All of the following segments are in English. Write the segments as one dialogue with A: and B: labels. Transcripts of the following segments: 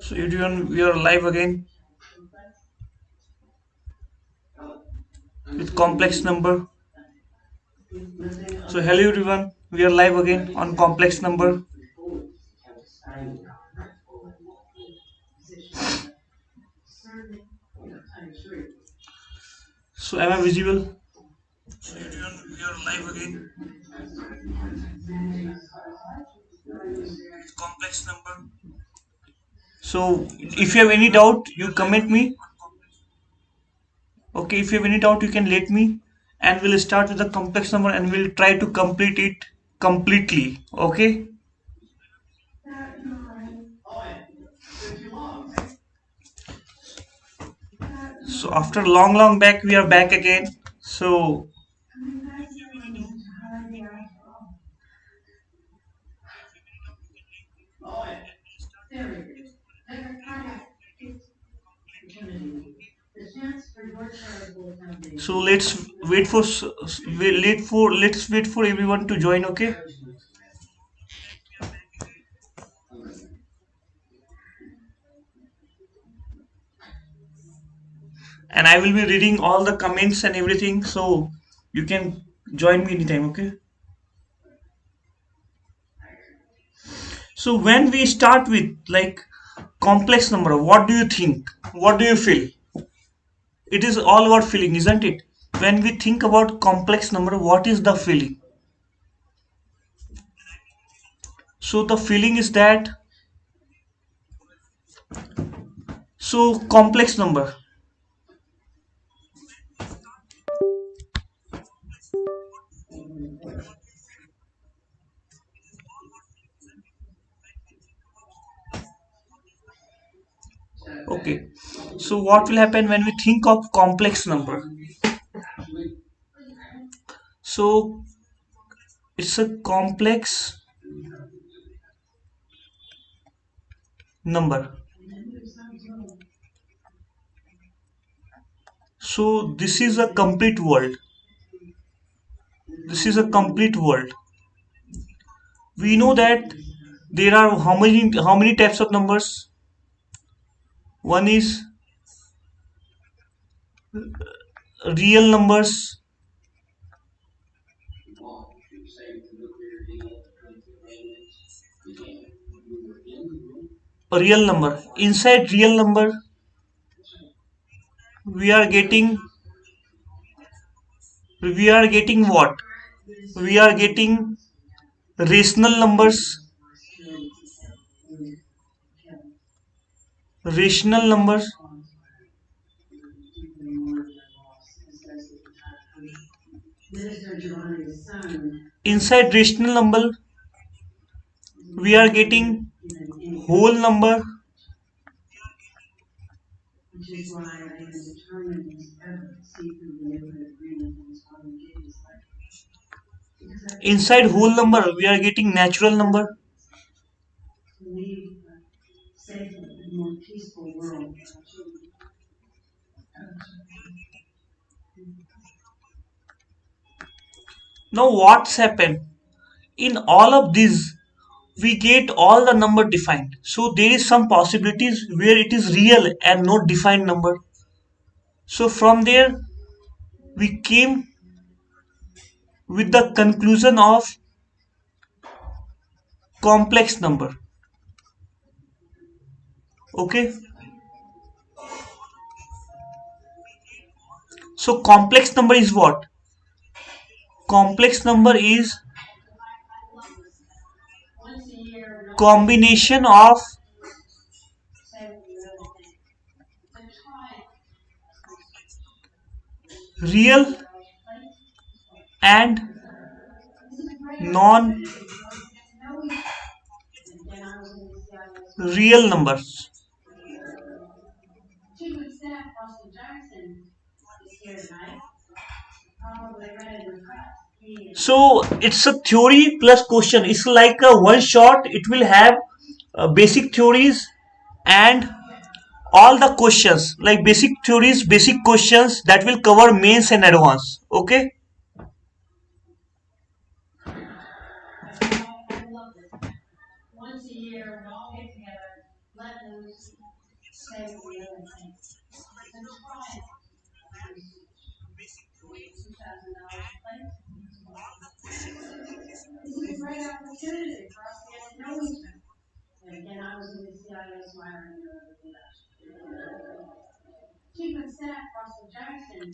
A: So everyone, we are live again with complex number. So hello everyone, we are live again on complex number. So am I visible? So everyone, we are live again with complex number. So if you have any doubt, you comment me. Okay, if you have any doubt, you can let me, and we'll start with the complex number and we'll try to complete it completely. Okay. So after long back, we are back again. So let's wait for let's wait for everyone to join. Okay. And I will be reading all the comments and everything, so you can join me anytime. Okay. So when we start with like complex number, what do you think? What do you feel? It is all about feeling, isn't it? When we think about complex number, what is the feeling? So the feeling is that, so complex number. Okay. So what will happen when we think of complex number? So it's a complex number. So this is a complete world. This is a complete world. We know that there are how many types of numbers? One is real numbers, a real number. Inside real number, we are getting we are getting what? We are getting rational numbers, rational numbers. Inside rational number, we are getting whole number. Inside whole number, we are getting natural number. Now what's happened? In all of these, we get all the number defined. So there is some possibilities where it is real and not defined number. So from there, we came with the conclusion of complex number. Okay. So complex number is what? Complex number is combination of real and non real numbers. So it's a theory plus question. It's like a one shot. It will have basic theories and all the questions, like basic theories, basic questions that will cover mains and advance. Okay.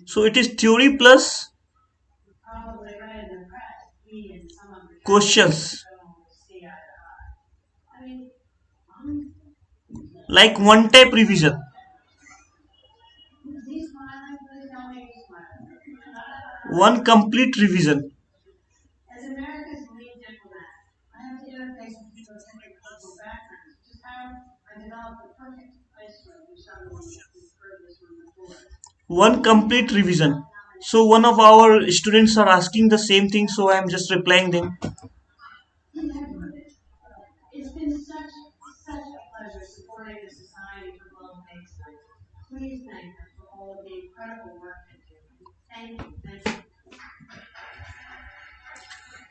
A: So it is theory plus questions, like one type revision. One complete revision. One complete revision. So one of our students are asking the same thing, so I am just replying them.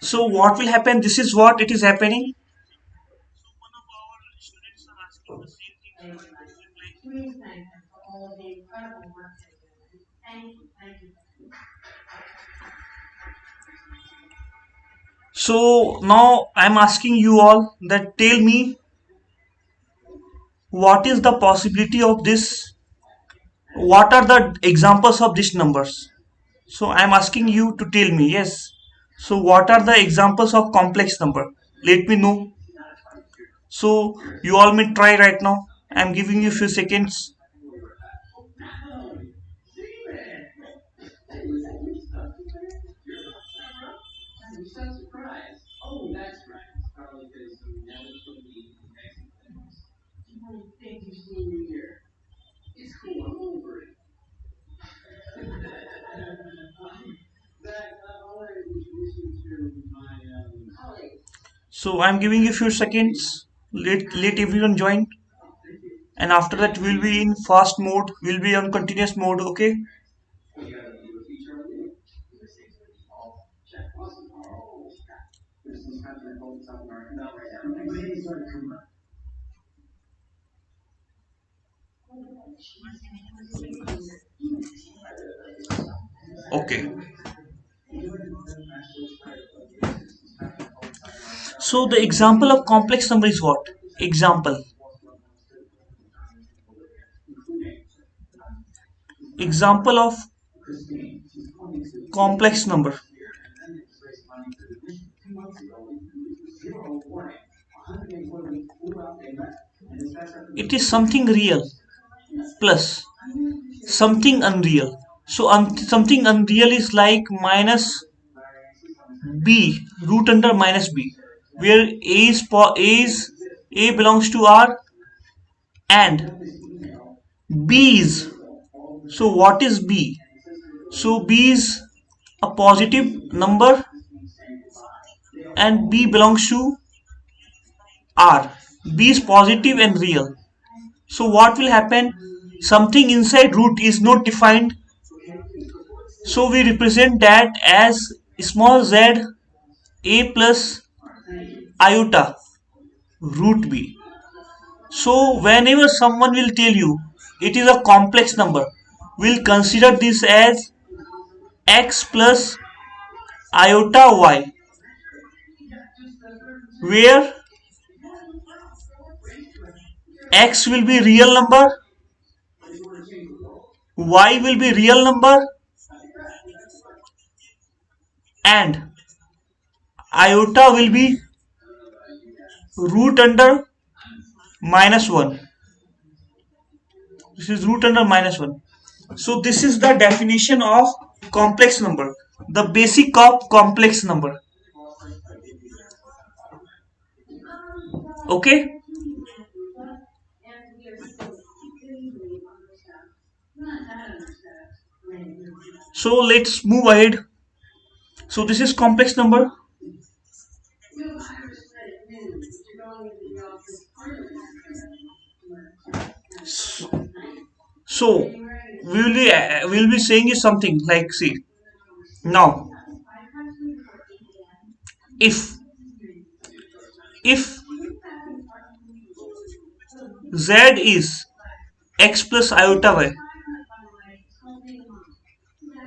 A: So what will happen? This is what it is happening. So now I'm asking you all that tell me what is the possibility of this? What are the examples of these numbers? So I'm asking you to tell me, yes. So what are the examples of complex number? Let me know. So you all may try right now. I'm giving you a few seconds. So I'm giving you a few seconds. Let everyone join. And after that we'll be in fast mode. We'll be on continuous mode, okay? Okay. So the example of complex number is what? Example. Example of complex number. It is something real plus something unreal. So something unreal is like minus b, root under minus b, where a belongs to R and b is. So what is b? So b is a positive number and b belongs to R. B is positive and real. So what will happen? Something inside root is not defined. So we represent that as small z a plus iota root b. So whenever someone will tell you it is a complex number, we'll consider this as x plus iota y, where x will be real number, y will be real number, and iota will be root under minus 1. This is root under minus 1. So this is the definition of complex number, the basic of complex number. Okay, so let's move ahead. So this is complex number. So we will be saying you something like, see, now if if z is x plus iota y,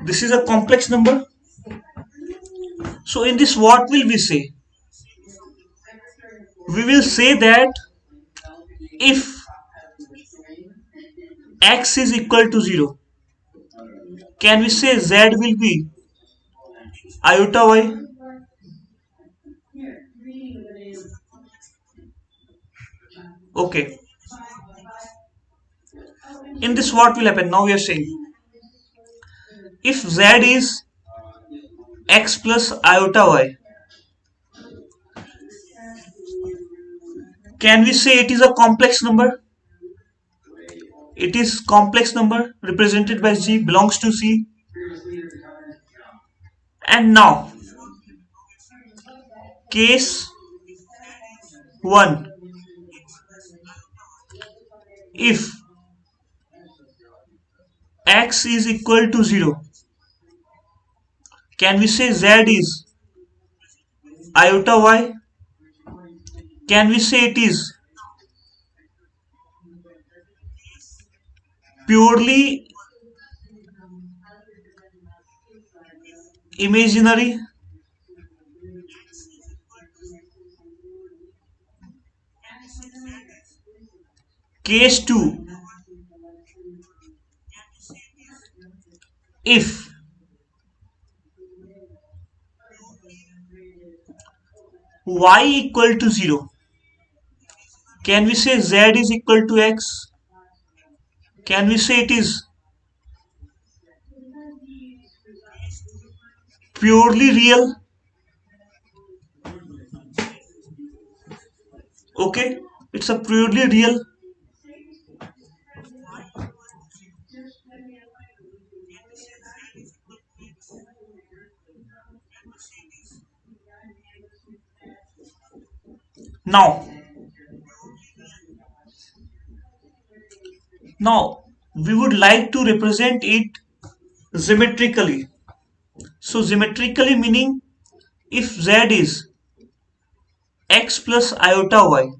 A: this is a complex number. So in this, what will we say? We will say that if x is equal to 0, can we say z will be iota y? Okay. In this, what will happen? Now we are saying if z is x plus iota y, can we say it is a complex number? It is complex number represented by G, belongs to C. And now, case 1, if x is equal to 0, can we say z is iota y? Can we say it is purely imaginary? Case 2, if y equal to 0, can we say z is equal to x? Can we say it is purely real? Okay, it's a purely real. Now, now we would like to represent it symmetrically. So symmetrically meaning if z is x plus iota y,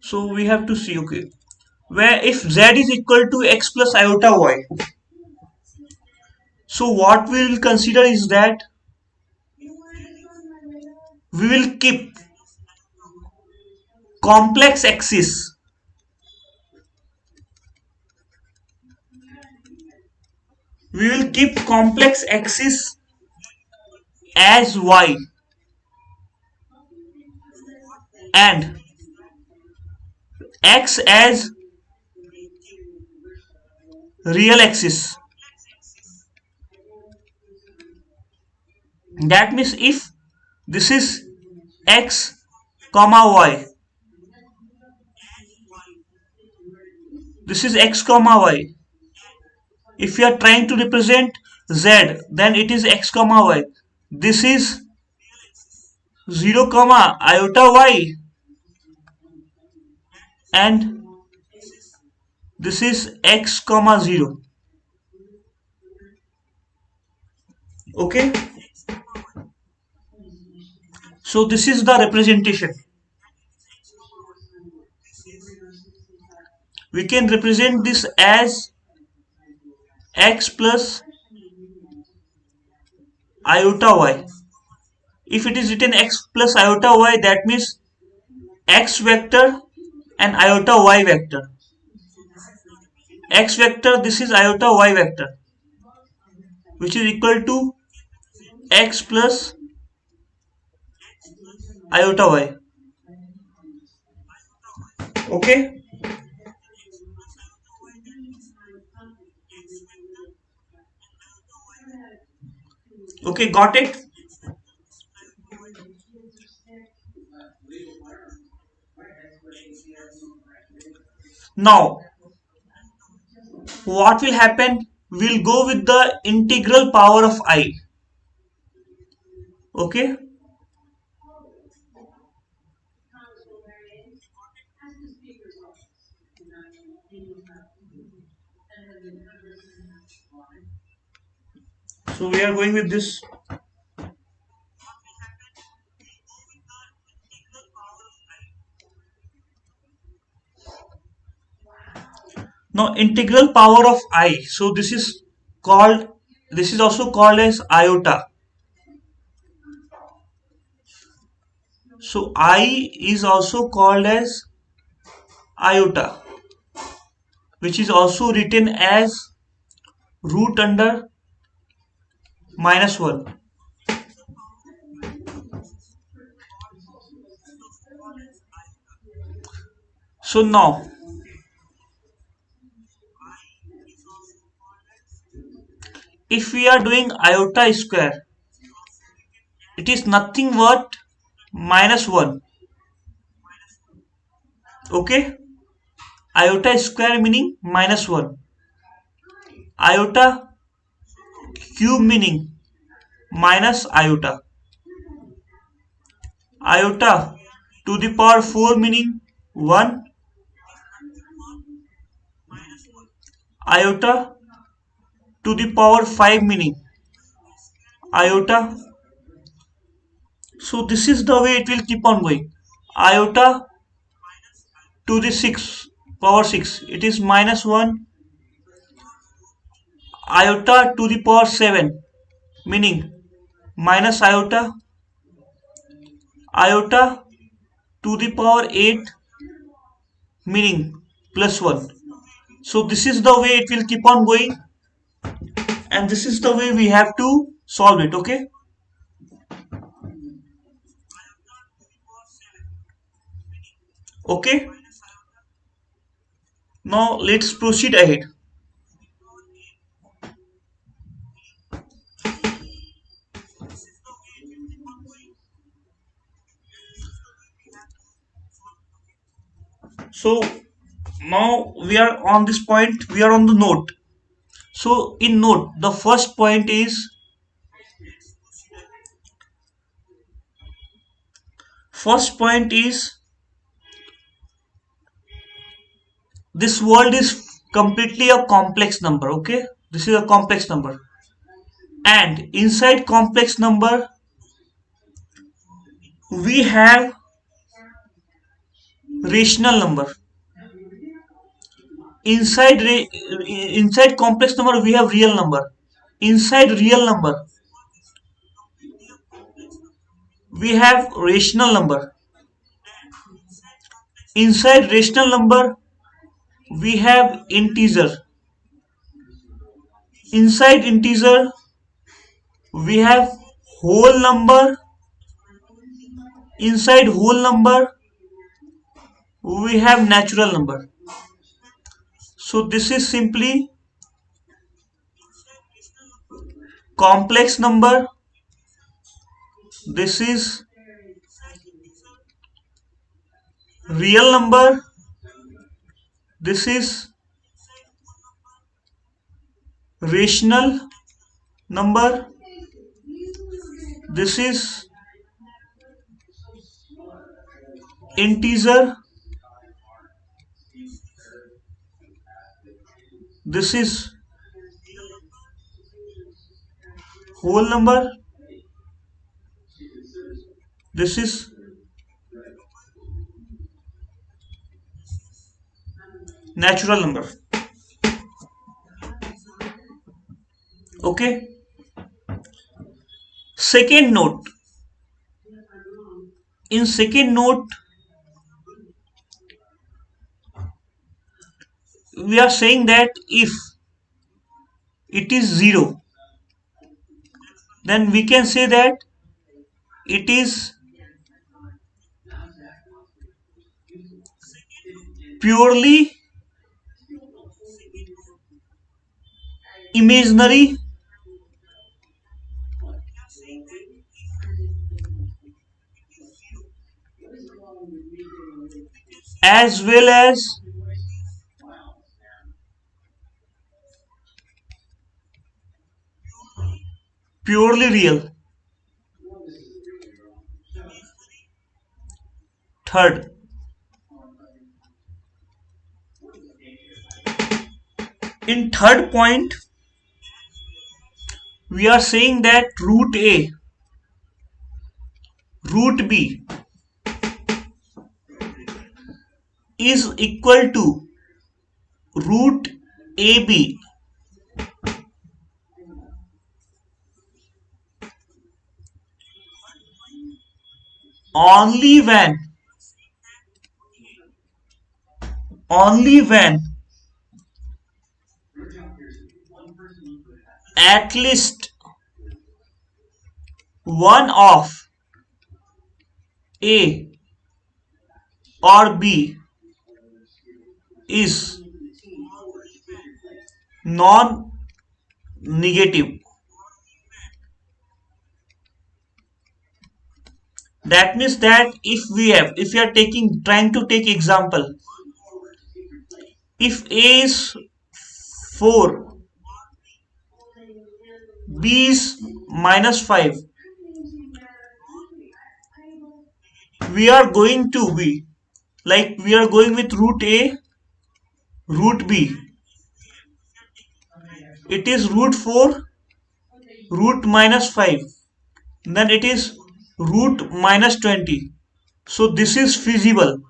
A: so we have to see, okay, where if z is equal to x plus iota y, so what we will consider is that we will keep complex axis we will keep complex axis as y and x as real axis. That means if this is x comma y, this is x comma y, if you are trying to represent z, then it is x comma y, this is 0 comma iota y, and this is x comma 0. Okay, so this is the representation. We can represent this as x plus iota y. If it is written x plus iota y, that means x vector and iota y vector. X vector, this is iota y vector, which is equal to x plus iota y. Okay, okay, got it. Now what will happen, we'll go with the integral power of I. Okay, so we are going with this. Now integral power of I. So this is also called as iota. So I is also called as iota, which is also written as root under -1. So now if we are doing iota square, it is nothing but -1. Okay, iota square meaning -1, iota cube meaning minus iota, iota to the power 4 meaning 1, iota to the power 5 meaning iota. So this is the way it will keep on going. Iota to the 6 power 6, it is -1, iota to the power 7 meaning minus iota, iota to the power 8 meaning +1. So this is the way it will keep on going, and this is the way we have to solve it. Okay, okay, now let's proceed ahead. So now we are on this point, we are on the note. So in note, the first point is this world is completely a complex number. Okay, this is a complex number, and inside complex number we have rational number. Inside complex number we have real number. Inside real number we have rational number. Inside rational number we have integer. Inside integer we have whole number. Inside whole number we have natural number. So this is simply complex number. This is real number. This is rational number. This is integer. This is whole number. This is natural number. Okay, second note. In second note we are saying that if it is 0, then we can say that it is purely imaginary, as well as purely real. Third, in third point we are saying that root a, root b is equal to root AB only when at least one of A or B is non-negative. That means that if we are taking trying to take example, if A is 4, B is -5, we are going to be like we are going with root A, root B. It is root 4, root -5. Then it is root -20. So this is feasible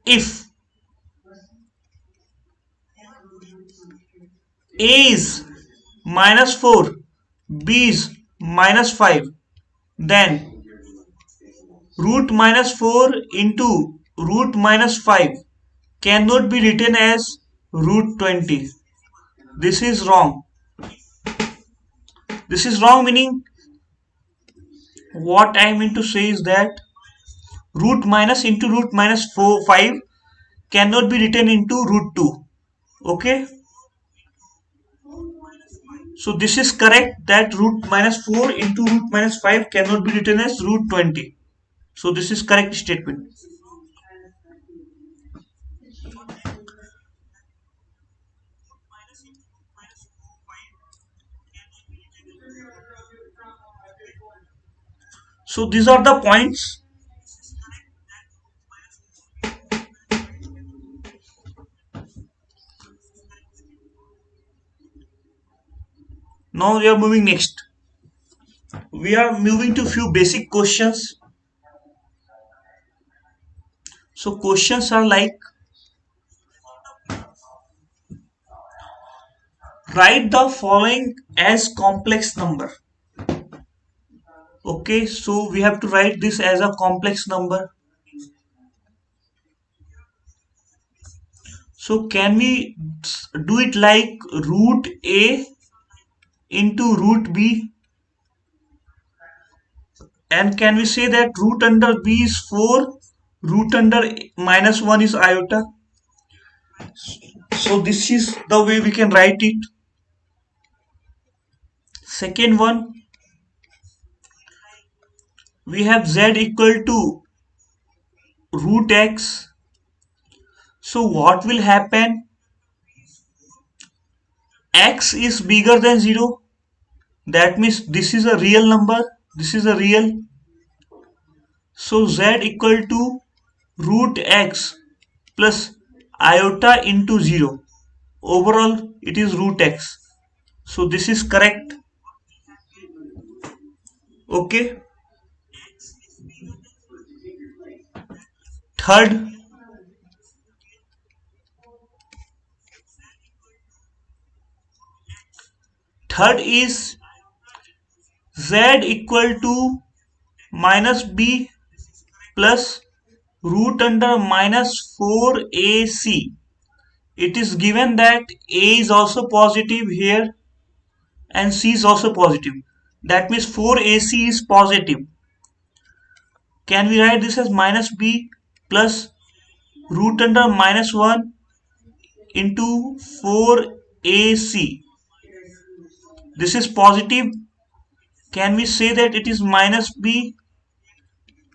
A: if A is -4, B is -5, then root -4 into root -5 cannot be written as root 20. This is wrong. This is wrong meaning what I mean to say is that root minus into root minus 5 cannot be written into root 2. Okay. So this is correct that root minus 4 into root minus 5 cannot be written as root 20. So this is correct statement. So these are the points. Now we are moving next. We are moving to few basic questions. So questions are like write the following as complex number. Okay, so we have to write this as a complex number. So can we do it like root A into root B? And can we say that root under B is 4, root under -1 is iota? So this is the way we can write it. Second one, we have z equal to root x. So what will happen? X is bigger than 0. That means this is a real number. This is a real. So z equal to root x plus iota into 0. Overall it is root x. So this is correct. Okay. Third, third is z equal to minus b plus root under minus 4ac. It is given that a is also positive here and c is also positive. That means 4ac is positive. Can we write this as minus b plus root under minus 1 into 4ac? This is positive. Can we say that it is minus b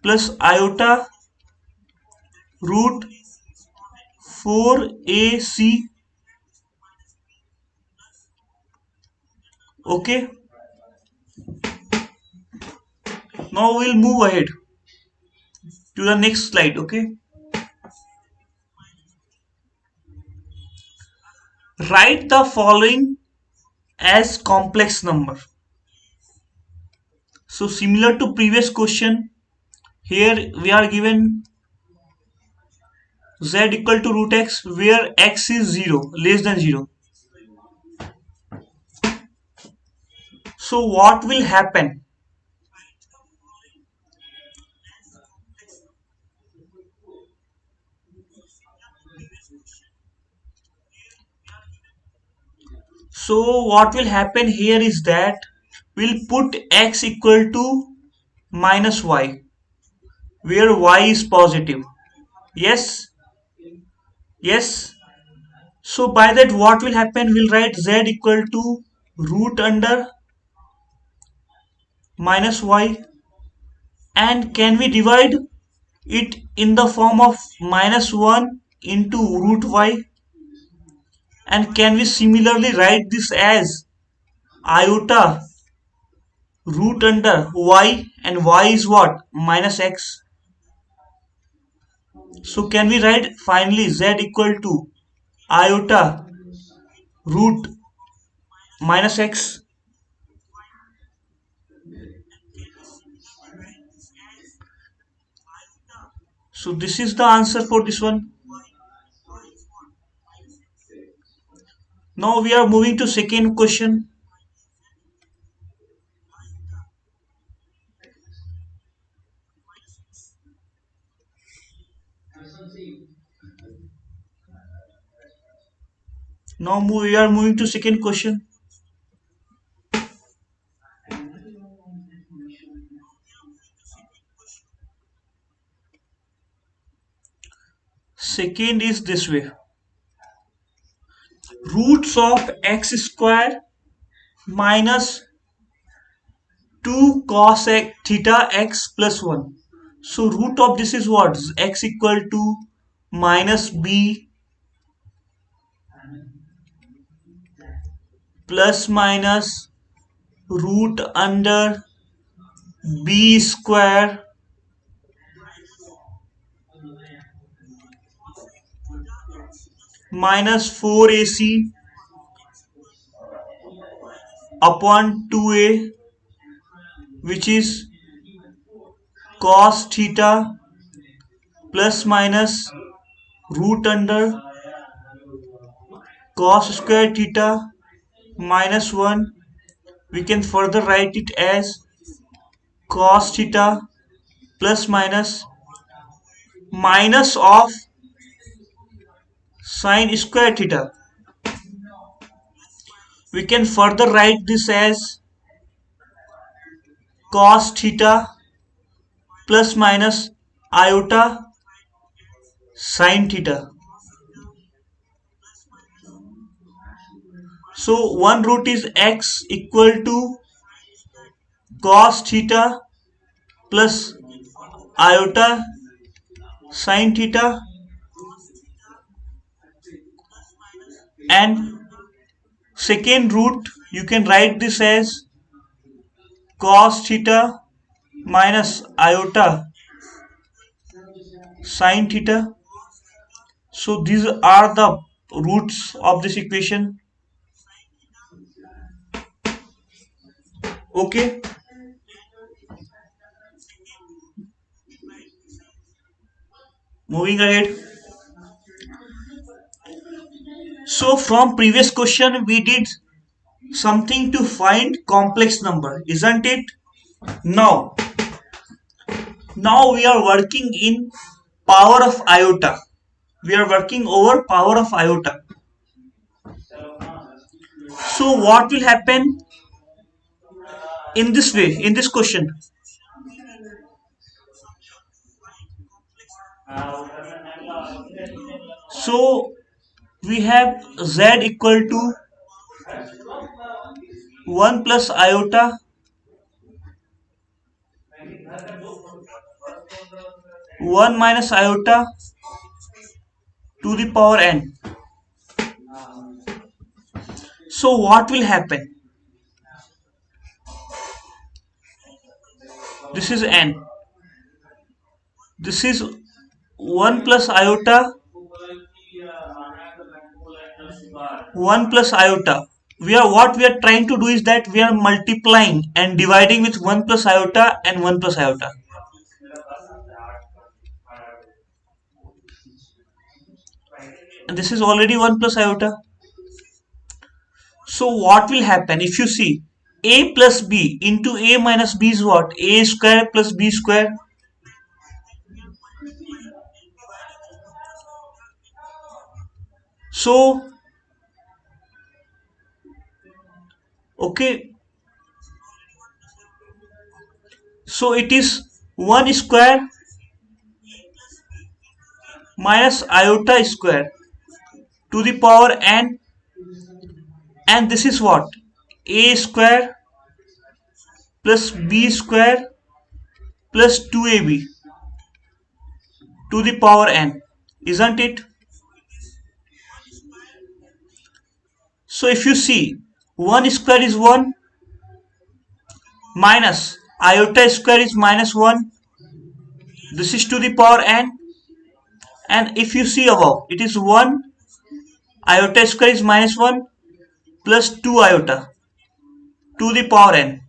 A: plus iota root 4ac? Okay. Now we'll move ahead to the next slide. Okay. Write the following as complex number. So similar to previous question, here we are given z equal to root x where x is 0 less than 0. So what will happen? So what will happen here is that we'll put x equal to minus y where y is positive. Yes, yes. So by that what will happen? We'll write z equal to root under minus y, and can we divide it in the form of minus 1 into root y, and can we similarly write this as iota root under y, and y is what? Minus x. So can we write finally z equal to iota root minus x? So this is the answer for this one. Now we are moving to second question. We are moving to second question. Second is this way. Roots of x square minus 2 cos x, theta x plus 1. So root of this is what? X equal to minus b plus minus root under b square minus 4ac upon 2a, which is cos theta plus minus root under cos square theta minus 1. We can further write it as cos theta plus minus minus of sine square theta. We can further write this as cos theta plus minus iota sine theta. So one root is x equal to cos theta plus iota sine theta, and second root you can write this as cos theta minus iota sine theta. So these are the roots of this equation. Okay, moving ahead. So from previous question we did something to find complex number, isn't it? Now, now we are working in power of iota. We are working over power of iota. So what will happen in this way, in this question? So we have z equal to 1 plus iota 1 minus iota to the power n. So what will happen? This is n. This is 1 plus iota 1 plus iota. What we are trying to do is that we are multiplying and dividing with 1 plus iota and 1 plus iota. and this is already 1 plus iota. So what will happen if you see a plus b into a minus b is what? A square plus b square. So okay, so it is 1 square minus iota square to the power n, and this is what? A square plus b square plus 2ab to the power n, isn't it? So if you see 1 square is 1 minus iota square is minus 1, this is to the power n, and if you see above it is 1 iota square is minus 1 plus 2 iota to the power n.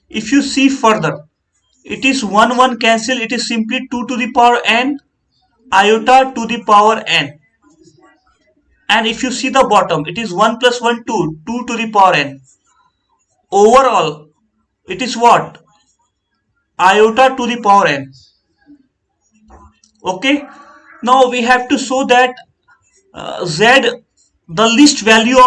A: If you see further, it is 1 1 cancel, it is simply 2 to the power n iota to the power n. And if you see the bottom, it is 1 plus 1 2, 2 to the power n. Overall, it is what? Iota to the power n. Okay. Now we have to show that z, the least value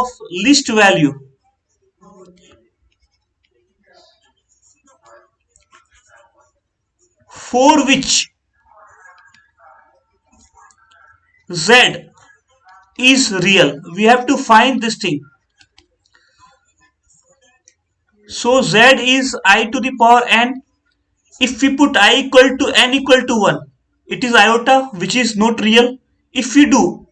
A: for which z is real. We have to find this thing. So z is I to the power n. If we put I equal to n equal to 1, it is iota, which is not real. If we do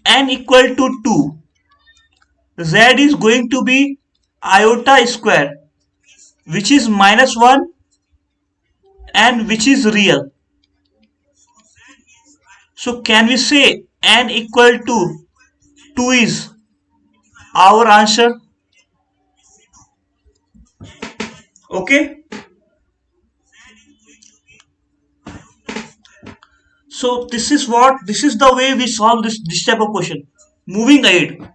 A: n equal to 2, z is going to be iota square, which is minus 1 and which is real. So can we say n equal to 2 is our answer? Okay. So this is the way we solve this type of question. Moving ahead,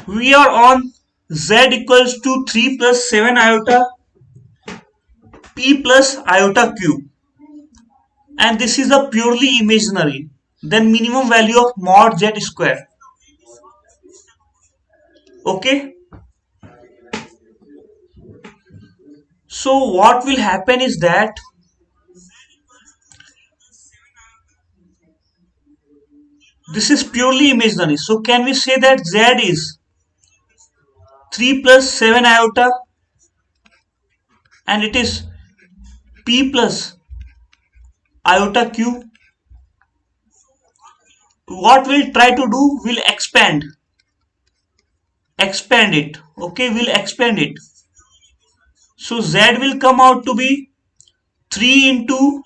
A: we are on z equals to 3 plus 7 iota p plus iota q, and this is a purely imaginary, then minimum value of mod z square. Okay. So what will happen is that this is purely imaginary. So can we say that z is 3 plus 7 iota and it is p plus iota q? What we'll try to do, we'll expand it. Okay, we'll expand it. So z will come out to be 3 into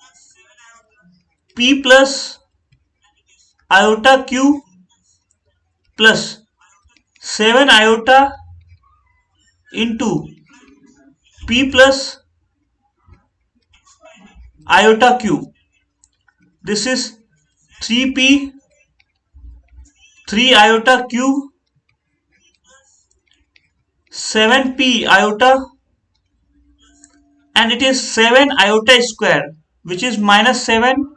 A: p plus iota q plus 7 iota into p plus iota q. This is 3p 3 iota q 7p iota, and it is 7 iota square, which is minus 7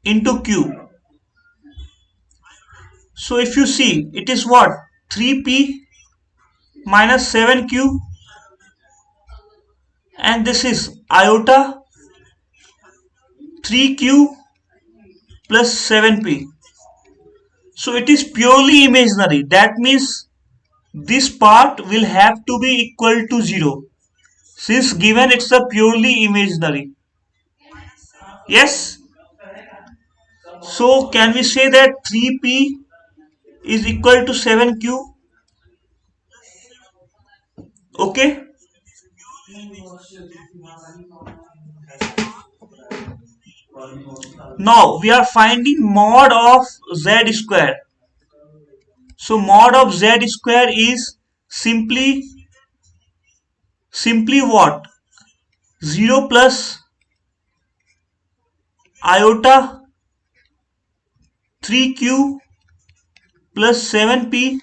A: into q. So if you see, it is what? 3p minus 7q, and this is iota 3q plus 7p. So it is purely imaginary. That means this part will have to be equal to 0, since given it's a purely imaginary. Yes. So can we say that 3p is equal to 7q? Okay. Now we are finding mod of z square. So mod of z square is simply what? 0 plus iota 3q plus 7p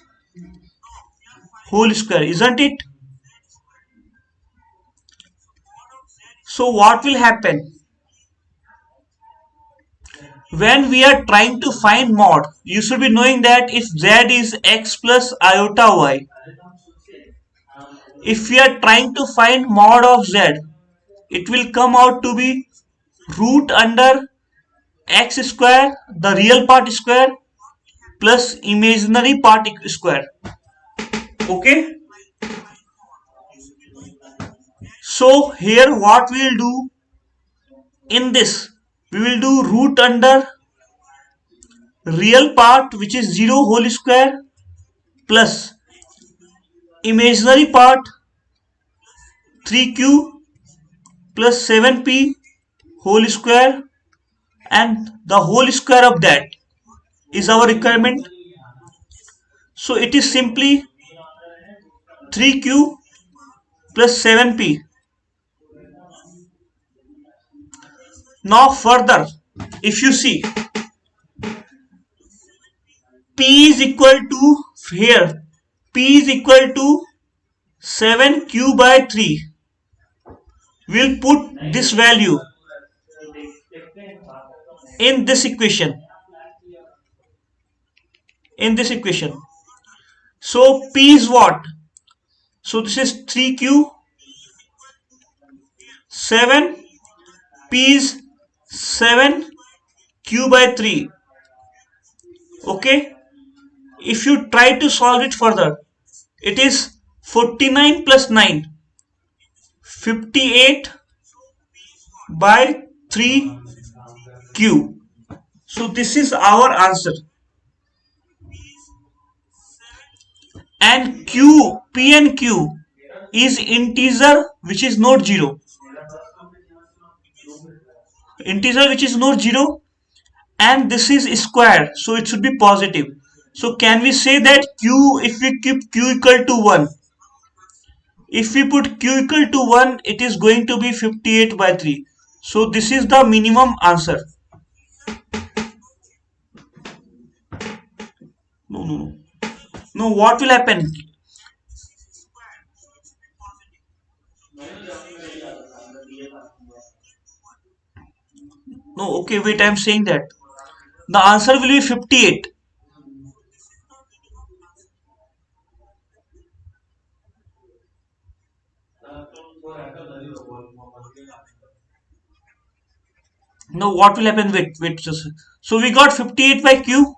A: whole square, isn't it? So what will happen when we are trying to find mod? You should be knowing that if z is x plus iota y, if we are trying to find mod of z, it will come out to be root under x square, the real part square, plus imaginary part square. Okay, so here what we will do in this, we will do root under real part, which is 0 whole square, plus imaginary part 3q plus 7p whole square, and the whole square of that is our requirement. So it is simply 3q plus 7p. Now further, if you see, p is equal to, here p is equal to 7q by 3. We'll put this value in this equation. So p is what? So this is 3q, 7, p is 7q by 3. Okay, if you try to solve it further, it is 49 plus 9, 58 by 3q. So this is our answer. And q, p and q is integer which is not 0. Integer which is not 0, and this is square, so it should be positive. So can we say that q, if we keep q equal to 1, if we put q equal to 1, it is going to be 58 by 3. So this is the minimum answer. No, what will happen? No, okay, wait, I am saying that the answer will be 58. No, what will happen? Wait, just, so we got 58 by q.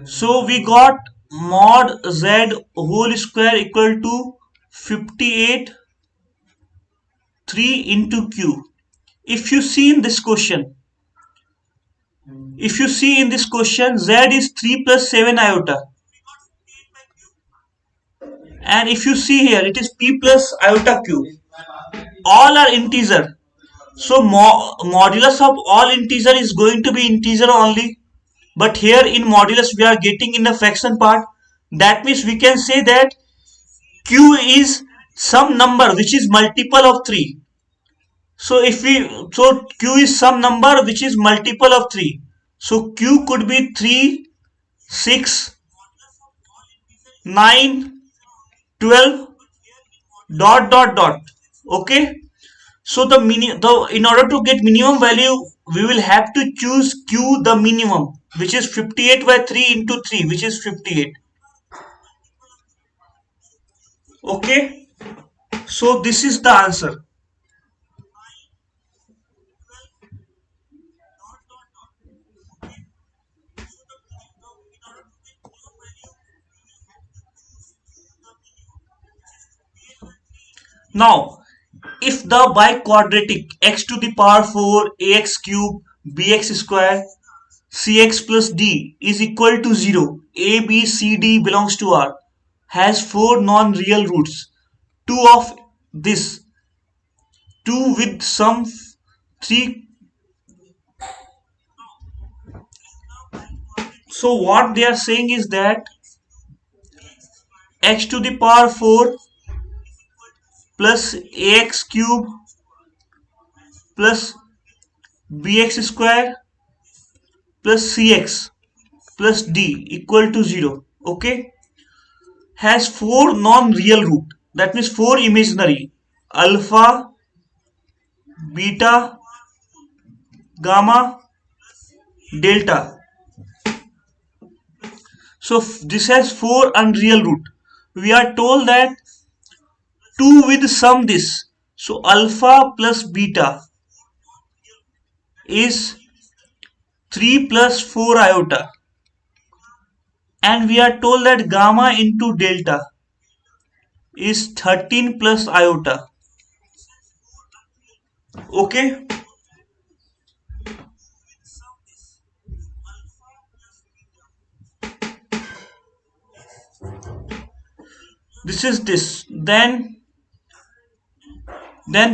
A: So we got mod z whole square equal to 58 3 into q. If you see in this question, z is 3 plus 7 iota, and if you see here, it is p plus iota q. All are integer. So modulus of all integer is going to be integer only. But here in modulus we are getting in the fraction part. That means we can say that q is some number which is multiple of 3. So q is some number which is multiple of 3. So q could be 3, 6, 9, 12, dot dot dot. Okay. So in order to get minimum value, we will have to choose q the minimum, which is 58 by 3 into 3, which is 58. Okay. So this is the answer. Now, if the biquadratic x to the power 4 ax cube bx square cx plus d is equal to 0, a, b, c, d belongs to R, has 4 non-real roots, 2 of this, 2 with some 3. So what they are saying is that x to the power 4 plus ax cube plus bx square plus cx plus d equal to 0, okay, has four non-real root, that means four imaginary: alpha, beta, gamma, delta. So this has four unreal root. We are told that 2 with sum this. So alpha plus beta is 3 plus 4 iota. And we are told that gamma into delta is 13 plus iota. Okay. This is this. Then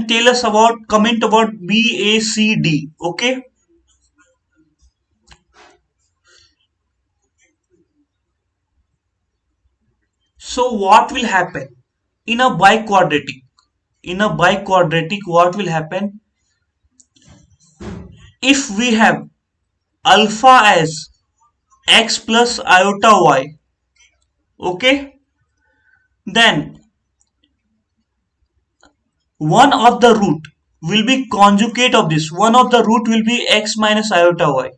A: tell us about, comment about B, A, C, D. Okay. So what will happen in a biquadratic? In a biquadratic, what will happen if we have alpha as x plus iota y? Okay. Then one of the root will be conjugate of this. One of the root will be x minus iota y.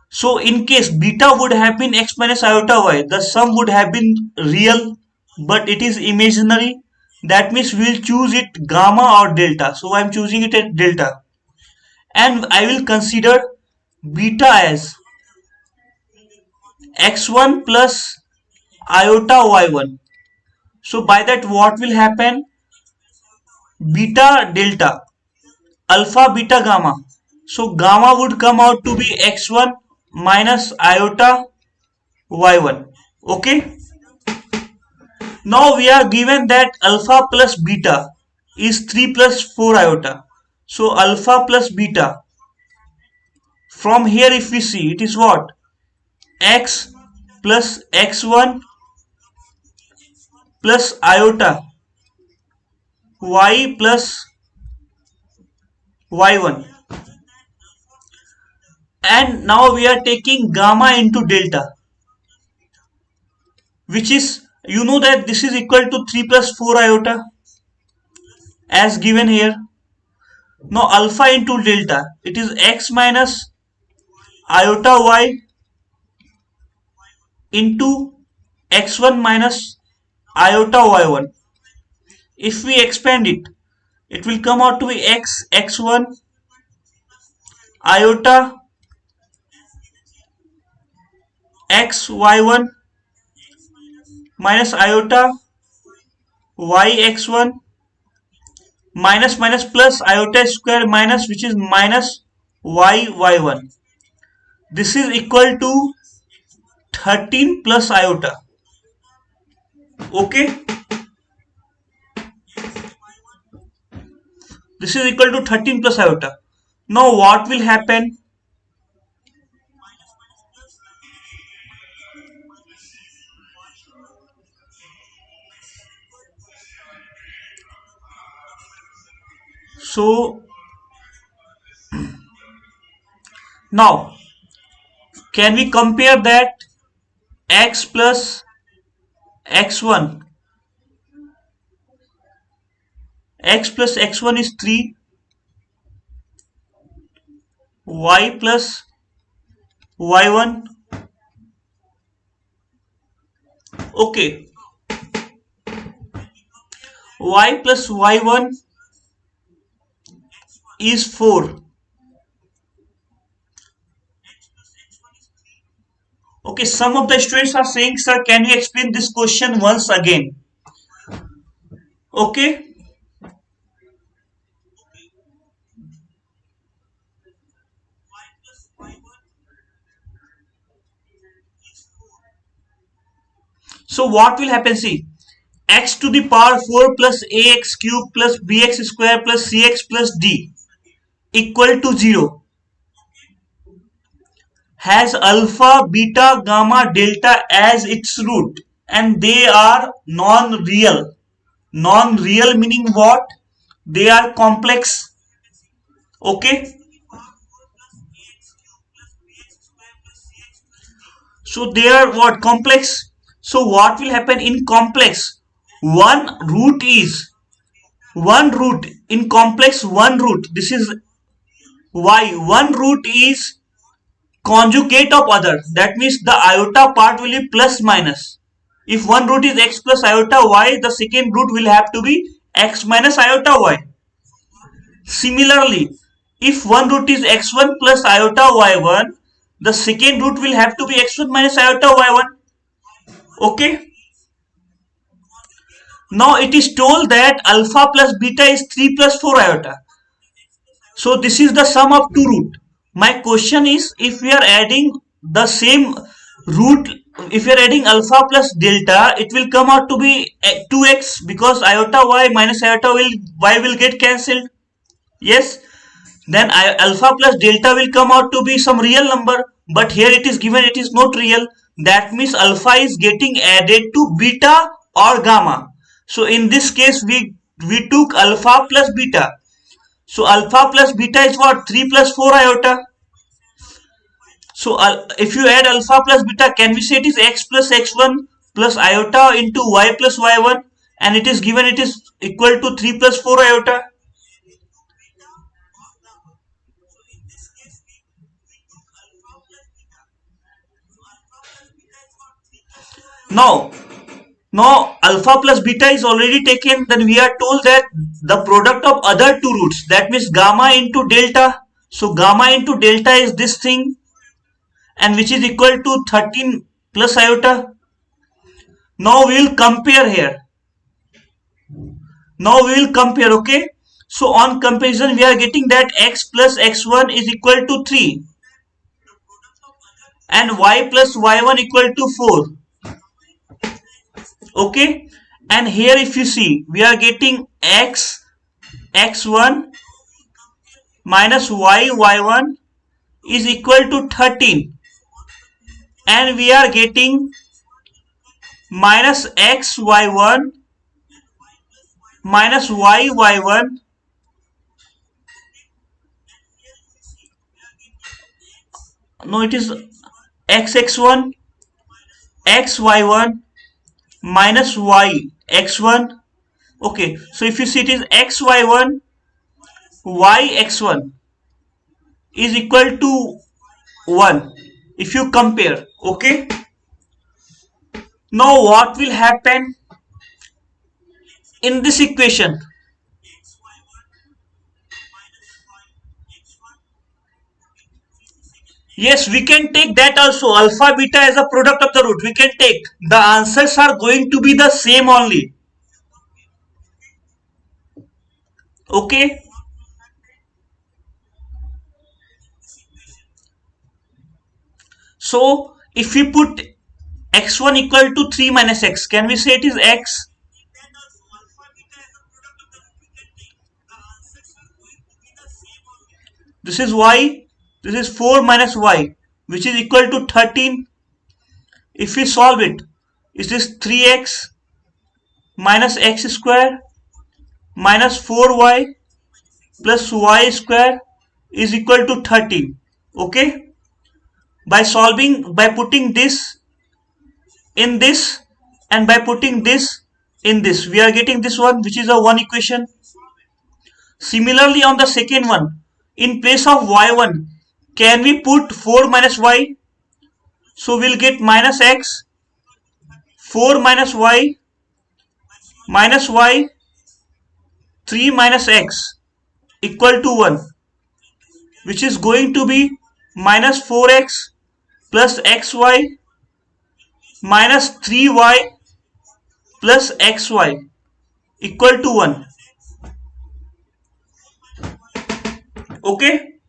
A: So in case beta would have been x minus iota y, the sum would have been real, but it is imaginary. That means we will choose it gamma or delta. So I am choosing it at delta. And I will consider beta as x1 plus iota y1. So by that what will happen? Beta delta, alpha beta gamma. So gamma would come out to be x1 minus iota y1. Okay. Now we are given that alpha plus beta is 3 plus 4 iota. So alpha plus beta, from here if we see, it is what? X plus x1 plus iota y plus y1. And now we are taking gamma into delta, which is, you know that this is equal to 3 plus 4 iota as given here. Now alpha into delta, it is x minus iota y into x1 minus iota y1. If we expand it, it will come out to be x1 iota x y1 minus iota y x1 minus minus plus iota square minus, which is minus y y1. This is equal to 13 plus iota. Okay. This is equal to 13 plus iota. Now what will happen? So now can we compare that x plus x1? X plus x1 is 3, y plus y1. Okay, y plus y1 is 4. Okay, some of the students are saying, sir, can you explain this question once again? Okay. So what will happen? See, x to the power 4 plus ax cube plus bx square plus cx plus d equal to 0 has alpha, beta, gamma, delta as its root, and they are non-real. Non-real meaning what? They are complex. Okay, so they are what, complex. So what will happen in complex? One root in complex, one root, this is y, one root is conjugate of other. That means the iota part will be plus minus. If one root is x plus iota y, the second root will have to be x minus iota y. Similarly, if one root is x1 plus iota y1, the second root will have to be x1 minus iota y1. Okay. Now it is told that alpha plus beta is 3 plus 4 iota. So this is the sum of two root. My question is, if we are adding the same root, if we are adding alpha plus delta, it will come out to be 2x, because iota y minus iota y will get cancelled. Yes. Then alpha plus delta will come out to be some real number, but here it is given it is not real. That means alpha is getting added to beta or gamma. So in this case we took alpha plus beta. So alpha plus beta is what, 3 plus 4 iota. So if you add alpha plus beta, can we say it is x plus x1 plus iota into y plus y1, and it is given it is equal to 3 plus 4 iota. Now, alpha plus beta is already taken, then we are told that the product of other two roots, that means gamma into delta. So gamma into delta is this thing, and which is equal to 13 plus iota. Now we will compare here. Now we will compare, okay? So on comparison, we are getting that x plus x1 is equal to 3 and y plus y1 equal to 4. Okay? And here if you see, we are getting x1 minus y1 is equal to 13. And we are getting minus xy1 minus y1. No, it is xx1 xy1 minus yx1. Okay, so if you see, it is xy1 yx1 is equal to 1 if you compare. Okay, now what will happen in this equation? Yes, we can take that also, alpha beta as a product of the root. We can take, the answers are going to be the same only. Okay, so if we put x1 equal to 3 minus x, can we say it is x? This is y, this is 4 minus y, which is equal to 13. If we solve it, it is 3x minus x square minus 4y plus y square is equal to 13. Okay, by solving, by putting this in this and by putting this in this, we are getting this one, which is a one equation. Similarly, on the second one, in place of y1, can we put 4 minus y? So we'll get minus x, 4 minus y, 3 minus x equal to 1, which is going to be minus 4x plus xy minus 3y plus xy equal to 1. Okay,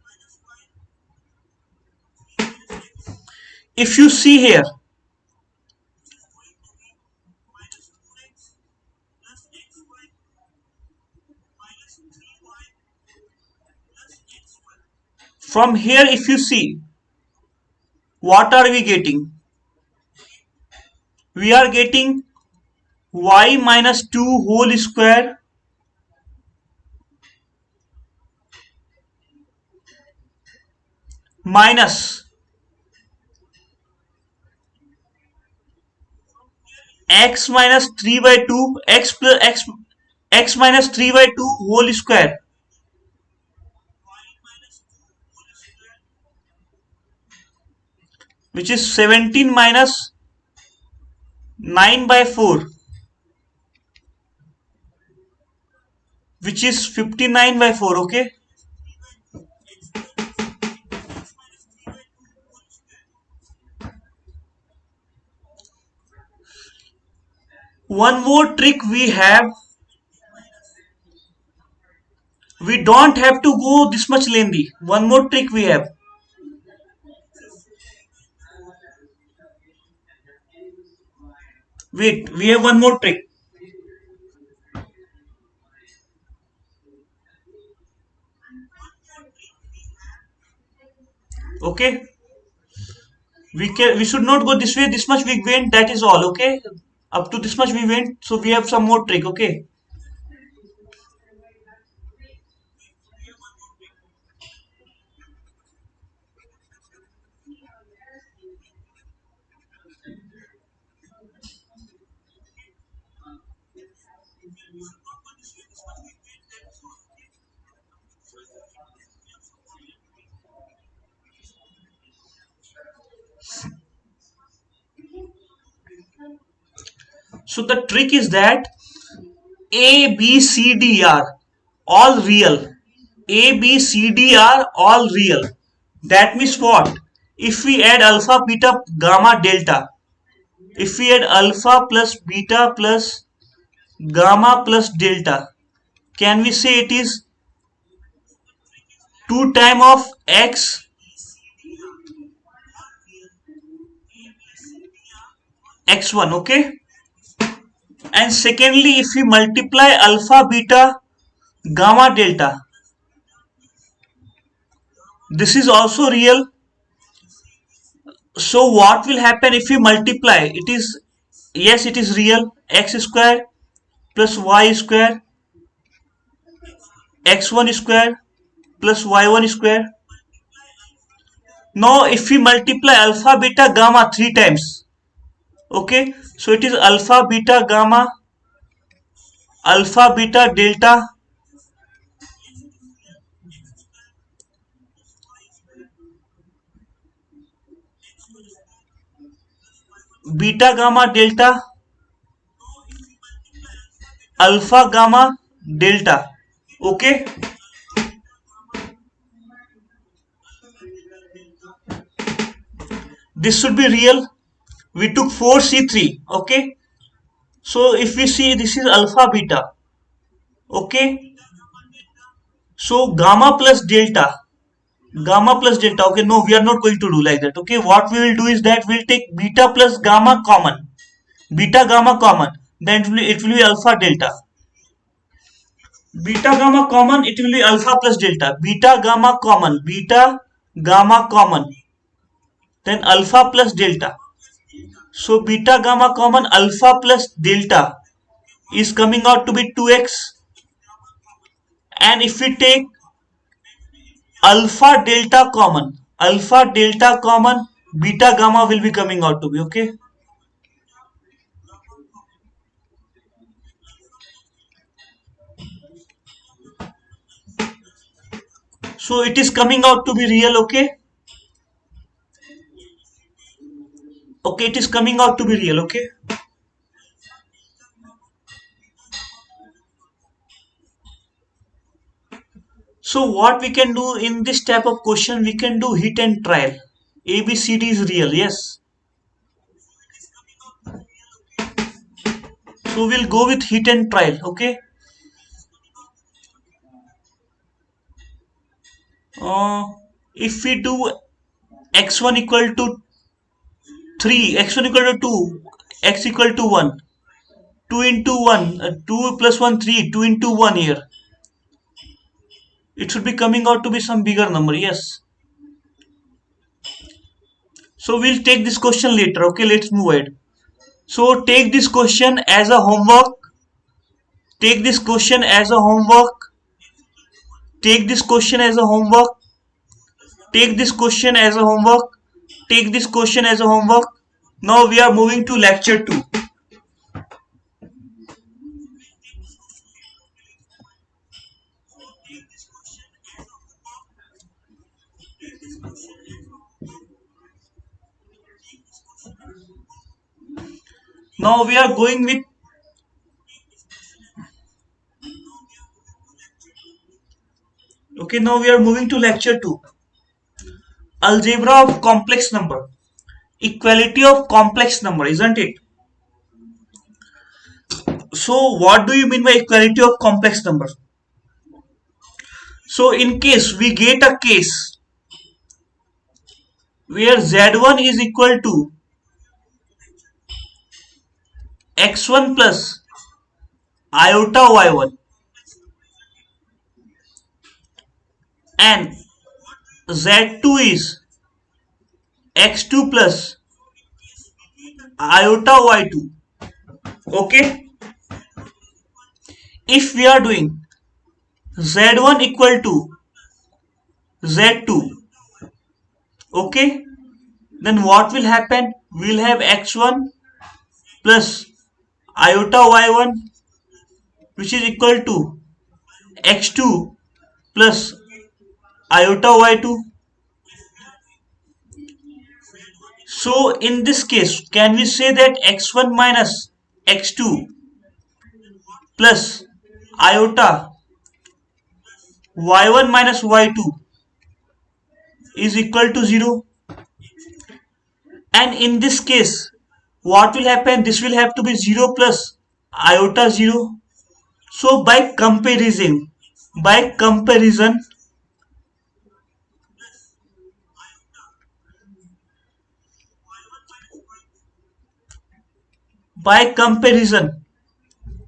A: if you see here, from here if you see, what are we getting? We are getting y minus 2 whole square minus x minus 3 by 2 x plus x minus 3 by 2 whole square, which is 17 minus 9 by 4, which is 59 by 4. Okay, one more trick we have. We don't have to go this much lengthy. One more trick we have. Wait, we have one more trick. Okay, we should not go this way. This much we went. That is all. Okay, up to this much we went. So we have some more trick. Okay. So the trick is that A, B, C, D are all real. A, B, C, D are all real. That means what? If we add alpha, beta, gamma, delta, if we add alpha plus beta plus gamma plus delta, can we say it is 2 time of x x1? Okay. And secondly, if we multiply alpha, beta, gamma, delta, this is also real. So what will happen if we multiply? It is, yes, it is real. X square plus y square, x1 square plus y1 square. Now if we multiply alpha, beta, gamma 3 times, okay, so it is alpha, beta, gamma, alpha, beta, delta, beta, gamma, delta, alpha, gamma, delta. Okay, this should be real. We took 4C3. Okay, so if we see, this is alpha, beta. Okay, so gamma plus delta, gamma plus delta. Okay, no, we are not going to do like that. Okay, what we will do is that we'll take beta plus gamma common, beta gamma common, then it will be alpha delta. Beta gamma common, it will be alpha plus delta. Beta gamma common, beta gamma common, then alpha plus delta. So beta gamma common, alpha plus delta is coming out to be 2x. And if we take alpha delta common, beta gamma will be coming out to be. Okay, so it is coming out to be real. Okay, okay, it is coming out to be real. Okay, so what we can do in this type of question, we can do hit and trial. ABCD is real. Yes, so we'll go with hit and trial. Okay, uh, if we do x1 equal to 3, x1 equal to 2, x equal to 1, 2 into 1, 2 plus 1 3, 2 into 1 here, it should be coming out to be some bigger number. Yes, so we'll take this question later. Okay, let's move ahead. So take this question as a homework, take this question as a homework, take this question as a homework, Take this question as a homework. Take this question as a homework. Now we are moving to lecture 2. Now we are going with now we are moving to lecture 2. Algebra of complex number. Equality of complex number, isn't it? So what do you mean by equality of complex number? So in case we get a case where z1 is equal to x1 plus iota y1 and z2 is x2 plus iota y2. Okay, if we are doing z1 equal to z2, okay, then what will happen? We will have x1 plus iota y1 which is equal to x2 plus iota y2. So in this case, can we say that x1 minus x2 plus iota y1 minus y2 is equal to 0? And in this case, what will happen? This will have to be 0 plus iota 0. So by comparison,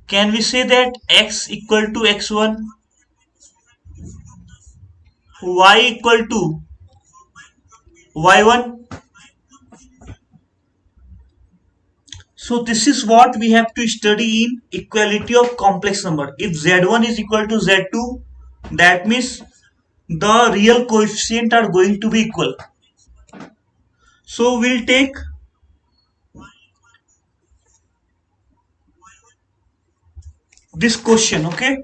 A: can we say that x equal to x1, y equal to y1? So this is what we have to study in equality of complex number. If z1 is equal to z2, that means the real coefficient are going to be equal. So we'll take this question, okay?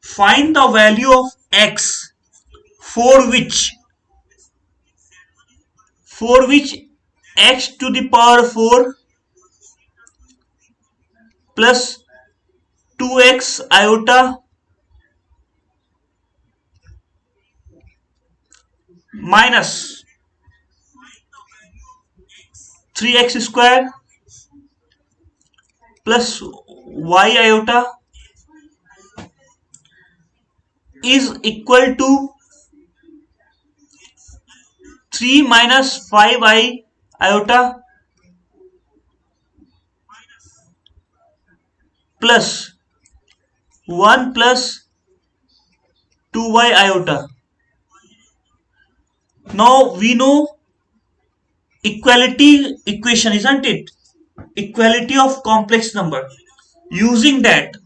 A: Find the value of x for which x to the power 4 plus 2x iota minus 3x square plus y iota is equal to 3 minus 5i iota plus 1 plus 2y iota. Now we know equality equation, isn't it? Equality of complex number. Using that,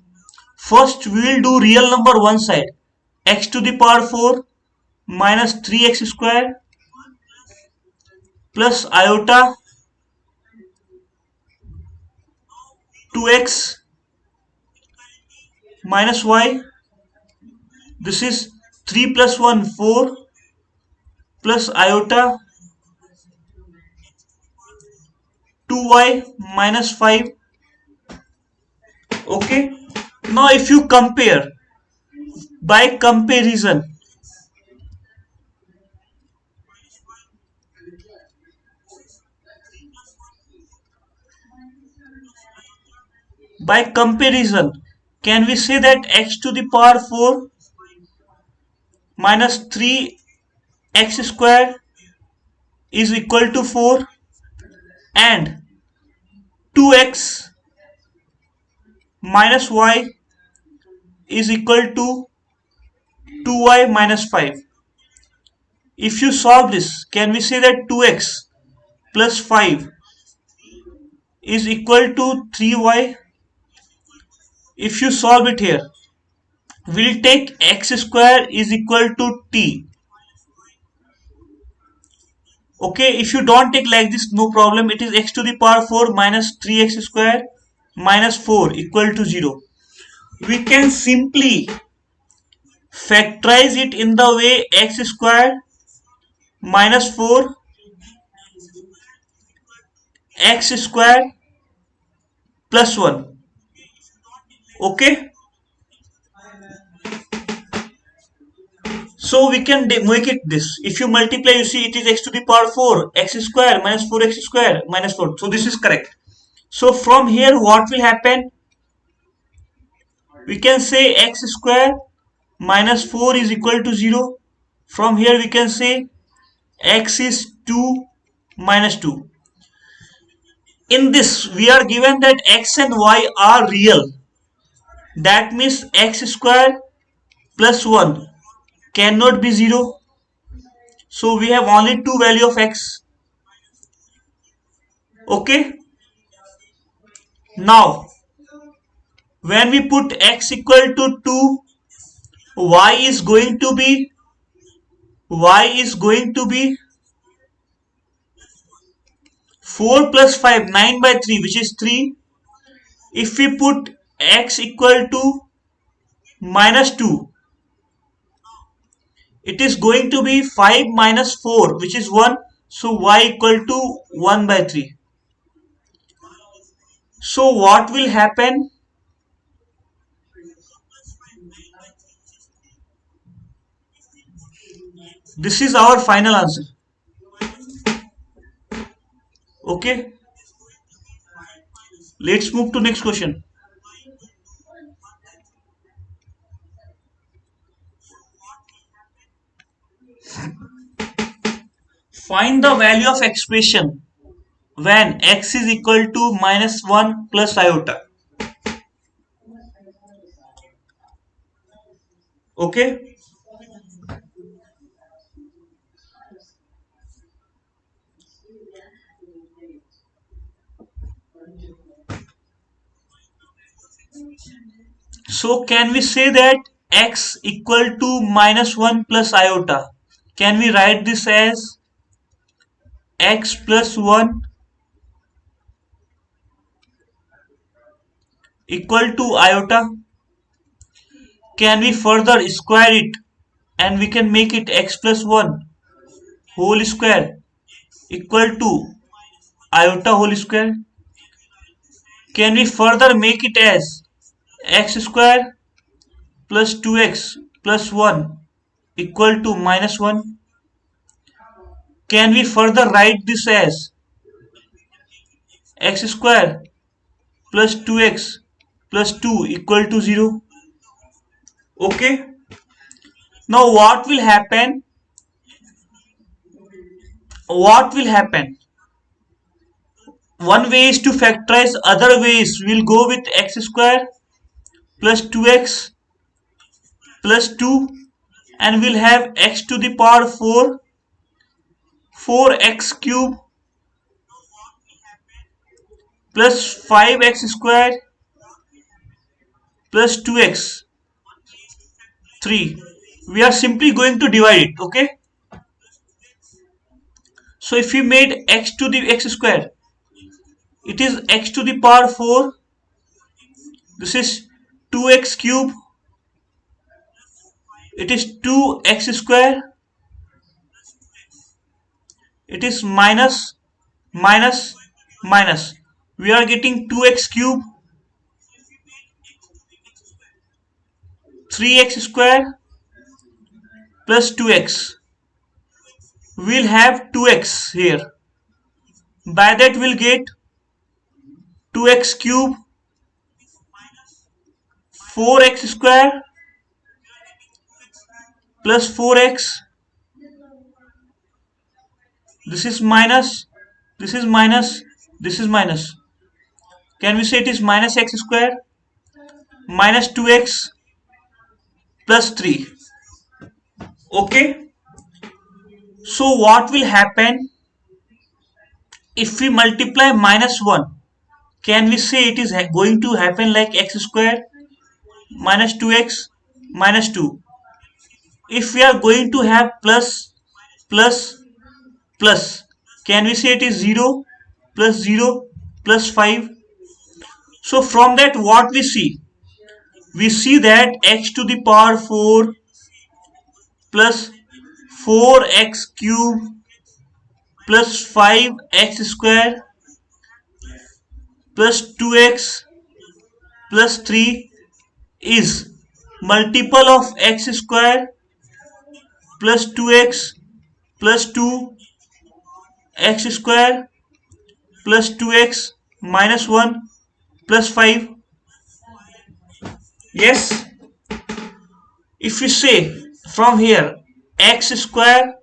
A: first we will do real number one side. X to the power 4 minus 3x square plus iota 2x minus y. This is 3 plus 1 4 plus iota 2y minus 5. Okay, now if you compare by comparison, can we say that x to the power 4 minus 3x square is equal to 4 and 2x minus y is equal to 2y minus 5. If you solve this, can we say that 2x plus 5 is equal to 3y? If you solve it here, we'll take x square is equal to t Okay, if you don't take like this, no problem. It is x to the power 4 minus 3x square minus 4 equal to 0. We can simply factorize it in the way x square minus 4 x square plus 1. Okay, so we can make it this. If you multiply, you see it is x to the power 4 x square minus 4x square minus 4. So this is correct. So from here what will happen? We can say x square minus 4 is equal to 0. From here we can say x is 2 minus 2. In this we are given that x and y are real. That means x square plus 1 cannot be 0. So we have only two value of x. Okay. Now when we put x equal to 2, y is going to be 4 plus 5 9 by 3, which is 3. If we put x equal to minus 2, it is going to be 5 minus 4, which is 1. So y equal to 1 by 3. So what will happen? This is our final answer. Okay, let's move to next question. Find the value of expression when x is equal to minus 1 plus iota. Okay, so can we say that x equal to minus 1 plus iota? Can we write this as x plus 1 equal to iota? Can we further square it and we can make it x plus 1 whole square equal to iota whole square? Can we further make it as x square plus 2x plus 1 equal to minus 1? Can we further write this as x square plus 2x plus 2 equal to 0? Okay, now what will happen? One way is to factorize, other ways we'll go with x square plus 2x plus 2, and we'll have x to the power 4 4x cube plus 5x square plus 2x 3. We are simply going to divide it. Okay, so if we made x to the x square, it is x to the power 4. This is 2x cube. It is 2x square. It is minus minus minus. We are getting 2x cube 3x square plus 2x. We'll have 2x here. By that we'll get 2x cube 4x square plus 4x. This is minus, this is minus, this is minus. Can we say it is minus x square minus 2x plus 3? Okay, so what will happen if we multiply minus 1? Can we say it is going to happen like x square minus 2x minus 2? If we are going to have plus plus plus, Can we say it is 0 plus 0 plus 5? So from that what we see? We see that x to the power 4 plus 4x cube plus 5x square plus 2x plus 3 is multiple of x square plus 2x plus 2 x square plus 2x minus 1 plus 5. Yes, if we say from here x square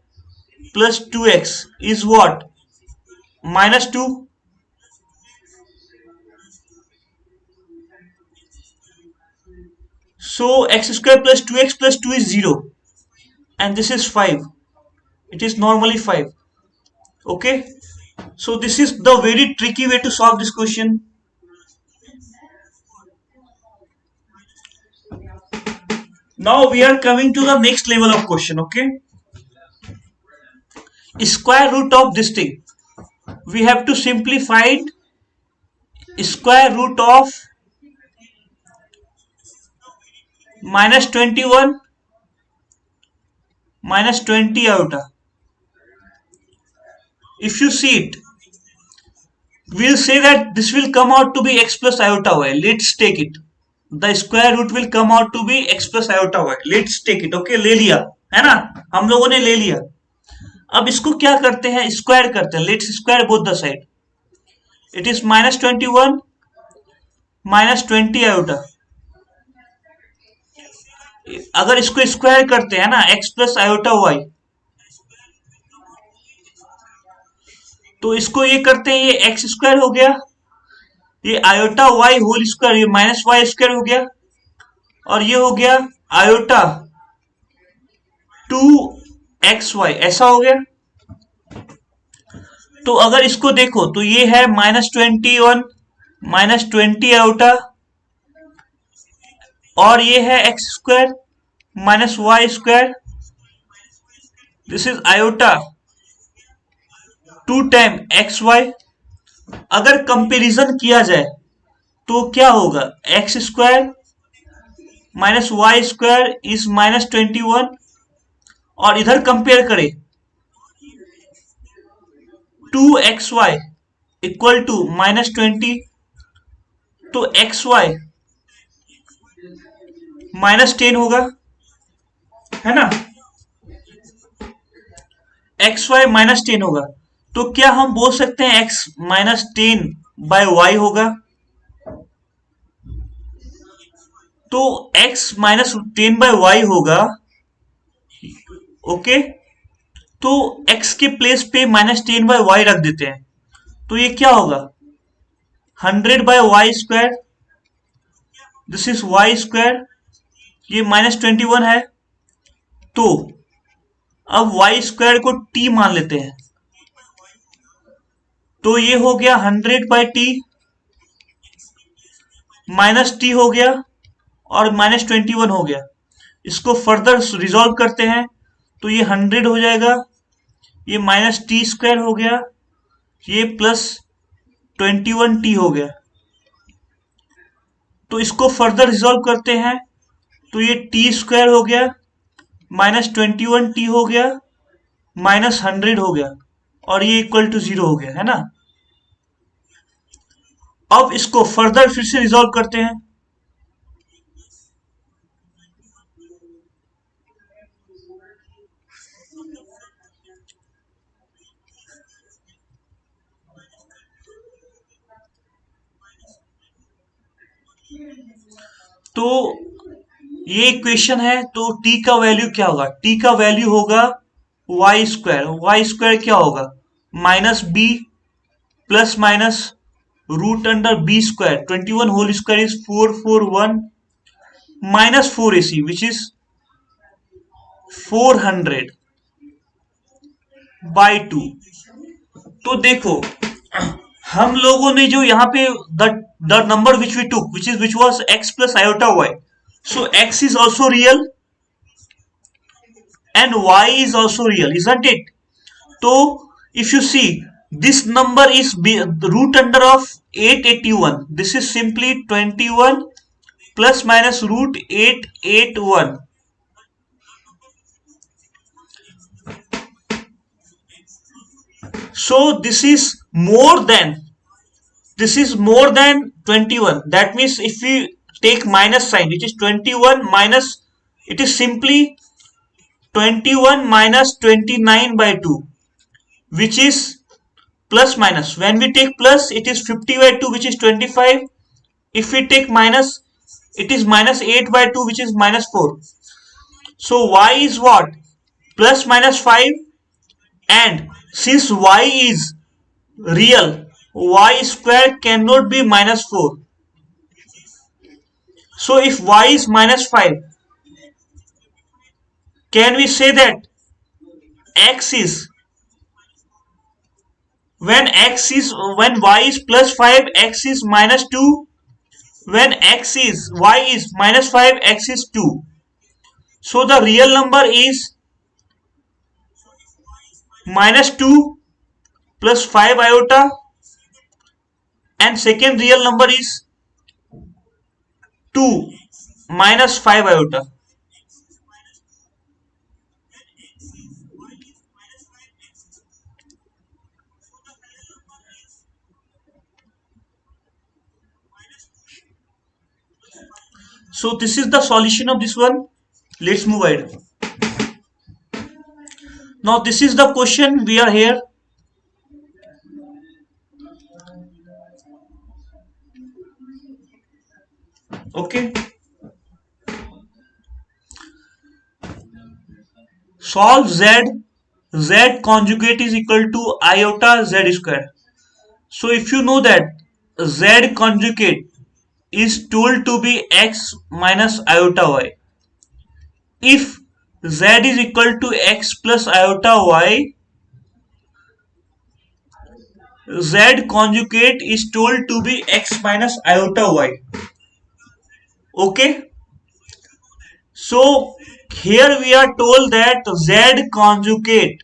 A: plus 2x is what? Minus 2. So x square plus 2x plus 2 is 0 and this is 5. It is normally 5. Okay, so this is the very tricky way to solve this question. Now we are coming to the next level of question. Okay, square root of this thing. We have to simplify it. Square root of minus 21 minus 20 iota. If you see it, we'll say that this will come out to be x plus iota y. Let's take it. The square root will come out to be x plus iota y. Let's take it. Okay, ले लिया है ना, हम लोगों ने ले लिया. अब इसको क्या करते हैं, स्क्वायर करते हैं. Let's square both the side. It is minus 21 minus 20 iota. अगर इसको स्क्वायर करते हैं ना x प्लस आयोटा y, तो इसको ये करते हैं, ये x स्क्वायर हो गया, ये आयोटा y होल स्क्वायर, ये माइनस वाई स्क्वायर हो गया, और ये हो गया आयोटा 2xy, ऐसा हो गया. तो अगर इसको देखो तो ये है -21 -20 आयोटा, और ये है x square minus y square. This is iota 2 time x y. अगर कंपैरिजन किया जाए तो क्या होगा, x square minus y square is -21, और इधर कंपेयर करें 2xy इक्वल टू -20, तो xy -10 होगा, है ना. xy -10 होगा, तो क्या हम बोल सकते हैं x -10 बाय y होगा. तो x -10 बाय y होगा. ओके, तो x के प्लेस पे -10 बाय y रख देते हैं, तो ये क्या होगा 100 by y square. This is y square, ये -21 है, तो अब वाई स्क्वायर को t मान लेते हैं, तो ये हो गया 100 बाय t माइनस t हो गया और -21 हो गया. इसको फर्दर रिजॉल्व करते हैं तो ये 100 हो जाएगा, ये माइनस टी स्क्वायर हो गया, ये प्लस 21t हो गया. तो इसको फर्दर रिजॉल्व करते हैं तो ये टी स्क्वायर हो गया, -21t हो गया, -100 हो गया, और ये इक्वल टू 0 हो गया, है ना. अब इसको फर्दर फिर से रिजॉल्व करते हैं. तो ये इक्वेशन है, तो t का वैल्यू क्या होगा, t का वैल्यू होगा वाई स्क्वायर. वाई स्क्वायर क्या होगा, minus b plus minus root under b square. 21 whole square is 441 minus 4ac which is 400 by 2. तो देखो हम लोगों ने जो यहाँ पे the number which we took which was x plus iota y, so x is also real and y is also real, isn't it? So if you see This number is the root under of 881. This is simply 21 plus minus root 881. So this is more than 21. That means if we take minus sign, which is 21 minus, it is simply 21 minus 29 by 2, which is plus minus. When we take plus, it is 50 by 2, which is 25. If we take minus, it is minus 8 by 2, which is minus 4. So y is what? Plus minus 5. And since y is real, y square cannot be minus 4. So if y is minus 5, can we say that x is, when y is plus 5, x is minus 2. When y is minus 5, x is 2. So the real number is minus 2 plus 5 iota, and second real number is 2 minus 5 iota. So this is the solution of this one. Let's move ahead. Now this is the question we are here. Okay. Solve z conjugate is equal to iota z square. So if you know that z conjugate is told to be x minus iota y. If z is equal to x plus iota y, z conjugate is told to be x minus iota y. Okay. So here we are told that z conjugate,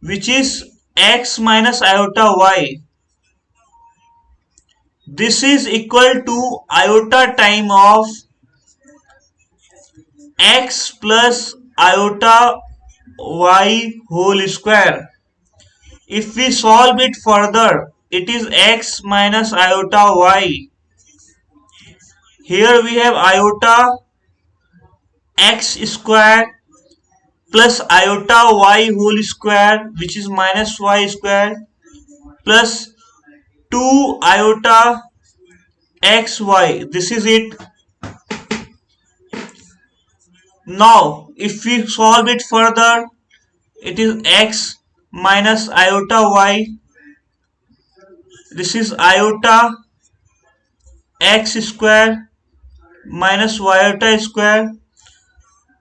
A: which is x minus iota y, this is equal to iota time of x plus iota y whole square. If we solve it further, it is x minus iota y. Here we have iota x square plus iota y whole square, which is minus y square, plus 2 iota xy. This is it. Now if we solve it further, it is x minus iota y. This is iota x square minus y iota square.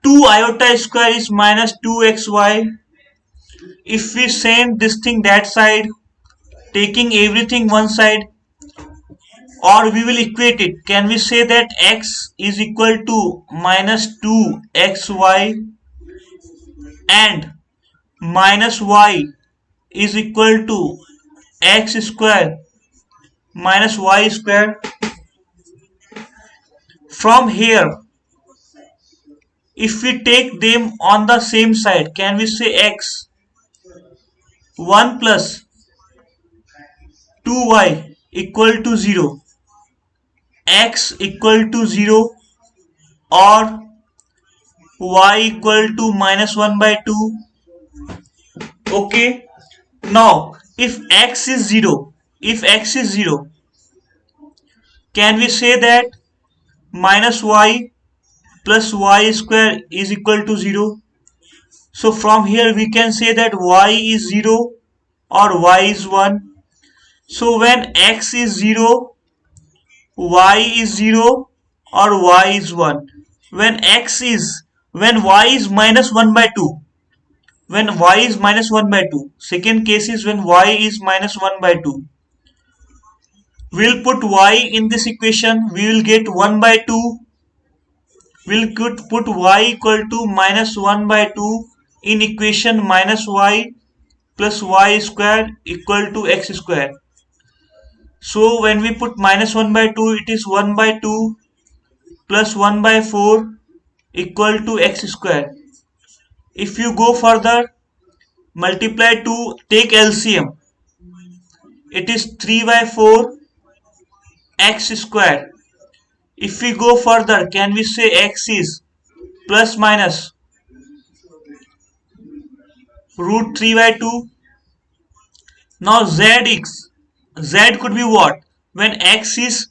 A: 2 iota square is minus 2xy. If we send this thing that side, taking everything one side, or we will equate it, can we say that x is equal to minus 2xy and minus y is equal to x square minus y square? From here, if we take them on the same side, can we say x 1 plus 2y equal to 0, x equal to 0, or y equal to minus 1 by 2? Okay. Now if x is 0, can we say that minus y plus y square is equal to 0? So from here we can say that y is 0 or y is 1. So when x is 0, y is 0 or y is 1. When y is minus 1 by 2, when y is minus 1 by 2. Second case is when y is minus 1 by 2. We'll put y in this equation, we will get 1 by 2. We'll put y equal to minus 1 by 2 in equation minus y plus y square equal to x square. So when we put minus 1 by 2, it is 1 by 2 plus 1 by 4 equal to x square. If you go further, multiply 2, take LCM. It is 3 by 4 x square. If we go further, can we say x is plus minus root 3 by 2? Now z could be what? When x is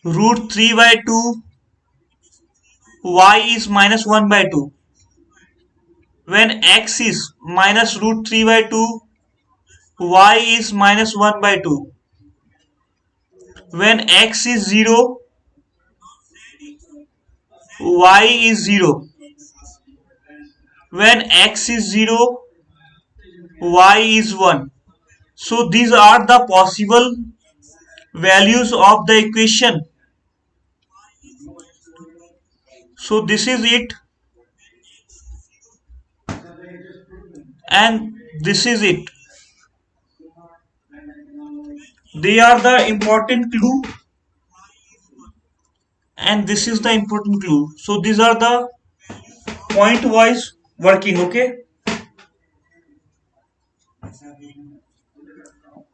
A: root 3 by 2, y is minus 1 by 2. When x is minus root 3 by 2, y is minus 1 by 2. When x is 0, y is 0. When x is 0, y is 1. So these are the possible values of the equation. So this is it, and this is it. They are the important clue, and this is the important clue. So these are the point wise working. Okay,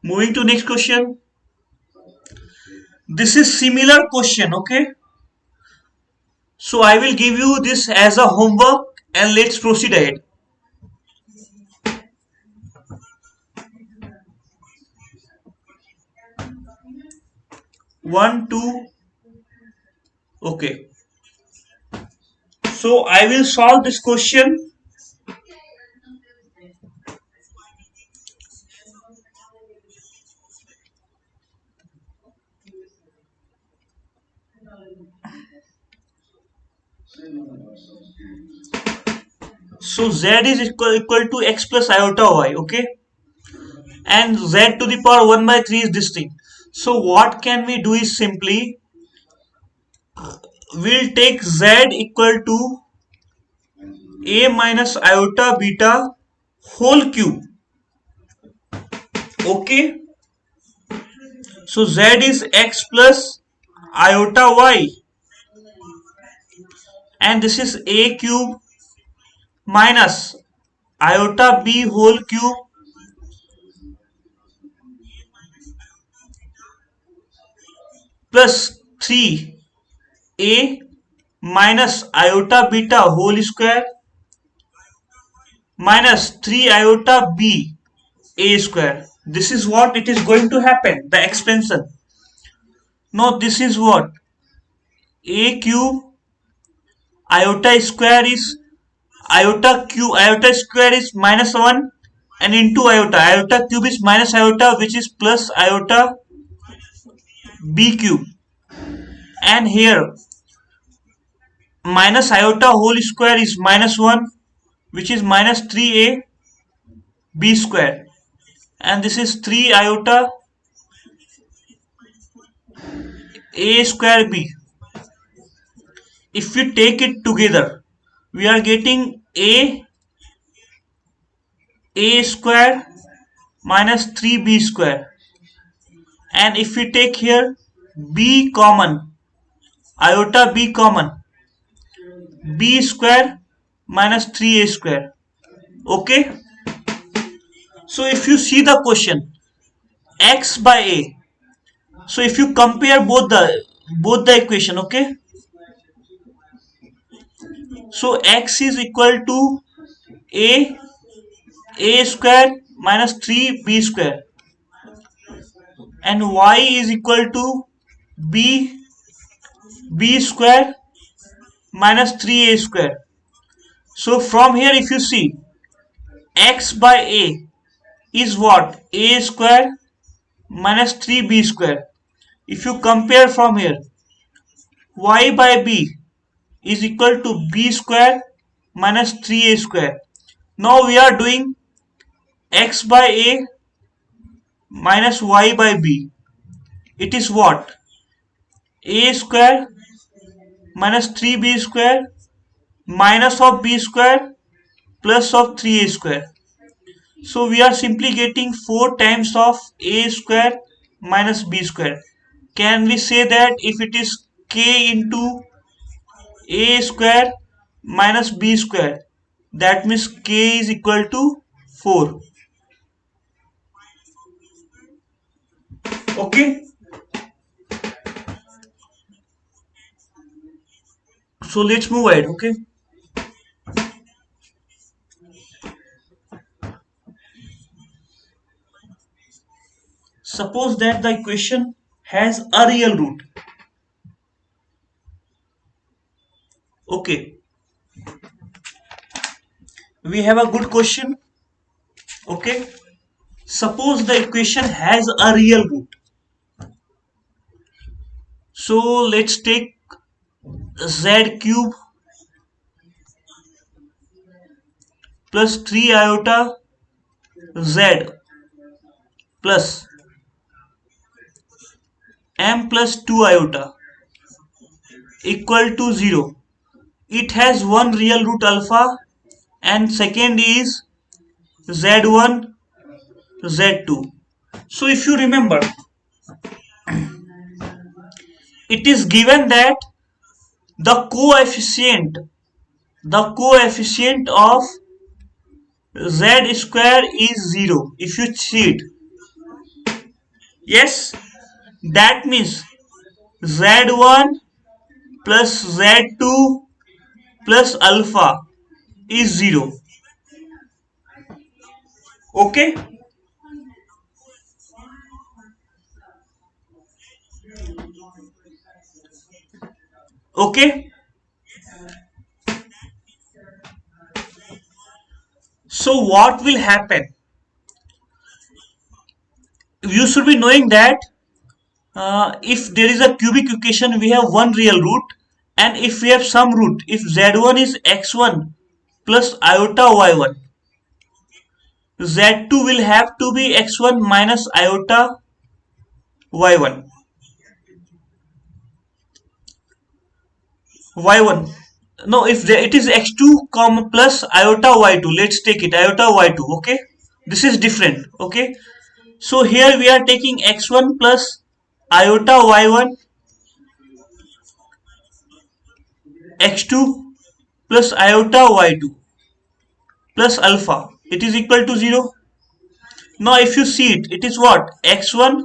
A: moving to next question. This is similar question. Okay, so I will give you this as a homework, and let's proceed ahead. 1 2. Okay, so I will solve this question. So z is equal to x plus iota y. Okay, and z to the power 1 by 3 is distinct. So what can we do is simply we'll take z equal to a minus iota beta whole cube. Okay, so z is x plus iota y, and this is a cube minus iota b whole cube plus 3a minus iota beta whole square minus 3 iota b a square. This is what it is going to happen, the expansion. Now this is what a cube iota square is iota square is minus 1, and into iota cube is minus iota, which is plus iota b cube, and here minus iota whole square is minus 1, which is minus 3a b square, and this is 3 iota a square b. If we take it together, we are getting a square minus 3b square, and if we take here b common, iota b common, b square minus 3a square. Okay, so if you see the question x by a, so if you compare both the equation, okay, so x is equal to a square minus 3b square, and y is equal to b square minus 3a square. So from here, if you see, x by a is what? A square minus 3b square. If you compare from here, y by b is equal to b square minus 3a square. Now we are doing x by a minus y by b. It is what? A square minus 3b square minus of b square plus of 3a square. So we are simply getting 4 times of a square minus b square. Can we say that if it is k into a square minus b square, that means k is equal to 4. Okay, so let's move ahead. Okay, suppose that the equation has a real root. Okay, we have a good question. Okay, suppose the equation has a real root. So let's take z cube plus 3 iota z plus m plus 2 iota equal to 0. It has one real root alpha and second is z1 z2. So if you remember, it is given that the coefficient of z square is 0. If you see it, yes, that means z1 plus z2 plus alpha is 0. Okay, okay. So what will happen? You should be knowing that if there is a cubic equation, we have one real root, and if we have some root, if z1 is x1 plus iota y1, z2 will have to be x1 minus iota y1. y1. No, if it is x2 comma plus iota y2, let's take it iota y2. Okay, this is different. Okay, so here we are taking x1 plus iota y1 x2 plus iota y2 plus alpha. It is equal to 0. Now if you see it, it is what? x1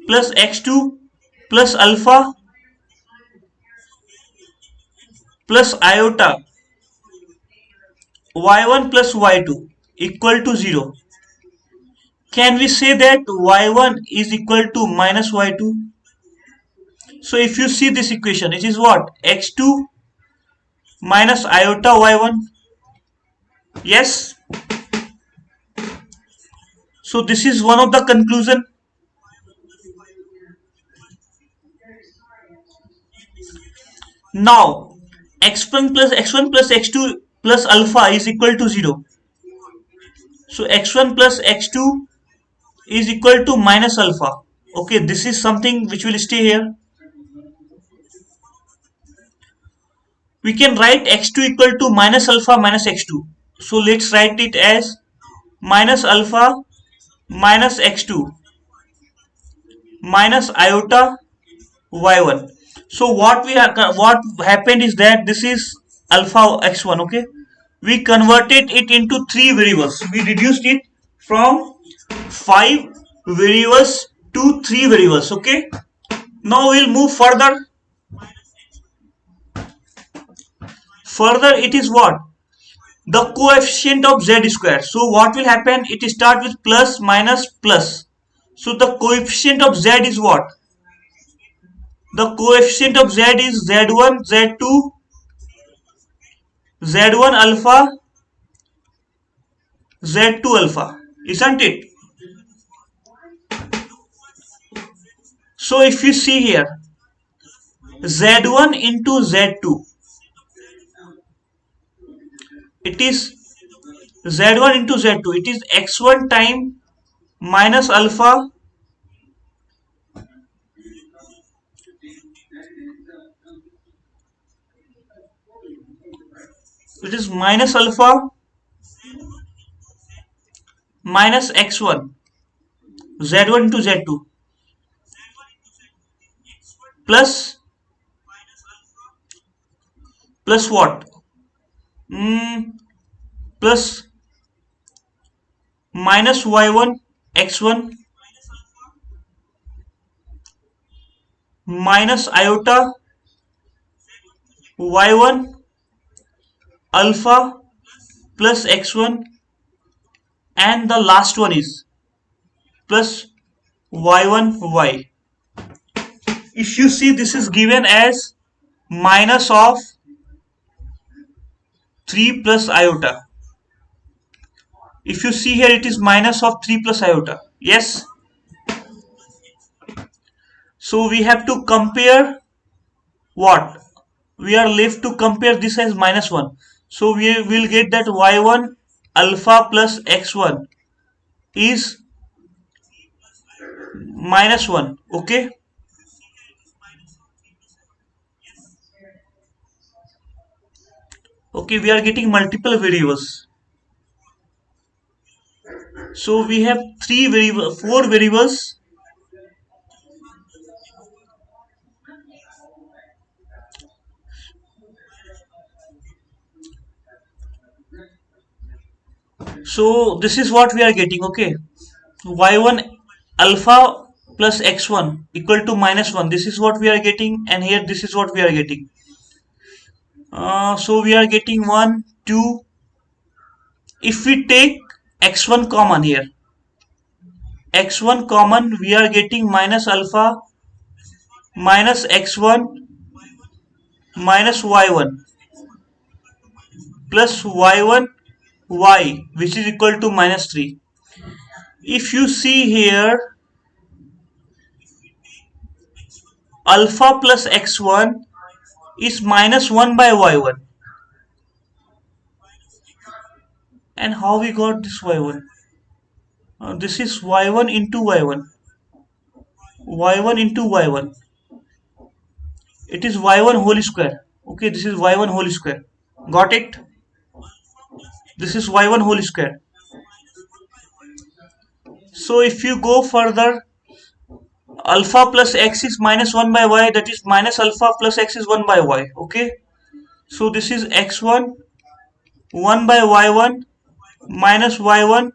A: plus x2 plus alpha plus iota y1 plus y2 equal to 0. Can we say that y1 is equal to minus y2? So if you see this equation, it is what? x2 minus iota y1. Yes. So this is one of the conclusion. Now x1 plus x2 plus alpha is equal to 0. So x1 plus x2 is equal to minus alpha. Okay, this is something which will stay here. We can write x2 equal to minus alpha minus x2. So let's write it as minus alpha minus x2 minus iota y1. So what happened is that this is alpha x1. Okay, we converted it into three variables. We reduced it from 5 variables to 3 variables. Okay, now we'll move further. Further, it is what? The coefficient of z square. So what will happen? It start with plus minus plus. So the coefficient of z is what? The coefficient of z is z1, z2, z1 alpha, z2 alpha. Isn't it? So if you see here, z1 into z2, it is z1 into z2, it is x1 time minus alpha, it is minus alpha minus x1 z1 into z2 plus plus what? Plus minus y1 x1 minus iota y1 alpha plus x1, and the last one is plus y1 y. If you see, this is given as minus of 3 plus iota. If you see here, it is minus of 3 plus iota. Yes. So we have to compare what? We are left to compare this as minus 1. So we will get that y1 alpha plus x1 is minus 1. Okay. Okay, we are getting multiple variables. So we have four variables. So this is what we are getting. Okay, y1 alpha plus x1 equal to minus 1. This is what we are getting, and here this is what we are getting. So we are getting 1 2. If we take x1 common here, x1 common, we are getting minus alpha minus x1 minus y1 plus y1 y, which is equal to minus 3. If you see here, alpha plus x1 is minus 1 by y1. And how we got this y1? This is y1 into y1. y1 into y1. It is y1 whole square. Okay, this is y1 whole square. Got it? This is y1 whole square. So if you go further, alpha plus x is minus 1 by y, that is minus alpha plus x is 1 by y. Okay, so this is x1 1 by y1 minus y1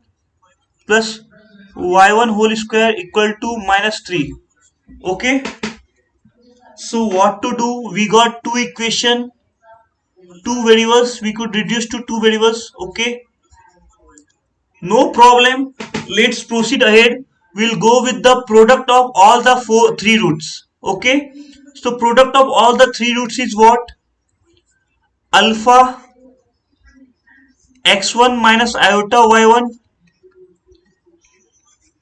A: plus y1 whole square equal to minus 3. Okay, so what to do? We got two equation, two variables. We could reduce to two variables. Okay, no problem. Let's proceed ahead. We'll go with the product of all the three roots. Okay, so product of all the three roots is what? Alpha x1 minus iota y1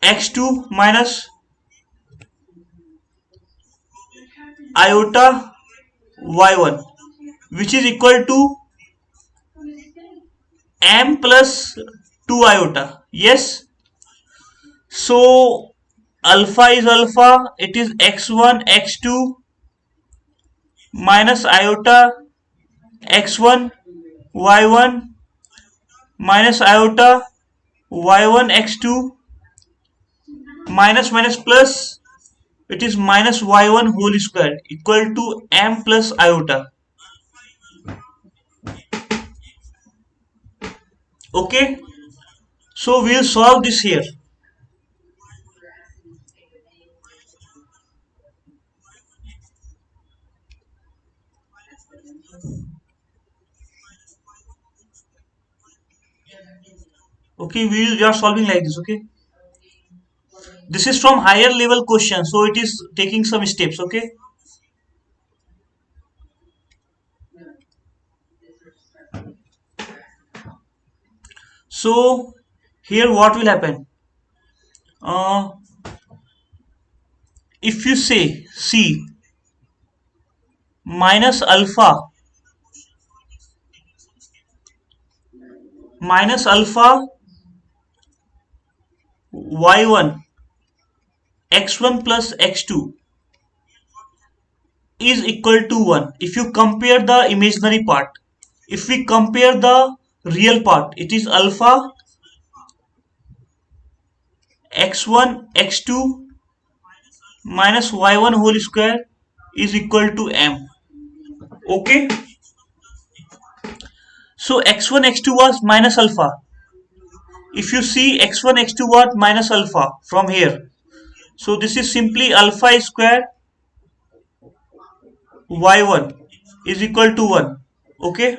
A: x2 minus iota y1, which is equal to m plus 2 iota. Yes, so alpha is alpha, it is x1 x2 minus iota x1 y1 minus iota y1 x2 minus minus plus, it is minus y1 whole square equal to m plus iota. Okay, so we'll solve this here. Okay, we are solving like this. Okay, this is from higher level question, so it is taking some steps. Okay, so here what will happen? uh, if you say c minus alpha y1 x1 plus x2 is equal to 1. If you compare the imaginary part, if we compare the real part, it is alpha x1 x2 minus y1 whole square is equal to m. Okay, so x1 x2 was minus alpha. If you see x1 x2 was minus alpha from here, so this is simply alpha square y1 is equal to 1. Okay,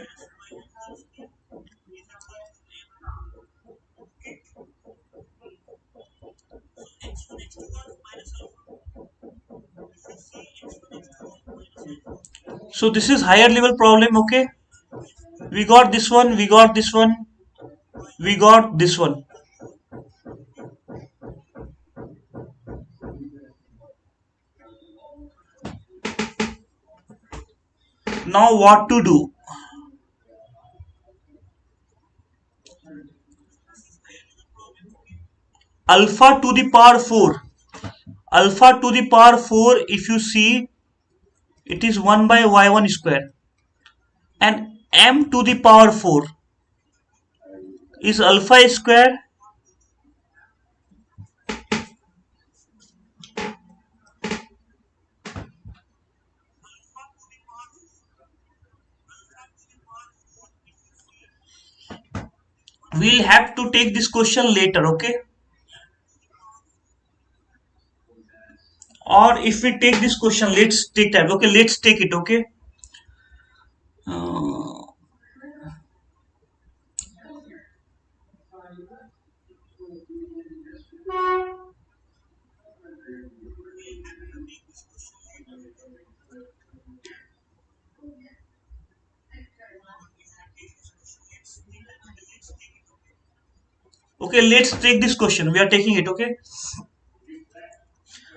A: so this is higher level problem. Okay, we got this one, we got this one, we got this one. Now what to do? Alpha to the power 4. Alpha to the power 4, if you see, it is 1 by y1 square. And m to the power 4 is alpha square. We'll have to take this question later, okay? Or if we take this question, let's take that. Okay, let's take it, okay? Uh, okay, let's take this question. We are taking it, okay?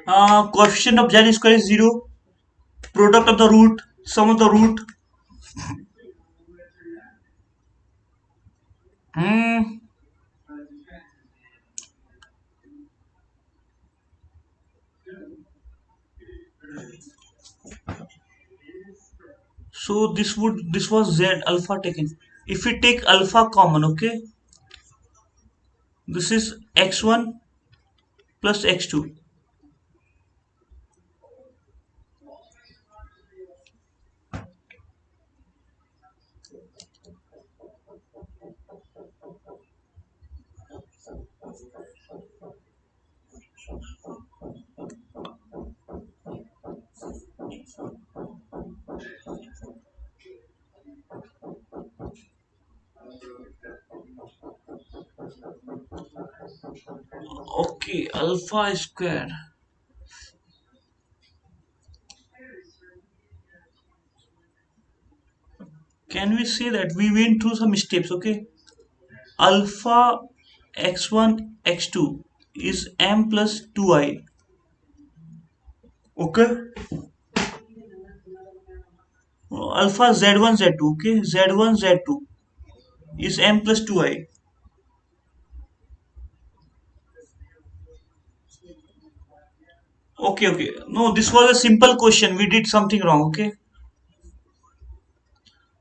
A: Coefficient of z square is 0. Product of the root, sum of the root. Hmm. So this was z alpha taken. If we take alpha common, okay, this is x1 plus x2. Okay, alpha square. Can we say that we went through some steps? Okay, alpha x1 x2 is m plus 2i. Okay, alpha z1 z2. Okay, z1 z2 is m plus 2i. Okay, okay. No, this was a simple question. We did something wrong. Okay,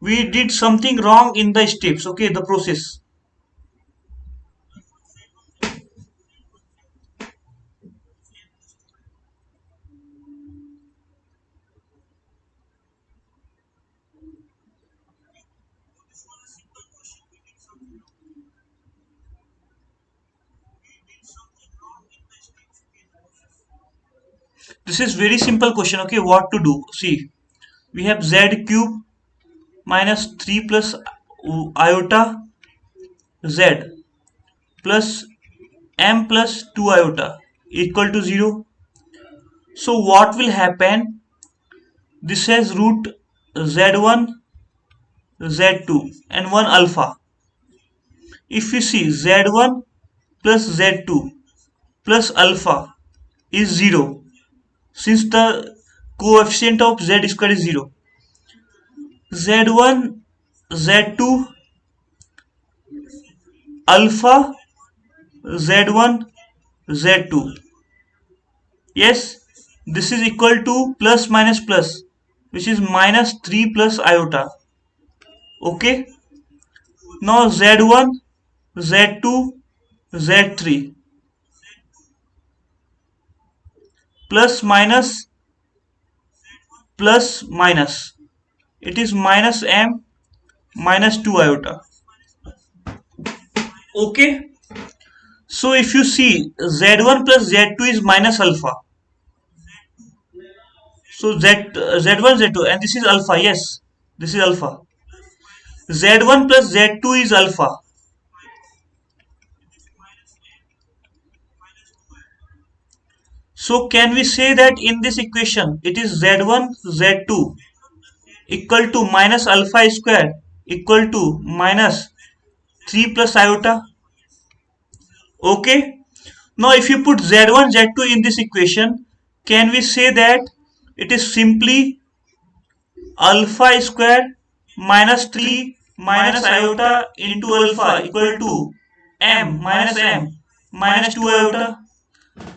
A: we did something wrong in the steps. Okay, the process. This is very simple question. Okay, what to do? See, we have z cube minus 3 plus iota z plus m plus 2 iota equal to 0. So what will happen? This has root z1 z2 and 1 alpha. If we see z1 plus z2 plus alpha is 0, since the coefficient of z square is 0, z1 z2 alpha z1 z2, yes, this is equal to plus minus plus, which is minus 3 plus iota. Okay, now z1 z2 z3, plus minus plus minus. It is minus m minus 2 iota. Okay. So if you see z1 plus z2 is minus alpha. So z1 z2 and this is alpha. Yes, this is alpha. z1 plus z2 is alpha. So can we say that in this equation it is z1 z2 equal to minus alpha square equal to minus 3 plus iota. Okay. Now if you put z1 z2 in this equation, can we say that it is simply alpha square minus 3 minus iota into alpha equal to m minus 2 iota.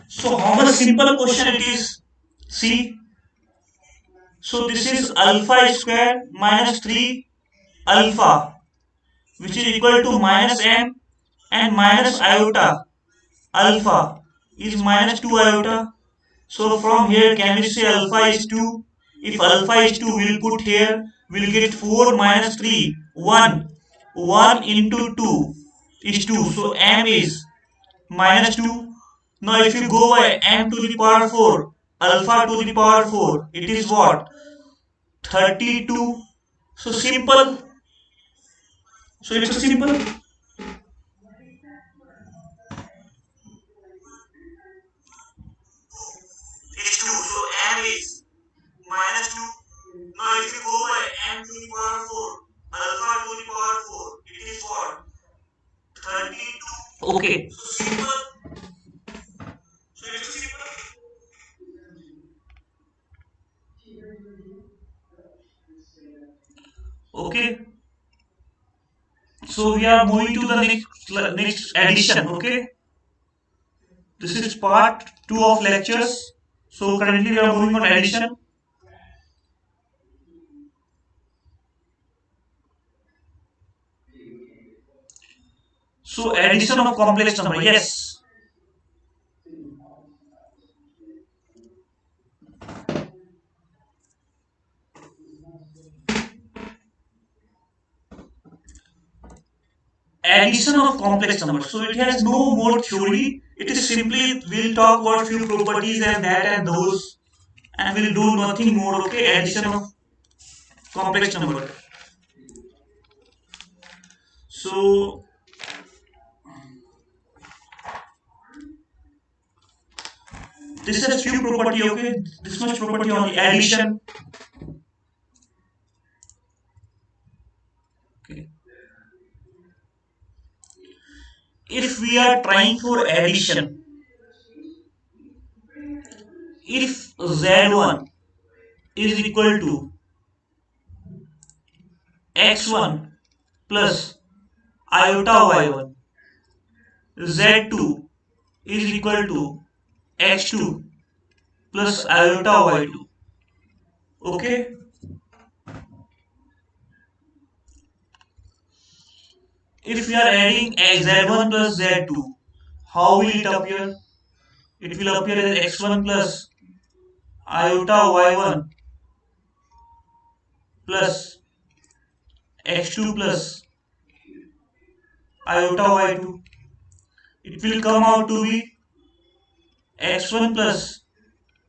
A: So how much simple question it is? See, so this is alpha square minus 3 alpha, which is equal to minus m, and minus iota alpha is minus 2 iota. So from here can we say alpha is 2? If alpha is 2, we'll put here, we'll get 4 minus 3, 1. 1 into 2 is 2. So m is minus 2. Now if you go by m to the power 4, alpha to the power 4, it is what? 32. So simple. So it's a simple. It is 2. So m is minus 2. Now if you go by m to the power 4, alpha to the power 4, it is what? 32. Okay. So simple. So it's simple. Okay. So we are moving to the next addition. Okay. This is part 2 of lectures. So currently we are moving on addition. So addition of complex number. Yes. Addition of complex numbers. So it has no more theory. It is simply we'll talk about few properties and that and those, and we'll do nothing more. Okay, addition of complex number. So this has few property. Okay, this much property only. Addition. Okay. If we are trying for addition, if z1 is equal to x1 plus iota y1, z2 is equal to x2 plus iota y2. Okay. If we are adding z1 plus z2, how will it appear? It will appear as x1 plus iota y1 plus x2 plus iota y2. It will come out to be x1 plus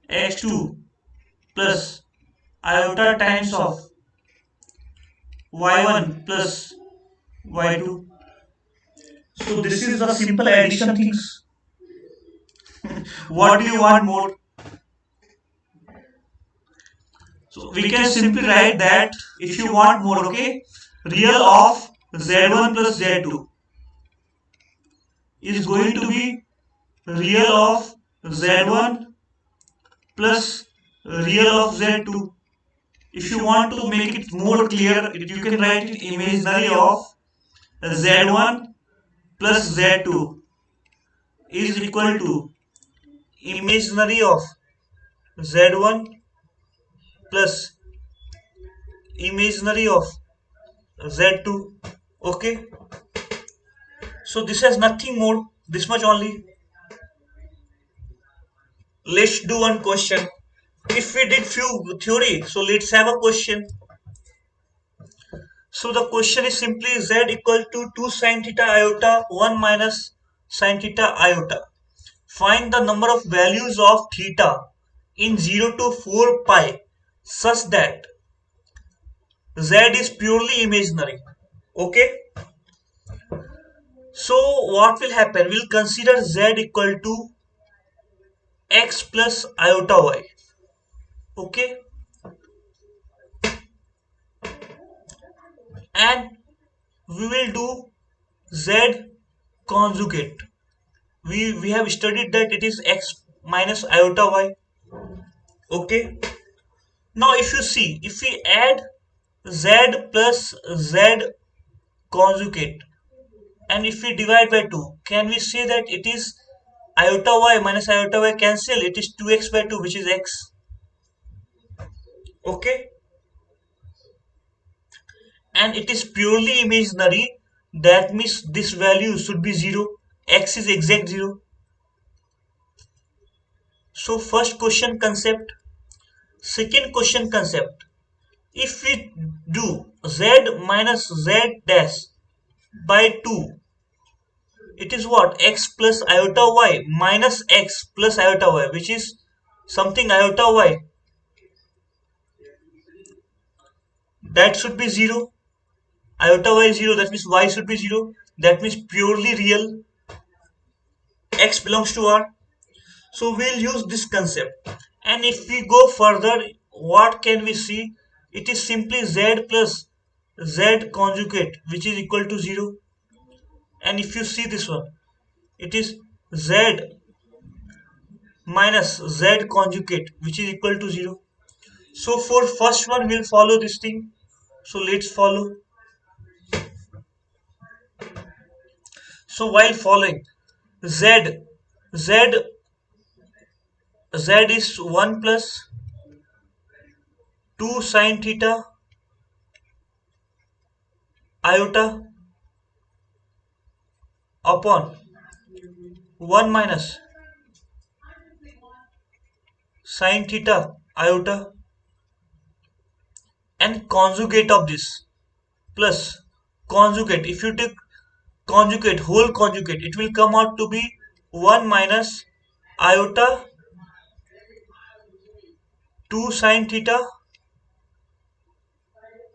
A: x2 plus iota times of y1 plus y2. So this is the simple addition things. What do you want more? So we can simply write that if you want more, okay, real of z1 plus z2 is going to be real of z1 plus real of z2. If you want to make it more clear, you can write it imaginary of z1 plus z2 is equal to imaginary of z1 plus imaginary of z2. Okay, so this has nothing more, this much only. Let's do one question. If we did few theory, so let's have a question. So the question is simply z equal to 2 sine theta iota 1 minus sine theta iota. Find the number of values of theta in 0 to 4 pi such that z is purely imaginary. Okay. So what will happen? We'll consider z equal to x plus iota y. Okay. And we will do z conjugate. We have studied that it is x minus iota y. Okay. Now if you see, if we add z plus z conjugate and if we divide by 2, can we say that it is iota y minus iota y cancel? It is 2x by 2, which is x. Okay. And it is purely imaginary. That means this value should be 0. X is exact 0. So first question concept. Second question concept. If we do z minus z dash by 2, it is what? X plus iota y minus x plus iota y, which is something iota y. That should be 0. Iota y is 0, that means y should be 0. That means purely real. X belongs to R. So we'll use this concept. And if we go further, what can we see? It is simply z plus z conjugate, which is equal to 0. And if you see this one, it is z minus z conjugate, which is equal to 0. So for first one, we'll follow this thing. So let's follow. So while following, z z z is 1 plus 2 sine theta iota upon 1 minus sine theta iota and conjugate of this plus conjugate. If you take conjugate, whole conjugate, it will come out to be 1 minus iota 2 sine theta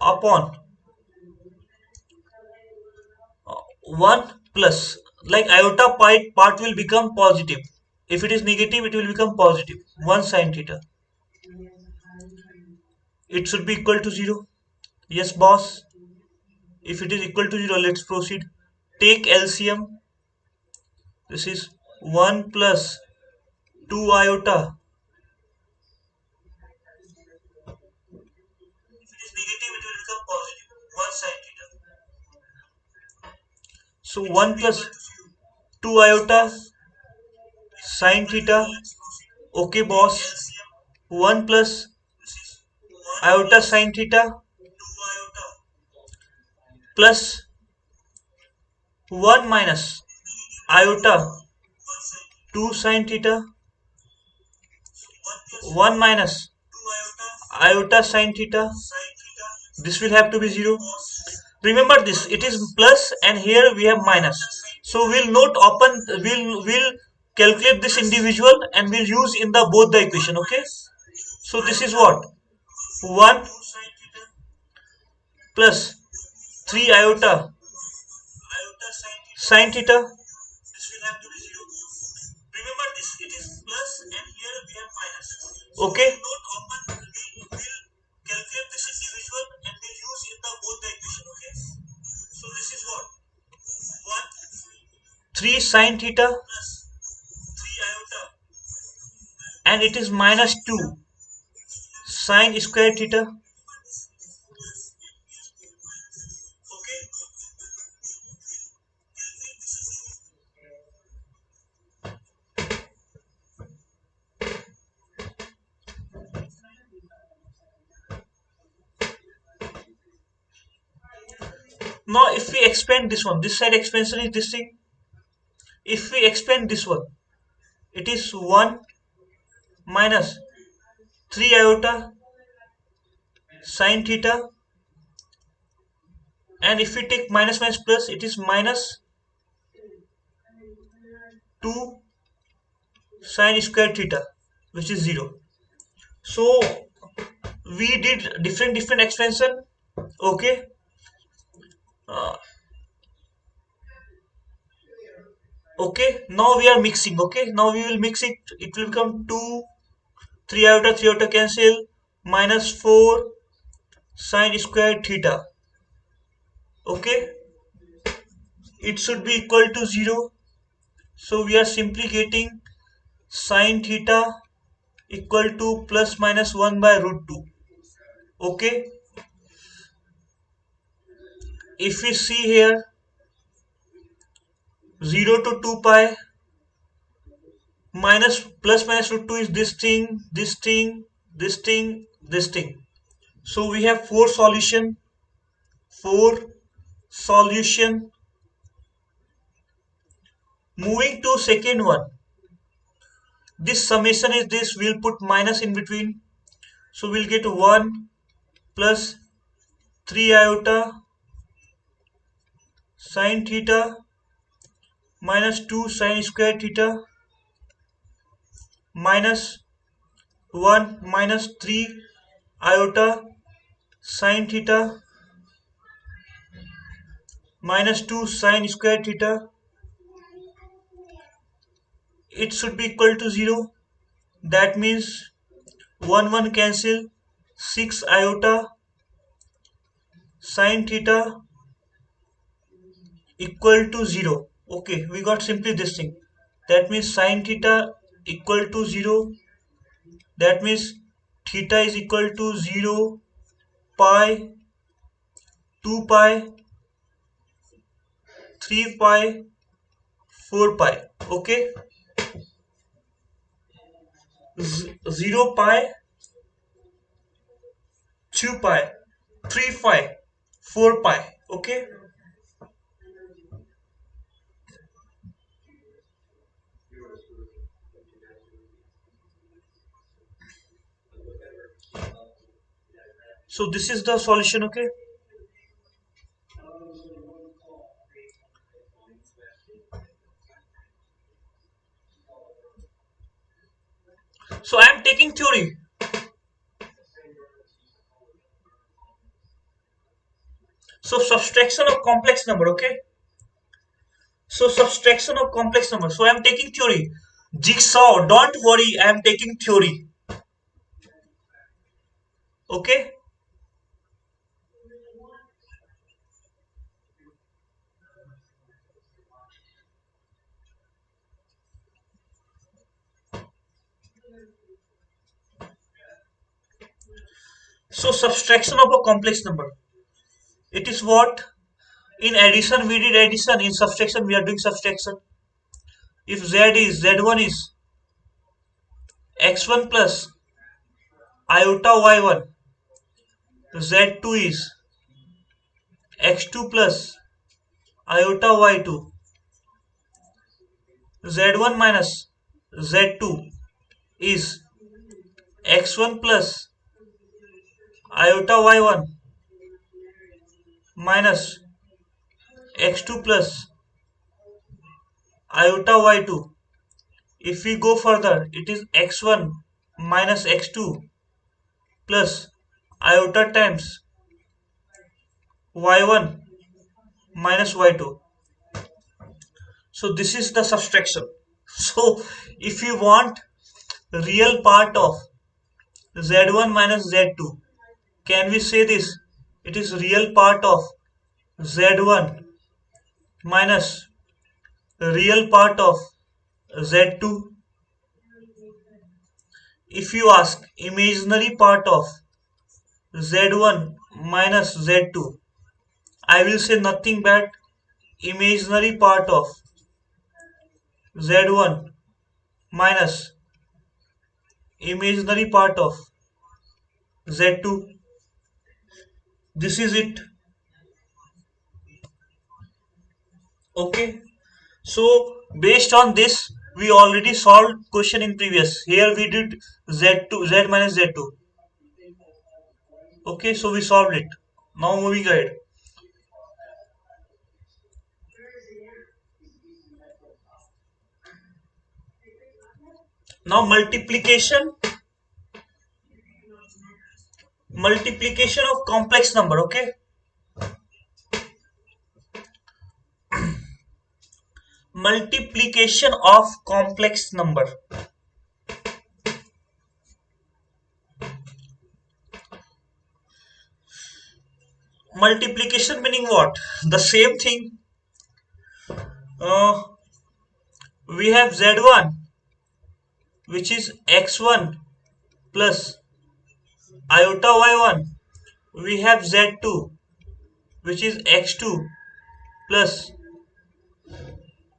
A: upon 1 plus, like iota pi part will become positive. If it is negative, it will become positive. 1 sine theta. It should be equal to 0. Yes, boss. If it is equal to 0, let's proceed. Take LCM. This is 1 plus 2 iota. If it is negative, it will become positive. 1 sine theta. So 1 plus 2 iota sine theta. Okay, boss. 1 plus iota sine theta plus 1 minus iota 2 sine theta 1 minus iota sine theta. This will have to be 0. Remember this, it is plus and here we have minus. So we'll not open, we'll calculate this individual and we'll use in the both the equation. Okay. So this is what? 1 plus 3 iota sine theta. This will have to be 0. Remember this, it is plus and here we have minus. Okay. We'll calculate this individual and we'll use in the both the equation. Okay. So this is what? 1 3 sine theta plus 3 iota and it is minus 2 sine square theta. Okay. Now if we expand this one, this side expansion is this thing. If we expand this one, it is 1 minus 3 iota sine theta, and if we take minus minus plus, it is minus 2 sine square theta, which is 0. So we did different expansion. Okay. uh, okay, now we are mixing. Okay, now we will mix it. It will become 2, 3 iota cancel, minus 4 sine square theta. Okay, it should be equal to 0. So we are simply getting sine theta equal to plus minus 1 by root 2. Okay, if we see here 0 to 2 pi, minus plus minus root 2 is this thing, this thing, this thing, this thing. So we have four solution. Moving to second one, this summation is this, we'll put minus in between. So we'll get 1 plus 3 iota sine theta minus 2 sine square theta minus 1 minus 3 iota sine theta minus 2 sine square theta. It should be equal to 0. That means 1 1 cancel, 6 iota sine theta equal to 0. Okay, we got simply this thing. That means sine theta equal to 0. That means theta is equal to 0, pi, 2 pi, 3 pi, 4 pi. Okay, 0 pi, 2 pi, 3 pi, 4 pi. Okay, so this is the solution. Okay, so I am taking theory. So subtraction of complex number. Okay, so subtraction of complex number. So I am taking theory. Jigsaw, don't worry, I am taking theory. Okay, so subtraction of a complex number. It is what? In addition we did addition, in subtraction we are doing subtraction. If z1 is x1 plus iota y1, z2 is x2 plus iota y2, z1 minus z2 is x1 plus iota y1 minus x2 plus iota y2. If we go further, it is x1 minus x2 plus iota times y1 minus y2. So this is the subtraction. So if you want real part of z1 minus z2, can we say this? It is real part of z1 minus real part of z2. If you ask imaginary part of z1 minus z2, I will say nothing but imaginary part of z1 minus imaginary part of z2. This is it. Okay, so based on this We already solved question in previous. Here we did z2 z minus z2. Okay, so we solved it. Now moving ahead. Now multiplication of complex number. Okay, multiplication of complex number. Multiplication meaning what? The same thing. Uh, we have z1, which is x1 plus iota y1. We have z2, which is x2 plus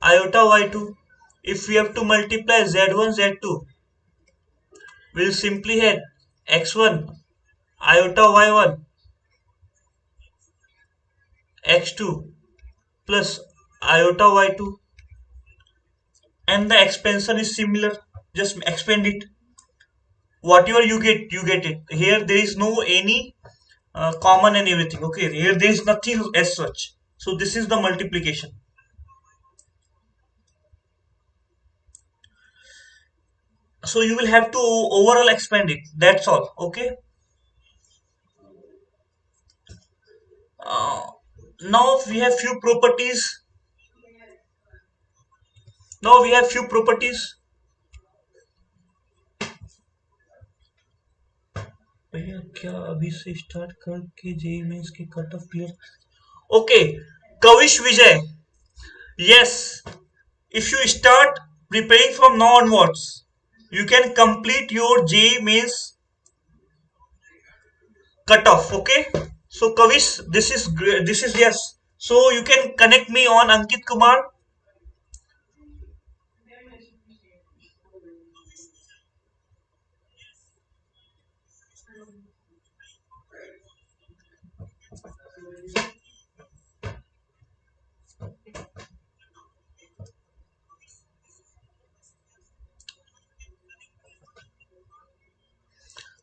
A: iota y2. If we have to multiply z1 z2, we'll simply have x1 iota y1 x2 plus iota y2, and the expansion is similar. Just expand it. Whatever you get it. Here there is no any common and everything. Okay, here there is nothing as such. So this is the multiplication. So you will have to overall expand it. That's all. Okay. Uh, Now we have few properties. Now we have few properties. भैया क्या अभी से start करके JEE mains की cut off clear. Okay, Kavish Vijay. Yes, if you start preparing from now onwards, you can complete your JEE means cutoff. Okay. So Kavish, this is great. This is yes. So you can connect me on Ankit Kumar.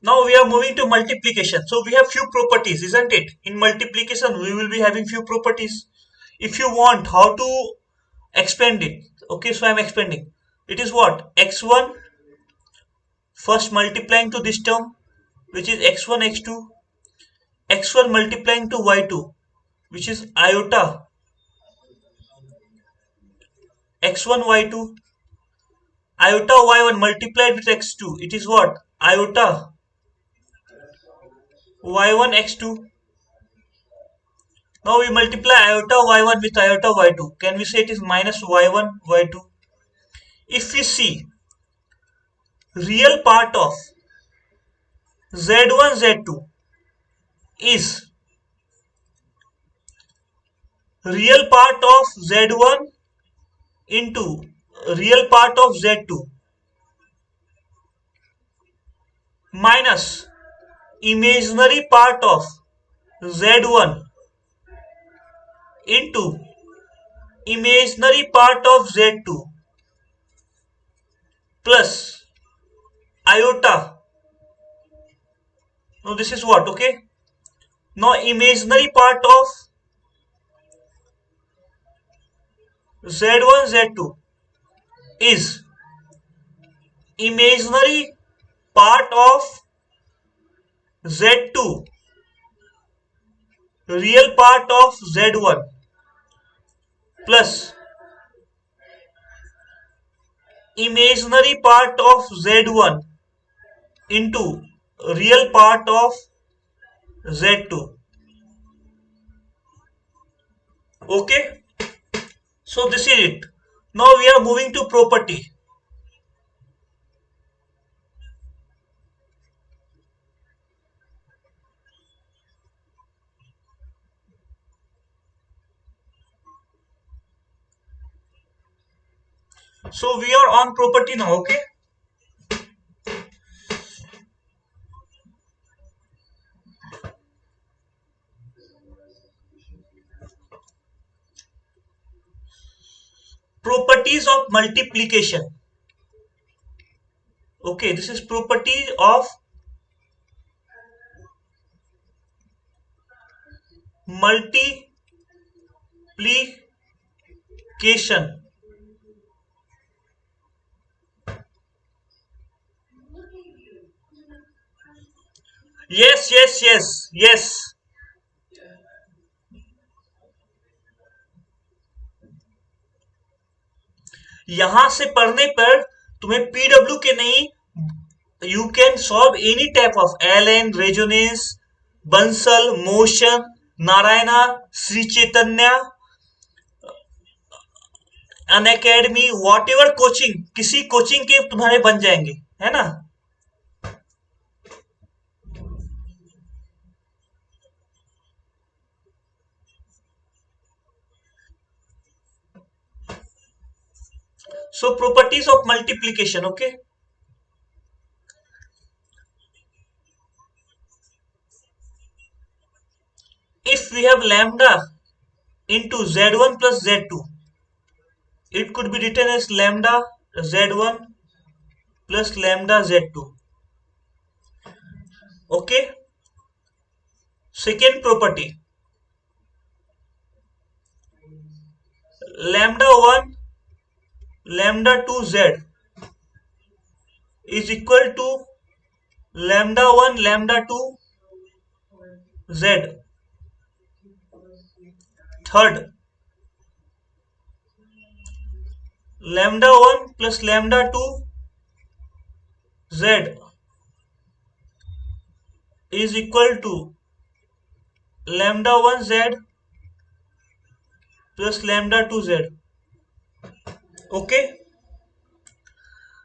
A: Now we are moving to multiplication. So we have few properties, isn't it? In multiplication, we will be having few properties. If you want how to expand it, okay, so I am expanding. It is what? X1 first multiplying to this term, which is x1 x2, x1 multiplying to y2, which is iota x1 y2, iota y1 multiplied with x2, it is what? Iota y1 x2. Now we multiply iota y1 with iota y2. Can we say it is minus y1 y2? If we see real part of z1 z2 is real part of z1 into real part of z2 minus imaginary part of z1 into imaginary part of z2 plus iota. Now this is what? Okay, now imaginary part of z1 z2 is imaginary part of z2 real part of z1 plus imaginary part of z1 into real part of z2. Okay, so this is it. Now we are moving to property. So we are on property now. Okay, properties of multiplication. Okay, this is property of multiplication. Yes, yes, yes, yes. यहां से पढ़ने पर तुम्हें PW के नहीं, you can solve any type of Allen, resonance, Bansal, motion, Narayana, Sri Chaitanya, Unacademy, whatever coaching, किसी coaching के तुम्हारे बन जाएंगे, है ना. So properties of multiplication. Okay, if we have lambda into z1 plus z2, it could be written as lambda z1 plus lambda z2. Okay, second property, lambda 1 lambda 2 z is equal to lambda 1 lambda 2 z. Third, lambda 1 plus lambda 2 z is equal to lambda 1 z plus lambda 2 z. Okay,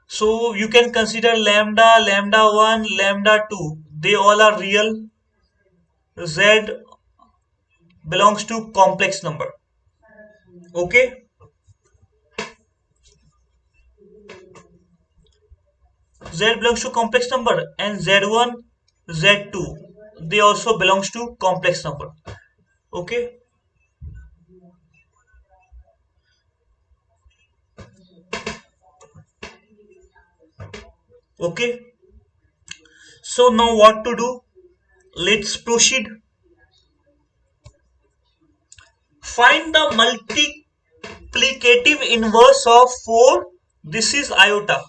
A: so you can consider lambda, lambda 1, lambda 2, they all are real. Z belongs to complex number. Okay, Z belongs to complex number, and Z1, Z2, they also belongs to complex number. Okay, okay, so now what to do? Let's proceed. Find the multiplicative inverse of 4. This is iota.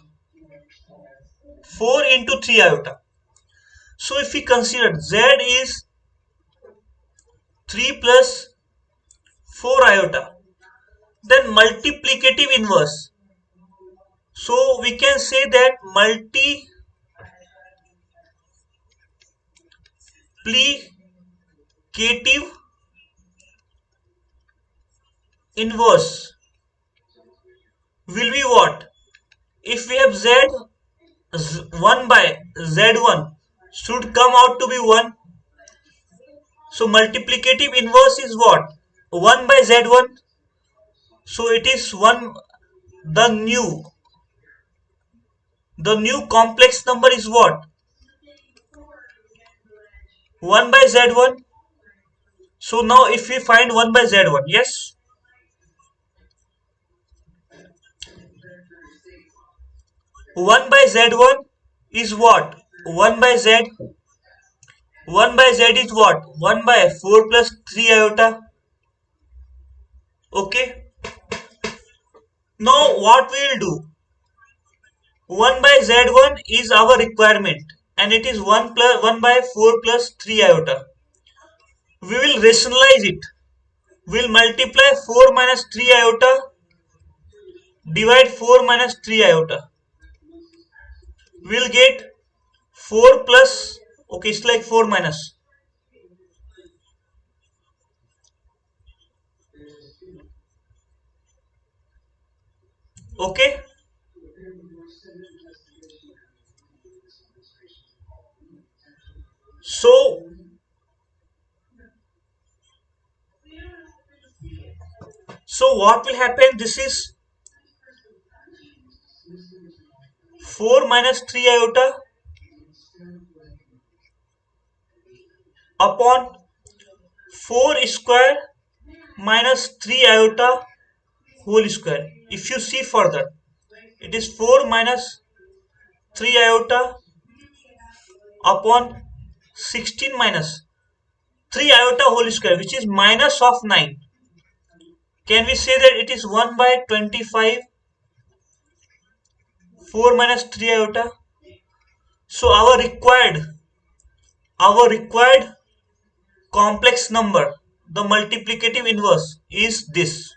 A: 4 into 3 iota. So if we consider Z is 3 plus 4 iota, then multiplicative inverse. So we can say that multiplicative inverse will be what? If we have Z, 1 by Z1 should come out to be 1. So multiplicative inverse is what? 1 by Z1. So it is 1. The new complex number is what? 1 by Z1. So now if we find 1 by Z1, yes, 1 by Z1 is what? 1 by Z. 1 by Z is what? 1 by 4 plus 3 iota. Okay. Now what we will do? 1 by Z1 is our requirement, and it is 1 by 4 plus 3 iota. We will rationalize it. We will multiply 4 minus 3 iota, divide 4 minus 3 iota. We will get 4 plus, okay, it's like 4 minus. Okay. So what will happen? This is 4 minus 3 iota upon 4 square minus 3 iota whole square. If you see further, it is 4 minus 3 iota upon 16 minus 3 iota whole square, which is minus of 9. Can we say that it is 1 by 25, 4 minus 3 iota? So our required complex number, the multiplicative inverse is this.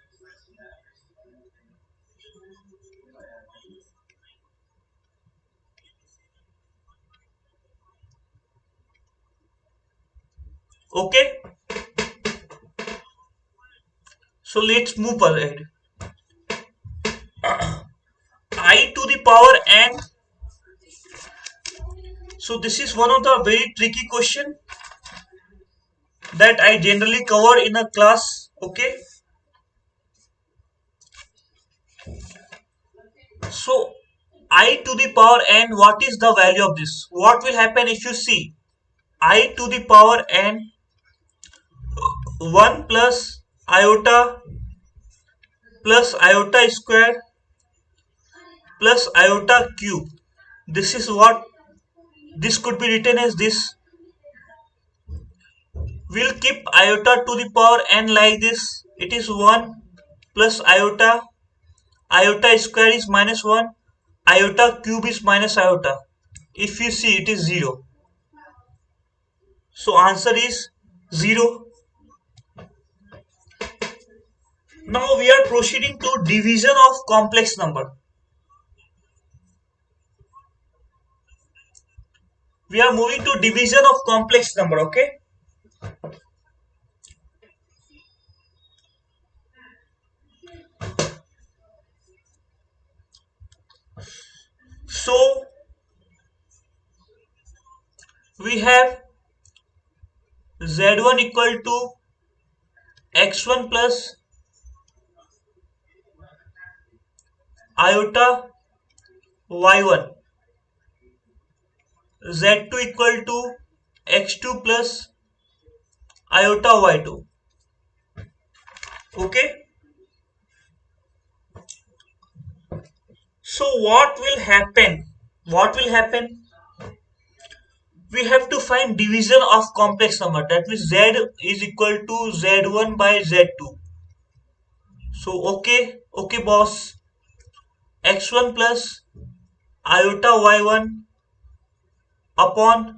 A: Okay, so let's move ahead. I to the power n. So this is one of the very tricky question that I generally cover in a class. Okay, so I to the power n, what is the value of this? What will happen if you see I to the power n 1 plus iota square plus iota cube. This is what this could be written as this. We'll keep iota to the power n like this. It is 1 plus iota. Iota square is minus 1. Iota cube is minus iota. If you see, it is 0. So answer is 0. Now we are proceeding to division of complex number. We are moving to division of complex number. Okay. So we have z1 equal to x1 plus iota y1, z2 equal to x2 plus iota y2. Okay, so what will happen, we have to find division of complex number. That means z is equal to z1 by z2. So okay boss, x1 plus iota y1 upon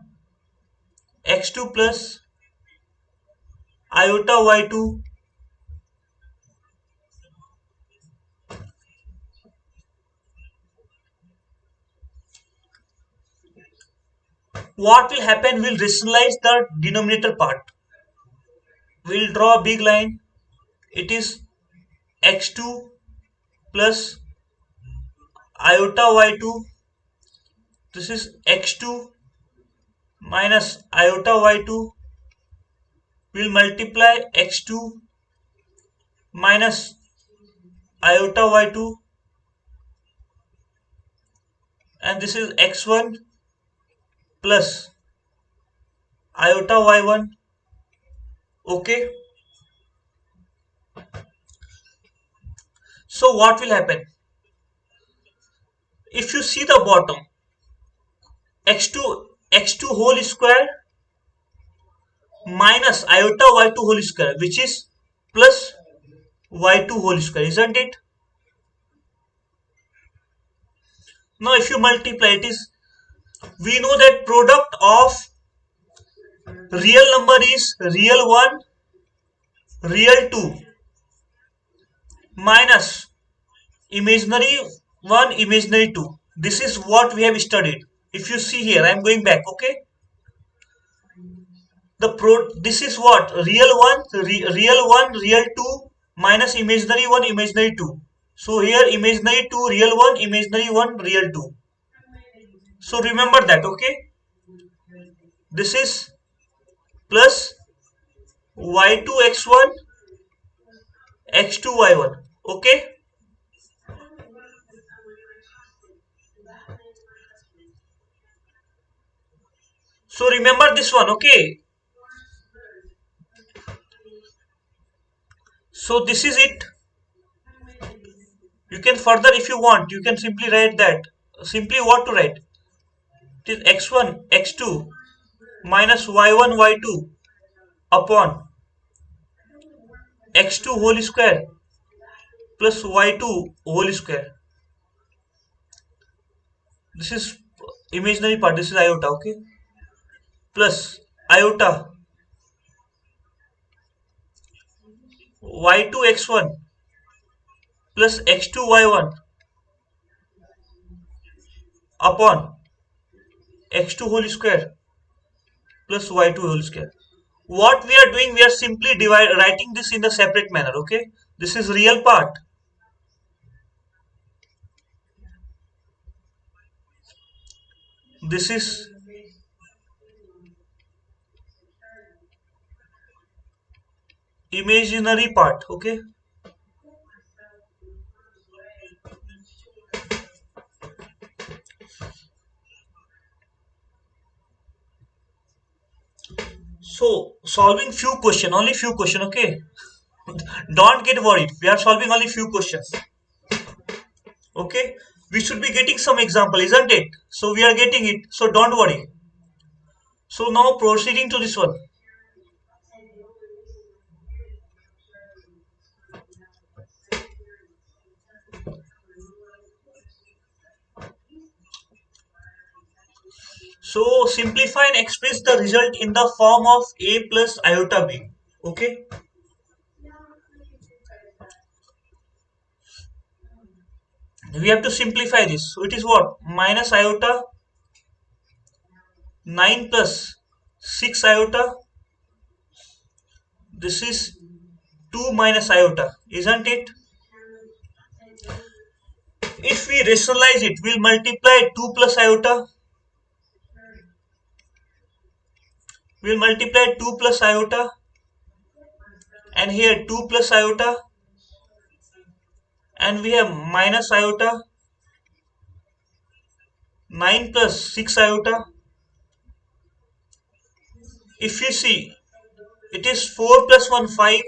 A: x2 plus iota y2. What will happen, we'll rationalize the denominator part. We'll draw a big line. It is x2 plus iota y2. This is x2 minus iota y2. We'll multiply x2 minus iota y2, and this is x1 plus iota y1. Okay, so what will happen, if you see the bottom, x2 whole square minus iota y2 whole square, which is plus y2 whole square, isn't it? Now if you multiply, it is, we know that product of real number is real 1, real 2 minus imaginary 1, imaginary 2. This is what we have studied. If you see here, I am going back. Okay, this is what real 1, real 1, real 2 minus imaginary 1, imaginary 2. So here imaginary 2, real 1, imaginary 1, real 2. So remember that. Okay, this is plus y2 x1 x2 y1. Okay, so remember this one. Okay, so this is it. You can further, if you want, you can simply write that. Simply what to write, It is x1 x2 minus y1 y2 upon x2 whole square plus y2 whole square. This is imaginary part. This is iota, okay? Plus iota y2 x1 plus x2 y1 upon x2 whole square plus y2 whole square. What we are doing, we are simply writing this in the separate manner, okay? This is real part. This is imaginary part, okay? So solving few question, only few question, okay? Don't get worried. We are solving only few questions, okay? We should be getting some example, isn't it? So we are getting it. So don't worry. So now proceeding to this one. So simplify and express the result in the form of a plus iota b. Okay. We have to simplify this. So it is what? Minus iota 9 plus 6 iota. This is 2 minus iota, isn't it? If we rationalize it, we'll multiply 2 plus iota. We'll multiply 2 plus iota. And here 2 plus iota. And we have minus iota 9 plus 6 iota. If you see, it is 4 plus 1 5.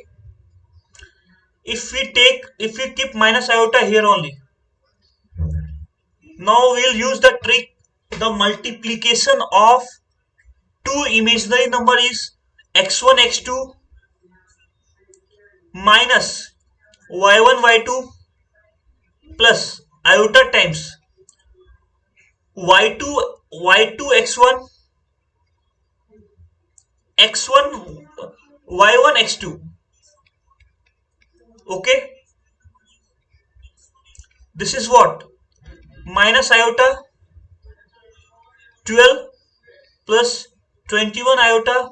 A: If we keep minus iota here only, now we'll use the trick. The multiplication of two imaginary number is x1 x2 minus y1 y2 plus iota times y2 y2 x1 x1 y1 x2. Okay, this is what? Minus iota 12 plus 21 iota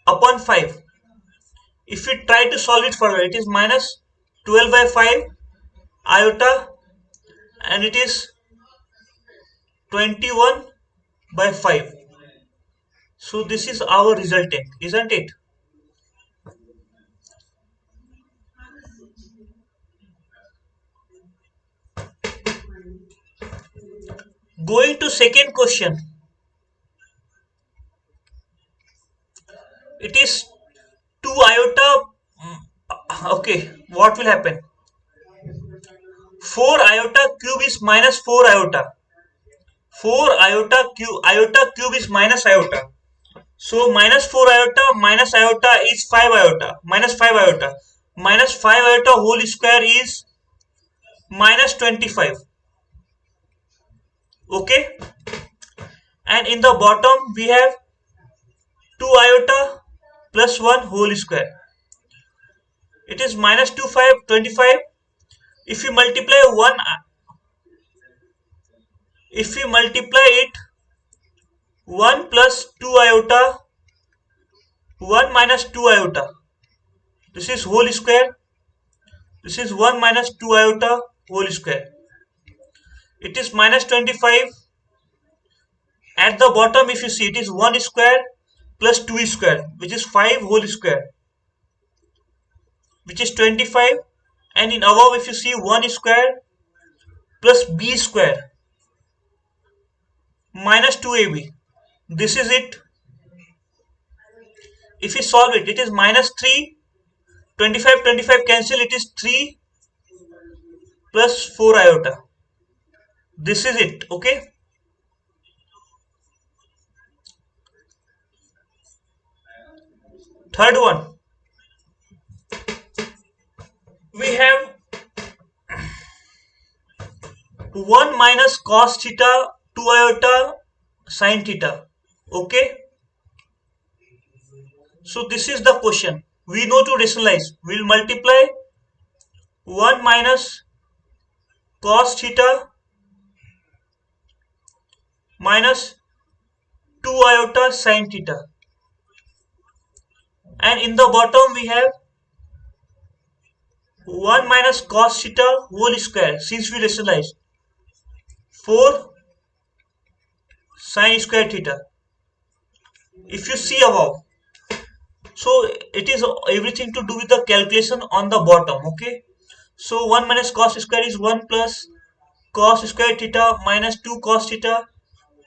A: upon 5. If we try to solve it further, it is minus 12 by 5 iota and it is 21 by 5. So this is our resultant, isn't it? Going to second question. It is 2 iota. Okay, what will happen? 4 iota cube is minus 4 iota. 4 iota cube is minus iota. So minus 4 iota is 5 iota. Minus 5 iota. Minus 5 iota whole square is minus 25. Okay. And in the bottom we have 2 iota plus 1 whole square. It is minus 25. If you multiply it 1 plus 2 iota 1 minus 2 iota, this is whole square. This is 1 minus 2 iota whole square. It is minus 25. At the bottom if you see, it is 1 square plus 2 square, which is 5 whole square, which is 25. And in above if you see, 1 square plus b square minus 2ab. This is it. If we solve it, it is minus 3. 25 cancel, it is 3 plus 4 iota. This is it. Okay. Third one, we have 1 minus cos theta 2 iota sin theta. Okay, so this is the question. We know to rationalize. We'll multiply 1 minus cos theta minus 2 iota sin theta. And in the bottom we have 1 minus cos theta whole square. Since we rationalize 4 sin square theta. If you see above, so it is everything to do with the calculation on the bottom. Okay, so 1 minus cos square is 1 plus cos square theta minus 2 cos theta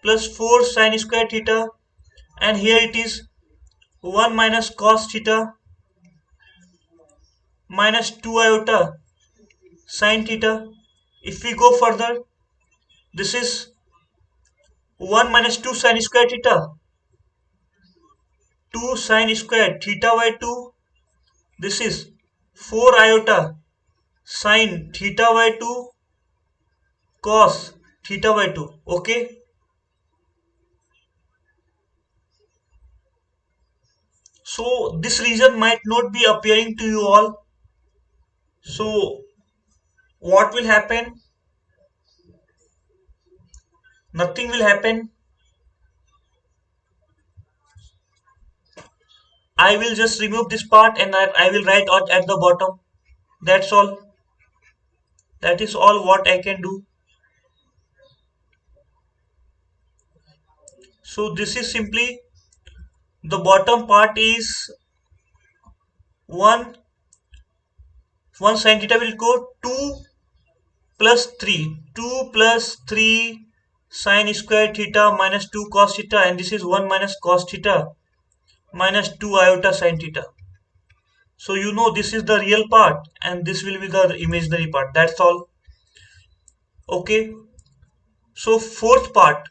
A: plus 4 sin square theta, and here it is 1 minus cos theta minus 2 iota sin theta. If we go further, this is 1 minus 2 sin square theta, 2 sin square theta by 2. This is 4 iota sin theta by 2 cos theta by 2. Okay, so this region might not be appearing to you all. So what will happen? Nothing will happen. I will just remove this part and I will write at the bottom. That's all. That is all what I can do. So this is simply the bottom part is 1 1 sin theta will go 2 plus 3, 2 plus 3 sin square theta minus 2 cos theta, and this is 1 minus cos theta minus 2 iota sin theta. So you know this is the real part and this will be the imaginary part. That's all. Okay, so fourth part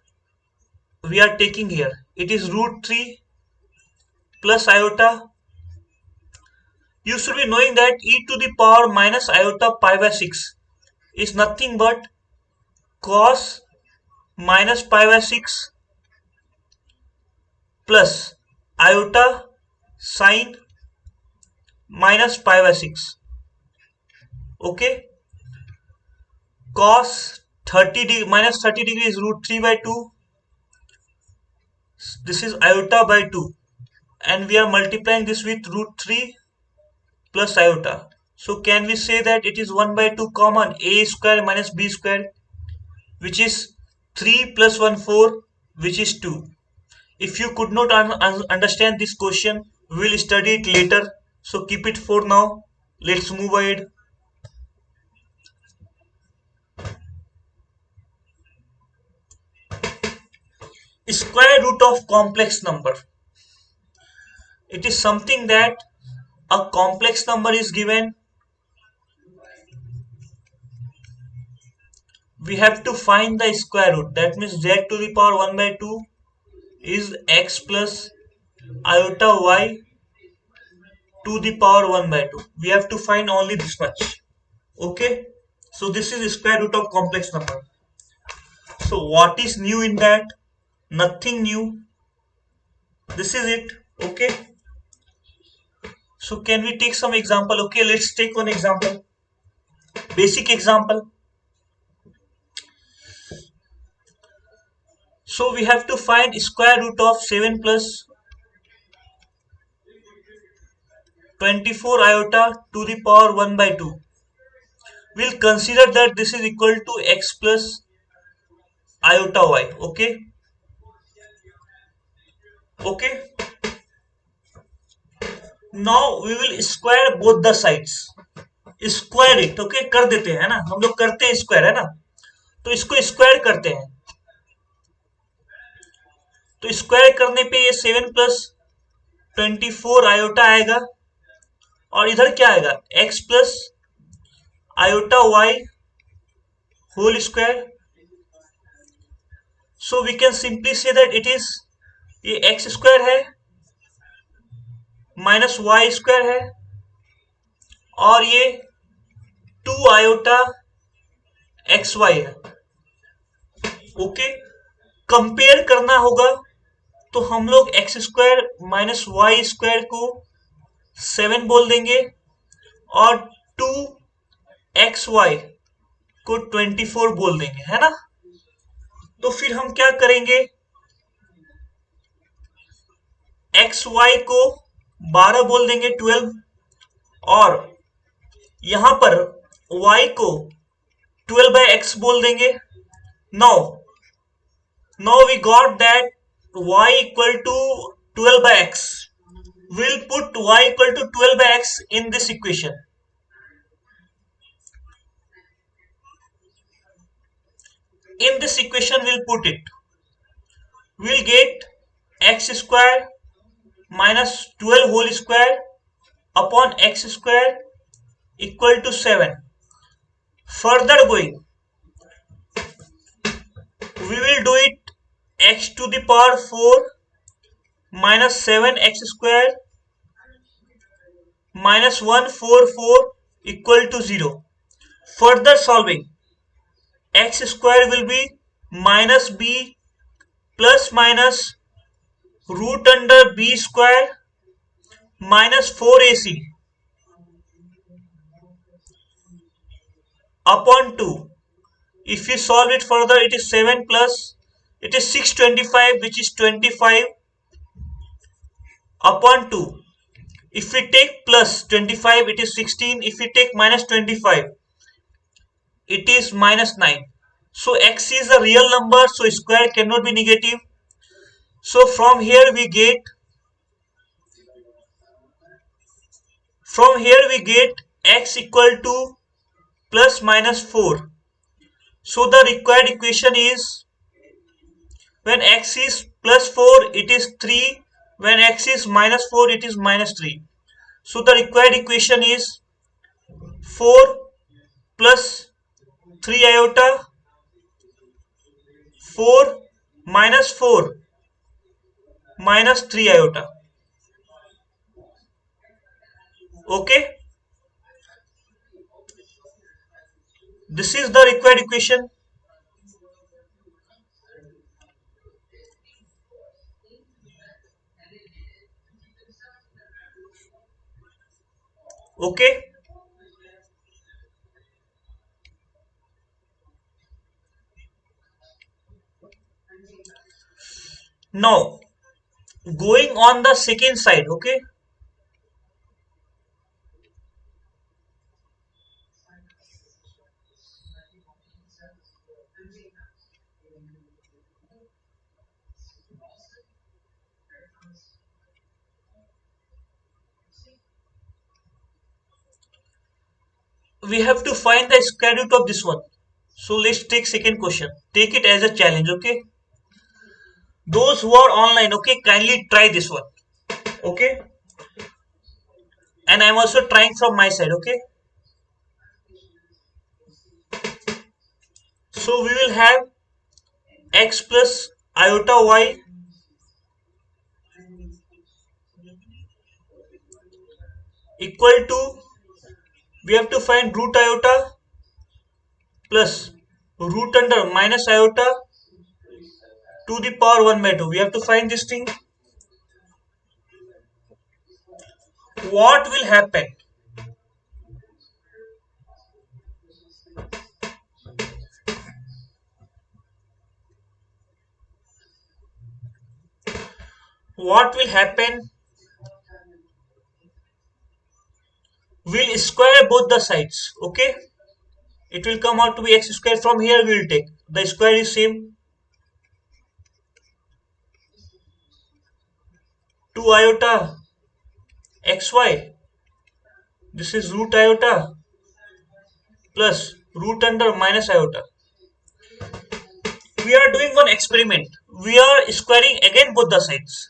A: we are taking here, it is root 3 plus iota. You should be knowing that e to the power minus iota pi by 6 is nothing but cos minus pi by 6 plus iota sine minus pi by 6. Okay, cos 30 minus 30 degree is root 3 by 2. This is iota by 2 and we are multiplying this with root 3 plus iota. So can we say that it is 1 by 2 common, a square minus b square, which is 3 plus 1 4, which is 2. If you could not understand this question, we will study it later. So keep it for now. Let's move ahead. Square root of complex number. It is something that a complex number is given. We have to find the square root. That means z to the power 1 by 2 is x plus iota y to the power 1 by 2. We have to find only this much. Okay, so this is square root of complex number. So what is new in that? Nothing new. This is it. Okay, so can we take some example? Okay, let's take one example, basic example. So we have to find square root of 7 plus 24 iota to the power 1 by 2. We'll consider that this is equal to x plus iota y. Okay, okay, now we will square both the sides. Square it. Okay, कर देते हैं ना, हम लोग करते हैं square, है ना. तो इसको स्क्वायर करते हैं. तो स्क्वायर करने पे ये 7 प्लस 24 आयोटा आएगा और इधर क्या आएगा, x plus iota y whole square. So we can simply say that it is, ये एक्स स्क्वायर है माइनस वाई स्क्वायर है और ये 2 आयोटा एक्स वाई है। ओके, कंपेयर करना होगा तो हम लोग x square minus y square को 7 बोल देंगे और 2xy को 24 बोल देंगे, है ना। तो फिर हम क्या करेंगे, xy को 12 बोल देंगे 12, और यहां पर y को 12/x बोल देंगे। Now now we got that y equal to 12/x. We'll put y equal to 12/x in this equation. In this equation we'll put it. We'll get x square minus 12 whole square upon x square equal to 7. Further going, we will do it x to the power 4 minus 7x square minus 144 equal to 0. Further solving, x square will be minus b plus minus root under b square minus 4ac upon 2. If you solve it further, it is 7 plus, it is 625, which is 25 upon 2. If we take plus 25, it is 16. If we take minus 25, it is minus 9. So x is a real number, so square cannot be negative. So from here we get x equal to plus minus 4. So the required equation is, when x is plus 4 it is 3, when x is minus 4 it is minus 3. So the required equation is 4 plus 3 iota, 4 minus 4 minus 3 iota. Okay, this is the required equation. Okay, now going on the second side. Okay, we have to find the square root of this one. So let's take second question. Take it as a challenge. Okay, those who are online, okay, kindly try this one. Okay, and I'm also trying from my side. Okay, so we will have x plus iota y equal to, we have to find root iota plus root under minus iota to the power 1/2. We have to find this thing. What will happen? What will happen? We'll square both the sides. Okay, it will come out to be x square. From here we will take the square is same, 2 iota xy, this is root iota plus root under minus iota. We are doing one experiment. We are squaring again both the sides.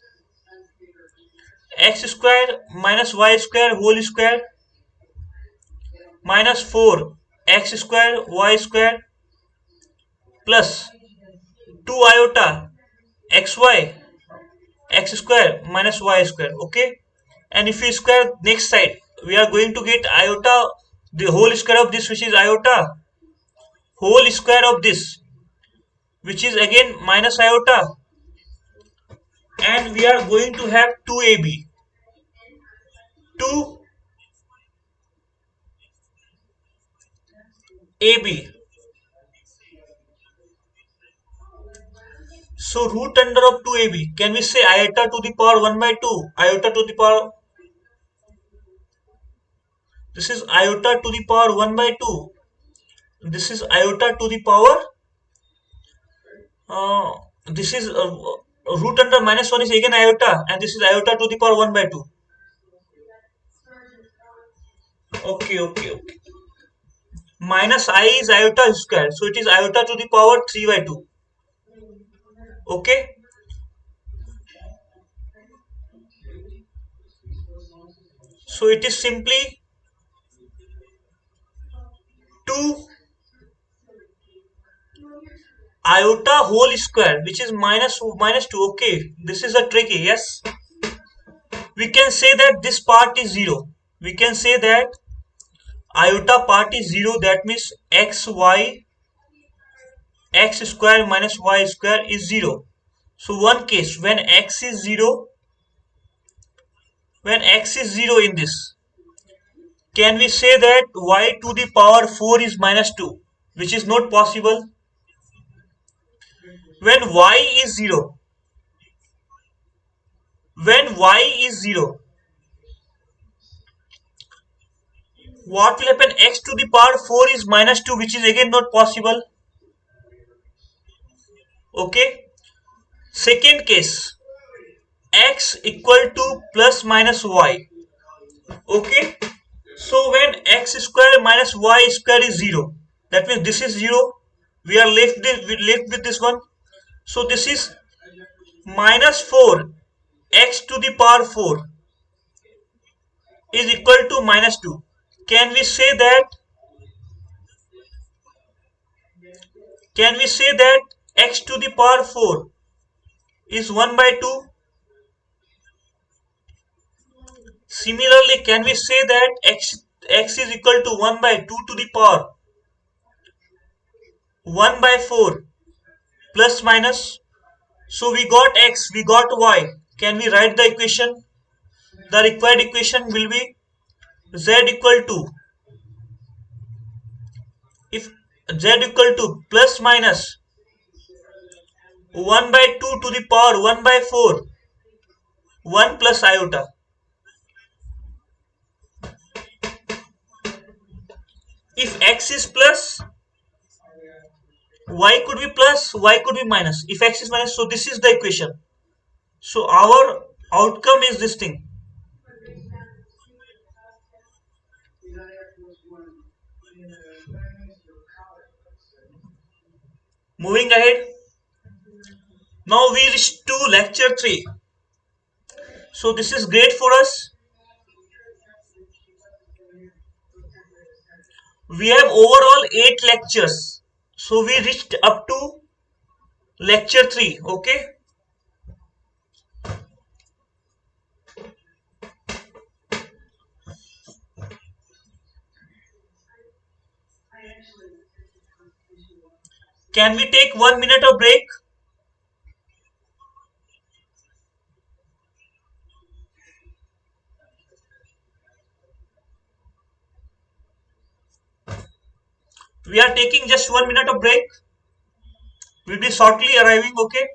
A: X square minus y square whole square minus 4 x square y square plus 2 iota xy x square minus y square. Okay, and if we square next side, we are going to get iota, the whole square of this, which is iota, whole square of this, which is again minus iota, and we are going to have 2ab, 2ab. So root under of 2ab, can we say iota to the power 1 by 2, iota to the power, this is iota to the power 1 by 2, this is iota to the power, uh, this is root under minus 1 is again iota, and this is iota to the power 1 by 2. Okay. Minus I is iota square, so it is iota to the power 3 by 2. Okay, so it is simply 2 iota whole square, which is minus 2. Okay, this is a tricky, yes. We can say that this part is 0. We can say that iota part is 0, that means x square minus y square is 0. So one case, when x is 0, in this, can we say that y to the power 4 is minus 2, which is not possible. When y is 0, when y is 0, what will happen? X to the power 4 is minus 2, which is again not possible. Okay. Second case, x equal to plus minus y. Okay. So when x square minus y square is 0, that means this is 0. We are left with this one. So this is minus 4 x to the power 4 is equal to minus 2. Can we say that? Can we say that x to the power 4 is 1 by 2? Similarly, can we say that x is equal to 1 by 2 to the power 1 by 4 plus minus? So we got x, we got y. Can we write the equation? The required equation will be z equal to, if z equal to plus minus 1 by 2 to the power 1 by 4, 1 plus iota. If x is plus, y could be plus, y could be minus. If x is minus, so this is the equation. So our outcome is this thing. Moving ahead. Now we reach to lecture 3. So this is great for us. We have overall 8 lectures. So we reached up to lecture 3. Okay. Can we take 1 minute of break? We are taking just 1 minute of break. We'll be shortly arriving. Okay.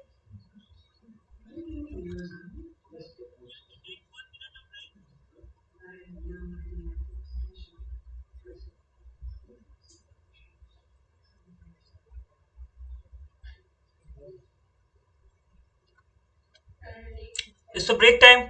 A: It's the break time.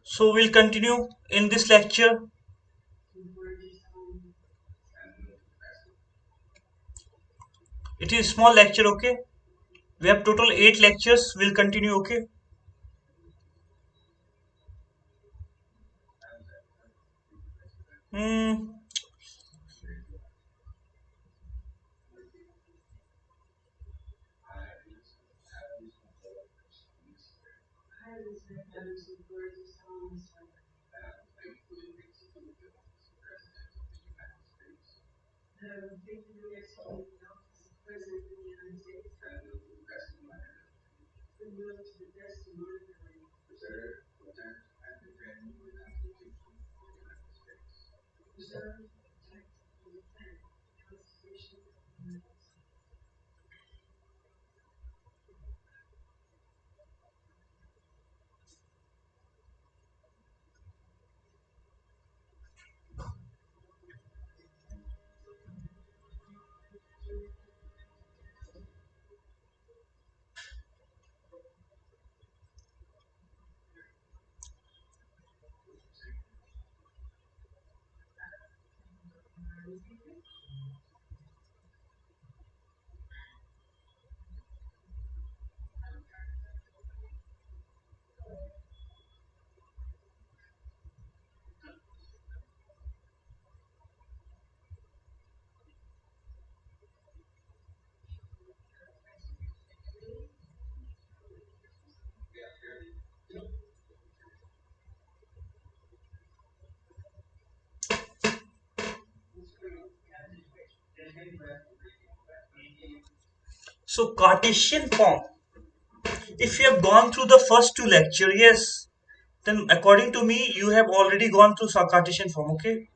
A: So we'll continue in this lecture. It is small lecture, okay? We have total 8 lectures. We'll continue, okay? Hmm. So Cartesian form. If you have gone through the first two lecture, yes, then according to me, you have already gone through Cartesian form. Okay,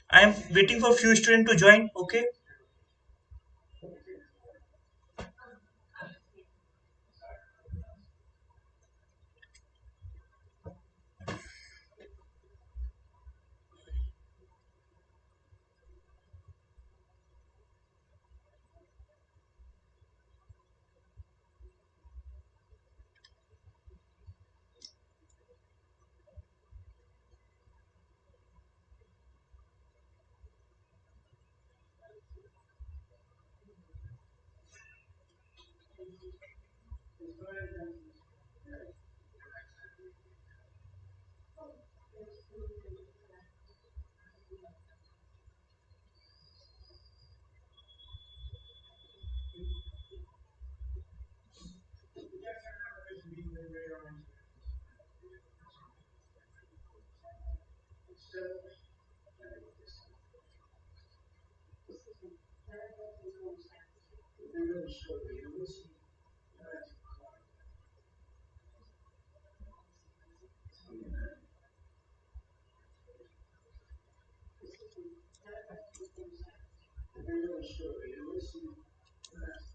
A: I am waiting for few students to join. Okay,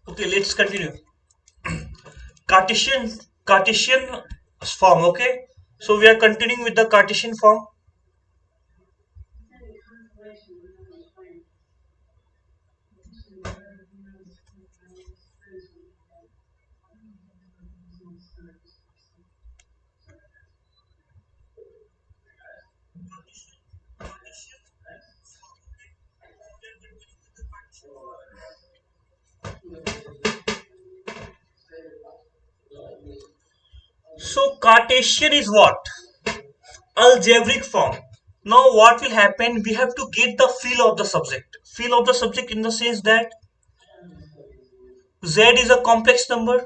A: okay, let's continue. Cartesian Cartesian form. Okay, so we are continuing with the Cartesian form. So Cartesian is what? Algebraic form. Now what will happen? We have to get the feel of the subject. Feel of the subject in the sense that Z is a complex number.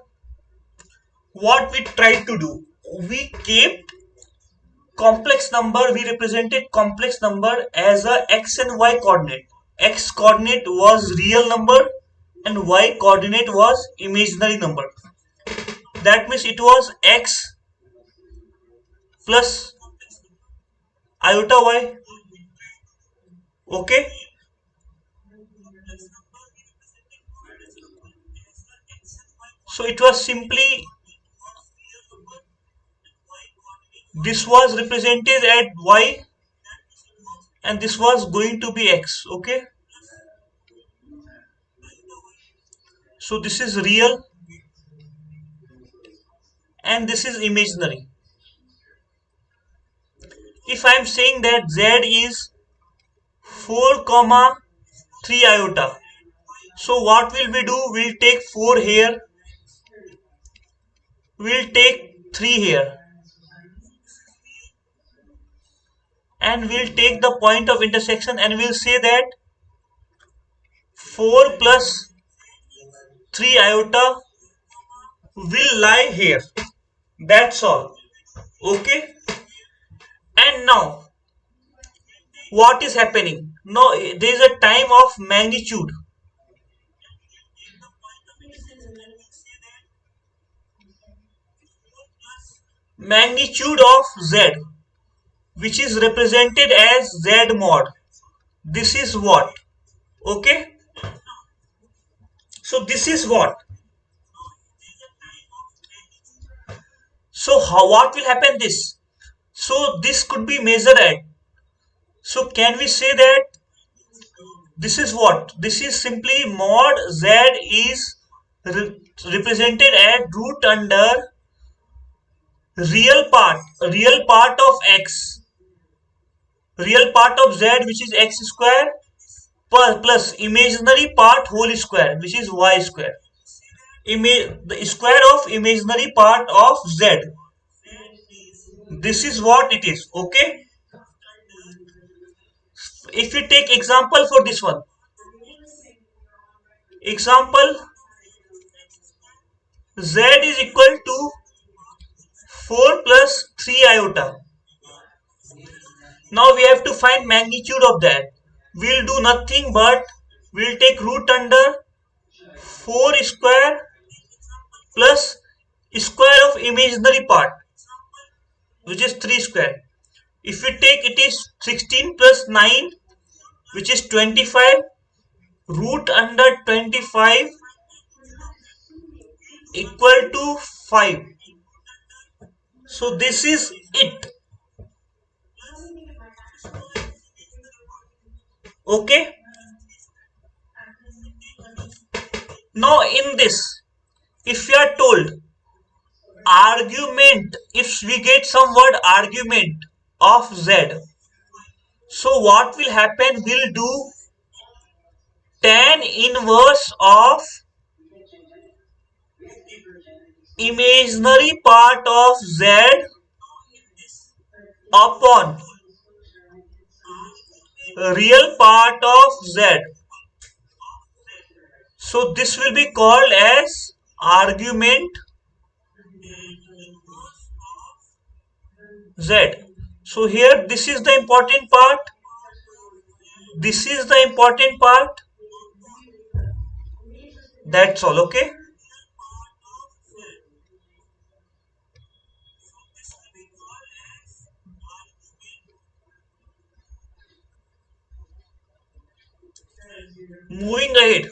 A: What we tried to do? We kept complex number, we represented complex number as a x and y coordinate. X coordinate was real number and y coordinate was imaginary number. That means it was x plus iota y. Okay. So it was simply, this was represented at y and this was going to be x. Okay. So this is real and this is imaginary. If I am saying that z is 4 comma 3 iota, so what will we do? We'll take 4 here, we'll take 3 here, and we'll take the point of intersection and we'll say that 4 plus 3 iota will lie here. That's all. Okay. And now what is happening? Now there is a time of magnitude. Magnitude of z, which is represented as z mod. This is what? Okay. So this is what? So how, what will happen this? So this could be measured at. So can we say that this is what? This is simply mod z is represented at root under real part of x, real part of z which is x square plus imaginary part whole square which is y square. The square of imaginary part of z. This is what it is. Okay. If we take example for this one, example z is equal to 4 plus 3 iota. Now we have to find magnitude of that. We'll do nothing but we'll take root under 4 square plus square of imaginary part which is 3 square. If we take, it is 16 plus 9 which is 25, root under 25 equal to 5. So this is it. Okay. Now in this, if we are told argument, if we get some word argument of z, so what will happen? We'll do tan inverse of imaginary part of z upon real part of z. So this will be called as argument z. So here this is the important part. This is the important part. That's all. Okay. Moving ahead.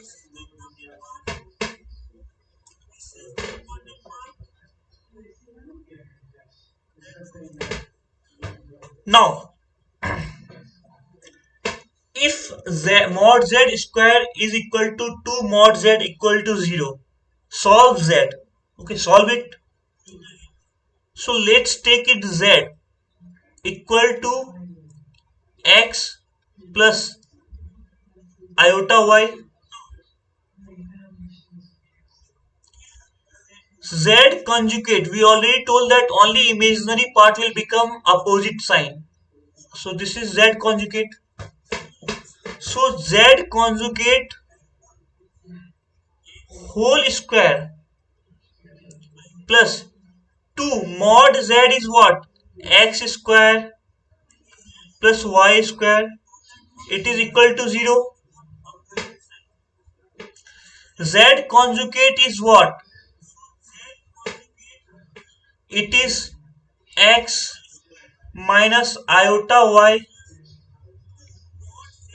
A: Now if mod z square is equal to 2 mod z equal to 0, solve z. Okay, solve it. So let's take it z equal to x plus iota y. Z conjugate, we already told that only imaginary part will become opposite sign. So this is Z conjugate. So Z conjugate whole square plus 2 mod Z is what? X square plus y square. It is equal to 0. Z conjugate is what? It is x minus iota y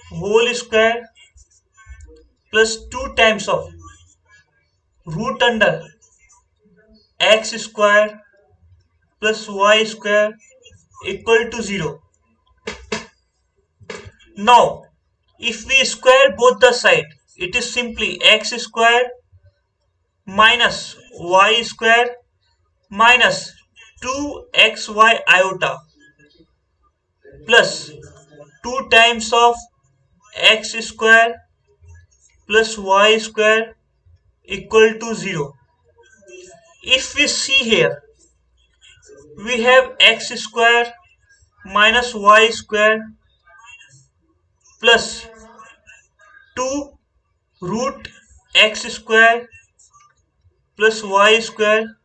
A: whole square plus 2 times of root under x square plus y square equal to 0. Now, if we square both the side, it is simply x square minus y square minus 2xy iota plus 2 times of x square plus y square equal to 0. If we see here, we have x square minus y square plus 2 root x square plus y square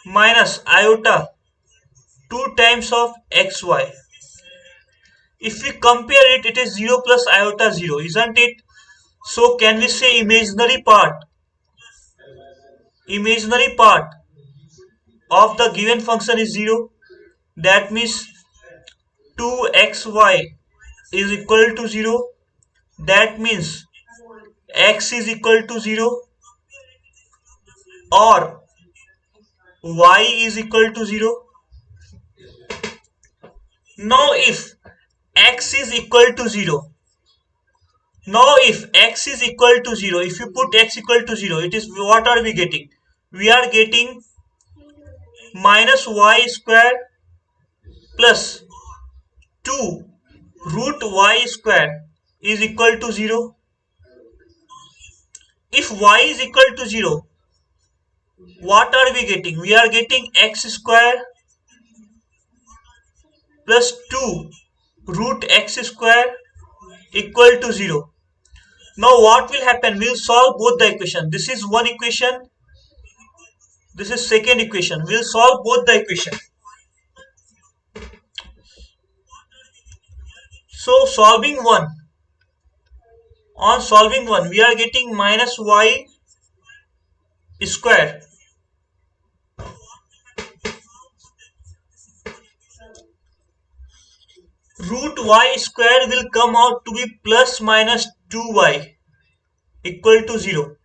A: minus iota 2 times of xy. If we compare it, it is 0 plus iota 0, isn't it? So can we say imaginary part of the given function is 0? That means 2xy is equal to 0. That means x is equal to 0 or y is equal to 0. Now if x is equal to 0, if you put x equal to 0, it is what are we getting? We are getting minus y square plus 2 root y square is equal to 0. If y is equal to 0, what are we getting? We are getting x square plus 2 root x square equal to 0. Now what will happen? We'll solve both the equation. This is one equation. This is second equation. We'll solve both the equation. So solving one, we are getting minus y square root y square will come out to be plus minus 2y equal to 0,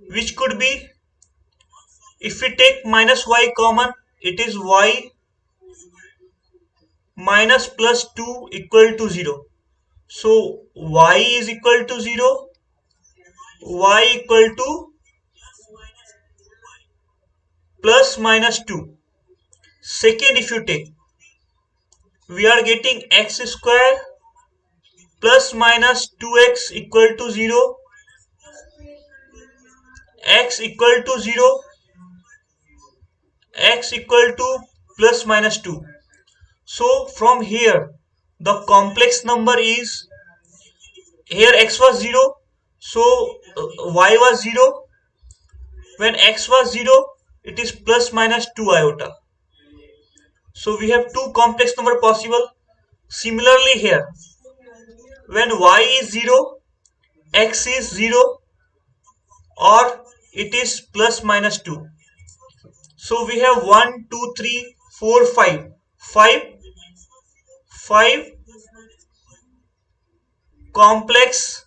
A: which could be, if we take minus y common, it is y minus plus 2 equal to 0. So y is equal to 0, y equal to plus minus 2. Second, if you take, we are getting x square plus minus 2x equal to 0, x equal to 0, x equal to plus minus 2. So from here, the complex number is, here x was 0, so y was 0. When x was 0, it is plus minus 2 iota. So we have two complex number possible. Similarly here, when y is 0, x is 0 or it is plus minus 2. So we have 1, 2, 3, 4, 5. 5 complex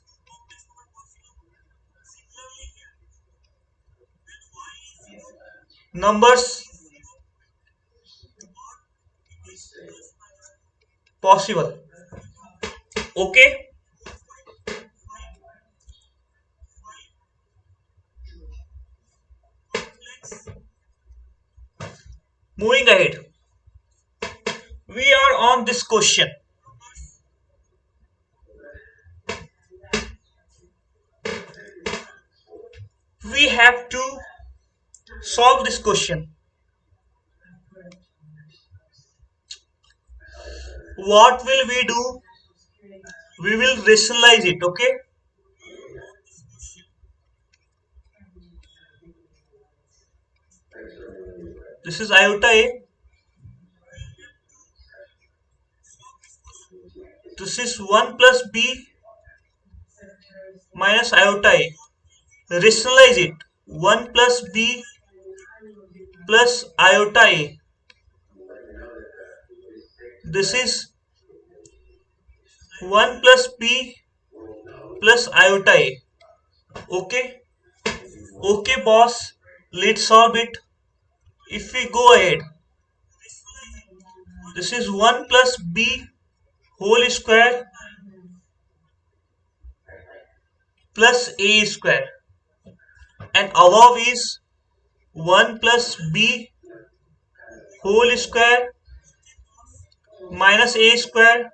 A: numbers possible. Okay, moving ahead. We are on this question. We have to solve this question. What will we do? We will rationalize it. Okay, this is iota a. This is 1 plus b minus iota a. Rationalize it. 1 plus b plus iota a. This is 1 plus b plus iota a. Okay, okay, boss. Let's solve it. If we go ahead, this is 1 plus b whole square plus a square, and above is 1 plus b whole square minus a square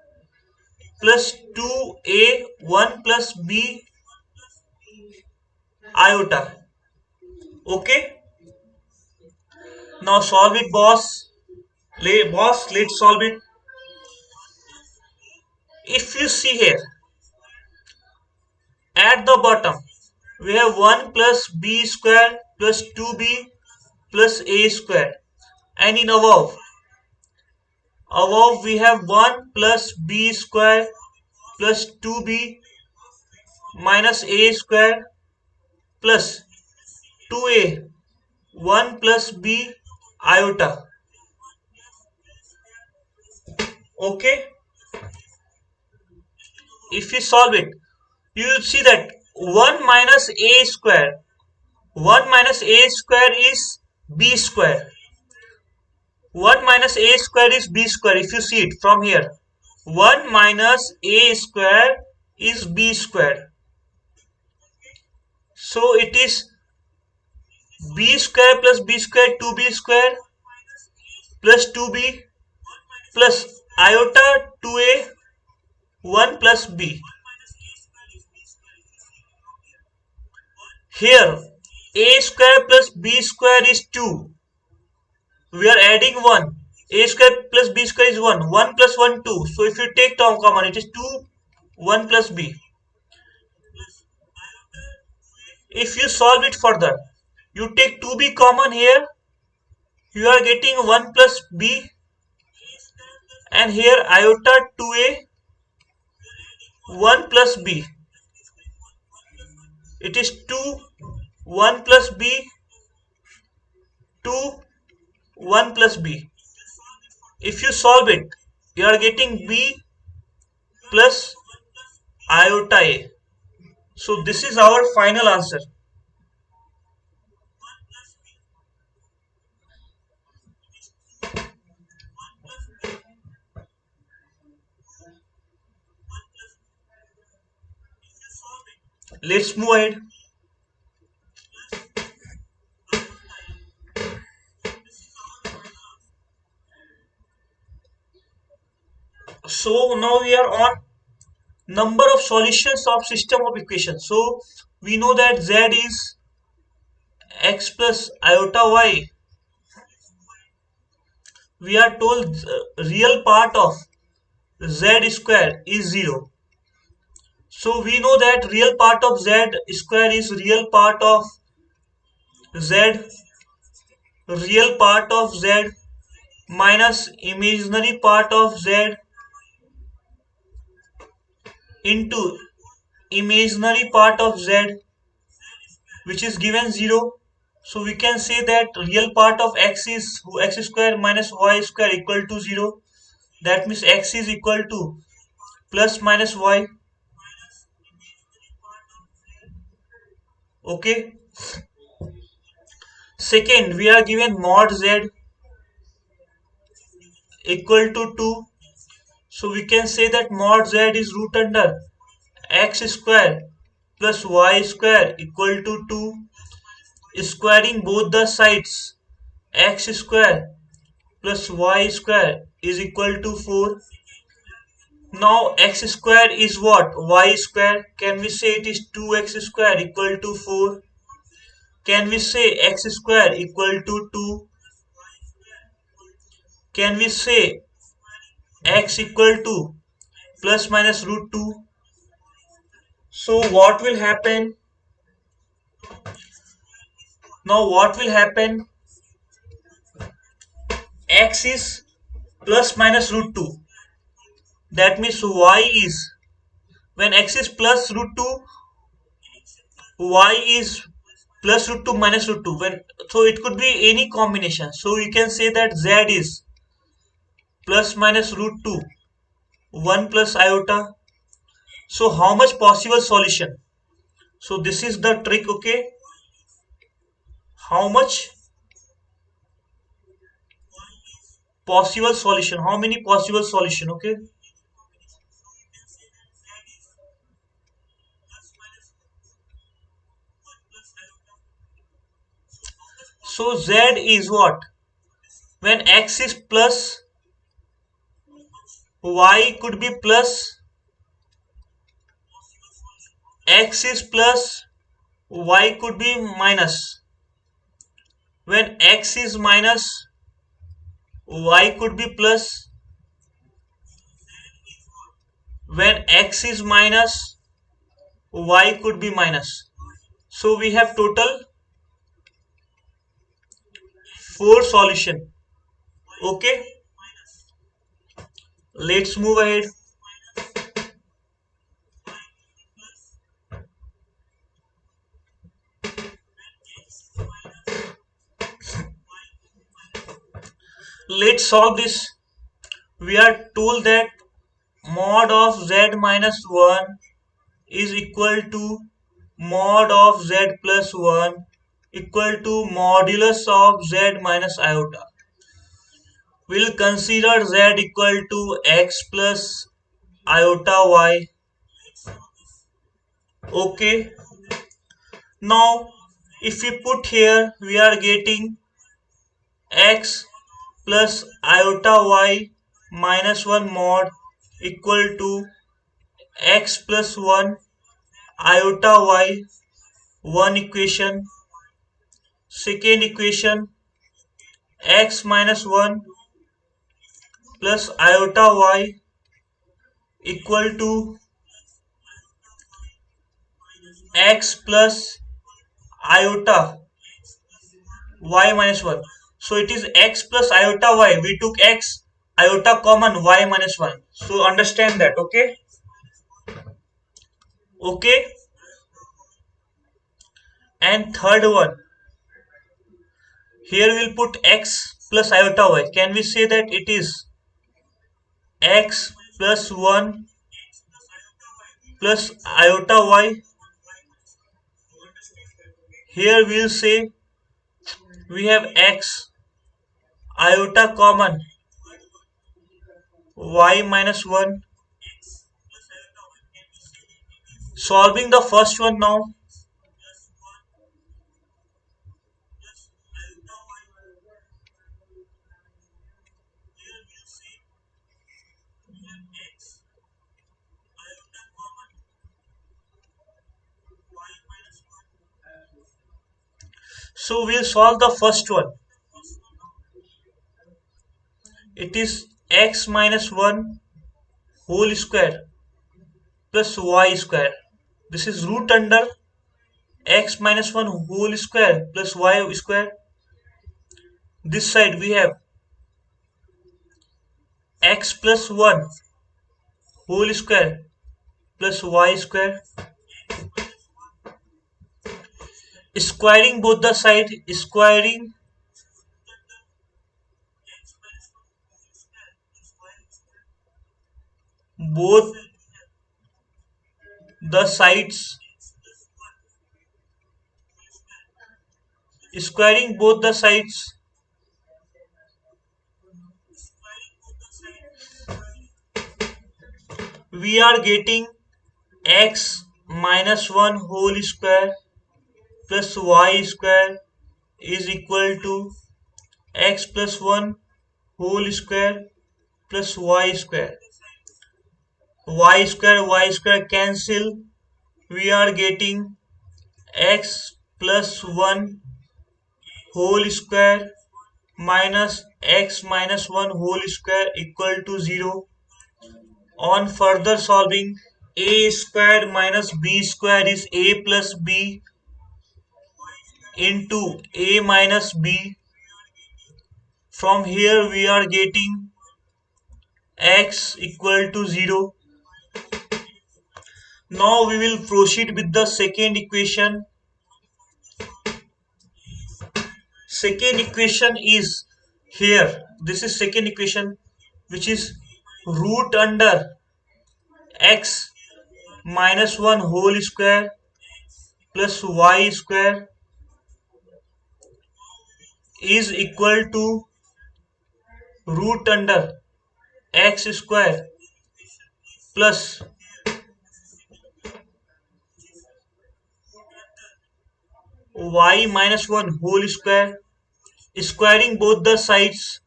A: plus 2a 1 plus b iota. Okay, now solve it, boss. Boss, let's solve it. If you see here at the bottom, we have 1 plus b square plus 2b plus a square, and in above we have 1 plus b square plus 2b minus a square plus 2a 1 plus b iota. Okay, if we solve it, you will see that 1 minus a square, 1 minus a square is b square. 1 minus a square is b square. If you see it from here, 1 minus a square is b square. So it is b square plus b square 2b square plus 2b plus iota 2a 1 plus b. Here a square plus b square is 2. We are adding 1. A square plus b square is 1. 1 plus 1 2. So if you take term common, it is 2 1 plus b. If you solve it further, you take 2b common here, you are getting 1 plus b, and here iota 2a 1 plus b. It is 2 1 plus b 2 1 plus b. If you solve it, you are getting b plus iota a. So this is our final answer. Let's move ahead. So now we are on number of solutions of system of equations. So we know that z is x plus iota y. We are told real part of z square is 0. So we know that real part of z square is real part of z, real part of z minus imaginary part of z into imaginary part of z, which is given 0. So we can say that real part of x is x square minus y square equal to 0. That means x is equal to plus minus y. Okay. Second, we are given mod z equal to 2. So we can say that mod z is root under x square plus y square equal to 2. Squaring both the sides, x square plus y square is equal to 4. Now x square is what? Y square. Can we say it is 2x square equal to 4? Can we say x square equal to 2? Can we say x equal to plus minus root 2? So what will happen? Now what will happen? X is plus minus root 2. That means y is, when x is plus root 2, y is plus root 2 minus root 2. So it could be any combination. So you can say that z is plus minus root 2, 1 plus iota. So how much possible solution? So this is the trick, okay? How much possible solution? How many possible solution, okay? So z is what? When x is plus, y could be plus, x is plus, y could be minus. When x is minus, y could be plus. When x is minus, y could be minus. So we have total 4 solution. Okay, let's move ahead. Let's solve this. We are told that mod of z minus 1 is equal to mod of z plus 1 equal to modulus of z minus iota. We'll consider z equal to x plus iota y. Okay. Now, if we put here, we are getting x plus iota y minus 1 mod equal to x plus 1 iota y, one equation. Second equation, x minus 1 plus iota y equal to x plus iota y minus 1. So it is x plus iota y. We took x, iota common, y minus 1. So understand that, okay? Okay. And third one, here we'll put x plus iota y. Can we say that it is x plus 1 plus iota y? Here we'll say we have x, iota common, y minus 1. Solving the first one now. So we'll solve the first one. It is x minus 1 whole square plus y square. This is root under x minus 1 whole square plus y square. This side we have x plus 1 whole square plus y square. Squaring both the side, squaring both the sides, squaring both the sides, we are getting x minus 1 whole square plus y square is equal to x plus 1 whole square plus y square cancel. We are getting x plus 1 whole square minus x minus 1 whole square equal to 0. On further solving, a square minus b square is a plus b into a minus b. From here we are getting x equal to 0. Now we will proceed with the second equation. Second equation is here. This is second equation, which is root under x minus 1 whole square plus y square is equal to root under x square plus y minus 1 whole square. Squaring both the sides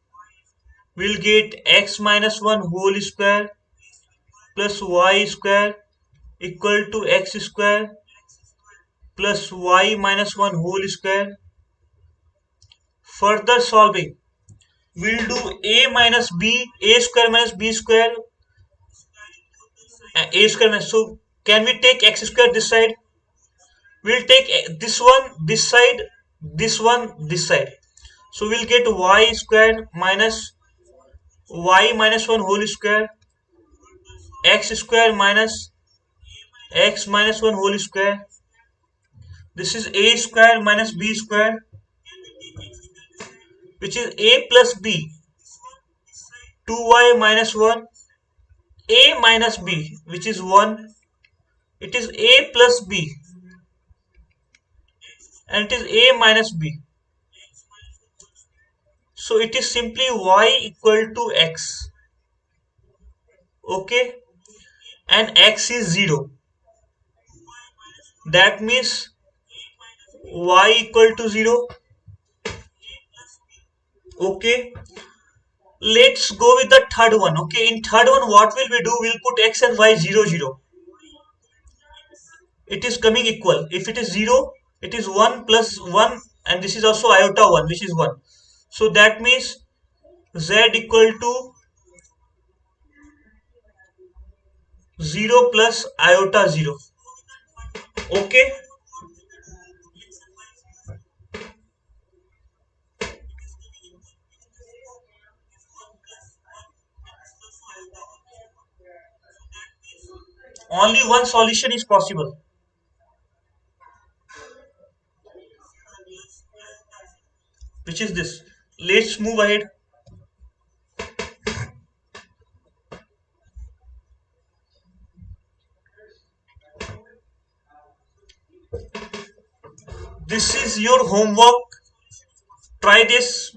A: will get x minus 1 whole square plus y square equal to x square plus y minus 1 whole square. Further solving, we'll do a square minus b square, a square minus. So can we take x square this side? We'll take this one this side, this one this side. So we'll get y square minus y minus 1 whole square, x square minus x minus 1 whole square. This is a square minus b square, which is a plus b, 2y minus 1, a minus b, which is 1. It is a plus b, and it is a minus b. So it is simply y equal to x. Okay, and x is 0. That means y equal to 0. Okay, let's go with the third one. Okay, in third one, what will we do? We'll put x and y 0 0. It is coming equal. If it is 0, it is 1 plus 1, and this is also iota 1, which is 1. So that means z equal to 0 plus iota 0. Okay, only one solution is possible, which is this. Let's move ahead. This is your homework. Try this.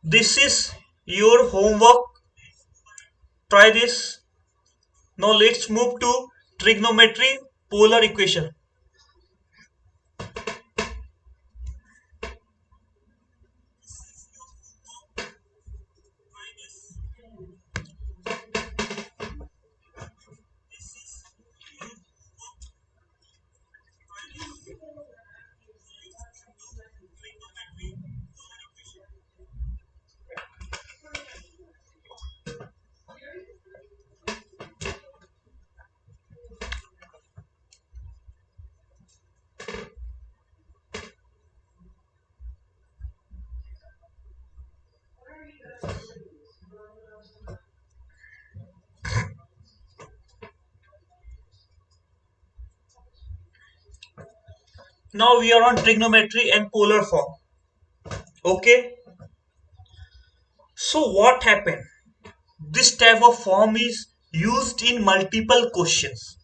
A: This is your homework. Try this. Now let's move to trigonometry polar equation. Now we are on trigonometry and polar form. Okay. So what happened? This type of form is used in multiple questions.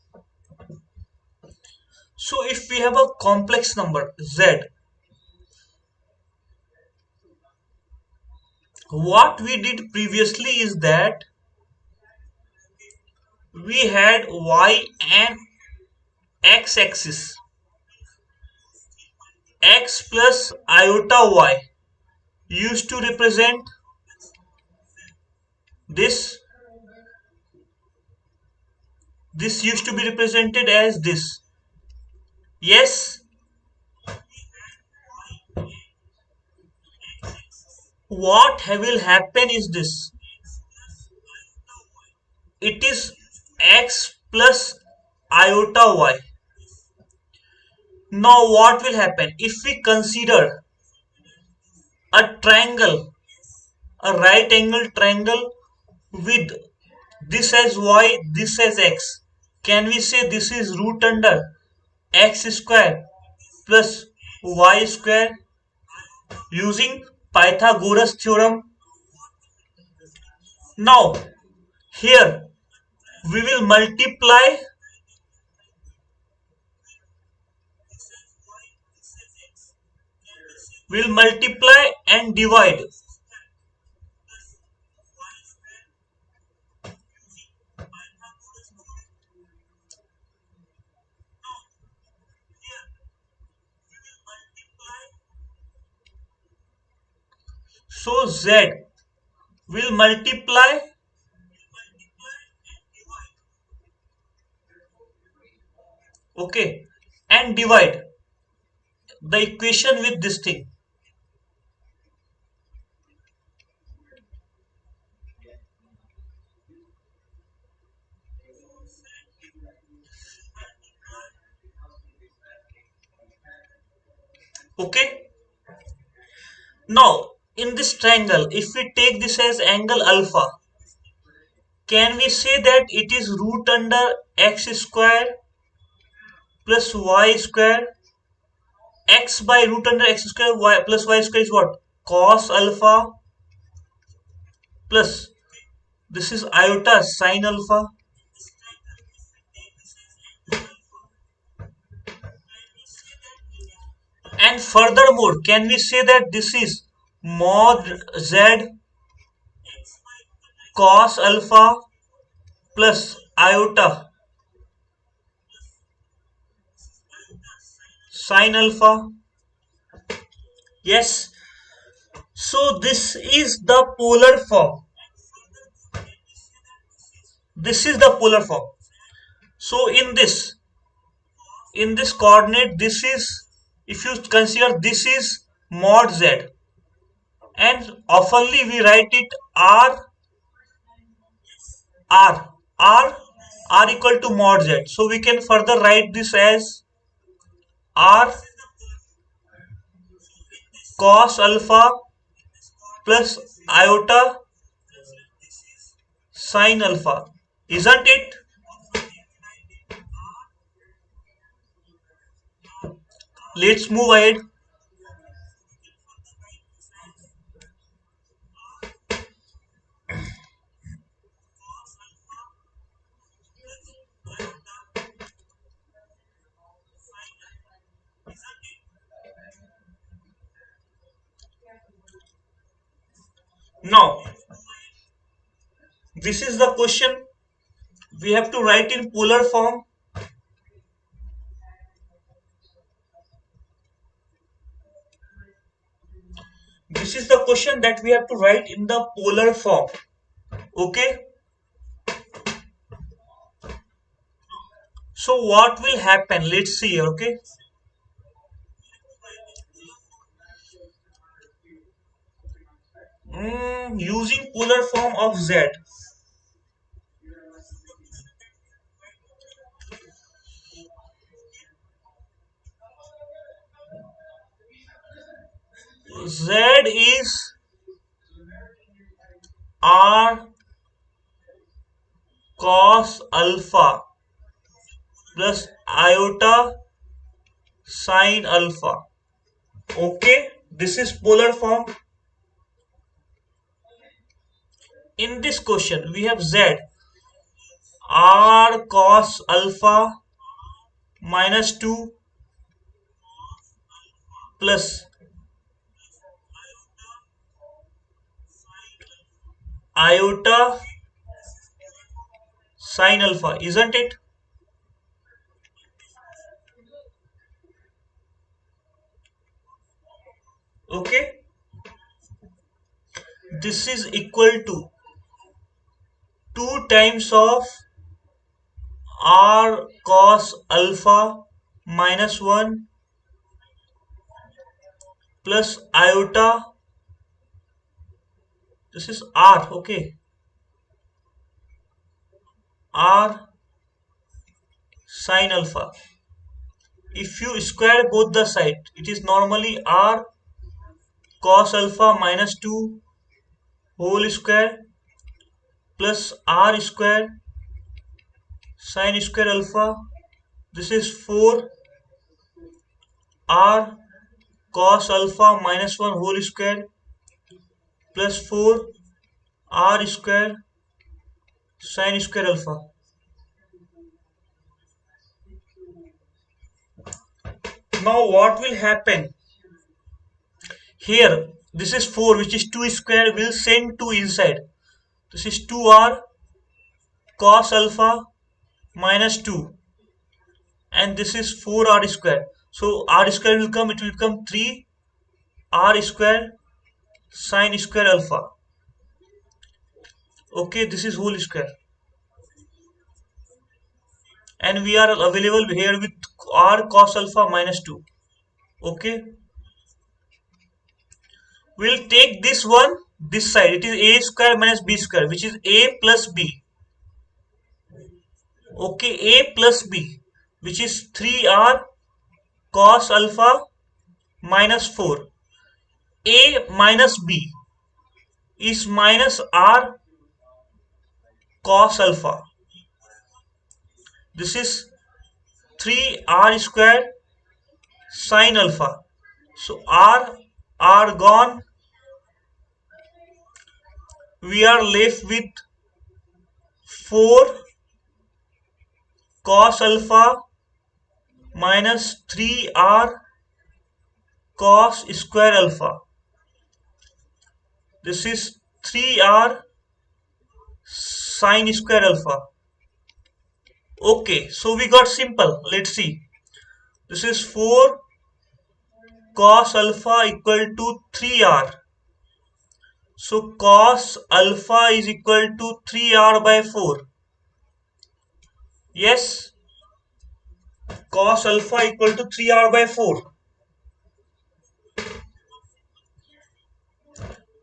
A: So if we have a complex number z What we did previously is that we had y and x axis, x plus iota y used to represent this. This used to be represented as this. Yes, what will happen is this. It is x plus iota y. Now what will happen if we consider a triangle, a right angle triangle with this as y, this as x? Can we say this is root under x square plus y square using Pythagoras theorem? Now here we will multiply and divide. So z will multiply, okay, and divide the equation with this thing. Okay. Now in this triangle, if we take this as angle alpha, can we say that it is root under x square plus y square? X by root under x square y plus y square is what? Cos alpha plus this is iota sin alpha. And furthermore, can we say that this is mod z cos alpha plus iota sin alpha? Yes. So this is the polar form. This is the polar form. So in this coordinate, this is, if you consider this is mod z, and oftenly we write it r r r equal to mod z. So we can further write this as r cos alpha plus iota sin alpha, isn't it? Let's move ahead. Now this is the question we have to write in polar form. This is the question that we have to write in the polar form. Okay. So what will happen? Let's see here. Okay. Using polar form of z, z is r cos alpha plus iota sin alpha. Okay, this is polar form. In this question, we have z r cos alpha minus 2 plus iota sine alpha, isn't it? Okay, this is equal to 2 times of r cos alpha minus 1 plus iota, this is r, okay, r sine alpha. If you square both the side, it is normally r cos alpha minus 2 whole square plus r square sine square alpha. This is 4 r cos alpha minus 1 whole square plus 4 r square sine square alpha. Now what will happen? Here, this is 4, which is 2 square, will send 2 inside. This is 2r cos alpha minus 2, and this is 4r square. So r square will come, it will become 3 r square sine square alpha. Okay, this is whole square. And we are available here with r cos alpha minus 2. Okay, we'll take this one this side. It is a square minus b square, which is a plus b. Okay, a plus b, which is 3r cos alpha minus 4. A minus b is minus r cos alpha. This is 3r square sine alpha. So r gone. We are left with 4 cos alpha minus 3r cos square alpha. This is 3r sine square alpha. Okay, so we got simple. Let's see. This is 4 cos alpha equal to 3r. So cos alpha is equal to 3r by 4. Yes, cos alpha equal to 3r by 4.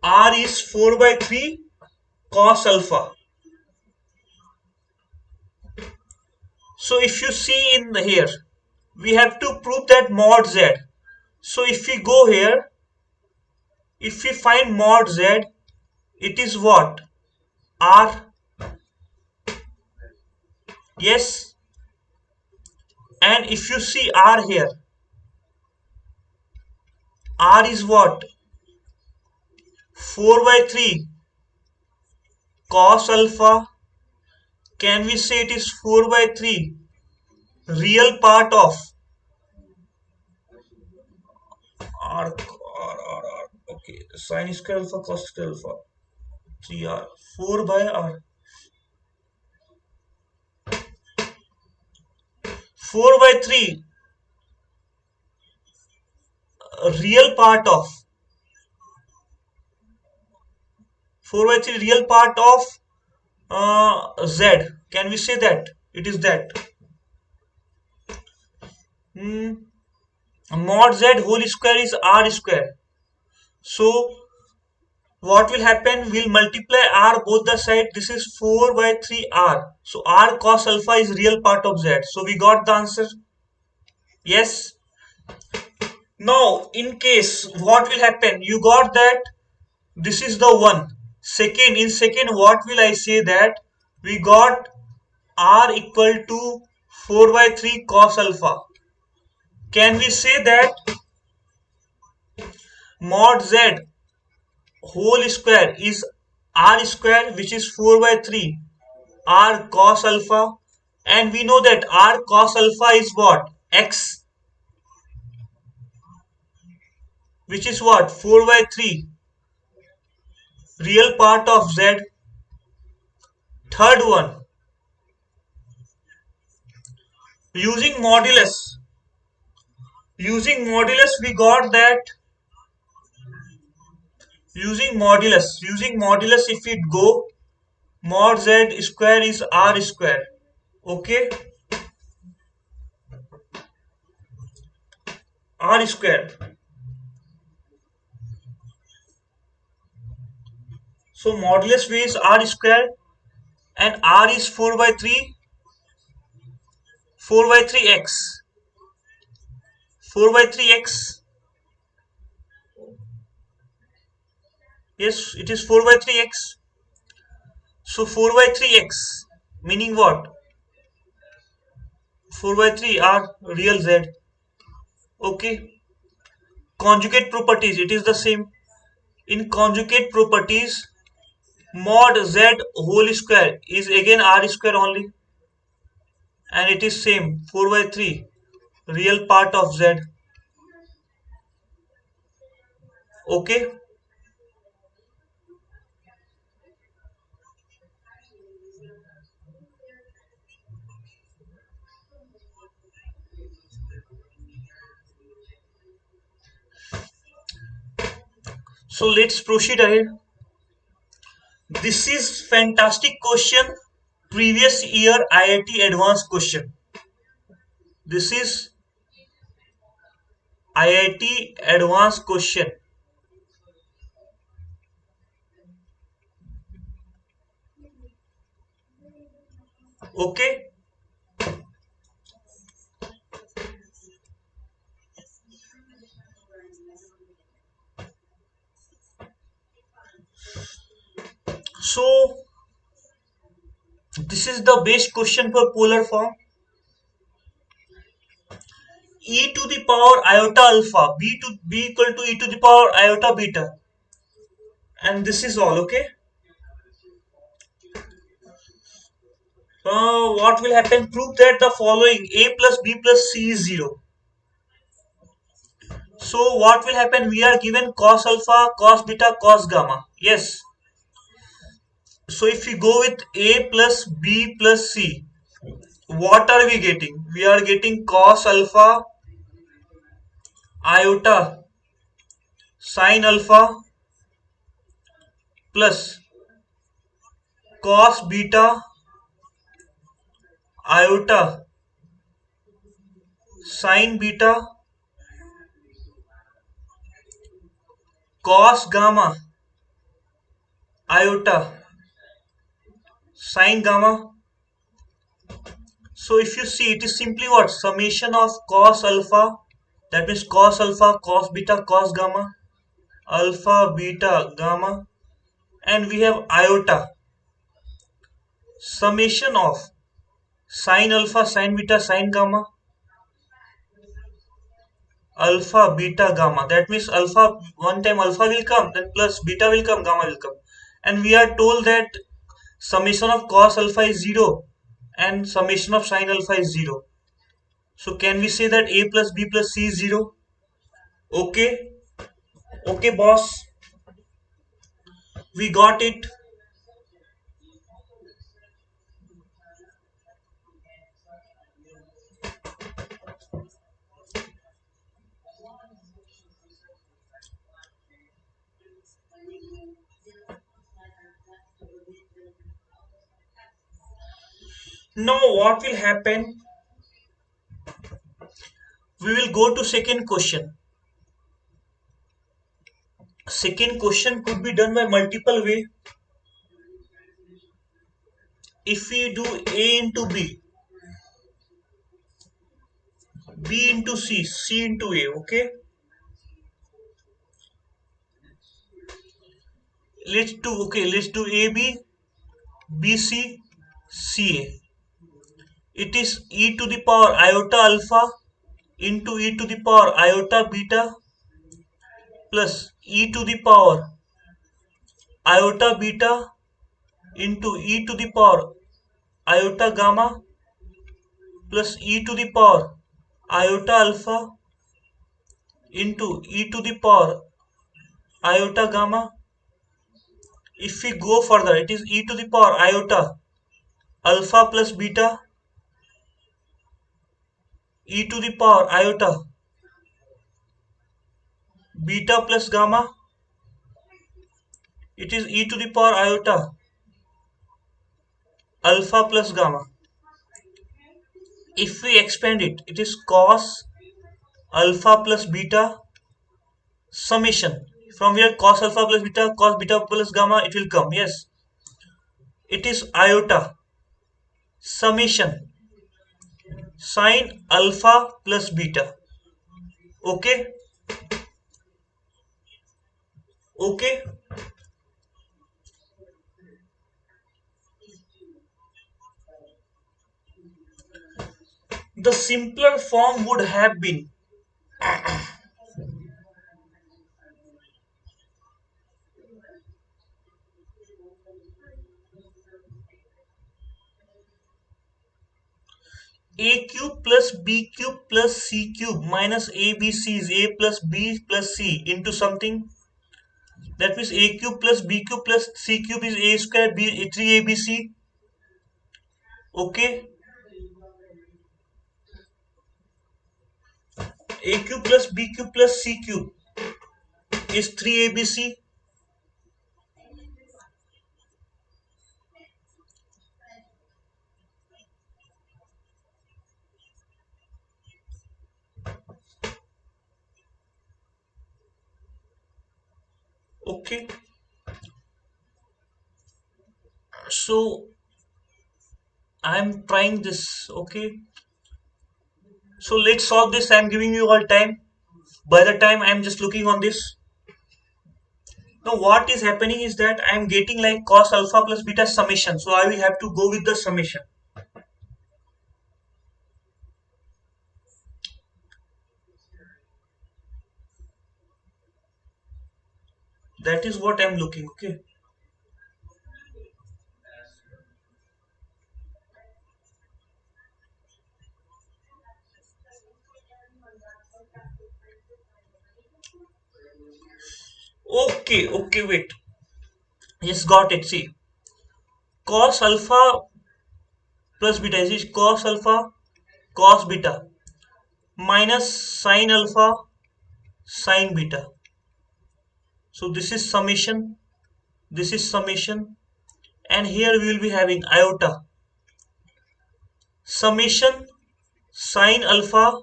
A: R is 4 by 3 cos alpha. So if you see in here, we have to prove that mod z. So if we go here, if we find mod z, it is what? R. Yes. And if you see R here, R is what? 4 by 3 cos alpha. Can we say it is 4 by 3 real part of R, okay, sin square alpha cos square alpha 3r 4 by r 4 by 3 real part of 4 by 3 real part of z. Can we say that it is that? Mod z whole square is r square. So what will happen? We'll multiply r both the side. This is 4 by 3 r. So r cos alpha is real part of z. So we got the answer. Yes. Now in case what will happen? You got that this is the one. Second, in second, what will I say that we got r equal to 4 by 3 cos alpha. Can we say that mod z whole square is r square, which is 4 by 3 r cos alpha, and we know that r cos alpha is what? X, which is what? 4 by 3 real part of z. Third one, using modulus. We got that using modulus, if it go, mod z square is r square. Okay, r square. So modulus v is r square, and r is 4 by 3, 4 by 3x, 4 by 3x. Yes, it is 4 by 3x. So 4 by 3x, meaning what? 4 by 3 are real z. Okay. Conjugate properties, it is the same. In conjugate properties, mod z whole square is again r square only, and it is same 4 by 3 real part of z. Okay. So let's proceed ahead. This is fantastic question, previous year IIT advanced question. This is IIT advanced question. Okay. So this is the best question for polar form. E to the power iota alpha, b equal to e to the power iota beta, and this is all. Okay. What will happen? Prove that the following: a plus b plus c is 0. So what will happen? We are given cos alpha, cos beta, cos gamma. Yes. So if we go with a plus b plus c, what are we getting? We are getting cos alpha iota sin alpha plus cos beta iota sin beta cos gamma iota sin gamma. So if you see, it is simply what? Summation of cos alpha, that means cos alpha, cos beta, cos gamma, alpha, beta, gamma, and we have iota, summation of sin alpha, sin beta, sin gamma, alpha, beta, gamma. That means alpha, one time alpha will come, then plus beta will come, gamma will come. And we are told that summation of cos alpha is 0 and summation of sin alpha is 0. So can we say that a plus b plus c is 0? Okay. Okay, boss. We got it. Now what will happen? We will go to second question. Second question could be done by multiple way. If we do a into b into c into a, okay. Let's do ab, bc, ca. It is e to the power iota alpha into e to the power iota beta plus e to the power iota beta into e to the power iota gamma plus e to the power iota alpha into e to the power iota gamma. If we go further, it is e to the power iota alpha plus beta e to the power iota beta plus gamma, it is e to the power iota alpha plus gamma. If we expand it, it is cos alpha plus beta summation. From here cos alpha plus beta, cos beta plus gamma, it will come. Yes, it is iota summation sin alpha plus beta. Okay, okay. The simpler form would have been a cube plus b cube plus c cube minus abc is a plus b plus c into something. That means a cube plus b cube plus c cube is a square b 3abc. Okay, a cube plus b cube plus c cube is 3abc. Okay, so I'm trying this. Okay, so let's solve this. I'm giving you all time. By the time I'm just looking on this. Now what is happening is that I'm getting like cos alpha plus beta summation. So I will have to go with the summation. That is what I'm looking. Okay. Okay, okay, wait. Yes, got it. See, cos alpha plus beta is cos alpha cos beta minus sin alpha sin beta. So this is summation, this is summation, and here we will be having iota summation sin alpha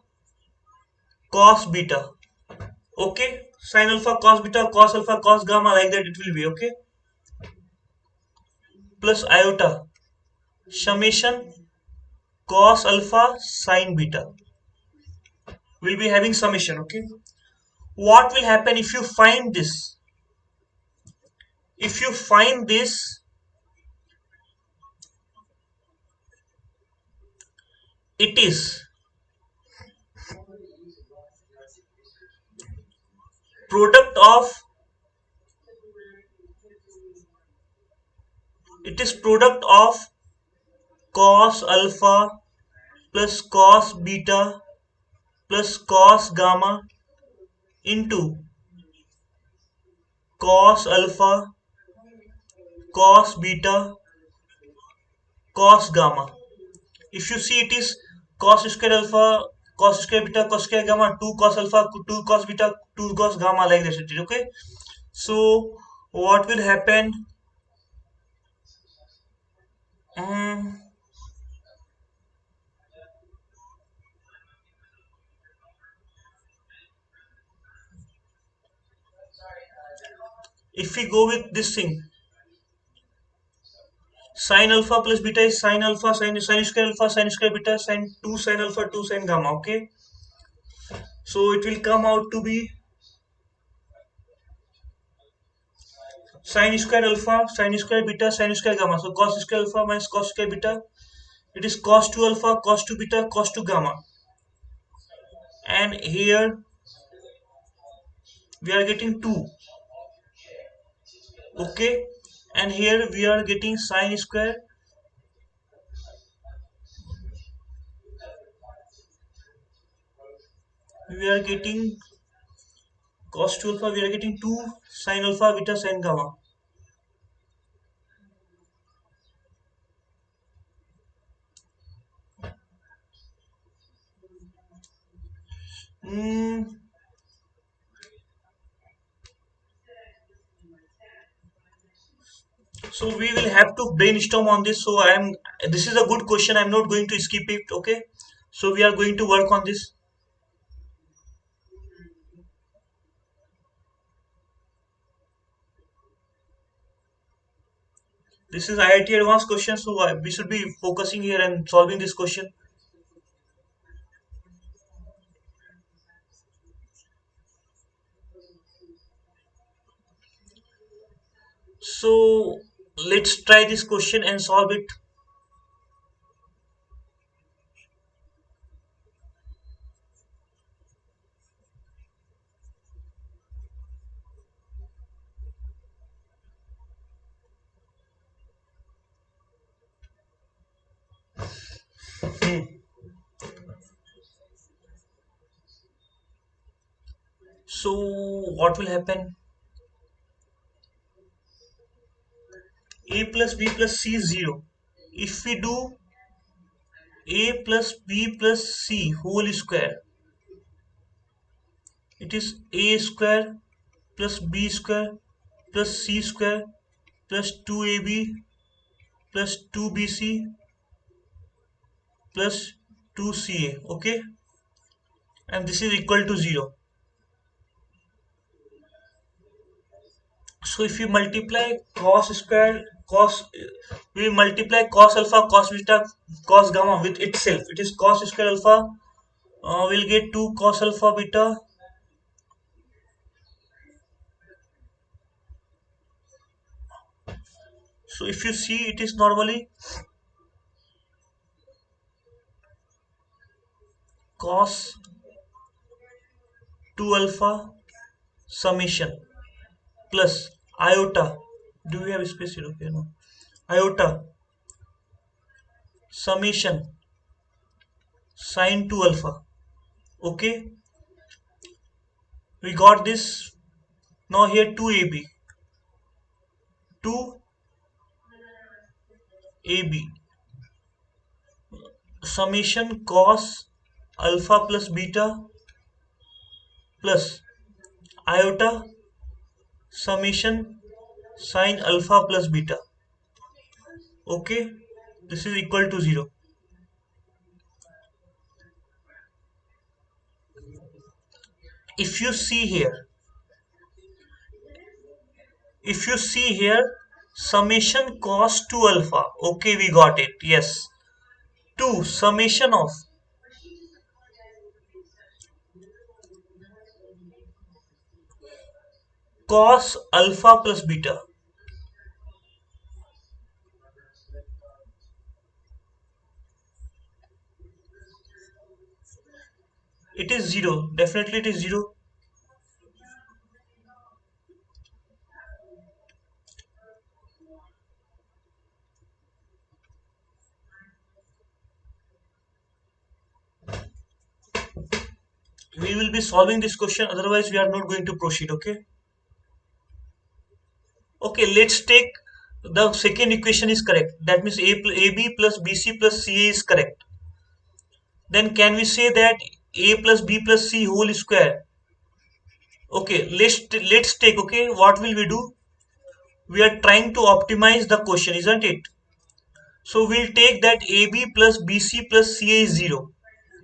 A: cos beta. Okay, sin alpha cos beta cos alpha cos gamma, like that it will be. Okay, plus iota summation cos alpha sin beta. We'll be having summation. Okay, what will happen if you find this? If you find this, it is product of, it is product of cos alpha plus cos beta plus cos gamma into cos alpha cos beta cos gamma. If you see, it is cos square alpha cos square beta cos square gamma 2 cos alpha 2 cos beta 2 cos gamma, like this it is. Okay, so what will happen? um, if we go with this thing, sin alpha plus beta is sin alpha sin square alpha sin square beta sin 2 sin alpha 2 sin gamma. Okay, so it will come out to be sin square alpha sin square beta sin square gamma. So cos square alpha minus cos square beta, it is cos 2 alpha cos 2 beta cos 2 gamma, and here we are getting 2. Okay, and here we are getting sin square, we are getting cos 2 alpha, we are getting 2 sin alpha beta sin gamma. Mm, so we will have to brainstorm on this. So I am. This is a good question. I'm not going to skip it. Okay. So we are going to work on this. This is IIT advanced question. So we should be focusing here and solving this question. So let's try this question and solve it. So what will happen? A plus B plus C is 0. If we do A plus B plus C whole square, it is A square plus B square plus C square plus 2AB plus 2BC plus 2CA. Okay, and this is equal to 0. So if you multiply cos square cos, we multiply cos alpha cos beta cos gamma with itself, it is cos square alpha, we'll get 2 cos alpha beta. So if you see, it is normally cos 2 alpha summation plus iota. Do we have space here? Okay, no. Iota summation sin 2 alpha. Okay, we got this. Now here 2ab, 2ab summation cos alpha plus beta plus iota summation sin alpha plus beta. Okay, this is equal to 0. If you see here, if you see here, summation cos 2 alpha. Okay, we got it. Yes. 2 summation of cos alpha plus beta. It is 0. Definitely it is 0. We will be solving this question, otherwise we are not going to proceed. Okay. Okay, let's take the second equation is correct. That means AB plus BC plus CA is correct. Then can we say that A plus B plus C whole square? Okay, let's take, okay, what will we do? We are trying to optimize the question, isn't it? So we'll take that AB plus BC plus CA is 0.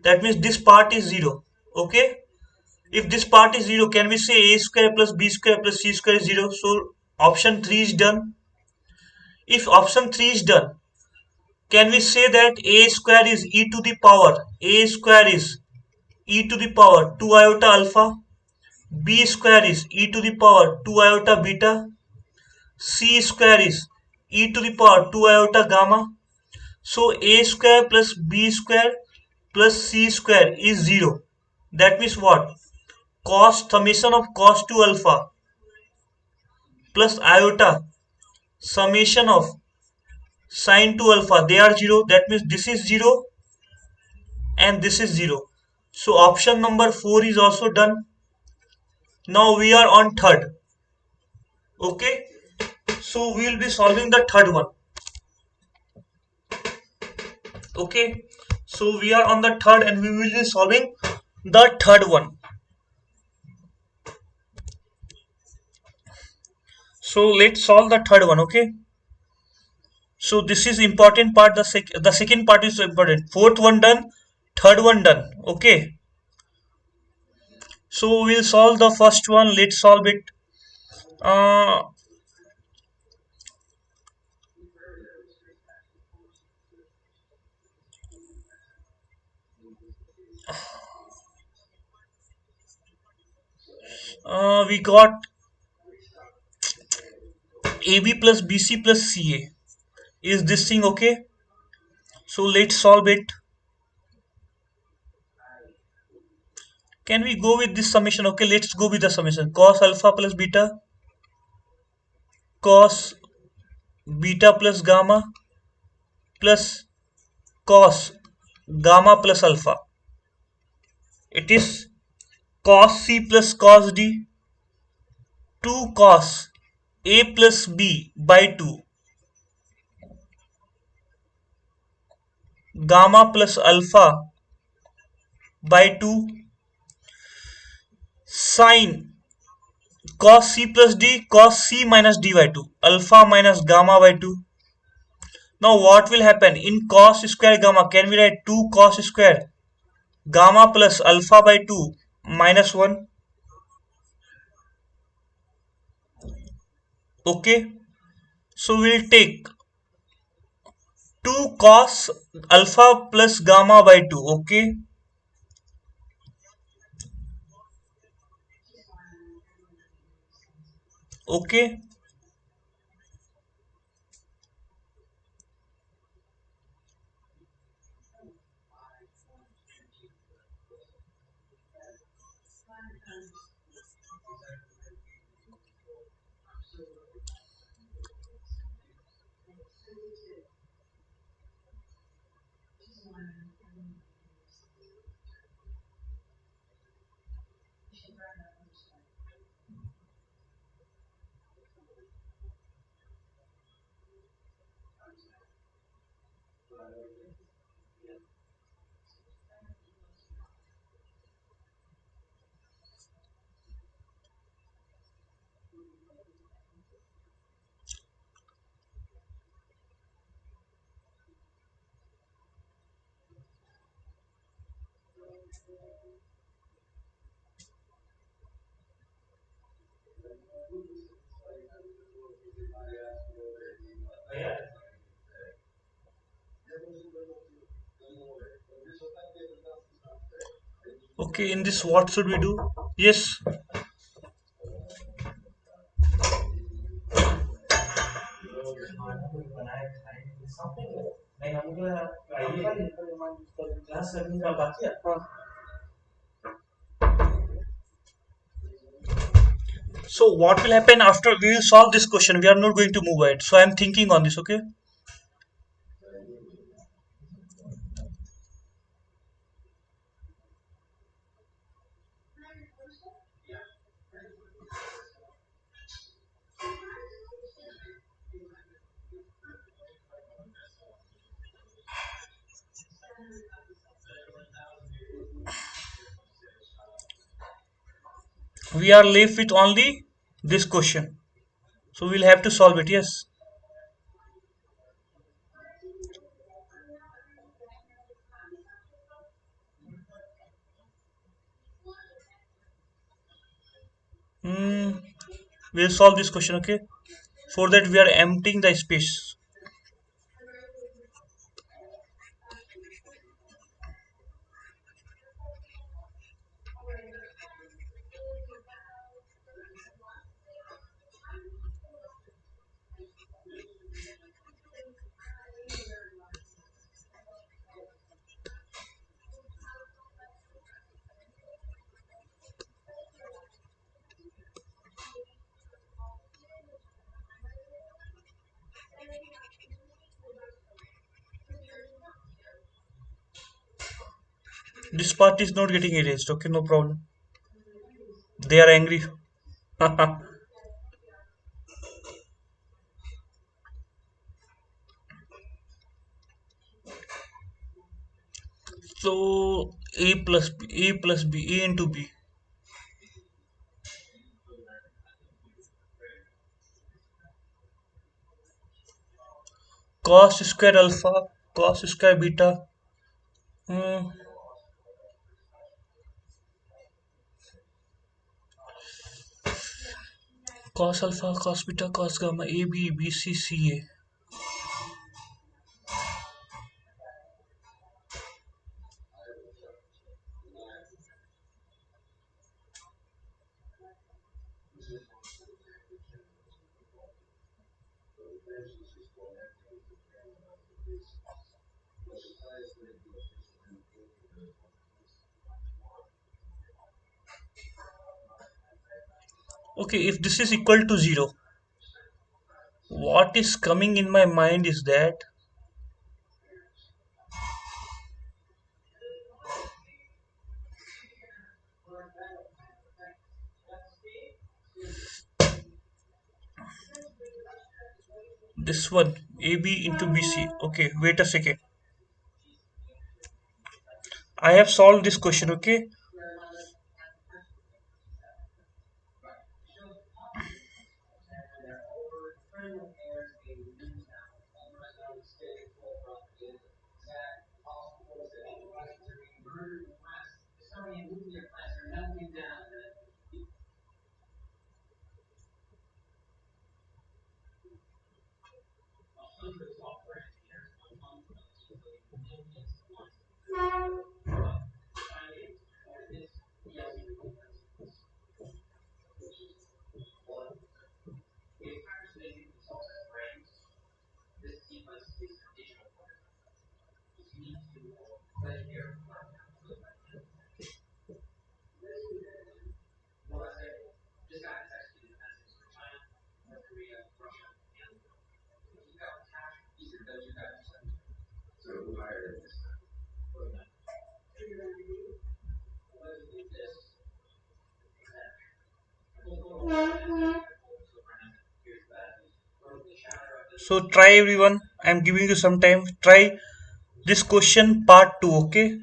A: That means this part is 0. Okay. If this part is 0, can we say A square plus B square plus C square is 0? So option 3 is done. If option 3 is done, can we say that A square is e to the power? A square is e to the power 2 iota alpha. B square is e to the power 2 iota beta. C square is e to the power 2 iota gamma. So A square plus B square plus C square is 0. That means what? Cos summation of cos 2 alpha plus iota summation of sin 2 alpha, they are 0. That means this is 0 and this is 0. So option number 4 is also done. Now we are on third. Okay. So we will be solving the third one. Okay. So we are on the third and we will be solving The third one. So let's solve the third one, okay? So this is important part. The second part is important. Fourth one done, third one done. Okay. So we'll solve the first one. Let's solve it. Uh, we got AB plus BC plus CA. Is this thing okay? So let's solve it. Can we go with this summation? Okay, let's go with the summation. Cos alpha plus beta, cos beta plus gamma plus cos gamma plus alpha. It is cos C plus cos D, 2 cos A plus B by 2, gamma plus alpha by 2, sin cos C plus D, cos C minus D by 2, alpha minus gamma by 2. Now what will happen? In cos square gamma, can we write 2 cos square gamma plus alpha by 2 minus 1? Okay. So we'll take 2 cos alpha plus gamma by 2. Okay. Okay. Okay, in this what should we do? Yes. So what will happen after we will solve this question? We are not going to move ahead. So I am thinking on this, okay? We are left with only this question. So we'll have to solve it, yes. Hmm. We'll solve this question, okay? For that we are emptying the space. This part is not getting erased, okay? No problem. They are angry. So So a into b. Cos square alpha, cos square beta. Hmm. Cos alpha, cos beta, cos gamma, a b b c c a. Okay, if this is equal to 0, what is coming in my mind is that this one ab into bc. Okay, wait a second. I have solved this question. Okay, so try everyone. I'm giving you some time. Try this question part 2. Okay,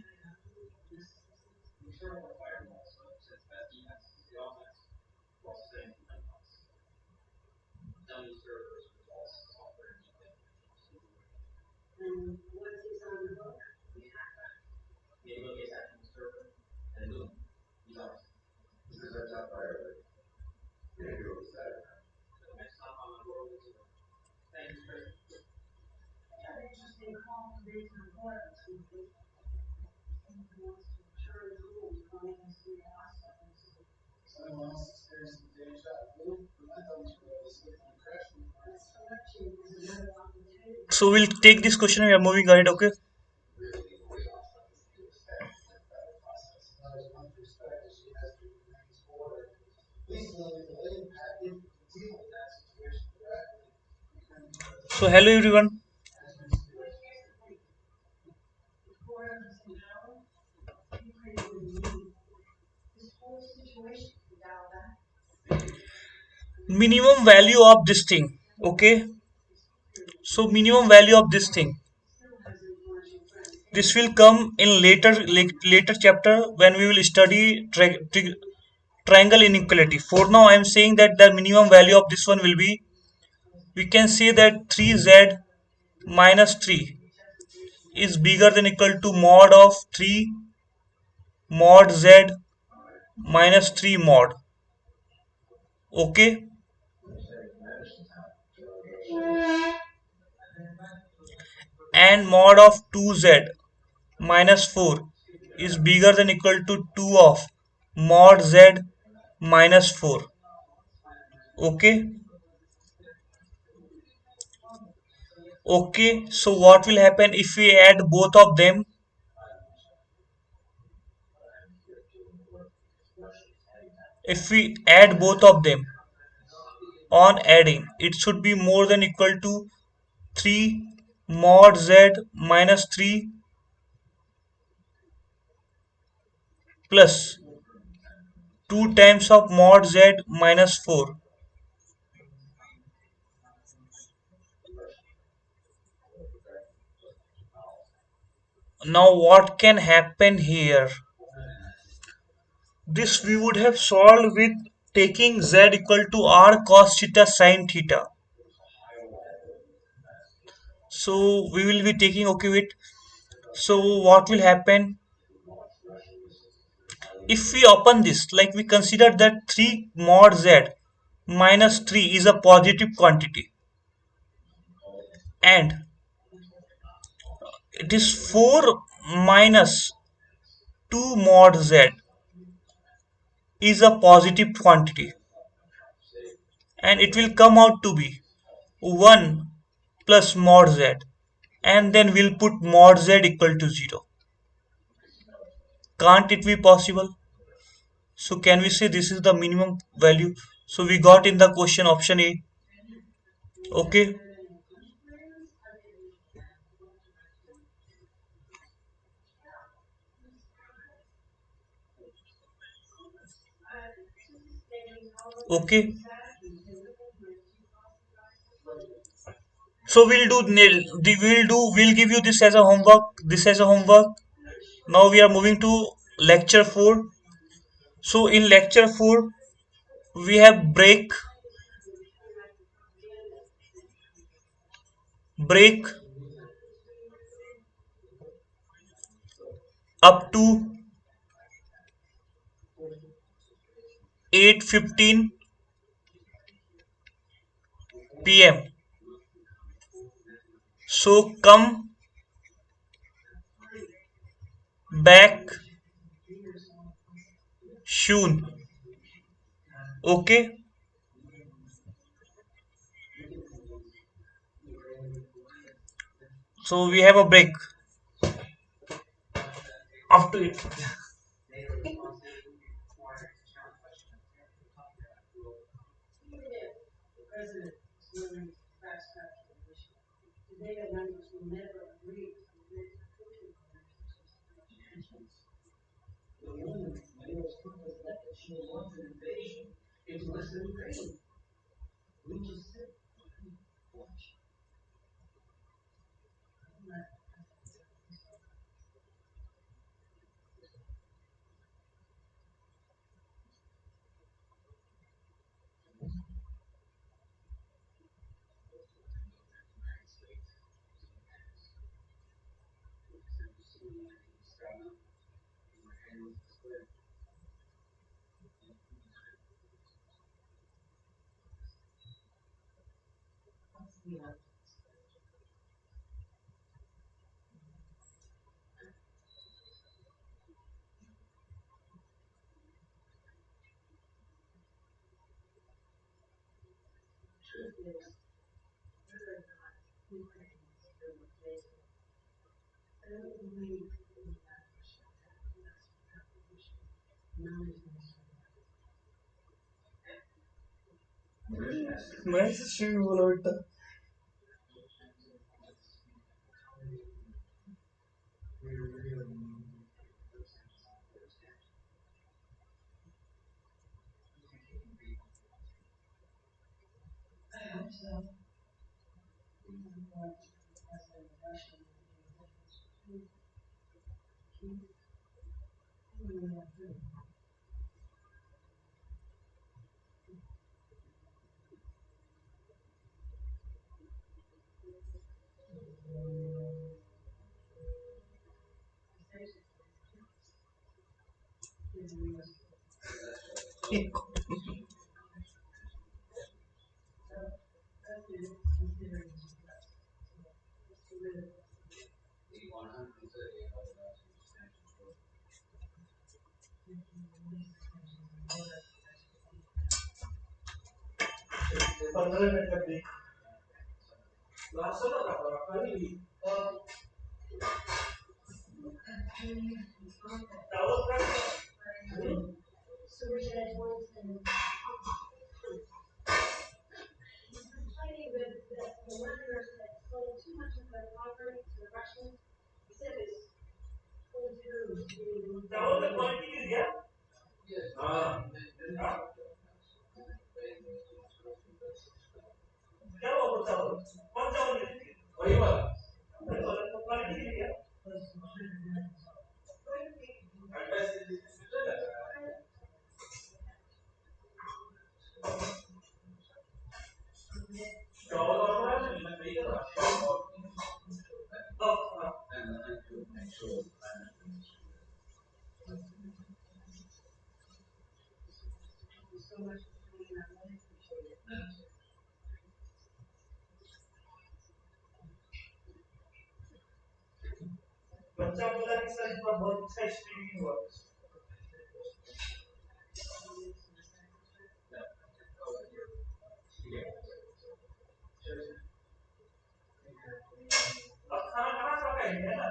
A: so we'll take this question and we are moving ahead. Okay, so hello everyone. Minimum value of this thing. Okay, so minimum value of this thing. This will come in later chapter when we will study triangle inequality. For now, I am saying that the minimum value of this one will be, we can say that 3z minus 3 is bigger than equal to mod of 3 mod z minus 3 mod. Okay, and mod of 2z minus 4 is bigger than equal to 2 of mod z minus 4. Okay, okay, so what will happen if we add both of them? If we add both of them, on adding, it should be more than equal to 3 mod z minus 3 plus 2 times of mod z minus 4. Now what can happen here? This we would have solved with taking z equal to r cos theta sin theta. So we will be taking, okay, wait. So what will happen if we open this, like we consider that 3 mod z minus 3 is a positive quantity, and it is 4 minus 2 mod z is a positive quantity, and it will come out to be 1 plus mod z, and then we'll put mod z equal to 0. Can't it be possible? So can we say this is the minimum value? So we got in the question option A. Okay. Okay. So we'll do nil. We'll give you this as a homework. This as a homework. Now we are moving to lecture 4. So in lecture 4 we have break up to 8:15 p.m. So come back soon. Okay. So we have a break after it. मैं शिव बोला बेटा. बच्चा बोला कि sir इसका बहुत अच्छा streaming हुआ अब खाना खाना सब खाएंगे है ना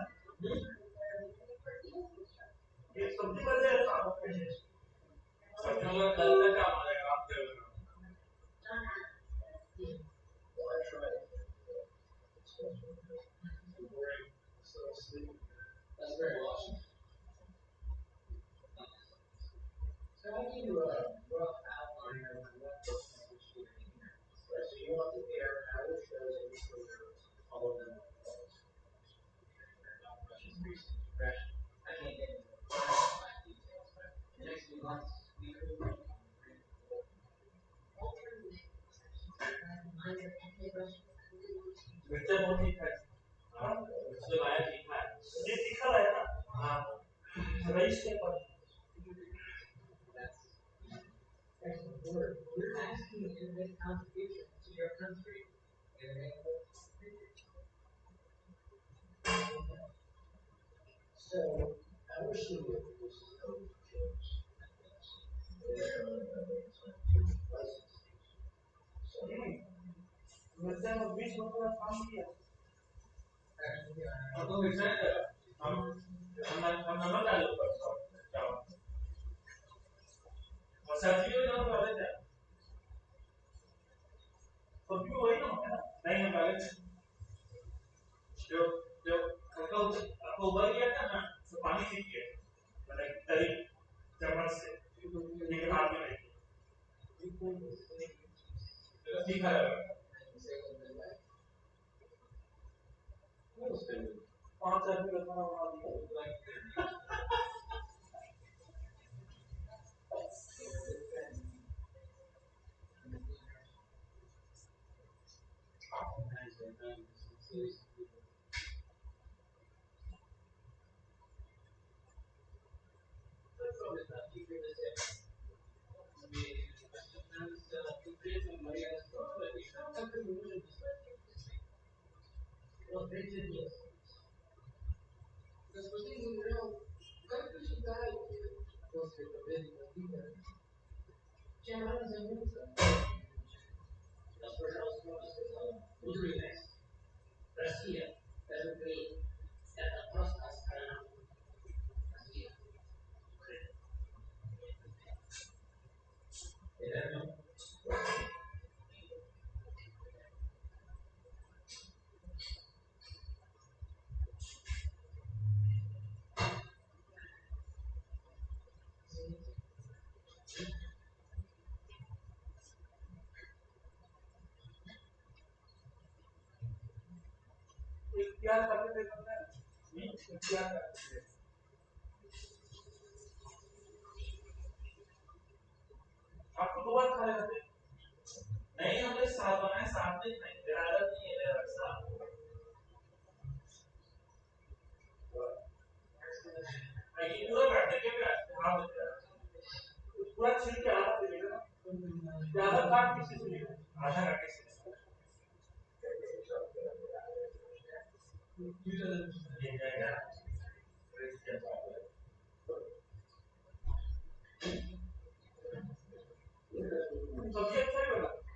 A: एक सब्जी बन जाए साथ में सब लोग कल तक काम आएगा आप कर मिर्चा बहुत तीखा है हाँ उसने लाया तीखा है ये तीखा लाया ना हाँ राइस के पर मिर्चा में 20 रुपया काम किया अब तो मिर्चा हम नमक डालो ऊपर और सब्जी में नमक डाल देते हैं सब्जी में वही नमक है ना नहीं हम डाले जो जो आपको उबल गया था ना तो पानी दीजिए मतलब तरी चम्मच से लेकिन हाथ में नहीं तीखा लगा 5 आदमी का खाना बना दिया प्याज काटने देता है प्याज आपको 2 बार खा लेना नहीं हमने साथ बनाए साथ में नहीं मेरा आदत नहीं है मेरा साथ ये पूरा काटने के प्याज हां पूरा छील के आधा दे देगा ज्यादा काट किसी से नहीं आधा काट के ये जाएगा सब्जी अच्छा है वाला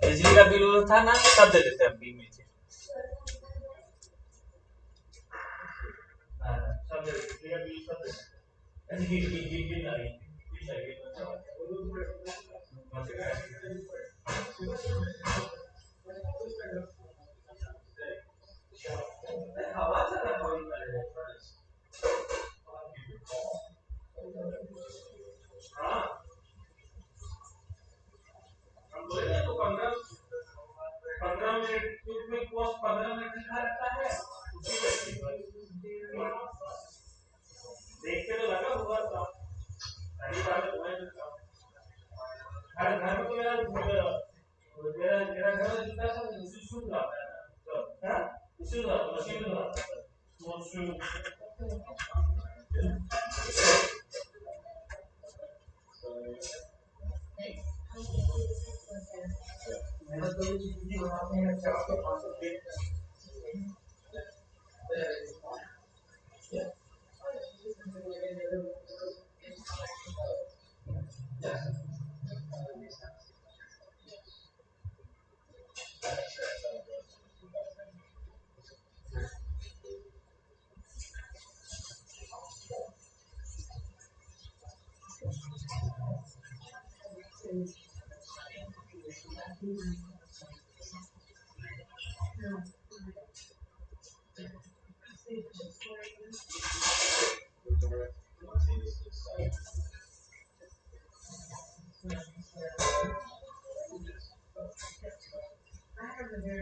A: बिजली का बिल था ना, सब दे देते हैं बिल में से। सब दे देते, बिजली का बिल सब दे देते हैं। ऐसे गिर नहीं, हम बोले तो 15 मिनट में पोस्ट 15 मिनट लिखा रहता है, उसी देख के तो लगा हुआ था।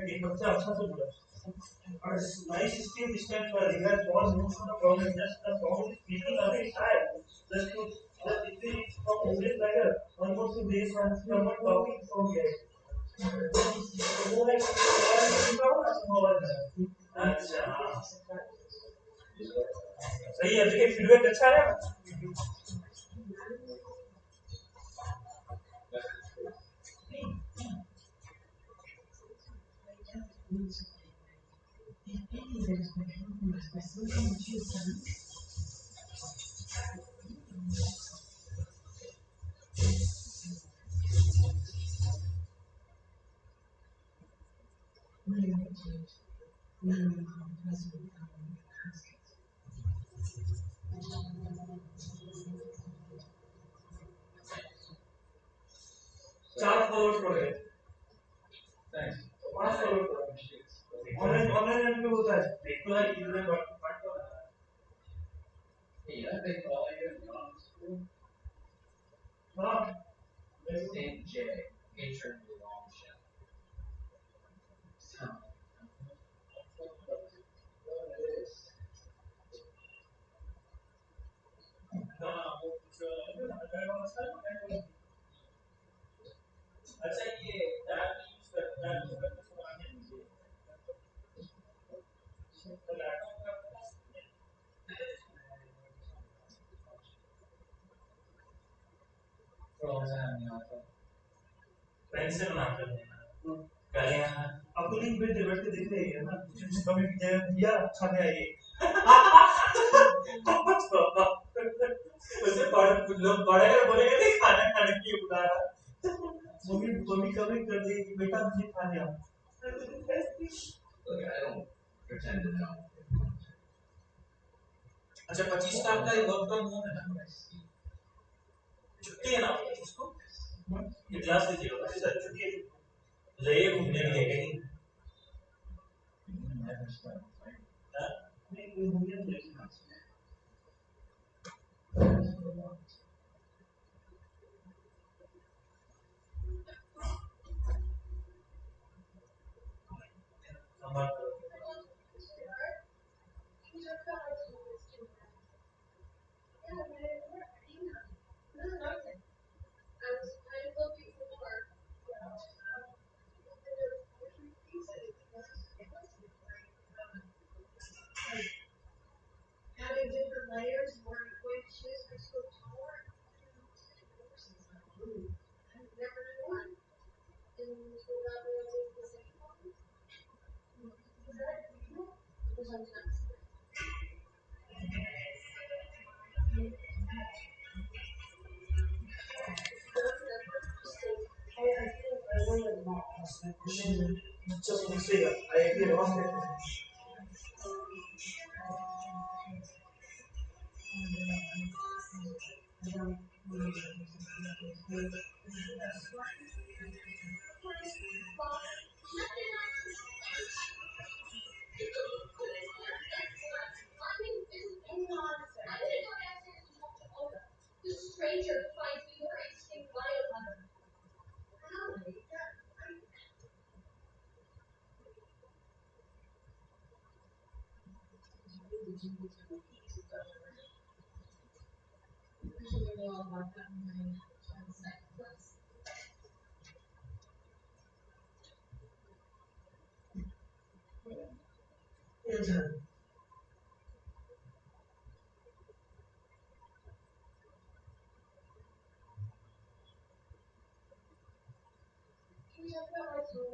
A: एक बच्चा अच्छा से बोला और nice steep steps were required for most of the problem just the problem is speaking of it high just to just it is from English better almost to this and someone talking from here वो like अच्छा सही है देखिए feedback अच्छा है चार followers पड़ गए पांच फॉलोअर्स ऑनलाइन ऑनलाइन पे होता है देखो यार इधर हाँ अच्छा ये पेन से बनाते हैं कल यहाँ अपनी भी बैठ के देख रही है ना कभी दिया खाने आई उसे पढ़ लोग पढ़ेगा बोलेगा नहीं खाना खाने की बुला रहा मम्मी मम्मी कभी कर देगी बेटा मुझे खाने आओ अच्छा 25 साल का वर्क फ्रॉम होम है ना छुट्टी है ना उसको ये क्लास लीजिएगा सर छुट्टी है जाइए घूमने के लिए कहीं हाँ? नहीं कोई घूमने के लिए हमारे just mistake I agree wrong hello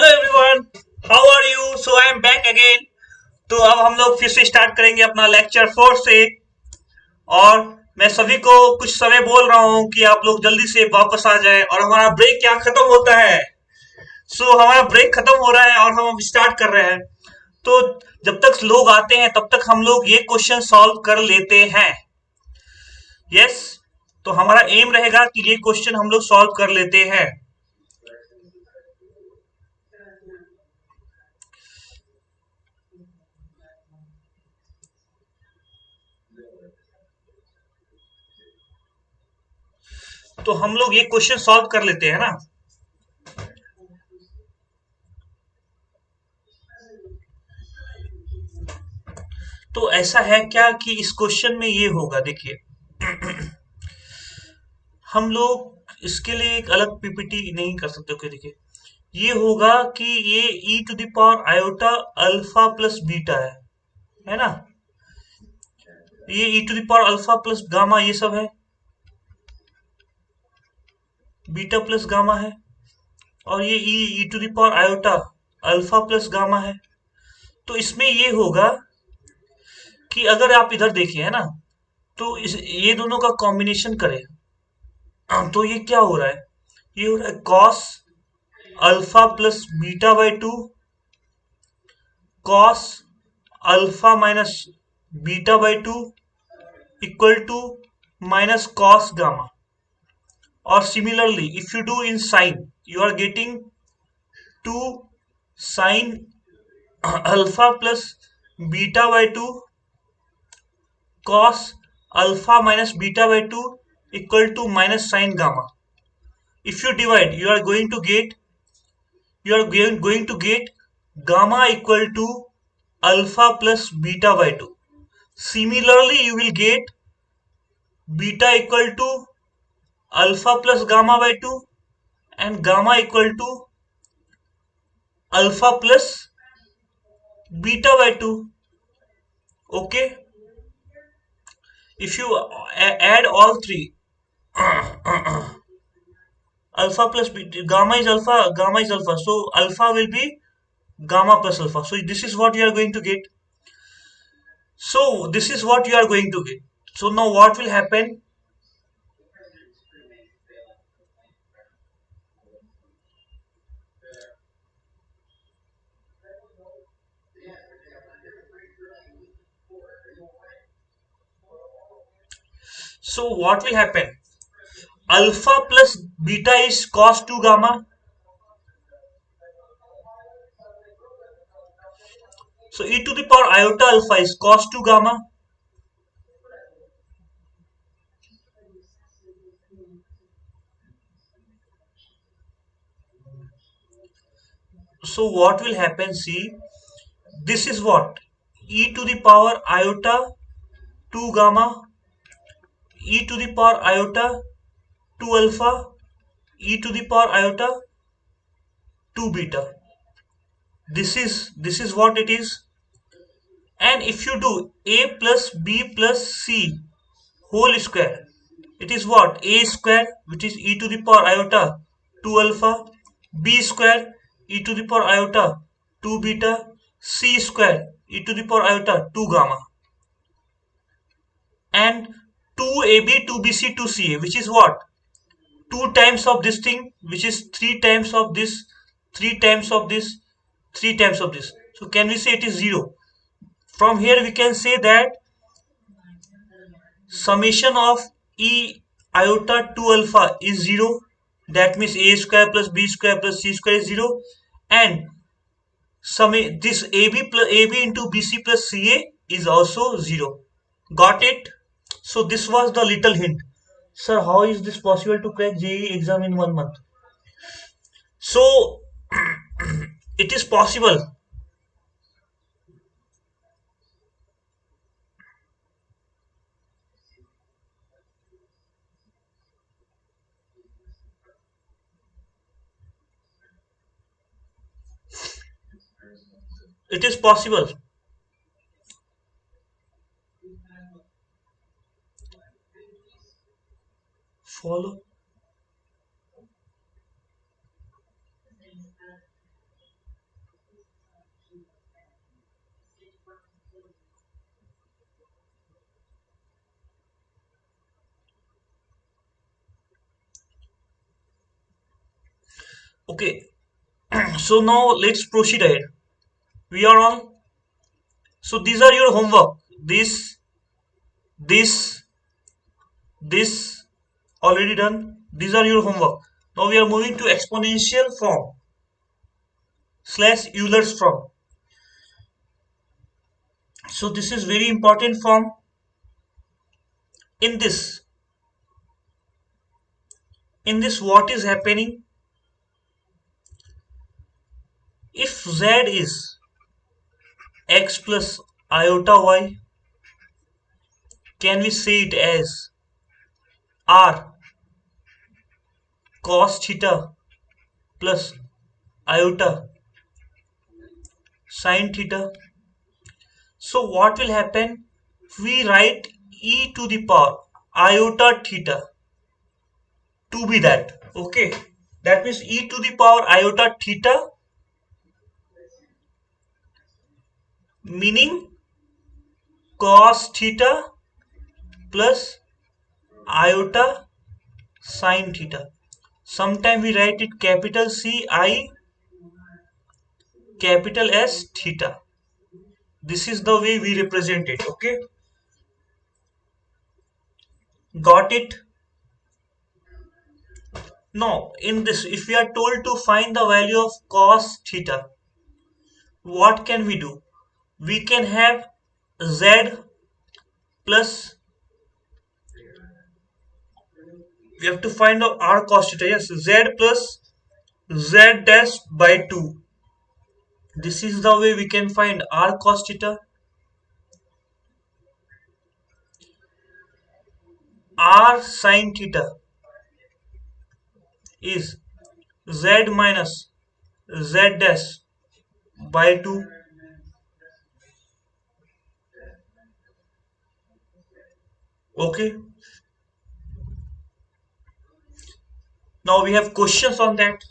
A: everyone, how are you? So I am back again. तो अब हम लोग फिर से स्टार्ट करेंगे अपना लेक्चर 4 से। और मैं सभी को कुछ समय बोल रहा हूँ कि आप लोग जल्दी से वापस आ जाएं और हमारा ब्रेक क्या खत्म होता है। हमारा ब्रेक खत्म हो रहा है और हम अब स्टार्ट कर रहे हैं। तो जब तक लोग आते हैं तब तक हम लोग ये क्वेश्चन सॉल्व कर लेते हैं। यस, तो हमारा एम रहेगा कि ये क्वेश्चन हम लोग सॉल्व कर लेते हैं। तो हम लोग ये क्वेश्चन सॉल्व कर लेते हैं ना। तो ऐसा है क्या कि इस क्वेश्चन में ये होगा, देखिए हम लोग इसके लिए एक अलग पीपीटी नहीं कर सकते। ओके, देखिए ये होगा कि ये e to the power iota alpha plus beta है ना। ये e to the power alpha plus gamma ये सब है, बीटा प्लस गामा है। और ये e to the power iota alpha plus gamma है। तो इसमें ये होगा कि अगर आप इधर देखिए है ना, तो ये दोनों का कॉम्बिनेशन करें तो ये क्या हो रहा है? ये हो रहा है cos alpha plus beta by two, cos alpha minus beta by two equal to minus cos gamma. और similarly if you do in sine, you are getting 2 sin alpha plus beta by 2 cos alpha minus beta by 2 equal to minus sin gamma. If you divide, you are going to get gamma equal to alpha plus beta by 2. Similarly, you will get beta equal to alpha plus gamma by 2 and gamma equal to alpha plus beta by 2. Okay, if you add all three, alpha plus beta, gamma is alpha, so alpha will be gamma plus alpha. So this is what you are going to get. So now what will happen? So what will happen? Alpha plus beta is cos 2 gamma. So e to the power iota alpha is cos 2 gamma. So what will happen? See, this is what? E to the power iota 2 gamma, e to the power iota 2 alpha e to the power iota 2 beta. This is what it is. And if you do a plus b plus c whole square, it is what? A square, which is e to the power iota 2 alpha, b square e to the power iota 2 beta, c square e to the power iota 2 gamma, and 2ab 2bc 2ca, which is what? 2 times of this thing, which is 3 times of this, 3 times of this, 3 times of this. So can we say it is 0? From here we can say that summation of e iota 2 alpha is 0. That means a square plus b square plus c square is 0. And this ab into bc plus ca is also 0. Got it? So this was the little hint. Sir, how is this possible to crack JEE exam in 1 month? So it is possible. It is possible. Follow. Okay. So now let's proceed ahead. We are on. So these are your homework. This, this already done. These are your homework. Now we are moving to exponential form slash Euler's form. So this is very important form. In this, what is happening? If z is x plus iota y, can we say it as r cos theta plus iota sin theta? So what will happen? We write e to the power iota theta to be that. Okay. That means e to the power iota theta, meaning cos theta plus iota sin theta. Sometimes we write it capital C I capital S theta. This is the way we represent it. Okay. Got it? Now, in this, if we are told to find the value of cos theta, what can we do? We can have z plus, we have to find out r cos theta. Yes, z plus z dash by 2. This is the way we can find r cos theta. R sin theta is z minus z dash by 2. Okay. Now we have questions on that.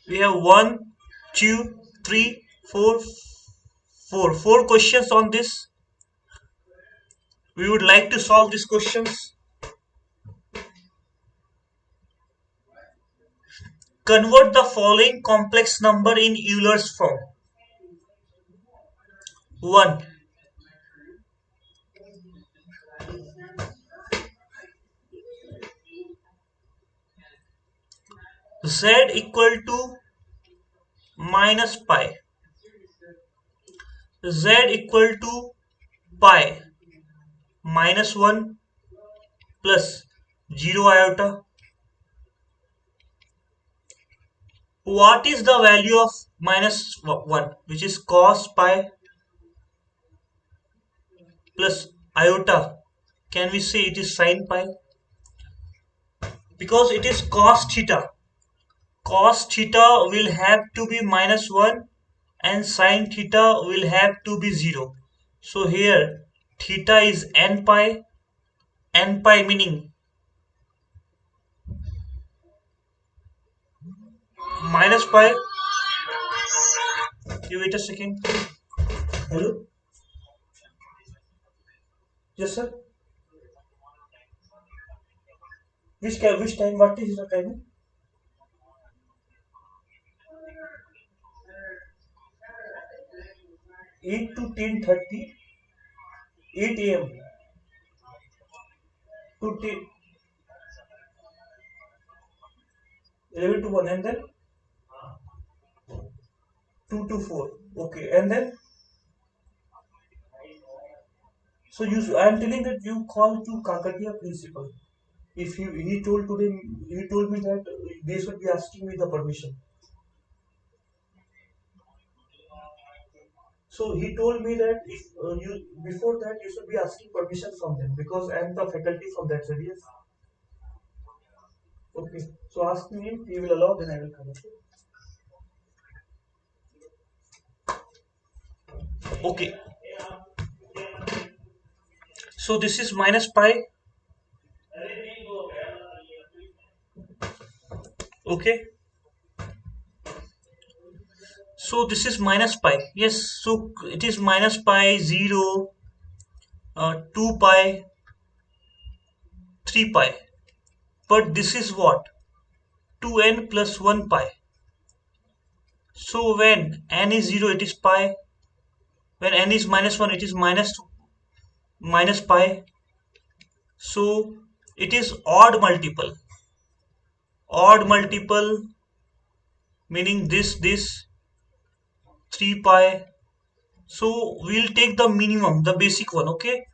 A: We have one, two, three, four questions on this. We would like to solve these questions. Convert the following complex number in Euler's form. 1. Z equal to minus pi. Z equal to pi minus 1 plus 0 iota. What is the value of minus 1, which is cos pi plus iota? Can we say it is sin pi? because it is cos theta. Cos theta will have to be minus 1 and sin theta will have to be 0. So here theta is n pi meaning minus pi. You wait a second. Hello? Yes, sir. Which time? What is the time? 8 to 10:30, 8 a.m. to 11 to 1, and then 2 to 4. Okay, and then so I am telling that you call to Kakatiya principal. If he told me that they should be asking me the permission. So he told me that if you before that you should be asking permission from them because I am the faculty from that study. Yes. Okay. So ask him, he will allow, then I will come. Okay. So this is minus pi. Okay. So this is minus pi. Yes. So it is minus pi 0, 2 pi, 3 pi. But this is what? 2n plus 1 pi. So when n is 0, it is pi. When n is minus 1, it is minus pi. So it is odd multiple. Odd multiple meaning this 3 pi. So we'll take the minimum, the basic one. Okay,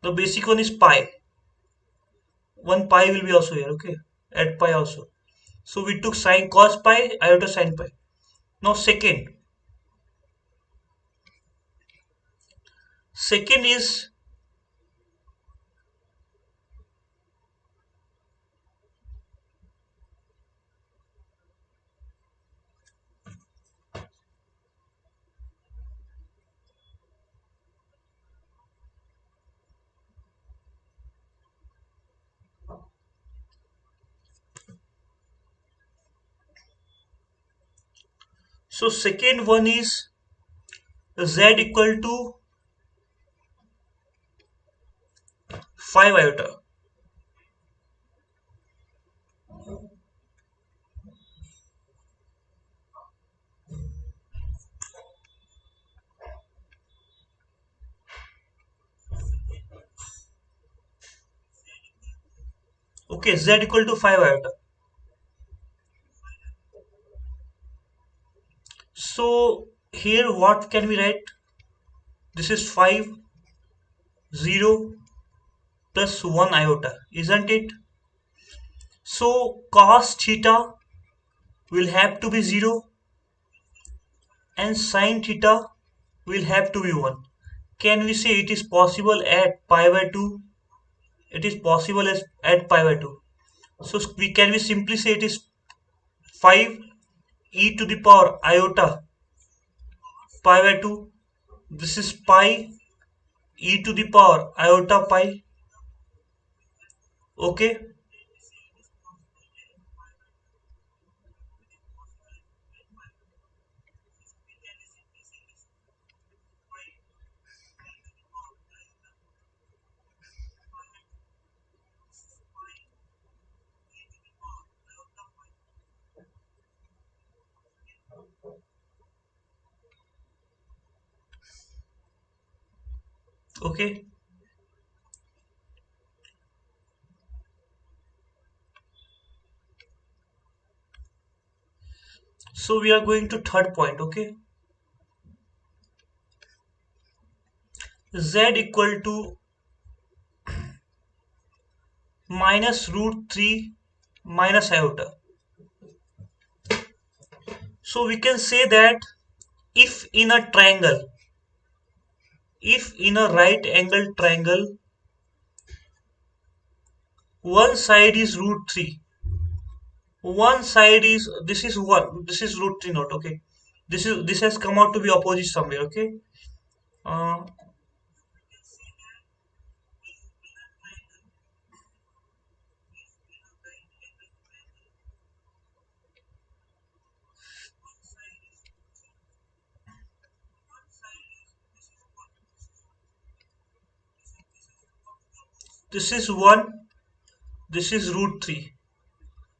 A: the basic one is pi. 1 pi will be also here. Okay, add pi also. So we took sine cos pi, iota sine pi. Now second is, so second one is z equal to 5 iota. Okay, z equal to 5 iota. So here what can we write? This is 5, 0 plus 1 iota, isn't it? So cos theta will have to be 0 and sin theta will have to be 1. Can we say it is possible at pi by 2? It is possible as at pi by 2. So we simply say it is 5 e to the power iota pi by 2. This is pi e to the power iota pi. Okay. Okay. So we are going to third point. Okay. Z equal to minus root 3 minus iota. So we can say that if in a triangle, if in a right angle triangle, one side is root 3 One side is this is one. This is root 3 not okay. This has come out to be opposite somewhere. Okay. Uh, this is 1. This is root 3.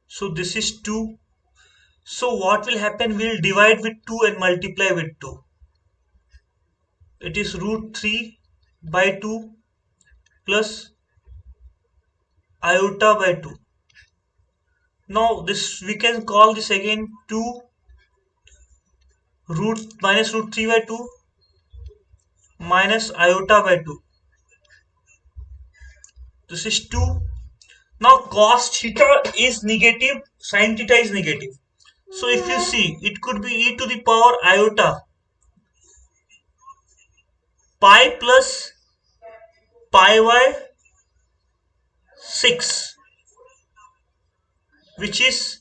A: So this is 2. So what will happen? We'll divide with 2 and multiply with 2. It is root 3 by 2 plus iota by 2. Now this we can call this again 2 root minus root 3 by 2 minus iota by 2. This is 2. Now cos theta is negative, sin theta is negative. So if you see, it could be e to the power iota pi plus pi by 6, which is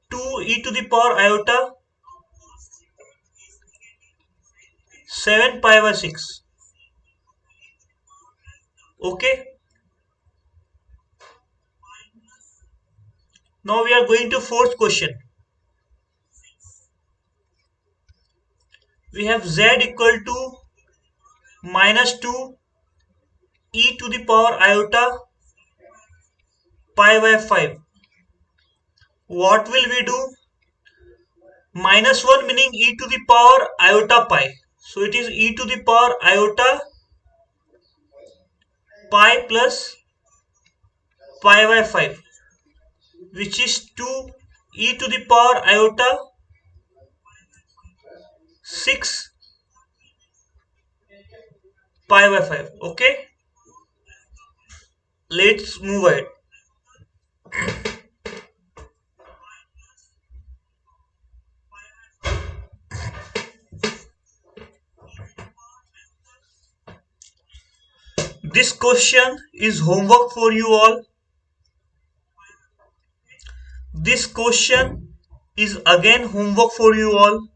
A: 2 e to the power iota 7 pi by 6. Okay. Now we are going to fourth question. We have z equal to minus 2 e to the power iota pi by 5. What will we do? Minus 1 meaning e to the power iota pi. So it is e to the power iota pi plus pi by 5, which is 2 e to the power iota 6 pi by 5. Okay, let's move ahead. This question is homework for you all. This question is again homework for you all.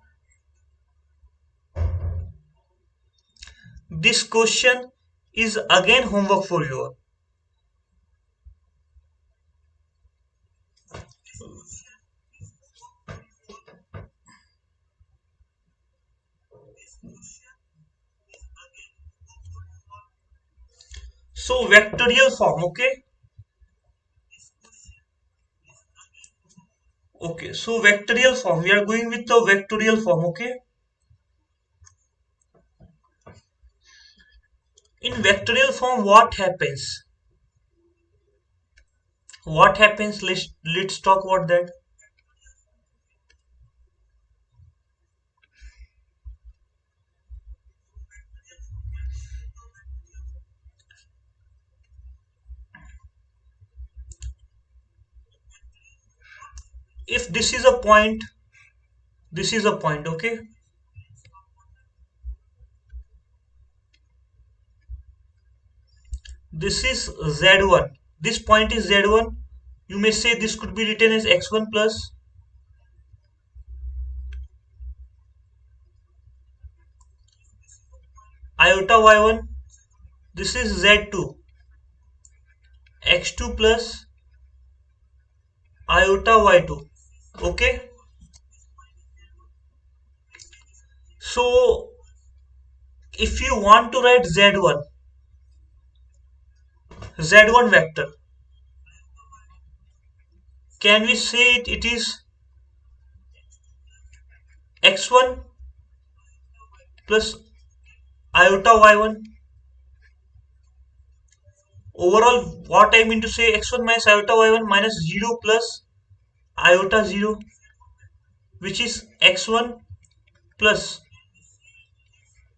A: This question is again homework for you all. So vectorial form, okay? Okay, so vectorial form. We are going with the vectorial form, okay? In vectorial form, what happens? What happens? Let's talk about that. If this is a point, this is a point, okay? This is z1. This point is z1. You may say this could be written as x1 plus iota y1. This is z2. x2 plus iota y2. Okay. So if you want to write z1 vector, can we say it is x1 plus iota y1? Overall, what I mean to say, x1 minus iota y1 minus 0 plus iota 0, which is x1 plus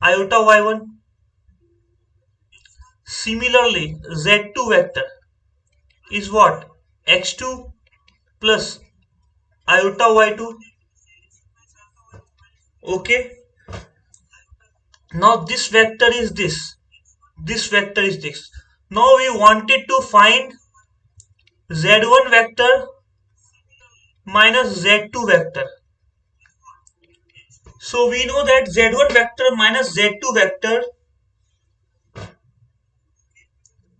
A: iota y1. Similarly, z2 vector is what? x2 plus iota y2. Okay. Now this vector is this. This vector is this. Now we wanted to find z1 vector minus z2 vector. So we know that z1 vector minus z2 vector.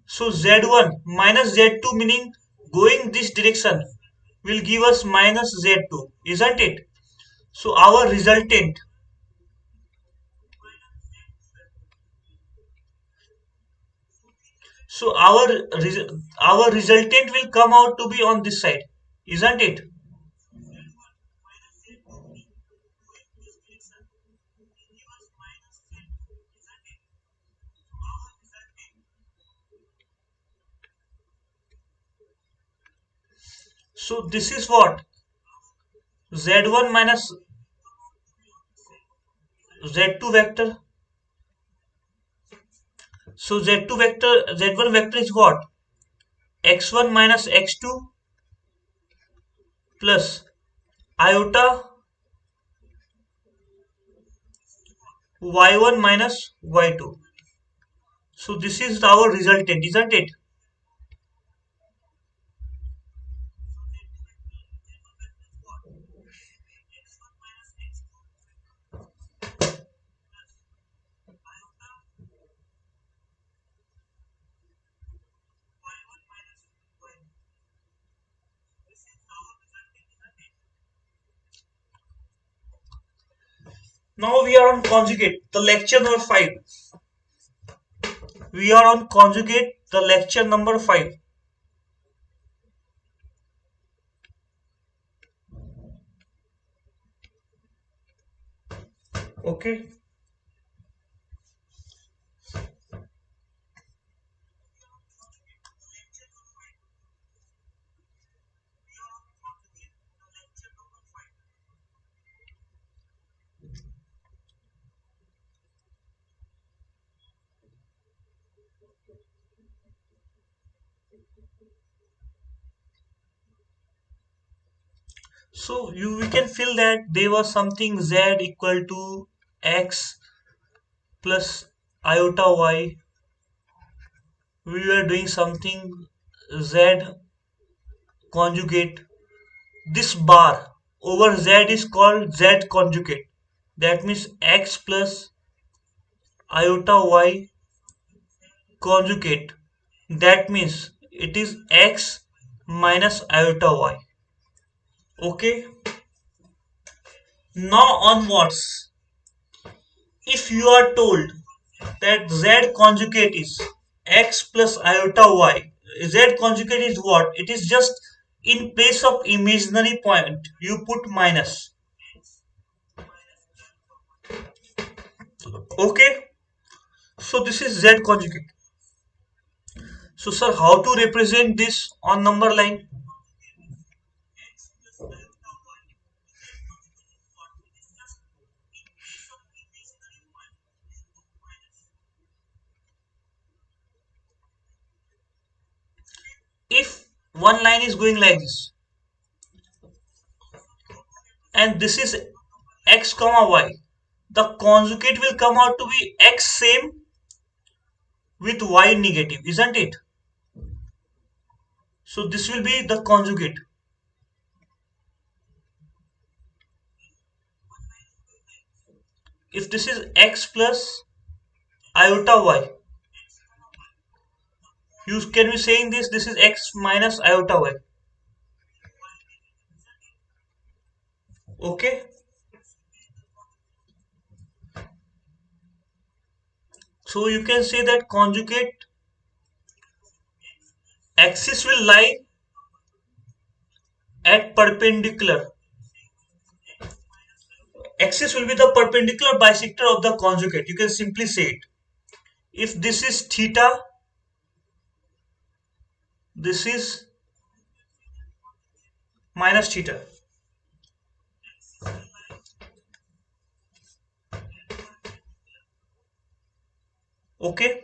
A: So z1 minus z2 meaning going this direction will give us minus z2, isn't it? So so our resultant will come out to be on this side, isn't it? So this is what z1 minus z2 vector. So z1 vector is what? x1 minus x2 plus iota y1 minus y2. So this is our resultant, isn't it? Now we are on conjugate, the lecture number 5. We are on conjugate, the lecture number 5. Okay. So we can feel that there was something z equal to x plus iota y. We were doing something z conjugate. This bar over z is called z conjugate. That means x plus iota y conjugate. That means it is x minus iota y. Okay. Now onwards, if you are told that z conjugate is x plus iota y, z conjugate is what? It is just in place of imaginary point you put minus. Okay. So this is z conjugate. So sir, how to represent this on number line? If one line is going like this and this is x comma y, the conjugate will come out to be x same with y negative, isn't it? So this will be the conjugate. If this is x plus iota y, you can be saying this is x minus iota y. Okay. So you can say that conjugate axis will lie at perpendicular. Axis will be the perpendicular bisector of the conjugate. You can simply say it. If this is theta, this is minus theta. Okay.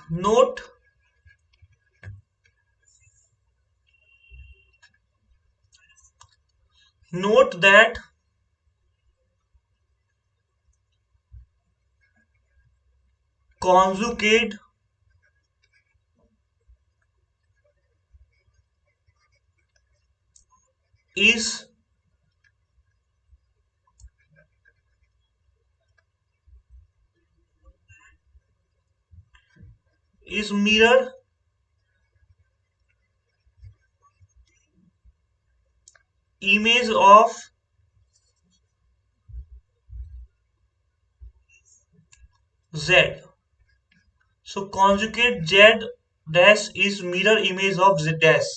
A: Note note that conjugate is mirror image of Z. So conjugate Z dash is mirror image of Z dash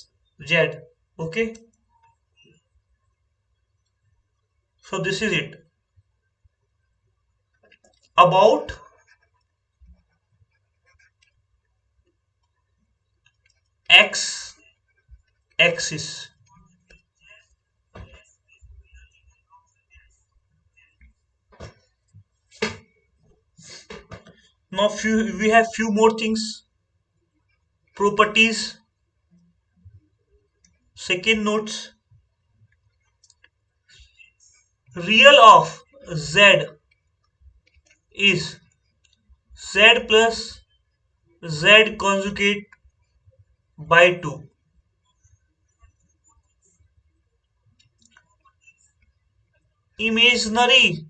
A: Z. Okay. So this is it. About x axis. Now we have few more things. Properties. Second notes. Real of Z is Z plus Z conjugate by 2. Imaginary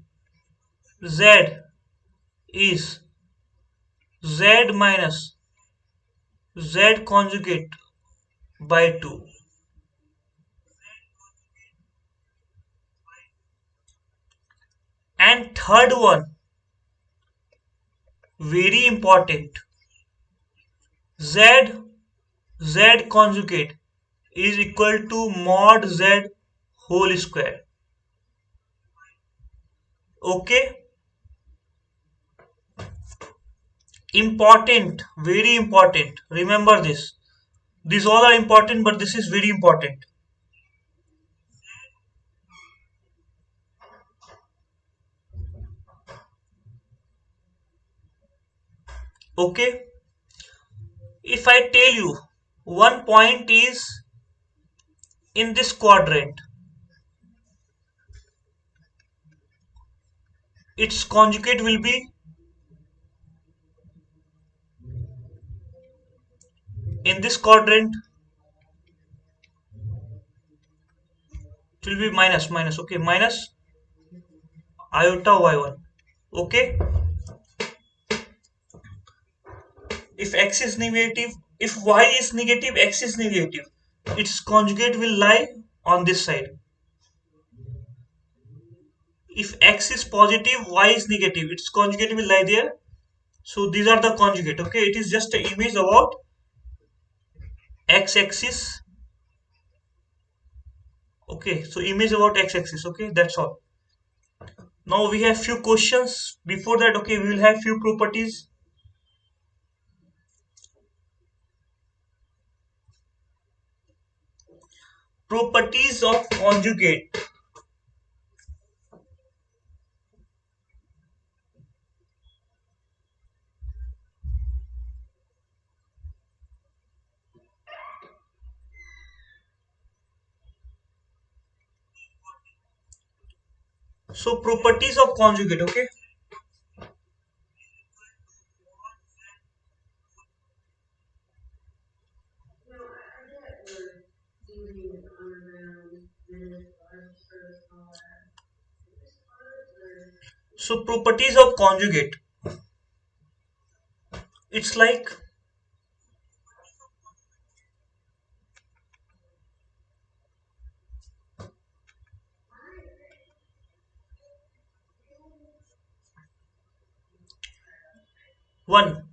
A: Z is Z minus Z conjugate by 2. And third one, very important, Z Z conjugate is equal to mod Z whole square. Okay, important, very important. Remember this. These all are important, but this is very important. Okay, if I tell you one point is in this quadrant, its conjugate will be in this quadrant, it will be minus minus. Okay, minus iota y1. Okay, if x is negative, if y is negative, x is negative, its conjugate will lie on this side. If x is positive, y is negative, its conjugate will lie there. So these are the conjugate. Okay, it is just an image about x axis. Okay, so image about x axis. Okay, that's all. Now we have few questions. Before that, okay, we will have few properties. Properties of conjugate. So properties of conjugate. Okay, so properties of conjugate. It's like one,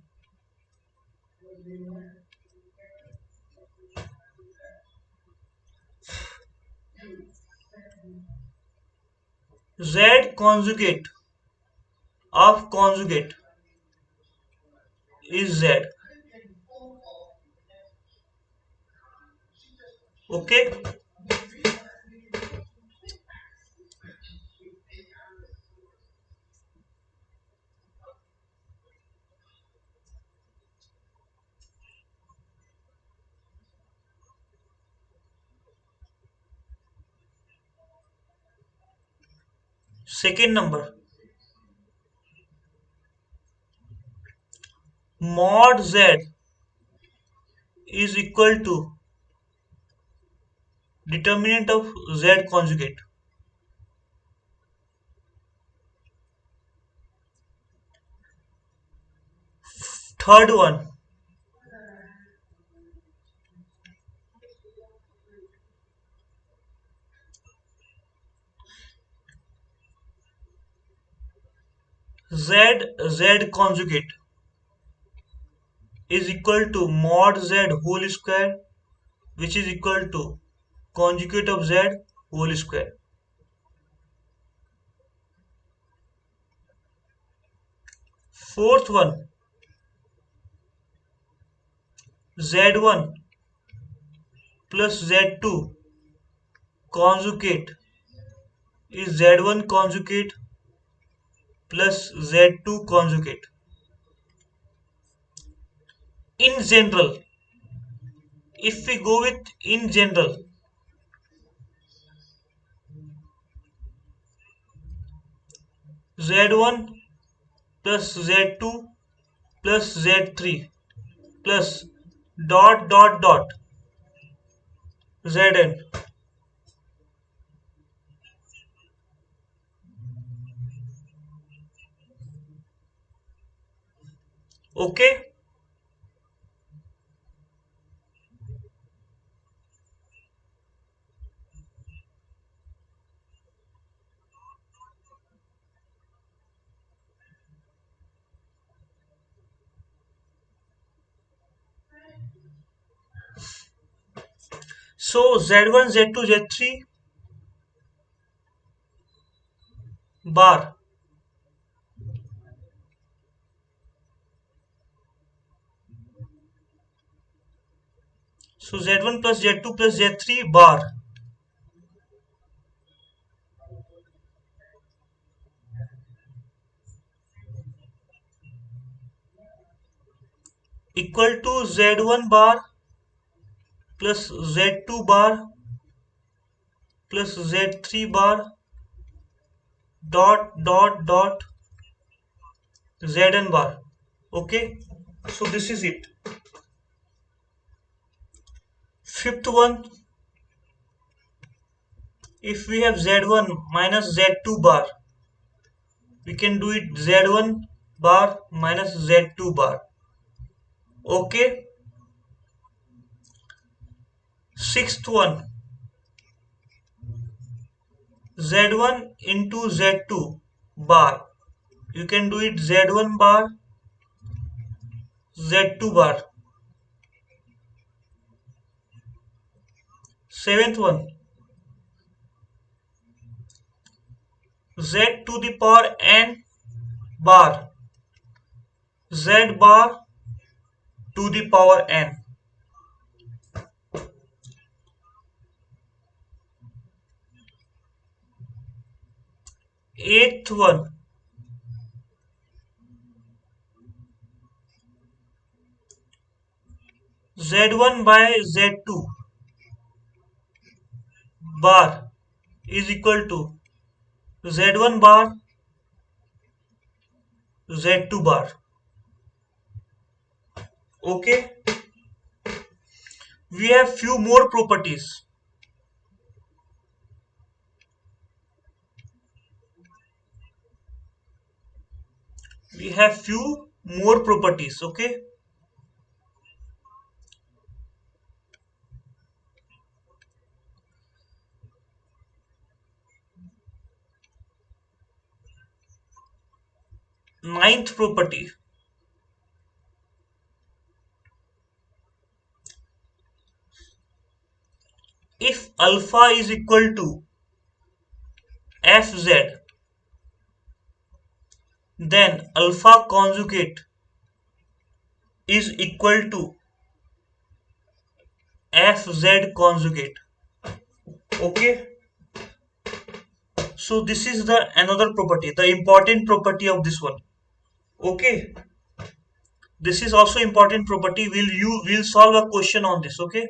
A: Z conjugate of conjugate is Z. Okay, second number, mod Z is equal to Determinant of Z conjugate. Third one, Z conjugate is equal to mod Z whole square, which is equal to conjugate of Z whole square. Fourth one, Z1 plus Z2 conjugate is Z1 conjugate plus Z2 conjugate. In general, if we go with in general, Z1 plus Z2 plus Z3 plus dot dot dot Zn. Okay? So Z1, Z2, Z3 bar. So Z1 plus Z2 plus Z3 bar equal to Z1 bar plus Z2 bar plus Z3 bar dot dot dot Zn bar. Okay? So this is it. Fifth one, if we have Z1 minus Z2 bar, we can do it Z1 bar minus Z2 bar. Okay? Sixth one, Z1 into Z2 bar. You can do it Z1 bar, Z2 bar. Seventh one, Z to the power n bar, Z bar to the power n. Eighth one, Z1 by Z2 bar is equal to Z1 bar, Z2 bar. Okay, we have few more properties. We have few more properties. Okay, ninth property. If alpha is equal to Fz, then alpha conjugate is equal to Fz conjugate. Okay, so this is the another property, the important property of this one. Okay, this is also important property. Will solve a question on this. Okay,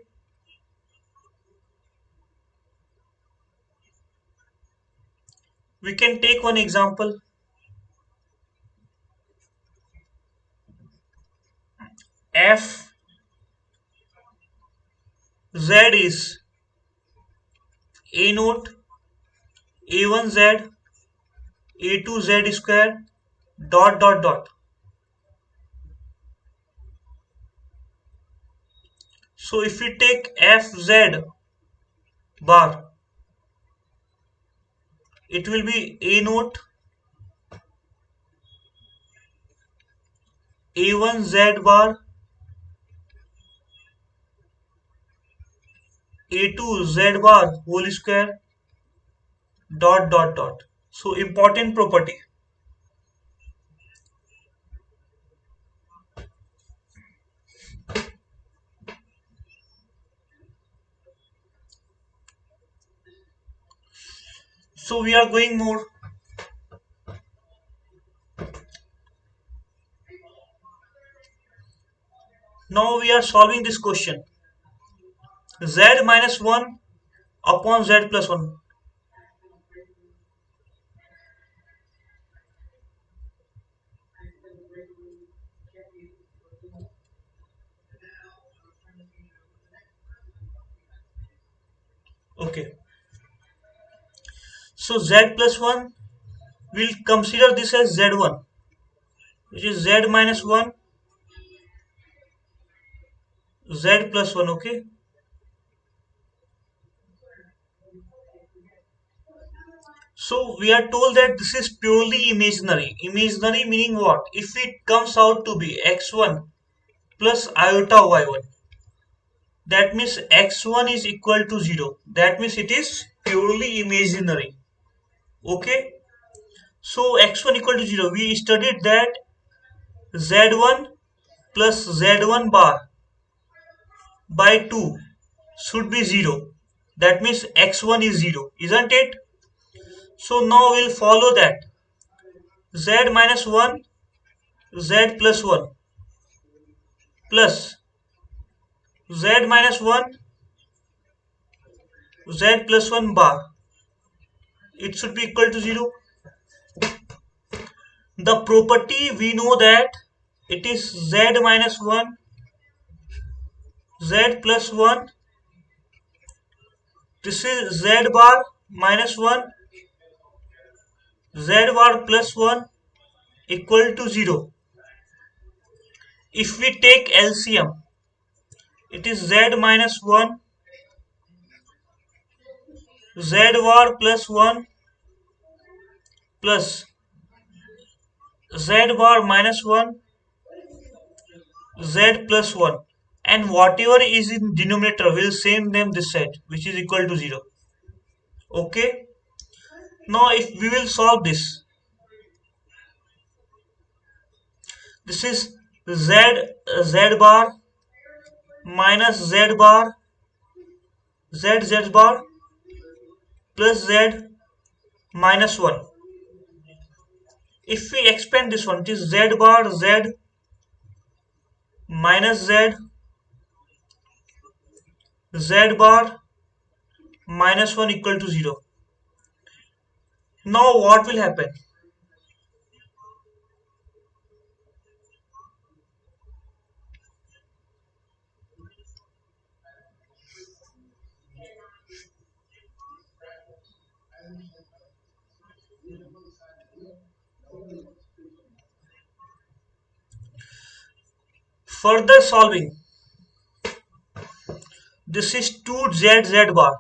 A: we can take one example. F z is A naught A1Z A2Z square dot dot dot. So if we take FZ bar, it will be A naught A1Z bar A2Z bar whole square dot dot dot. So important property. So we are going more. Now we are solving this question. Z minus 1 upon Z plus 1. Okay. So Z plus 1, we'll consider this as Z1, which is Z minus 1, Z plus 1. Okay. So we are told that this is purely imaginary. Imaginary meaning what? If it comes out to be x1 plus iota y1, that means x1 is equal to 0. That means it is purely imaginary. Okay. So x1 equal to 0. We studied that z1 plus z1 bar by 2 should be 0. That means x1 is 0, isn't it? So now we'll follow that z minus 1 z plus 1 plus z minus 1 z plus 1 bar. It should be equal to 0. The property we know that it is z minus 1 z plus 1. This is z bar minus 1 z bar plus 1 equal to 0. If we take LCM, it is z minus 1 z bar plus 1 plus z bar minus 1 z plus 1, and whatever is in denominator will same them this side, which is equal to 0. Okay. Now if we will solve this, this is z bar minus z bar z bar plus z minus 1. If we expand this one, it is z bar z minus z bar minus 1 equal to 0. Now what will happen? Further solving, this is 2z bar.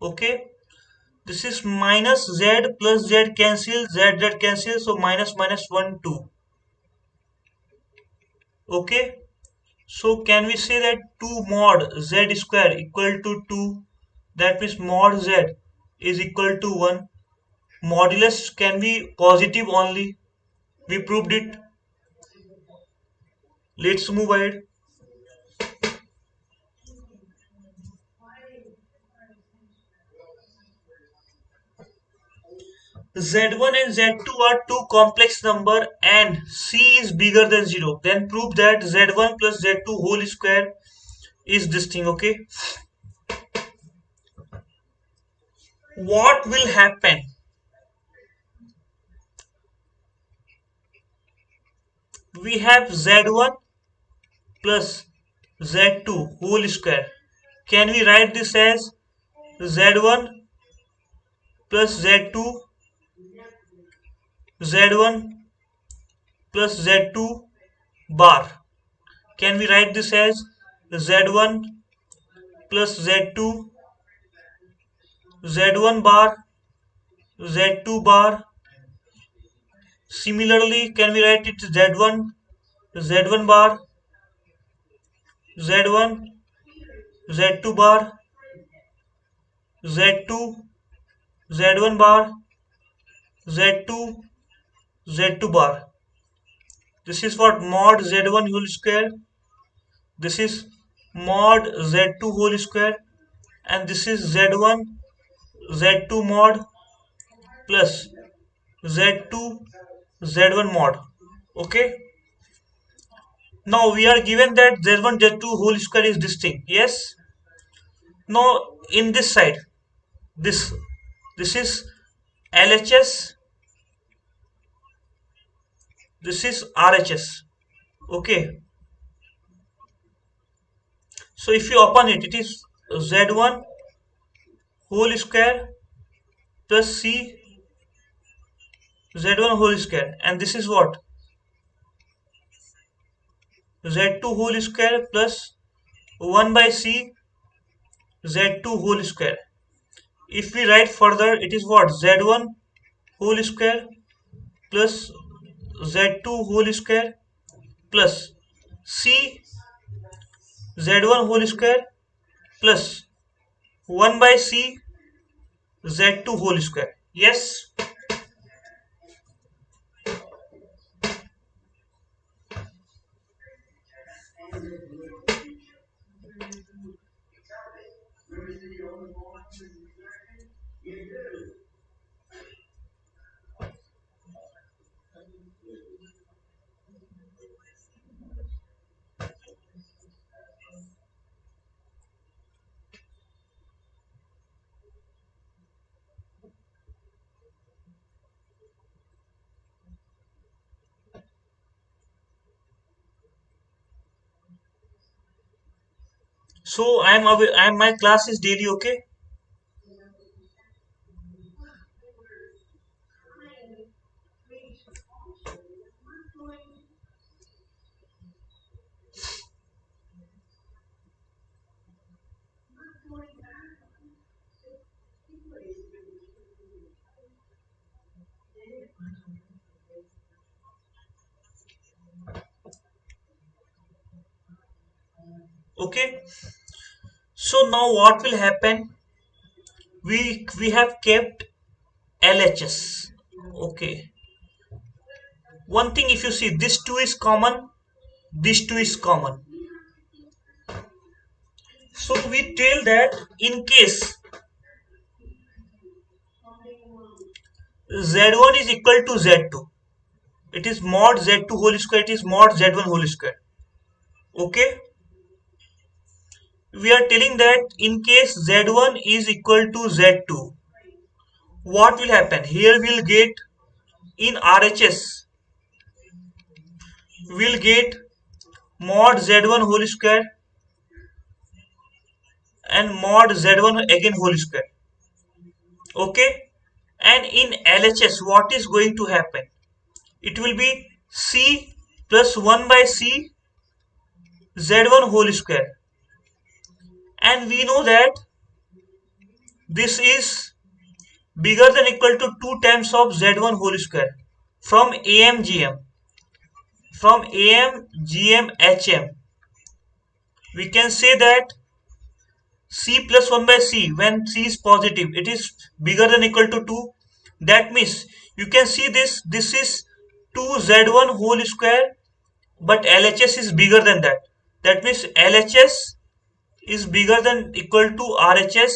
A: Okay. This is minus z plus z cancel, z cancel, so minus minus 1 2. Okay. So can we say that 2 mod z square equal to 2? That means mod z is equal to 1. Modulus can be positive only. We proved it. Let's move ahead. Z1 and Z2 are two complex number and C is bigger than 0. Then prove that Z1 plus Z2 whole square is this thing. Okay. What will happen? We have Z1 plus Z2 whole square. Can we write this as Z1 plus Z2, Z1 plus Z2 bar? Can we write this as Z1 plus Z2, Z1 bar, Z2 bar? Similarly, can we write it Z1, Z1 bar, Z1, Z2 bar, Z2, Z1 bar, Z2, Z2 bar? This is what mod Z1 whole square. This is mod Z2 whole square. And this is Z1, Z2 mod plus Z2, Z1 mod. Okay. Now we are given that Z1, Z2 whole square is distinct. Yes. Now in this side, this this is LHS, this is RHS. Okay. So if you open it, it is Z1 whole square plus C Z1 whole square, and this is what Z2 whole square plus 1 by C Z2 whole square. If we write further, it is what Z1 whole square plus Z2 whole square plus C Z1 whole square plus 1 by C Z2 whole square. Yes. So I am my class is daily. Okay. Okay. So now what will happen? We have kept LHS. Okay. One thing, if you see, this 2 is common, this 2 is common. So we tell that in case Z1 is equal to Z2, it is mod Z2 whole square, it is mod Z1 whole square. Okay. We are telling that in case Z1 is equal to Z2, what will happen? Here we'll get in RHS, we'll get mod Z1 whole square and mod Z1 again whole square. Okay. And in LHS, what is going to happen? It will be C plus 1 by C Z1 whole square. And we know that this is bigger than equal to 2 times of Z1 whole square from AMGM. From AMGM HM, we can say that C plus 1 by C, when C is positive, it is bigger than equal to 2. That means you can see this is 2Z1 whole square, but LHS is bigger than that. That means LHS is bigger than equal to RHS.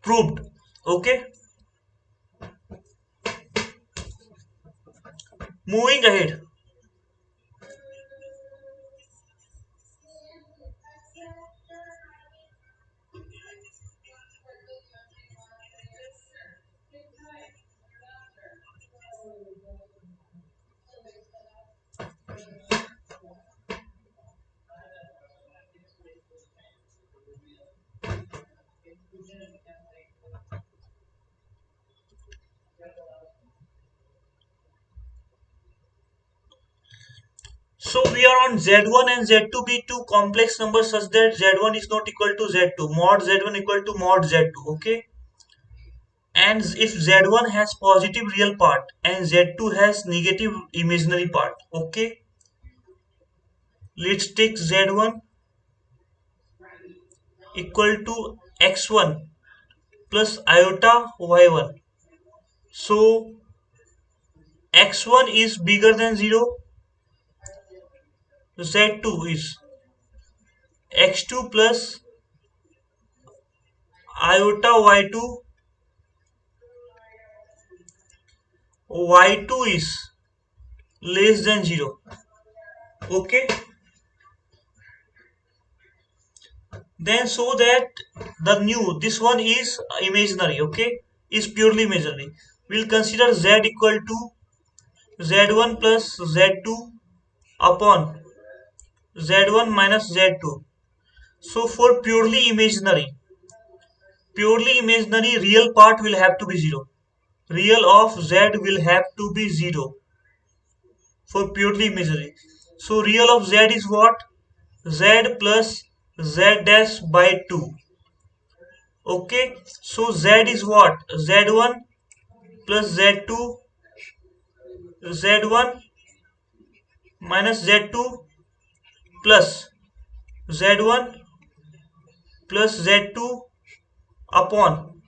A: Proved. Okay. Moving ahead. So we are on Z1 and Z2 be two complex numbers such that Z1 is not equal to Z2. Mod Z1 equal to mod Z2. Okay. And if Z1 has positive real part and Z2 has negative imaginary part. Okay. Let's take Z1 equal to X1 plus iota Y1. So X1 is bigger than 0. Z2 is X2 plus iota Y2. Y2 is less than 0. Okay. Then so that the new this one is imaginary. Okay, is purely imaginary. We'll consider Z equal to Z1 plus Z2 upon Z1 minus Z2. So for purely imaginary real part will have to be 0. Real of Z will have to be 0 for purely imaginary. So real of Z is what? Z plus Z dash by 2. Okay, so Z is what? Z1 plus Z2, Z1 minus Z2 plus Z1 plus Z2 upon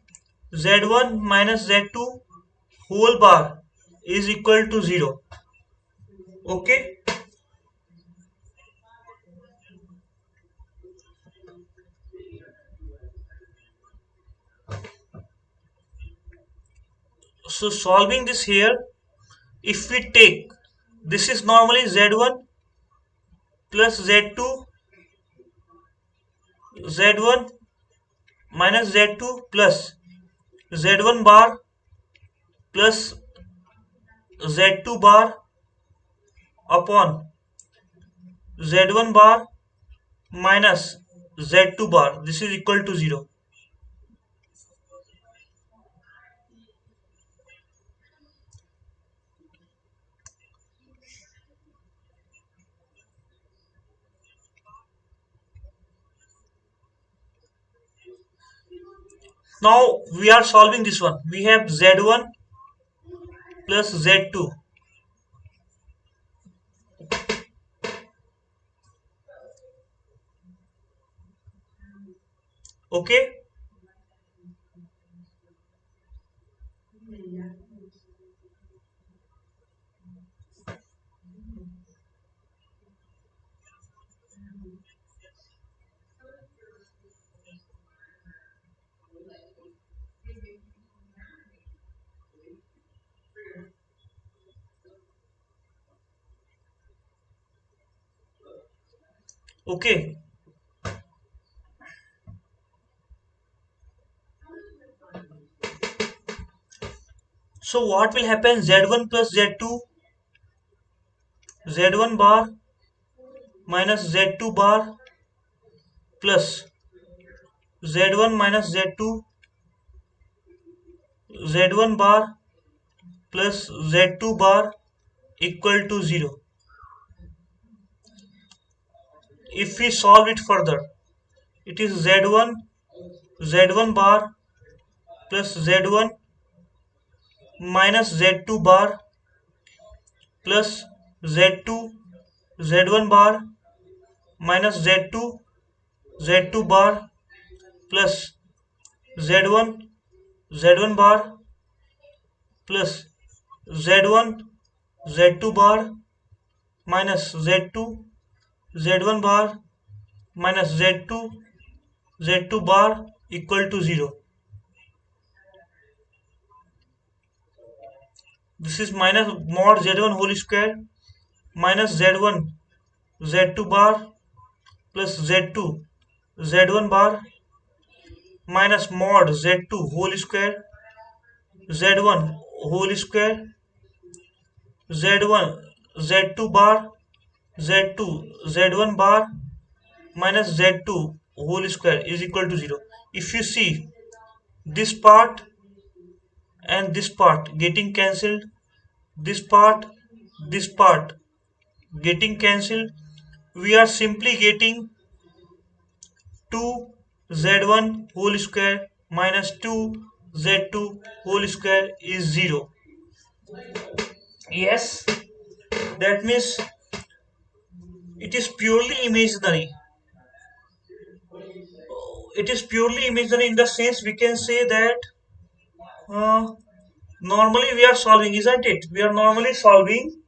A: Z1 minus Z2 whole bar is equal to 0. Okay, so solving this here, if we take this is normally Z1 plus Z2, Z1 minus Z2 plus Z1 bar plus Z2 bar upon Z1 bar minus Z2 bar. This is equal to 0. Now we are solving this one. We have Z1 plus Z2. Okay. Okay. So what will happen? Z1 plus Z2, Z1 bar minus Z2 bar plus Z1 minus Z2, Z1 bar plus Z2 bar equal to 0. If we solve it further, it is Z1 bar plus Z1 minus Z2 bar plus Z2 Z1 bar minus Z2 bar plus Z1 bar plus Z2 bar minus Z1 bar minus Z2 bar equal to 0. This is minus mod Z1 whole square minus Z2 bar plus Z1 bar minus mod Z2 whole square Z1 whole square Z1 Z2 bar Z1 bar minus Z2 whole square is equal to 0. If you see this part and this part getting cancelled, this part getting cancelled. We are simply getting 2z1 whole square minus 2z2 whole square is 0. Yes, that means it is purely imaginary. It is purely imaginary in the sense we can say that uh, normally we are solving, isn't it? We are normally solving,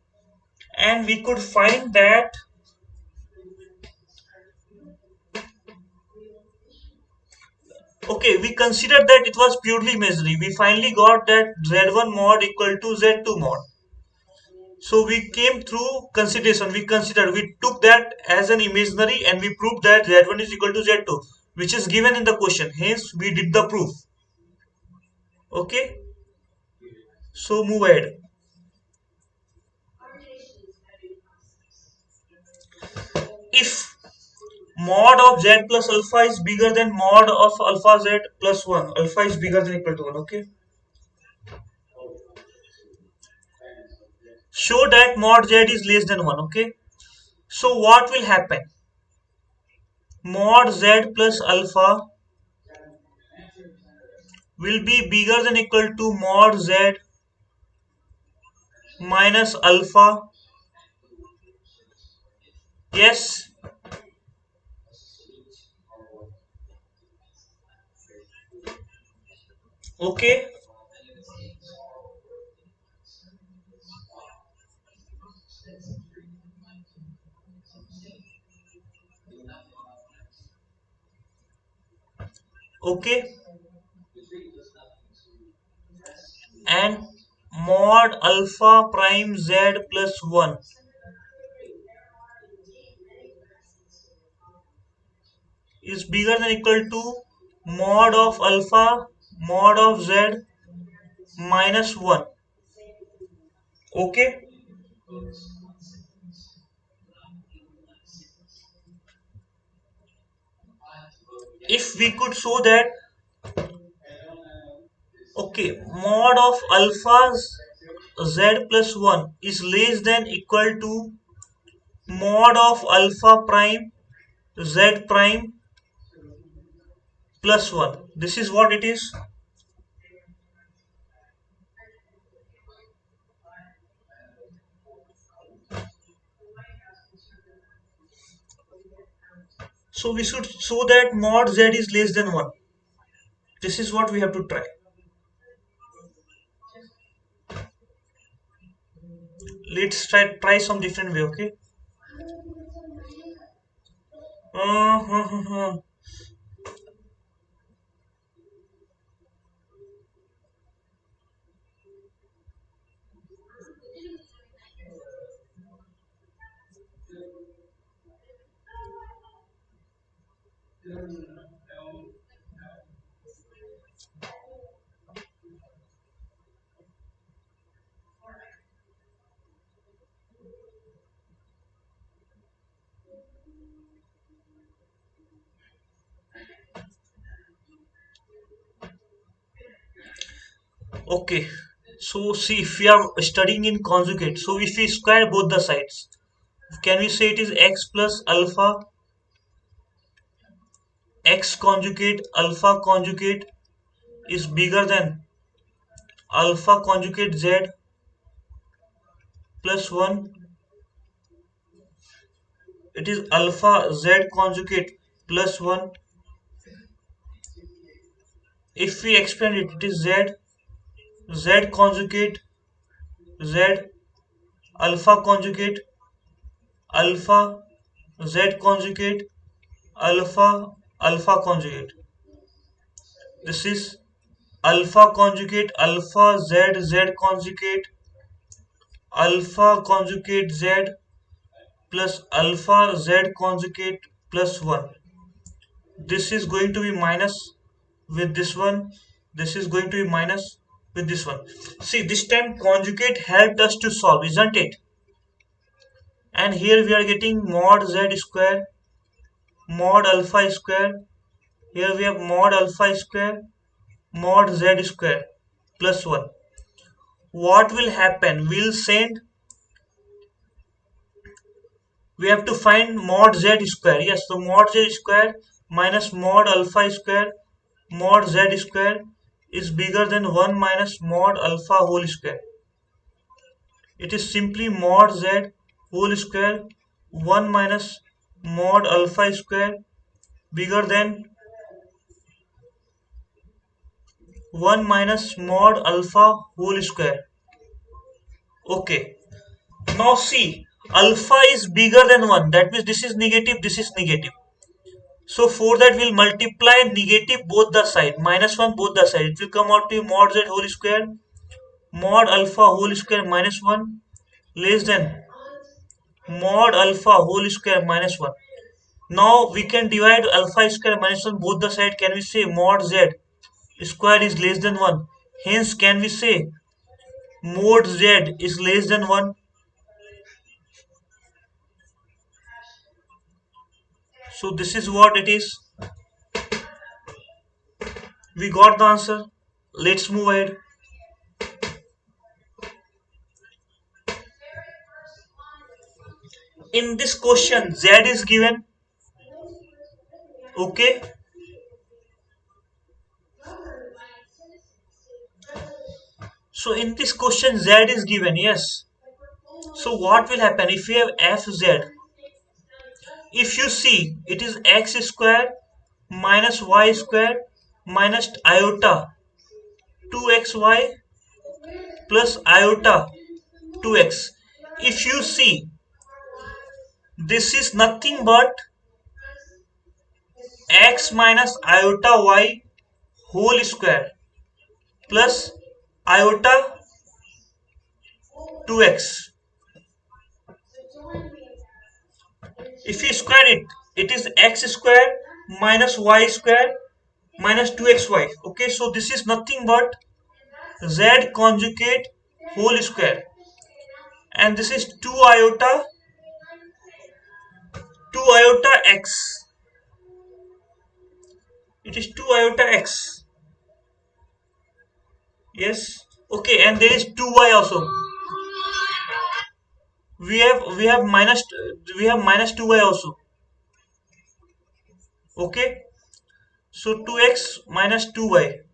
A: and we could find that. Okay, we considered that it was purely imaginary. We finally got that z1 mod equal to z2 mod. So we came through consideration. We took that as an imaginary and we proved that z1 is equal to z2, which is given in the question. Hence, we did the proof. Okay, so move ahead. If mod of z plus alpha is bigger than mod of alpha z plus 1, alpha is bigger than equal to 1. Okay, show that mod z is less than 1. Okay, so what will happen? Mod z plus alpha will be bigger than equal to mod z minus alpha. Yes. Okay. Okay, and mod alpha prime z plus 1 is bigger than equal to mod of alpha mod of z minus 1. Okay, if we could show that, okay, mod of alpha z plus 1 is less than equal to mod of alpha prime z prime plus 1. This is what it is. So we should show that mod z is less than 1. This is what we have to try. Let's try some different way. Okay. Uh, okay. So see, if we are studying in conjugate, so if we square both the sides, can we say it is x plus alpha, x conjugate alpha conjugate is bigger than alpha conjugate z plus 1? It is alpha z conjugate plus 1. If we expand it, it is z conjugate z alpha conjugate alpha z conjugate alpha alpha conjugate. This is alpha conjugate alpha z z conjugate alpha conjugate z plus alpha z conjugate plus 1. This is going to be minus with this one. This is going to be minus with this one. See, this time conjugate helped us to solve, isn't it? And here we are getting mod z square, mod alpha square. Here we have mod alpha square, mod z square plus 1. What will happen? We'll send We have to find mod z square. Yes, so mod z square minus mod alpha square mod z square is bigger than 1 minus mod alpha whole square. It is simply mod z whole square 1 minus mod alpha square bigger than 1 minus mod alpha whole square. Okay. Now see, alpha is bigger than 1. That means this is negative, this is negative. So for that we'll multiply negative both the side, minus 1 both the side. It will come out to mod z whole square, mod alpha whole square minus 1 less than mod alpha whole square minus 1. Now we can divide alpha square minus 1 both the side. Can we say mod z square is less than 1? Hence can we say mod z is less than 1? So this is what it is. We got the answer. Let's move ahead. In this question, z is given. Okay. So in this question, z is given. Yes. So what will happen if we have fz? If you see, it is x square minus y square minus iota 2xy plus iota 2x. If you see, this is nothing but x minus iota y whole square plus iota 2x. If you square it, it is x square minus y square minus 2xy. Okay, so this is nothing but z conjugate whole square, and this is 2 iota x. It is 2 iota x. Yes. Okay, and there is 2y also. We have minus 2y also. Okay, so 2x minus 2y.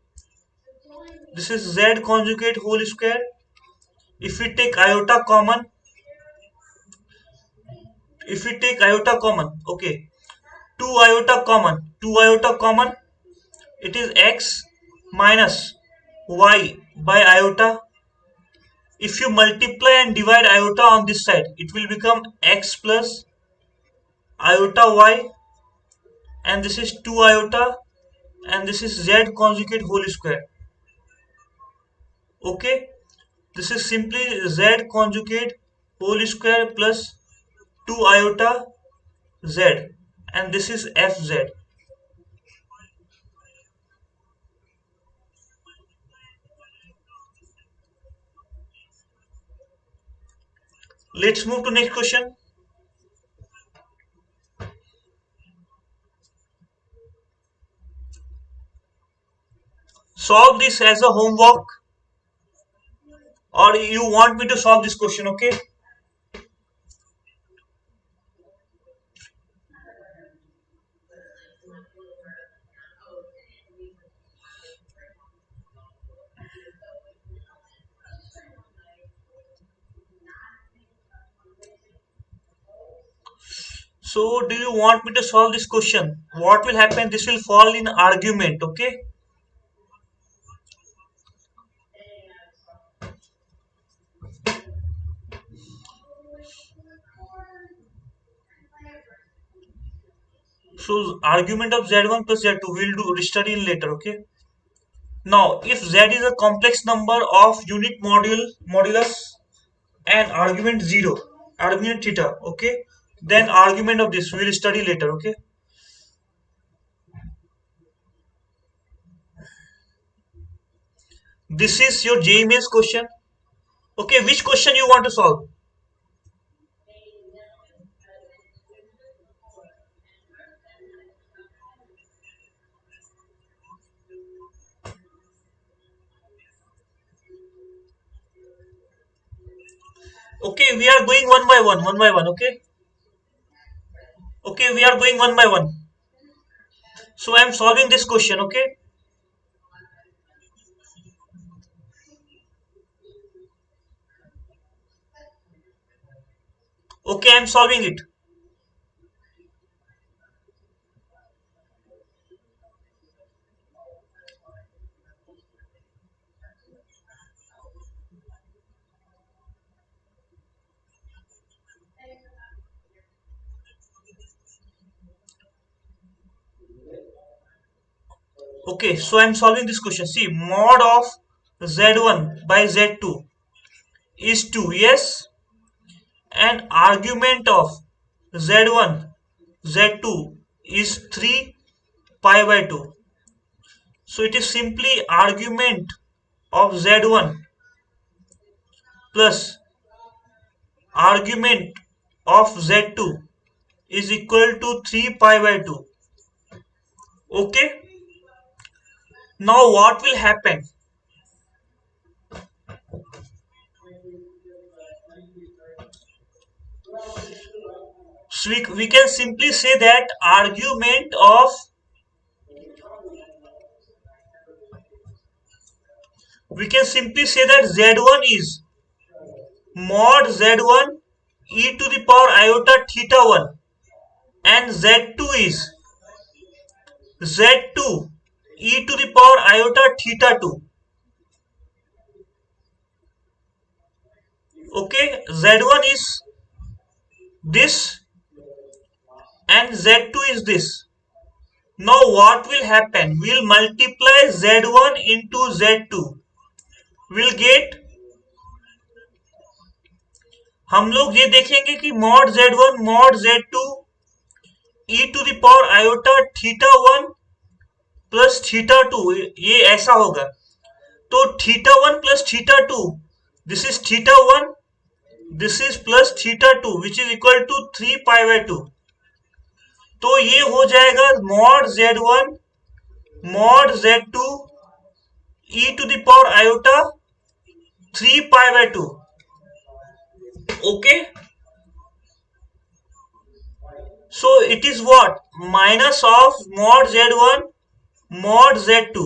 A: This is z conjugate whole square. If we take iota common, okay, 2 iota common, it is x minus y by iota. If you multiply and divide iota on this side, it will become x plus iota y, and this is 2 iota, and this is z conjugate whole square. Okay, this is simply z conjugate whole square plus 2 iota z, and this is fz. Let's move to next question. Solve this as a homework, or you want me to solve this question? Okay. So do you want me to solve this question? What will happen? This will fall in argument. Okay. So argument of z1 plus z2 we'll do study later. Okay. Now if z is a complex number of unit modulus and argument 0, argument theta. Okay. Then argument of this we'll study later. Okay. This is your JEE Mains question. Okay. Which question you want to solve? Okay. We are going one by one. Okay. Okay, we are going one by one. So I am solving this question. Okay. Okay, I am solving it. Okay, so I am solving this question. See, mod of z1 by z2 is 2. Yes, and argument of z1 z2 is 3 pi by 2. So it is simply argument of z1 plus argument of z2 is equal to 3 pi by 2. Okay, now what will happen? So we can simply say that argument of, we can simply say that z1 is mod z1 e to the power iota theta 1, and z2 is z2 e to the power iota theta 2. Okay, z1 is this and z2 is this. Now what will happen? We'll multiply z1 into z2. We'll get, हम लोग ये देखेंगे कि mod z1 mod z2 e to the power iota theta 1 plus theta 2, ये ऐसा होगा. तो theta 1 plus theta 2, this is theta 1, this is plus theta 2, which is equal to 3 pi by 2. तो ये हो जाएगा mod z1 mod z2 e to the power iota 3 pi by 2. Okay, so it is what, minus of mod z1 mod z2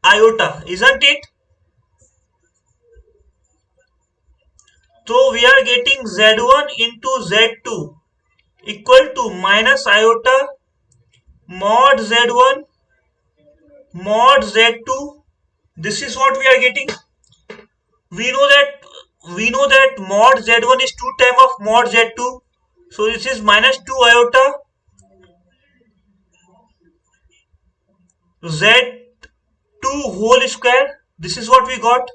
A: iota, isn't it? So we are getting z1 into z2 equal to minus iota mod z1 mod z2. This is what we are getting. We know that mod z1 is 2 times of mod z2. So this is minus 2 iota z2 whole square. This is what we got.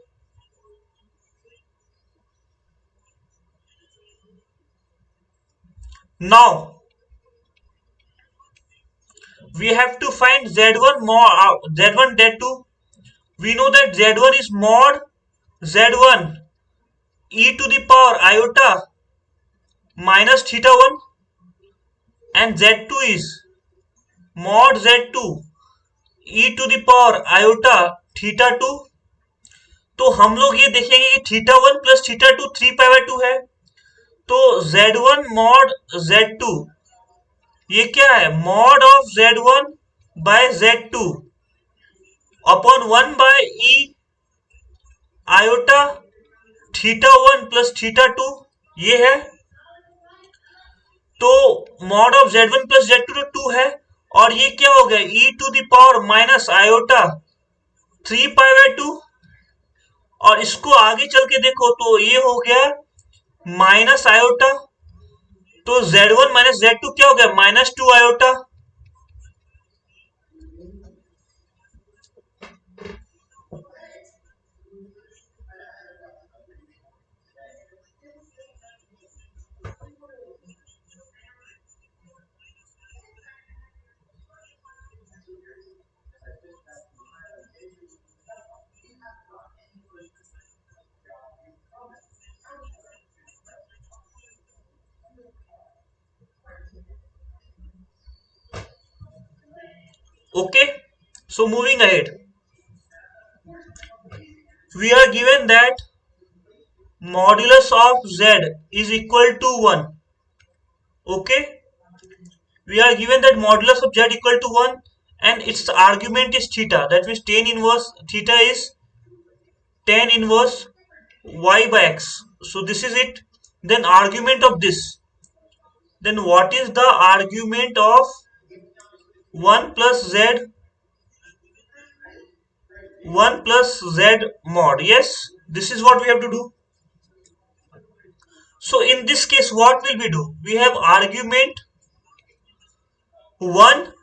A: Now we have to find z1 mod z1 z2. We know that z1 is mod z1 e to the power iota minus theta 1 and z2 is mod z2 e to the power iota theta 2. तो हम लोग ये देखेंगे कि theta 1 plus theta 2 3 pi by 2 है. तो z1 mod z2 ये क्या है, mod of z1 by z2 upon 1 by e iota theta 1 plus theta 2 ये है. तो mod of z1 plus z2 तो 2 है, और ये क्या हो गया, e to the power minus iota 3 pi by 2. और इसको आगे चल के देखो तो ये हो गया माइनस आयोटा. तो z1 माइनस z2 क्या हो गया, minus 2 iota. Okay, so moving ahead, we are given that modulus of z is equal to 1. Okay, we are given that modulus of z equal to 1 and its argument is theta. That means tan inverse theta is tan inverse y by x. So this is it. Then argument of this. Then what is the argument of 1 plus z 1 plus z mod? Yes, this is what we have to do. So in this case, what will we do? We have argument 1.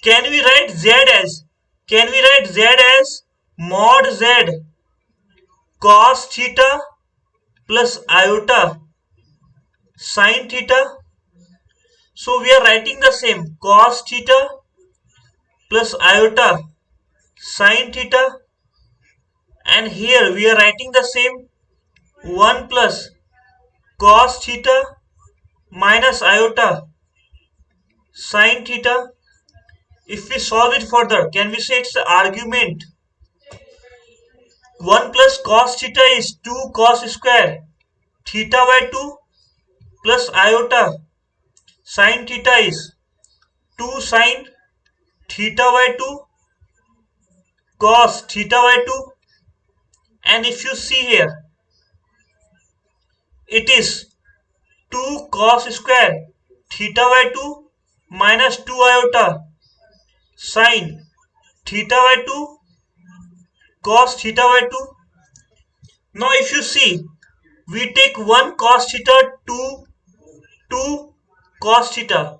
A: Can we write z as? Can we write z as mod z cos theta plus iota sin theta? So we are writing the same cos theta plus iota sin theta, and here we are writing the same 1 plus cos theta minus iota sin theta. If we solve it further, can we say it's the argument 1 plus cos theta is 2 cos square theta by 2 plus iota sin theta is 2 sin theta by 2 cos theta by 2, and if you see here it is 2 cos square theta by 2 minus 2 iota sin theta by 2 cos theta by 2. Now if you see, we take 1 cos theta, 2 cos theta,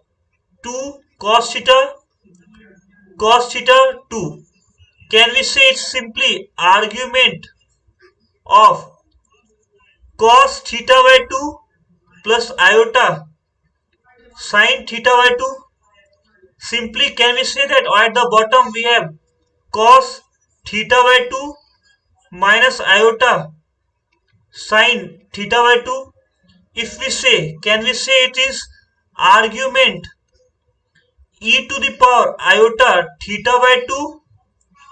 A: 2 cos theta, cos theta 2. Can we say it's simply argument of cos theta by 2 plus iota sin theta by 2? Simply can we say that at the bottom we have cos theta by 2 minus iota sin theta by 2? If we say, can we say it is argument e to the power iota theta by 2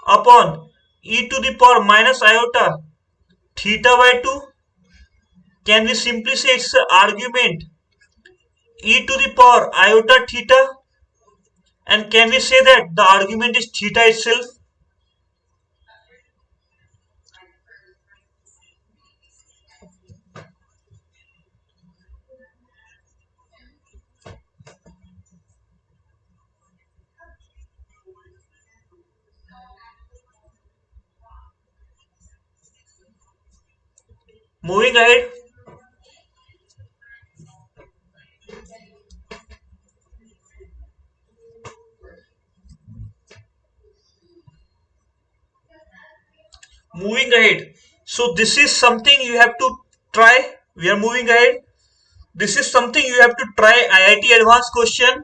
A: upon e to the power minus iota theta by 2? Can we simply say it's the argument e to the power iota theta, and can we say that the argument is theta itself? Moving ahead, moving ahead. So this is something you have to try. We are moving ahead. This is something you have to try. IIT advanced question.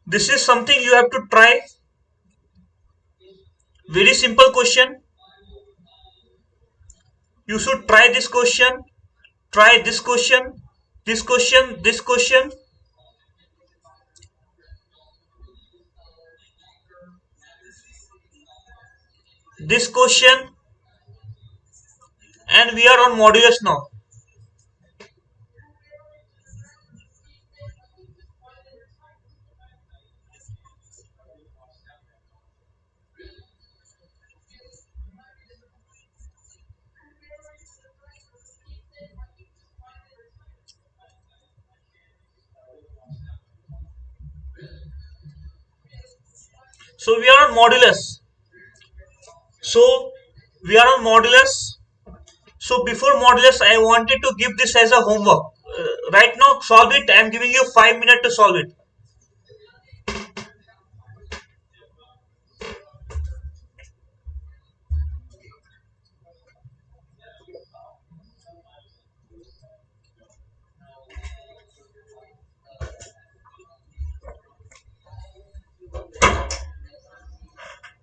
A: This is something you have to try. Very simple question. You should try this question. Try this question. This question. This question. This question. And we are on modulus now. So we are on modulus. So we are on modulus. So before modulus, I wanted to give this as a homework. Right now, solve it. I am giving you 5 minutes to solve it.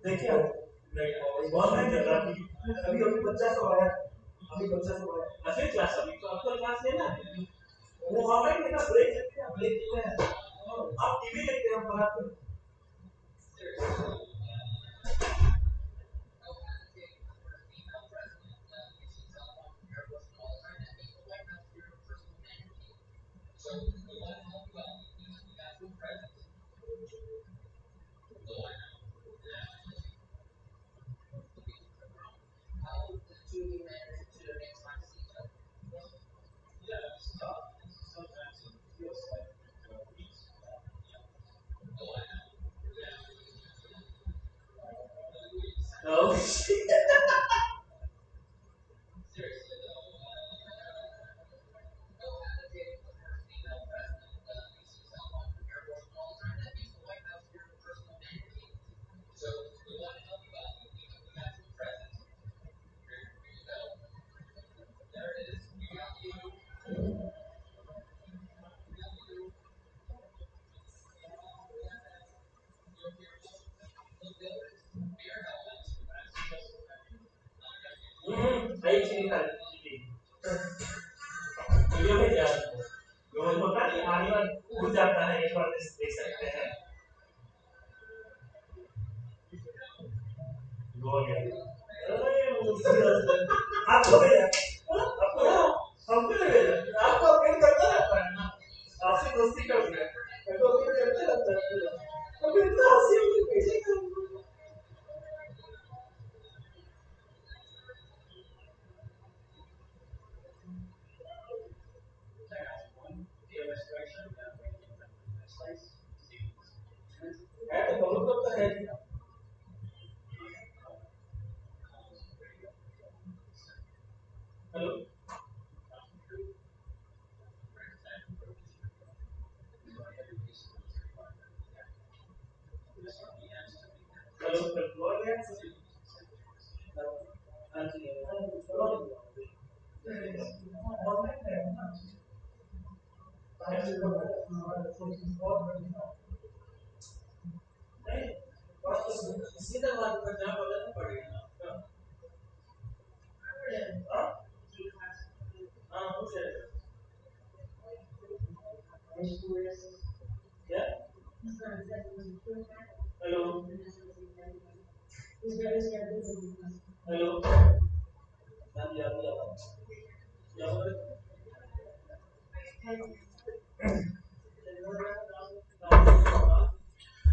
A: देखिए बहुत नहीं चल रहा अभी अभी बच्चा सब आया अभी बच्चा सब आया ऐसे क्लास अभी तो आपका क्लास लेना है वो ऑनलाइन लेना ब्रेक लेते हैं ब्रेक लेते हैं आप टीवी देखते हैं पढ़ाते हैं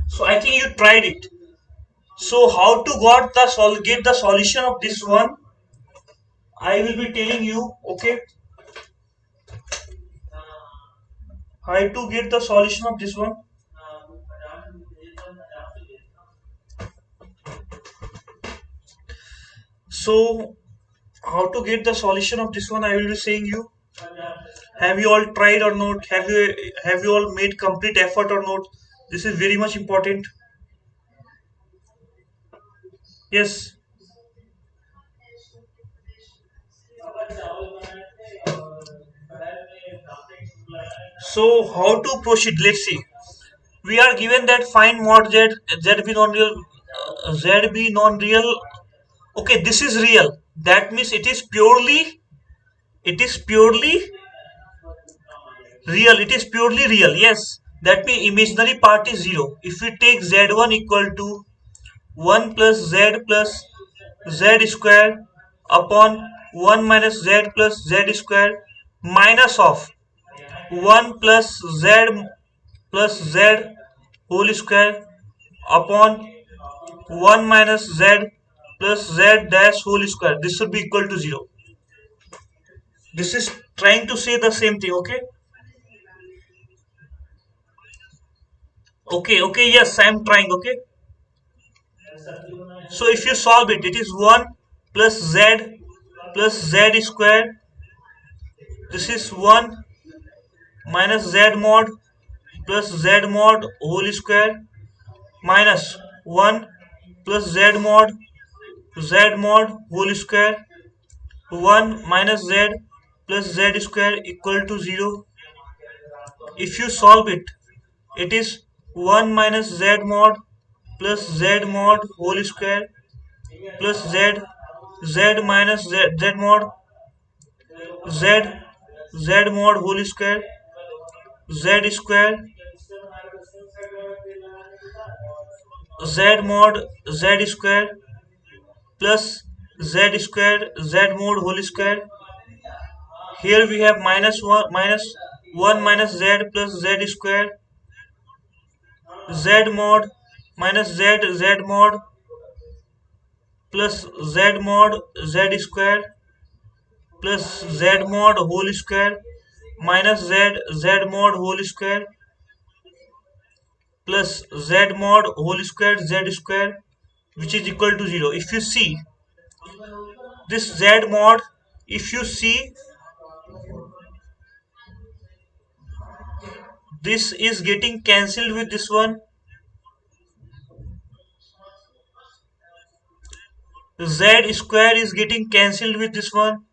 A: So I think you tried it. So how to get the solution of this one? I will be telling you. Okay, how to get the solution of this one. So how to get the solution of this one? I will be saying you. Have you all tried or not? Have you all made complete effort or not? This is very much important. Yes. So how to proceed? Let's see. We are given that find mod z be non-real, z be non-real. Okay, this is real. That means it is purely real. It is purely real. Yes. That means imaginary part is zero. If we take z1 equal to 1 plus z plus z square upon 1 minus z plus z square minus of 1 plus z whole square upon 1 minus z plus z dash whole square. This should be equal to 0. This is trying to say the same thing. Okay. Okay, yes, I am trying. Okay. So if you solve it, it is 1 plus z square. This is 1 minus z mod plus z mod whole square minus 1 plus z mod whole square 1 minus z plus z square equal to 0. If you solve it, it is 1 minus z mod plus z mod whole square plus z minus z mod z z mod whole square z square z mod z square plus z square z mod whole square. Here we have minus 1 minus z plus z square z mod minus z mod plus z mod z square plus z mod whole square minus z mod whole square plus z mod whole square z square which is equal to 0. If you see this z mod, if you see, this is getting cancelled with this one, z square is getting cancelled with this one,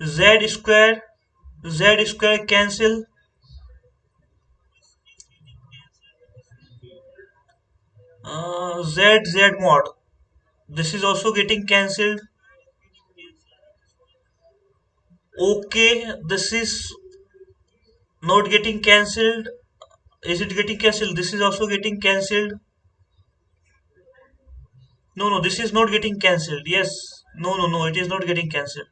A: z square, z square cancel, z mod, this is also getting cancelled. Okay, this is not getting cancelled. Is it getting cancelled? This is also getting cancelled. No, no, this is not getting cancelled. Yes. No, no, no, it is not getting cancelled.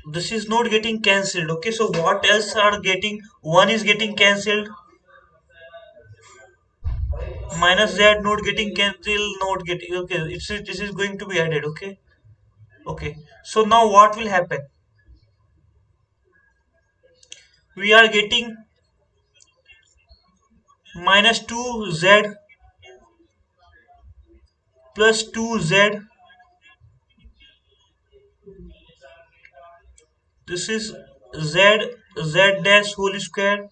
A: This is not getting cancelled. Okay, so what else are getting? One is getting cancelled. Minus z not getting cancelled. Not getting. Okay, this is going to be added. Okay. Okay. So now what will happen? We are getting minus 2z plus 2z. This is z dash whole square,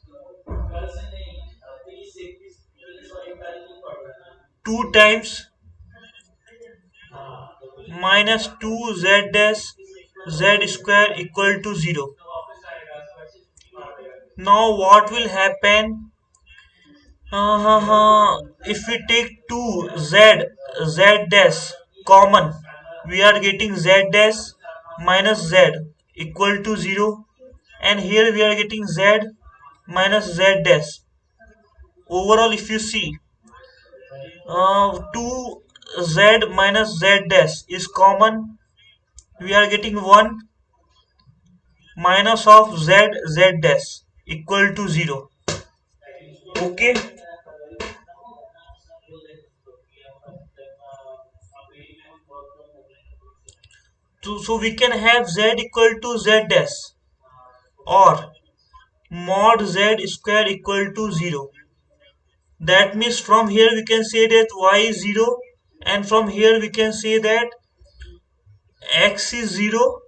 A: 2 times minus 2z dash z square equal to 0. Now what will happen? If we take 2 z dash common, we are getting z dash minus z equal to 0, and here we are getting z minus z dash. Overall, if you see, 2z minus z dash is common, we are getting 1 minus of z dash equal to 0. Okay. So we can have z equal to z dash, or mod z square equal to 0. That means from here we can say that y is 0, and from here we can say that x is 0,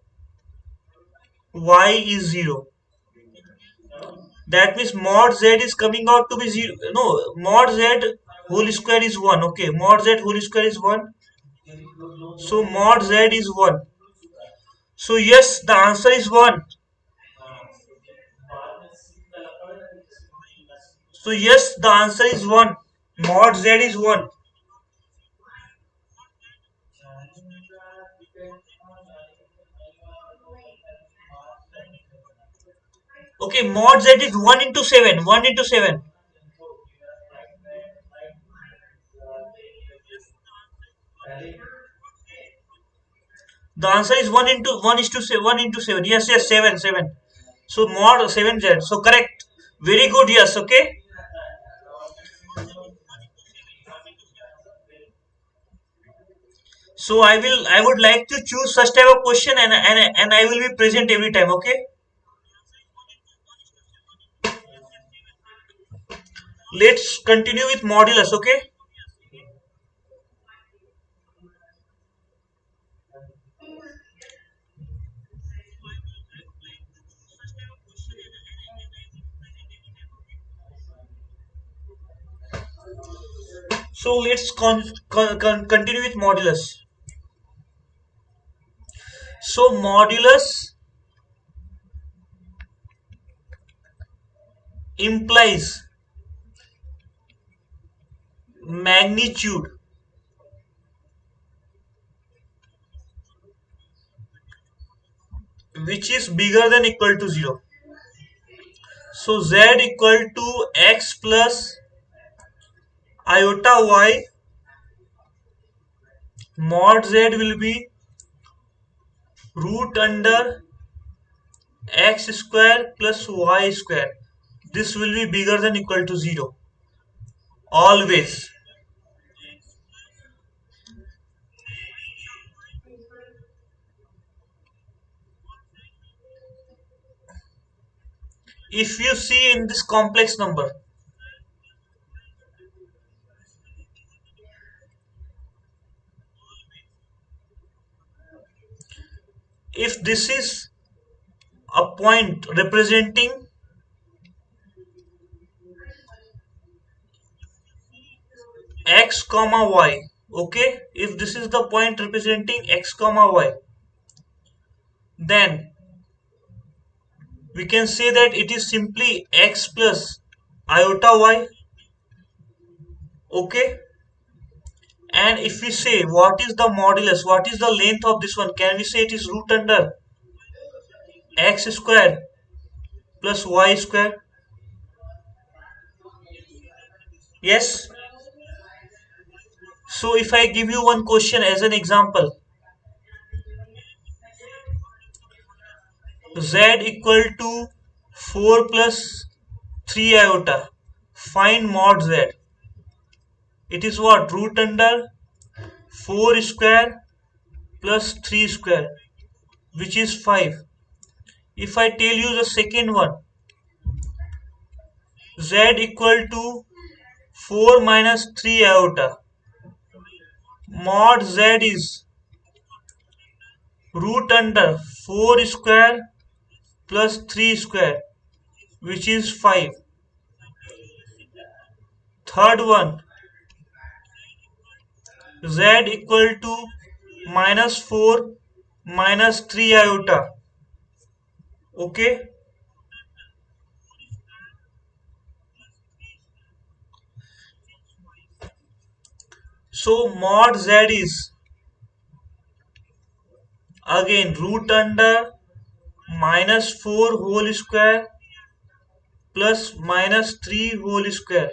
A: y is 0. That means mod z is coming out to be 0. No, mod z whole square is 1. Okay, mod z whole square is 1. So mod z is 1. So yes, the answer is 1. So yes, the answer is 1. Mod z is 1. Okay, mod z is 1 into 7. 1 into 7. The answer is 1 into 1 is to 1 into 7. Yes, yes, 7, 7. So mod 7z. So correct. Very good, yes, okay. So I would like to choose such type of question, and I will be present every time, okay? Let's continue with modulus, okay? So let's continue with modulus. So modulus implies magnitude which is bigger than equal to 0. So z equal to x plus iota y, mod z will be root under x square plus y square. This will be bigger than equal to 0. always. If you see in this complex number, if this is a point representing x comma y, okay, if this is the point representing x comma y, then we can say that it is simply x plus iota y, okay. And if we say what is the modulus, what is the length of this one, can we say it is root under x square plus y square? Yes. So if I give you one question as an example, z equal to 4 plus 3 iota, find mod z. It is what? Root under 4 square plus 3 square, which is 5. If I tell you the second one, z equal to 4 minus 3 iota, mod z is root under 4 square plus 3 square, which is 5. Third one, z equal to minus 4 minus 3 iota, okay. So mod z is again root under minus 4 whole square plus minus 3 whole square,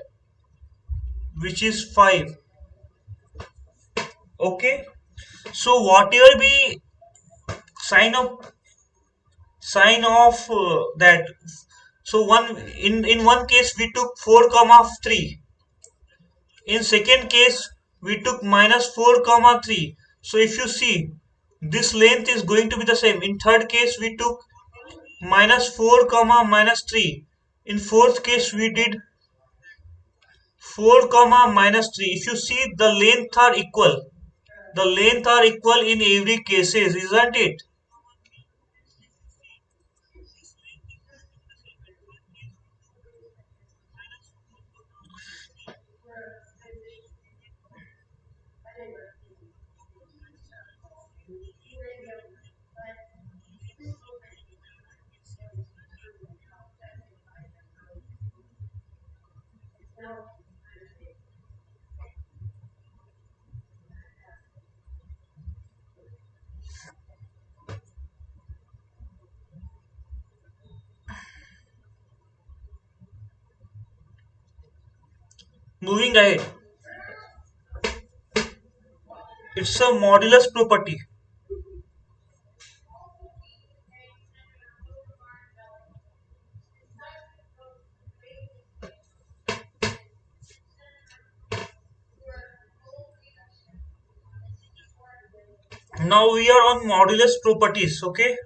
A: which is 5, okay. So whatever be sign of that, so one in one case we took 4 comma 3, in second case we took minus 4 comma 3. So if you see, this length is going to be the same. In third case we took minus 4 comma minus 3. In fourth case we did 4 comma minus 3. If you see, the length are equal. The length are equal in every cases, isn't it? Moving ahead, it's a modulus property. Now we are on modulus properties, okay?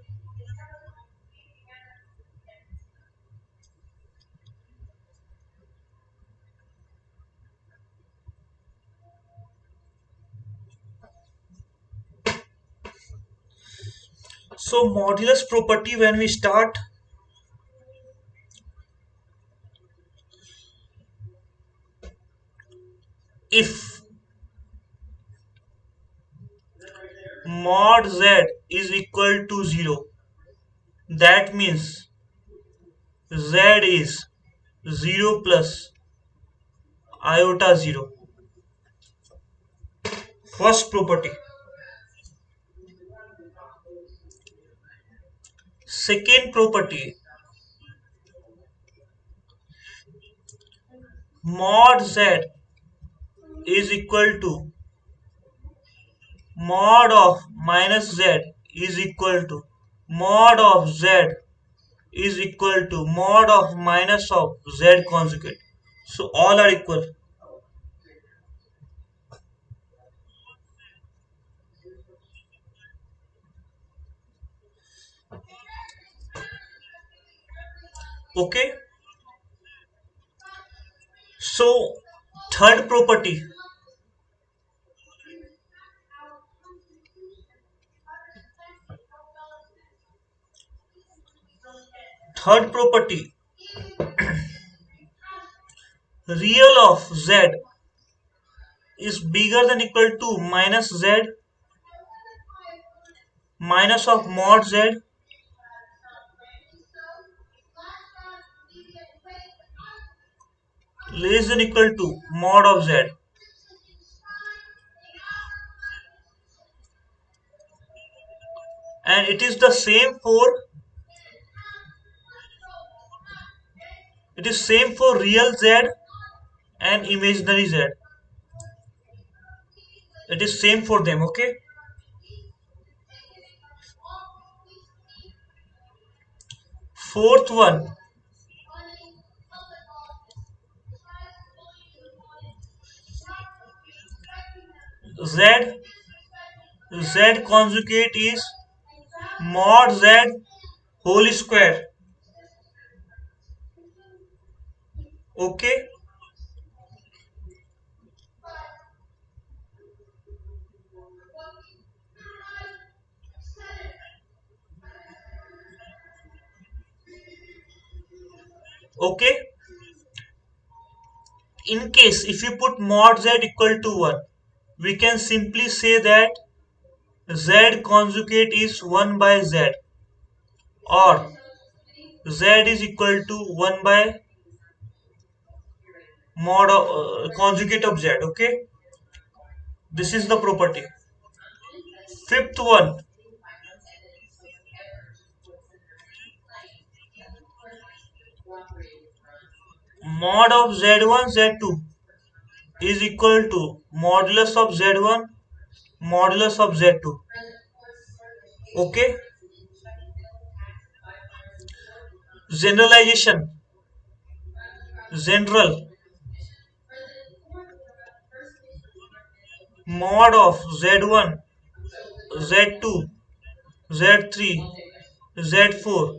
A: So modulus property, when we start, if mod z is equal to 0, that means z is 0 plus iota 0. First property. Second property, mod z is equal to mod of minus z is equal to mod of z is equal to mod of minus of z conjugate. So all are equal. Okay, so third property, third property, real of z is bigger than equal to minus z minus of mod z less than equal to mod of z, and it is same for real z and imaginary z. It is same for them. Okay, fourth one, z z conjugate is mod z whole square. Okay, okay. In case if you put mod z equal to 1, we can simply say that z conjugate is 1 by z, or z is equal to 1 by mod of, conjugate of z. Okay, this is the property. Fifth one, mod of z1 z2 is equal to modulus of z1 modulus of z2. Okay, generalization, general, mod of z1 z2 z3 z4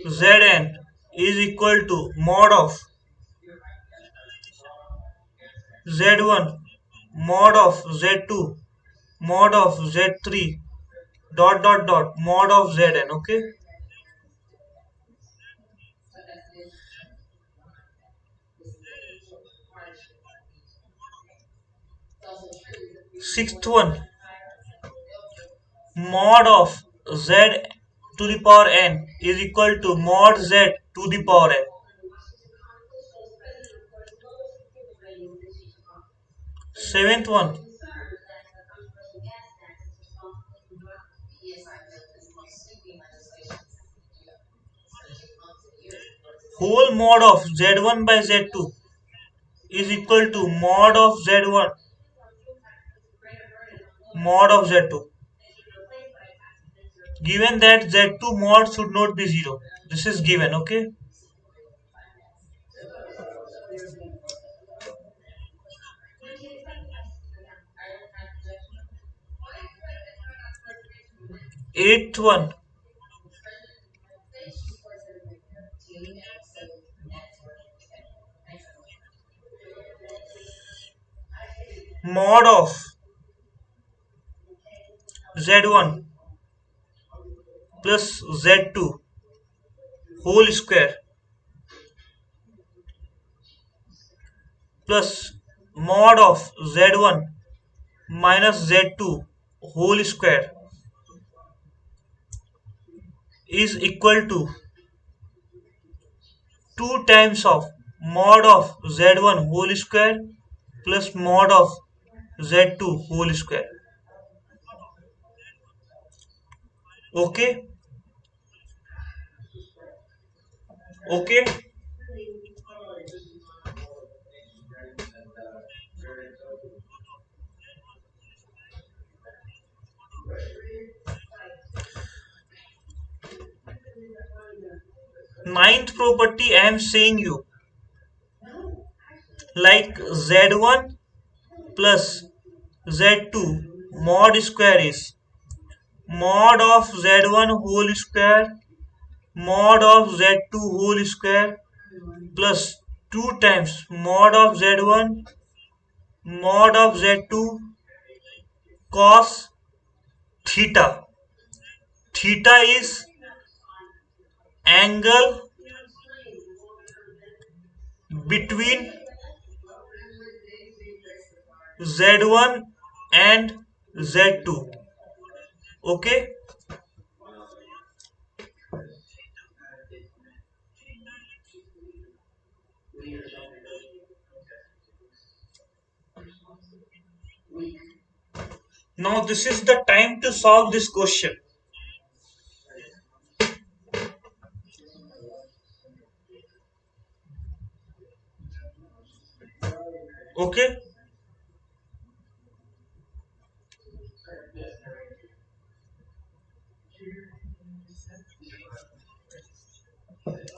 A: zn is equal to mod of z1 mod of z2 mod of z3 dot dot dot mod of zn. Okay, sixth one, mod of z to the power n is equal to mod z to the power n. Seventh one, whole mod of z1 by z2 is equal to mod of z1 mod of z2, given that z2 mod should not be 0. This is given. Okay, eighth one, mod of z1 plus z2 whole square plus mod of z1 minus z2 whole square is equal to 2 times of mod of z1 whole square plus mod of z2 whole square. Okay, okay. Ninth property I am saying you, like z1 plus z2 mod square is mod of z1 whole square mod of z2 whole square plus 2 times mod of z1 mod of z2 cos theta. Theta is angle between z1 and z2. Okay. Now this is the time to solve this question. Okay.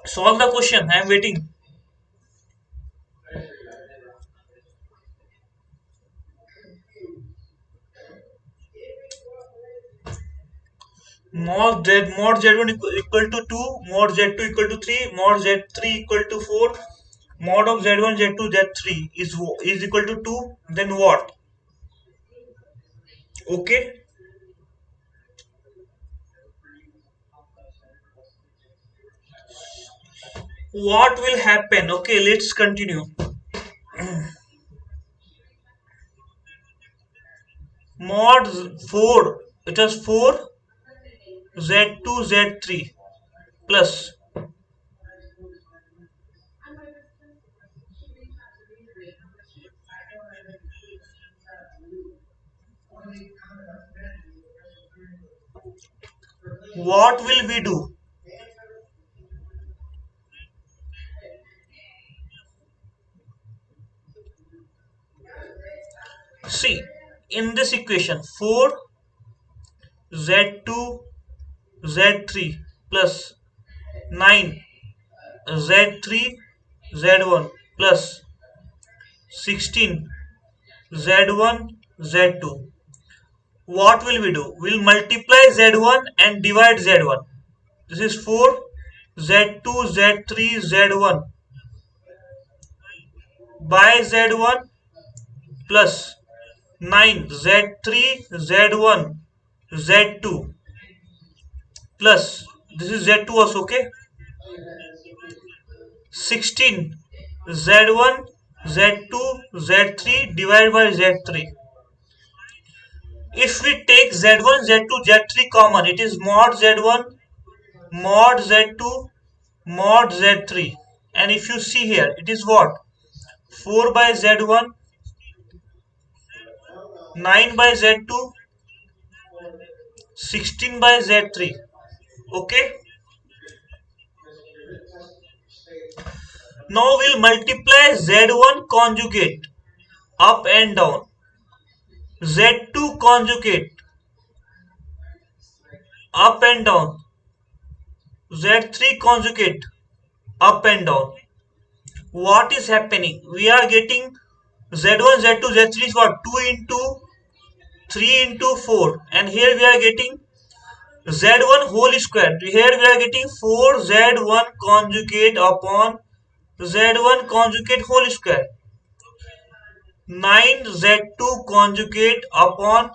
A: Solve the question. I am waiting. Mod z1 equal to 2, mod z2 equal to 3, mod z3 equal to 4, mod of z1 z2 z3 is equal to 2. Then what? Okay. What will happen? Okay, let's continue. Mod 4, it was 4 z2 z3 plus what will we do? See, in this equation 4 z2 z3 plus 9 z3 z1 plus 16 z1 z2. What will we do? We'll multiply z1 and divide z1. This is 4 z2 z3 z1 by z1 plus 9 z3 z1 z2 plus this is z2 also, okay, 16 z1 z2 z3 divided by z3. If we take z1 z2 z3 common, it is mod z1 mod z2 mod z3, and if you see here it is what, 4 by z1 9 by z2 16 by z3. Okay. Now we'll multiply z1 conjugate up and down, z2 conjugate up and down, z3 conjugate up and down. What is happening? We are getting z1 z2 z3 is what, 2 into 3 into 4, and here we are getting z1 whole square. Here we are getting 4z1 conjugate upon z1 conjugate whole square, 9z2 conjugate upon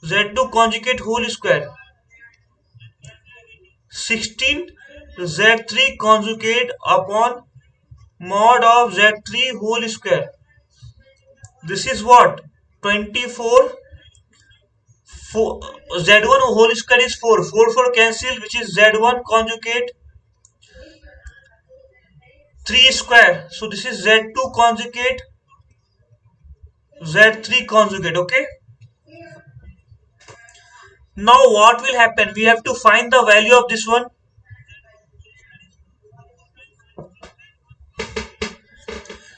A: z2 conjugate whole square, 16 z3 conjugate upon mod of z3 whole square. This is what, 24. Z1 whole square is 4. 4 cancel, which is z1 conjugate 3 square. So this is z2 conjugate z3 conjugate. Okay. Now what will happen? We have to find the value of this one.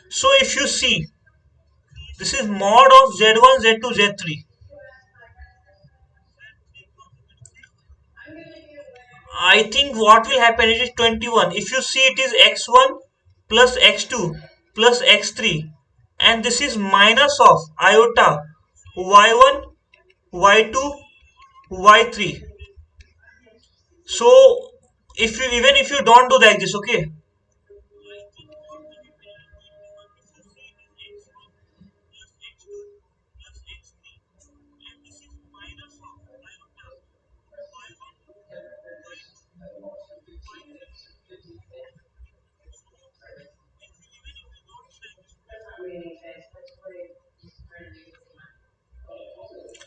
A: So if you see, this is mod of z1 z2 z3. I think what will happen, it is 21. If you see, it is x1 plus x2 plus x3, and this is minus of iota y1 y2 y3. So if you, even if you don't do like this, okay.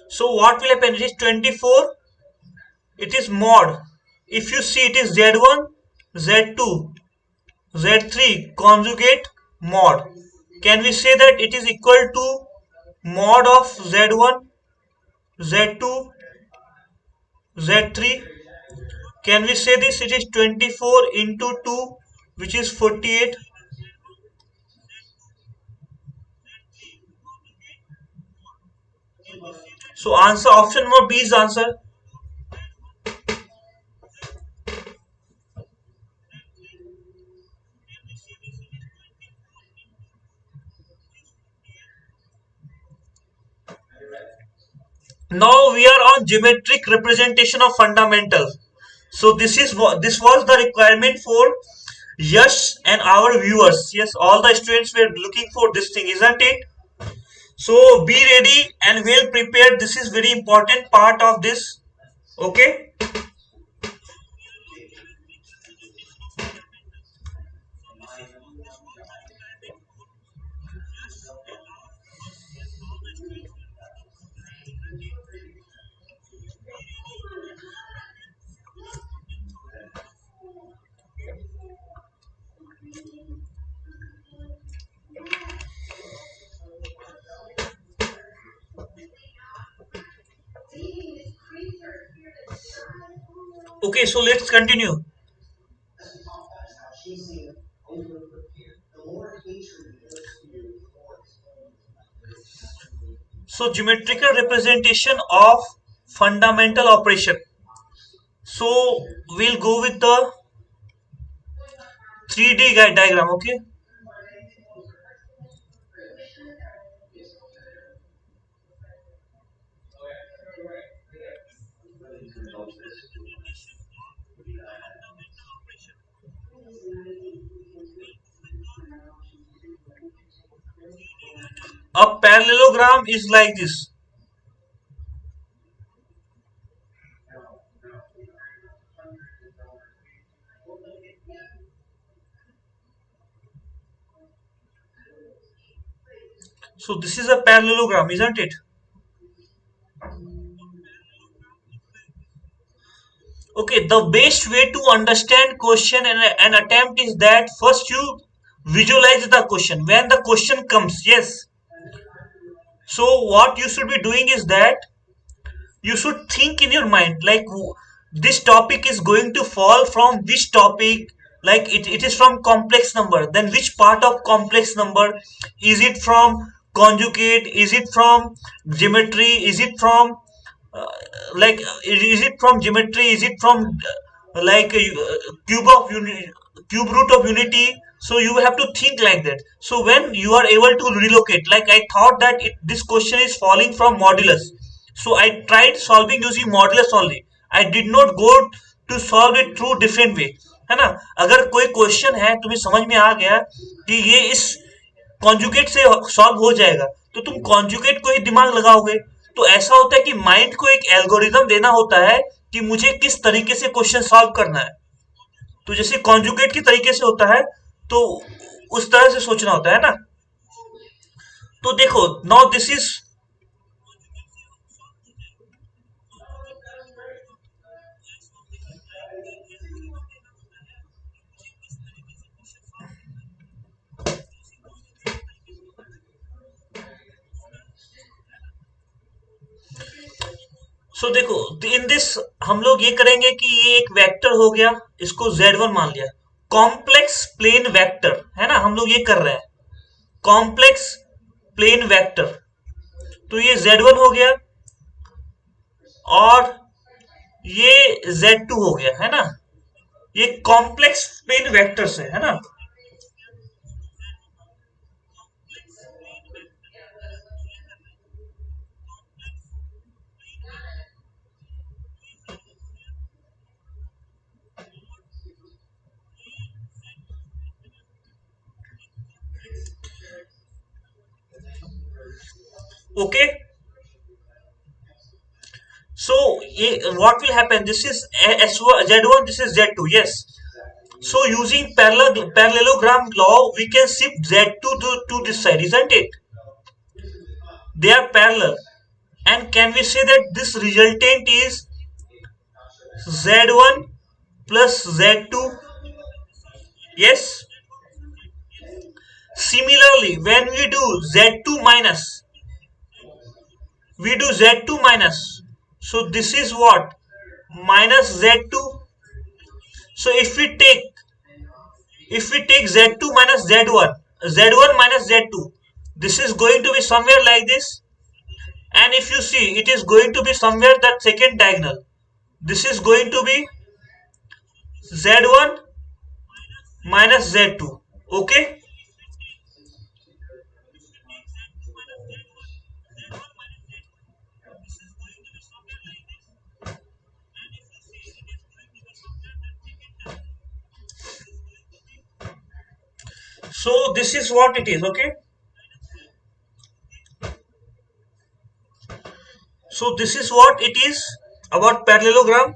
A: So what will happen? It is 24. It is mod. If you see, it is Z1, Z2, Z3 conjugate mod. Can we say that it is equal to mod of Z1, Z2, Z3? Can we say this? It is 24 into 2, which is 48. So answer option number B is the answer. Now we are on geometric representation of fundamentals. So this is what, this was the requirement for Yash and our viewers. Yes, all the students were looking for this thing, isn't it? So be ready and well prepared. This is very important part of this. Okay. Okay. So let's continue. So geometrical representation of fundamental operation. So we'll go with the 3D diagram. Okay. A parallelogram is like this. So this is a parallelogram, isn't it? Okay, the best way to understand question and attempt is that first you visualize the question when the question comes. Yes. So what you should be doing is that you should think in your mind like this topic is going to fall from which topic, like it is from complex number, then which part of complex number, is it from conjugate, is it from geometry, is it from uh, is it from geometry, is it from cube of cube root of unity. So you have to think like that. So when you are able to relocate, like I thought that this question is falling from modulus, so I tried solving using modulus only. I did not go to solve it through different way, है ना. अगर कोई question है तुम्हें समझ में आ गया कि ये इस कॉन्जुगेट से सॉल्व हो जाएगा, तो तुम कॉन्जुगेट को ही दिमाग लगाओगे. तो ऐसा होता है कि माइंड को एक एल्गोरिदम देना होता है कि मुझे किस तरीके से क्वेश्चन सॉल्व करना है. तो जैसे कॉन्जुगेट की तरीके से होता है, तो उस तरह से सोचना होता है ना. तो देखो, नाउ दिस इज. सो देखो, इन दिस हम लोग ये करेंगे कि ये एक वेक्टर हो गया, इसको Z1 मान लिया. कॉम्प्लेक्स प्लेन वेक्टर है ना, हम लोग ये कर रहे हैं. कॉम्प्लेक्स प्लेन वेक्टर, तो ये Z1 हो गया और ये Z2 हो गया, है ना. ये कॉम्प्लेक्स प्लेन वेक्टर से है ना. Okay. So what will happen? This is S1, Z1, this is Z2. Yes. So using parallelogram law, we can shift Z2 to this side, isn't it? They are parallel. And can we say that this resultant is Z1 plus Z2? Yes. Similarly, when we do Z2 minus, we do Z2 minus. So this is what? Minus Z2. So if we take Z2 minus Z1, Z1 minus Z2, this is going to be somewhere like this. And if you see, it is going to be somewhere that second diagonal. This is going to be Z1 minus Z2. Okay. So this is what it is. Okay. So this is what it is about parallelogram.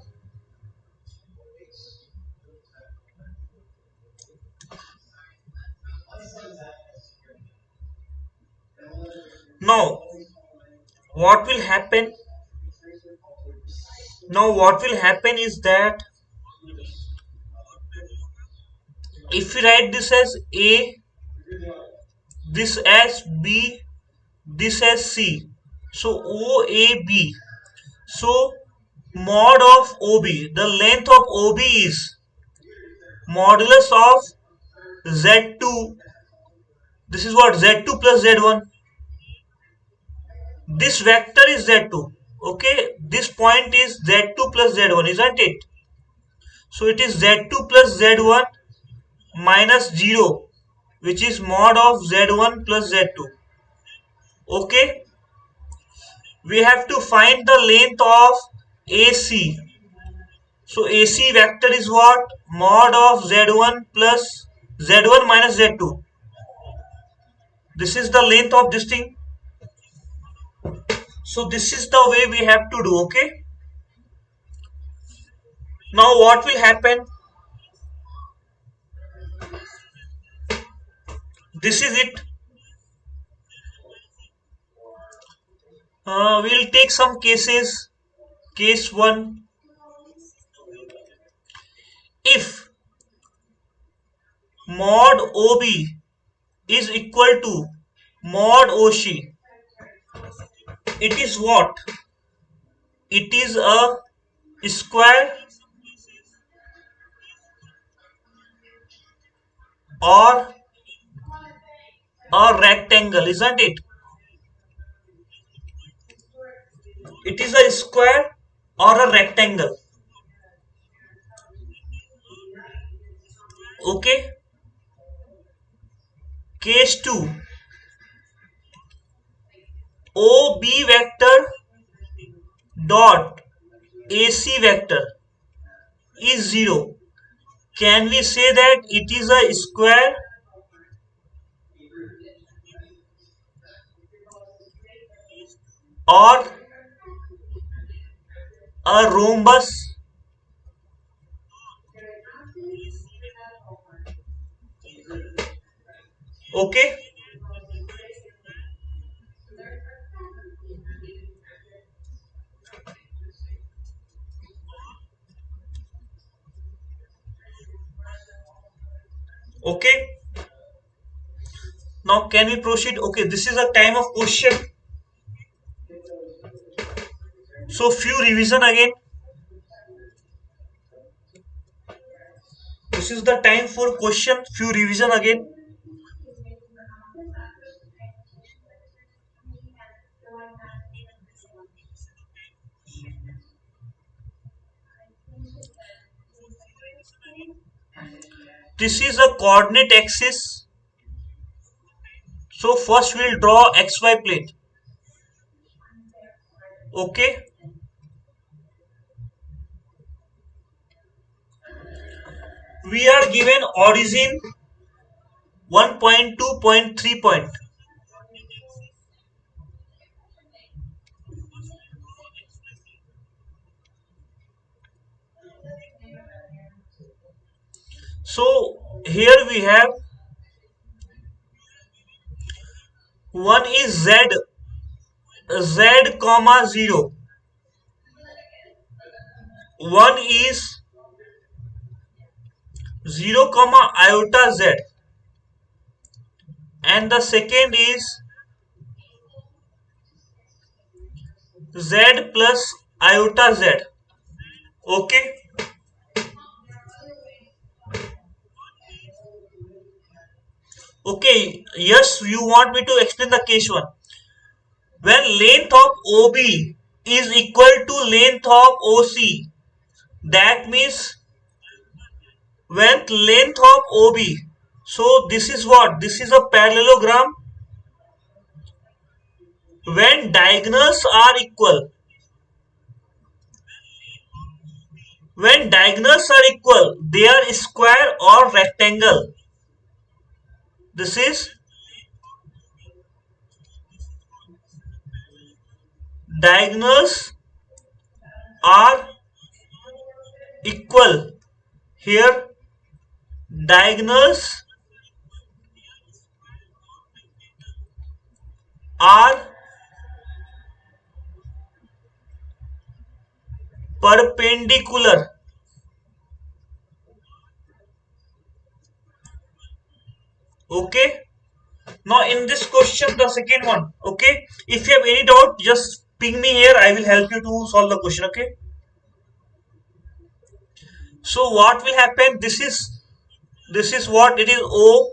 A: Now, what will happen? Now, what will happen is that if we write this as A, this as B, this as C, so OAB. So, mod of OB, the length of OB is modulus of Z2. This is what? Z2 plus Z1. This vector is Z2. Okay, this point is Z2 plus Z1, isn't it? So it is Z2 plus Z1 minus 0, which is mod of Z1 plus Z2. Okay, we have to find the length of AC. So AC vector is what? Mod of Z1 plus Z1 minus Z2. This is the length of this thing. So this is the way we have to do. Okay. Now what will happen? This is it. We'll take some cases. Case 1. If mod OB is equal to mod OC, it is what? It is a square or a rectangle, isn't it? It is a square or a rectangle. Okay. Case 2. OB vector dot AC vector is 0. Can we say that it is a square or a rhombus? Okay. Okay. Now can we proceed? Okay, this is a time of question. So few revision again. This is the time for question. Few revision again. This is a coordinate axis. So first we'll draw XY plane. Okay. We are given origin 1 point, 2 point, 3 point. So here we have one is z comma 0, one is 0 comma iota z, and the second is z plus iota z. Okay. Okay, yes, you want me to explain the case one. When length of OB is equal to length of OC, that means when length of OB, so this is what? This is a parallelogram. When diagonals are equal, when diagonals are equal, they are square or rectangle. This is diagonals are equal. Here diagonals are perpendicular. Okay. Now in this question, the second one. Okay. If you have any doubt, just ping me here. I will help you to solve the question. Okay. So what will happen? This is what it is O.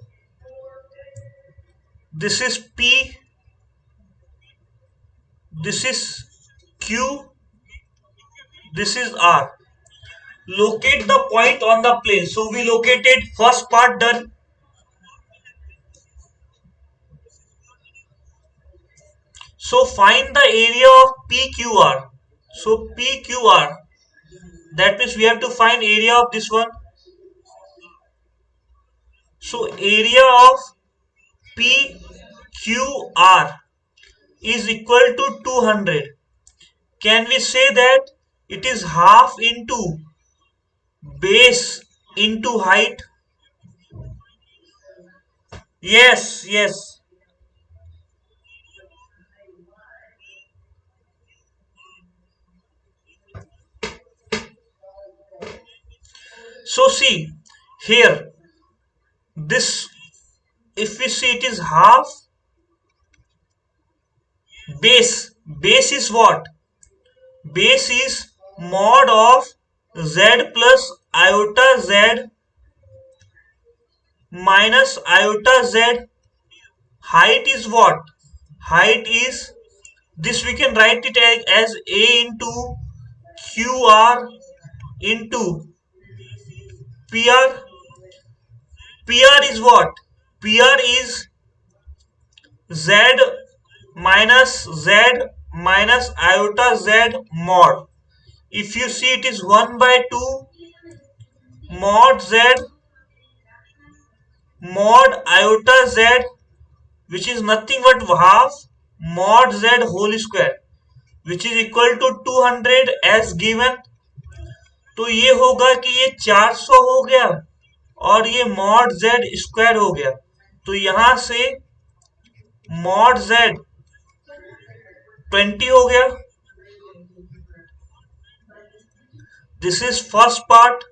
A: This is P. This is Q. This is R. Locate the point on the plane. So we located first part done. So find the area of PQR. So PQR, that means we have to find area of this one. So area of PQR is equal to 200. Can we say that it is half into base into height? Yes, yes. So see here, this, if we see, it is half base. Base is what? Base is mod of z plus iota z minus iota z. Height is what? Height is, this we can write it as a into qr into pr. Pr is what? Pr is z minus z minus iota z mod. If you see, it is 1 by 2 mod z mod iota z, which is nothing but half mod z whole square, which is equal to 200 as given. तो ये होगा कि ये 400 हो गया और ये mod z square हो गया. तो यहां से mod z 20 हो गया. This is first part.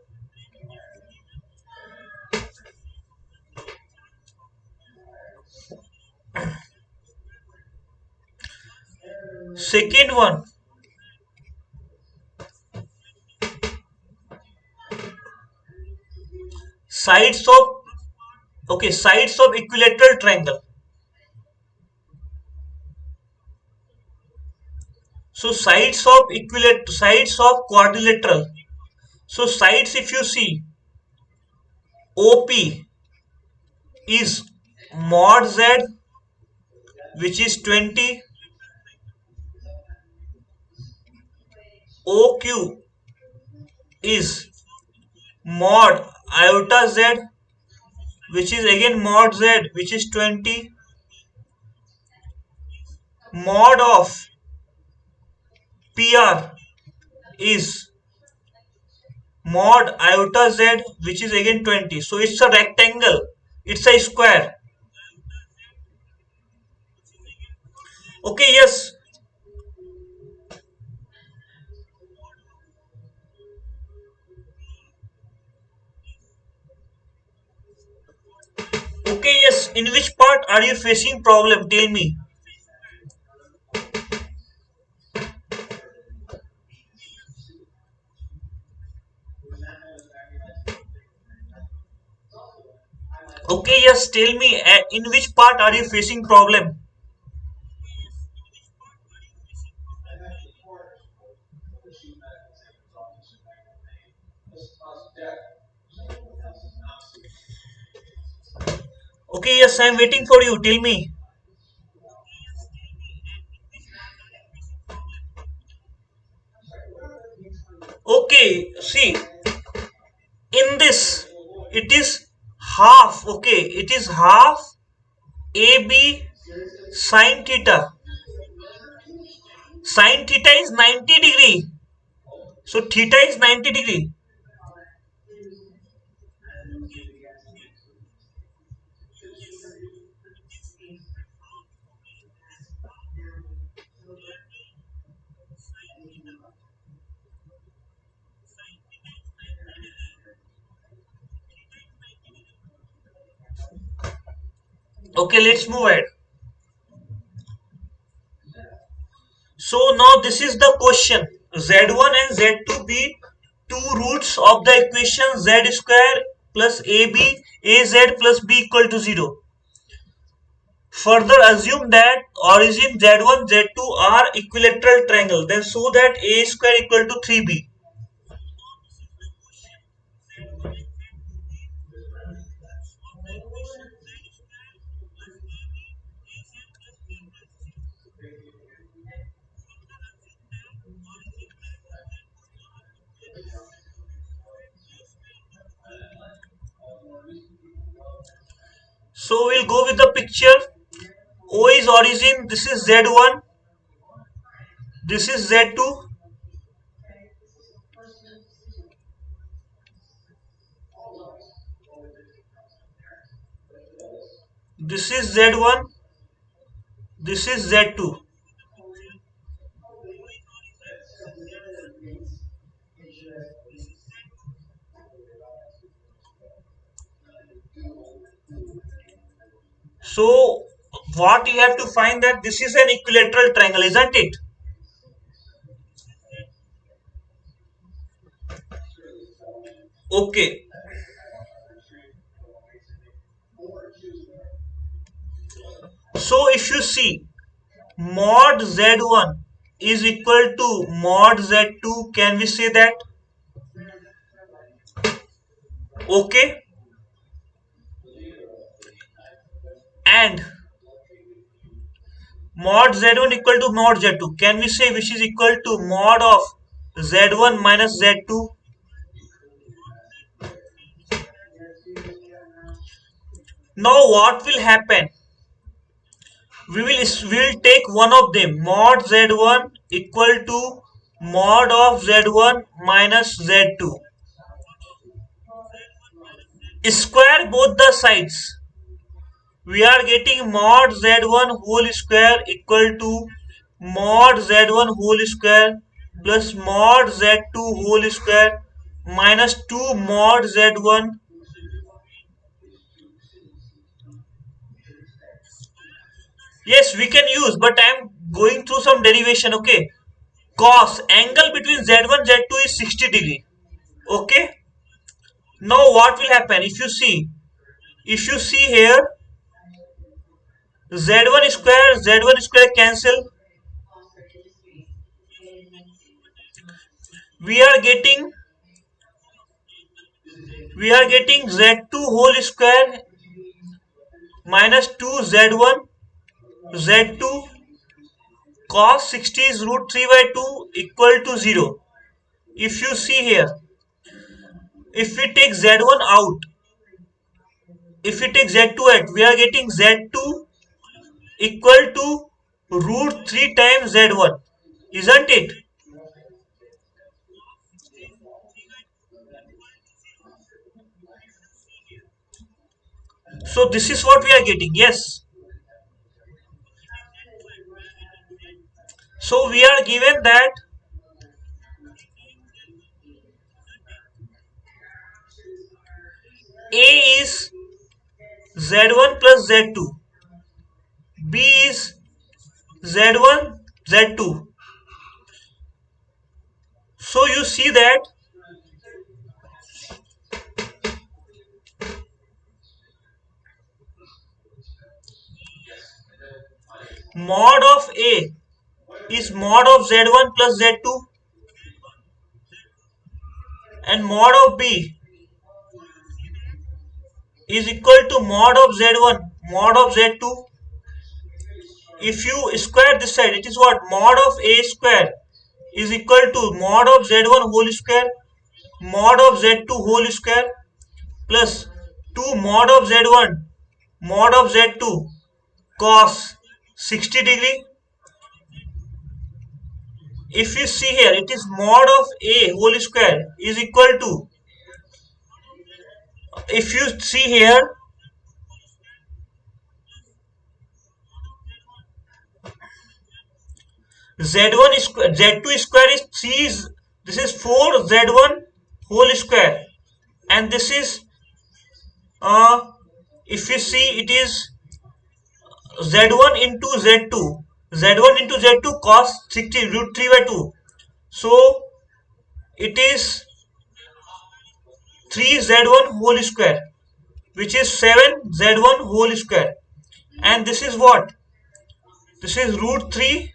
A: Second one, sides of, okay, sides of equilateral triangle. So sides of quadrilateral. So sides, if you see, OP is mod z, which is 20. OQ is mod iota z, which is again mod z, which is 20, mod of pr is mod iota z, which is again 20. So it's a rectangle, it's a square. Okay, yes. Okay, yes. In which part are you facing problem? Tell me. Okay, yes. Tell me. In which part are you facing problem? Okay, yes. I'm waiting for you. Tell me. Okay. See, in this, it is half. Okay, it is half AB sine theta. Sine theta is 90 degree. So theta is 90 degree. Okay, let's move ahead. So now this is the question. Z1 and Z2 be two roots of the equation Z square plus AB AZ plus B equal to 0. Further assume that origin Z1 Z2 are equilateral triangle. Then show that A square equal to 3B. So we'll go with the picture. O is origin. This is Z1. This is Z2. This is Z1. This is Z2. So what you have to find that this is an equilateral triangle, isn't it? Okay. So if you see mod z1 is equal to mod z2, can we say that? Okay. And mod z1 equal to mod z2, can we say which is equal to mod of z1 minus z2? Now what will happen? We will take one of them, mod z1 equal to mod of z1 minus z2. Square both the sides. We are getting mod z1 whole square equal to mod z1 whole square plus mod z2 whole square minus 2 mod z1. Yes, we can use, but I am going through some derivation. Okay, cos angle between z1 z2 is 60 degree. Okay, now what will happen? If you see here, z1 square cancel. We are getting we are getting z2 whole square minus 2 z1 z2 cos 60 is root 3 by 2 equal to 0. If you see here, if we take z1 out, if we take z2 at, we are getting z2 equal to root 3 times z1, isn't it? So this is what we are getting, yes. So we are given that A is z1 plus z2, B is z1 z2. So you see that mod of A is mod of z1 plus z2, and mod of B is equal to mod of z1 mod of z2. If you square this side, it is what? Mod of A square is equal to mod of z1 whole square mod of z2 whole square plus 2 mod of z1 mod of z2 cos 60 degree. If you see here, it is mod of A whole square is equal to, if you see here, z1 square z2 square is 3, this is 4 z1 whole square, and this is if you see, it is z1 into z2, z1 into z2 cos 60 root 3 by 2, so it is 3z1 whole square, which is 7z1 whole square, and this is what? This is root 3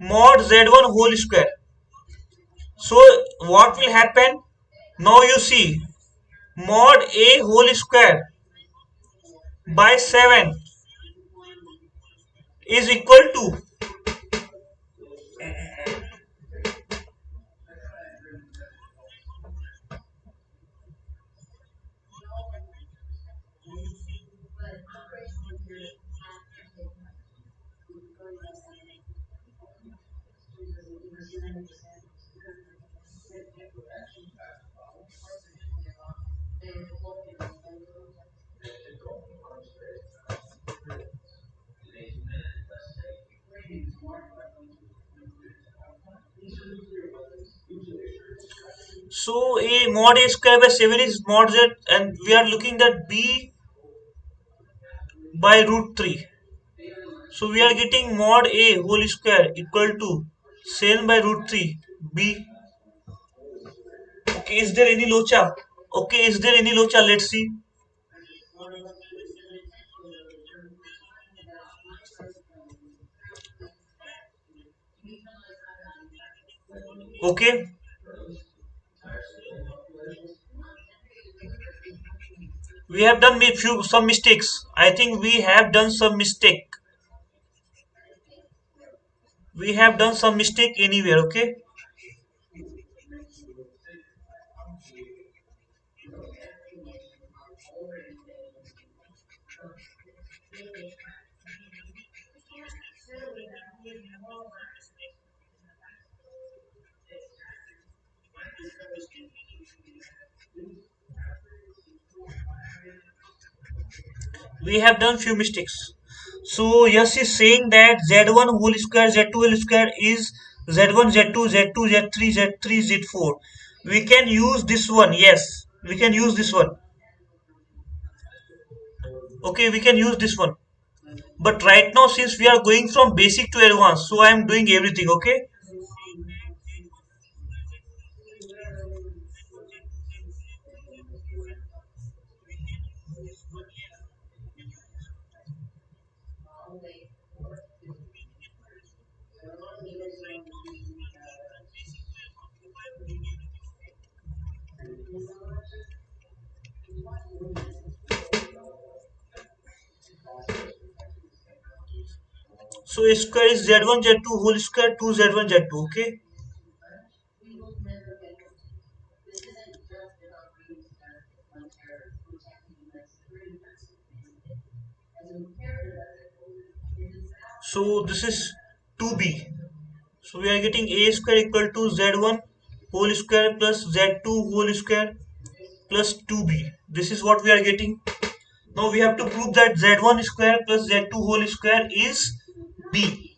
A: mod z1 whole square. So what will happen? Now you see, mod a whole square by 7 is equal to, so a mod a square by 7 is mod z, and we are looking at b by root 3. So we are getting mod a whole square equal to 7 by root 3 b. Okay, is there any locha? Okay, is there any locha? Let's see. Okay, we have done few some mistakes. I think we have done some mistake. We have done some mistake anywhere. Okay, we have done few mistakes. So yes is saying that z1 whole square z2 whole square is z1 z2 z2 z3 z3 z4. We can use this one. Yes, we can use this one. Okay, we can use this one. But right now, since we are going from basic to advanced, so I am doing everything. Okay, so a square is z1 z2 whole square 2 z1 z2. Okay, So this is 2b. So we are getting a square equal to z1 whole square plus z2 whole square plus 2b. This is what we are getting. Now we have to prove that z1 square plus z2 whole square is b.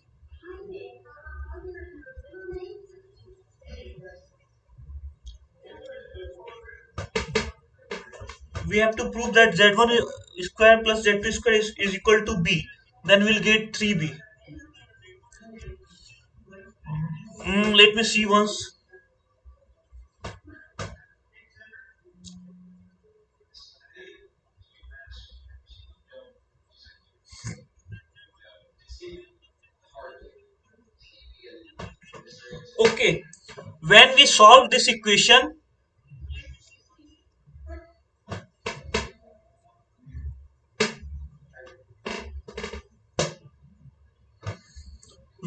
A: We have to prove that z1 square plus z2 square is equal to b. Then we'll get 3b. Let me see once. Okay, when we solve this equation,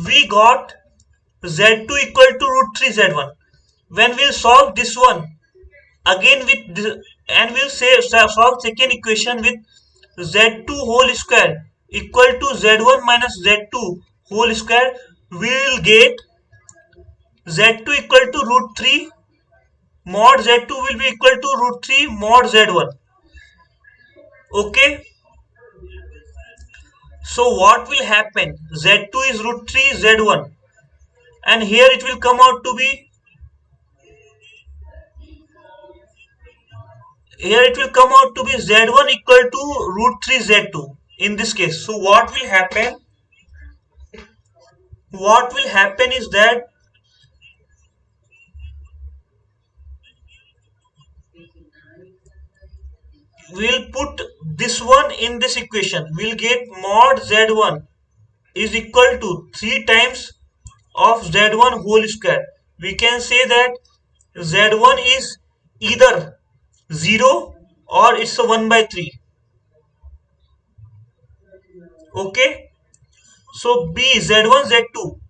A: we got z2 equal to root 3 z1. When we'll solve this one again with this, and we'll say solve second equation with z2 whole square equal to z1 minus z2 whole square, we will get z2 equal to root 3 mod z2 will be equal to root 3 mod z1. Okay, so what will happen, z2 is root 3 z1, and here it will come out to be, here it will come out to be z1 equal to root 3 z2 in this case. So what will happen is that we'll put this one in this equation. We'll get mod z1 is equal to 3 times of z1 whole square. We can say that z1 is either 0 or it's a 1 by 3. Okay, so b z1 z2.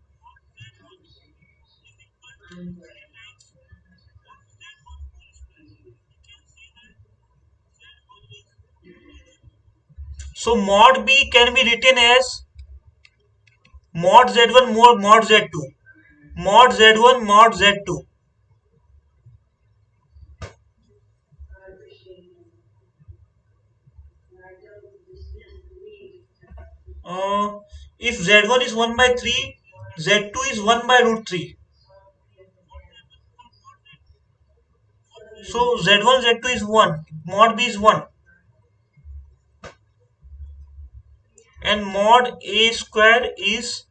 A: So mod b can be written as mod z1 mod z2, mod z1 mod z2. uh, if z1 is 1 by 3, z2 is 1 by root 3. So z1 z2 is 1, mod b is 1, and mod a square is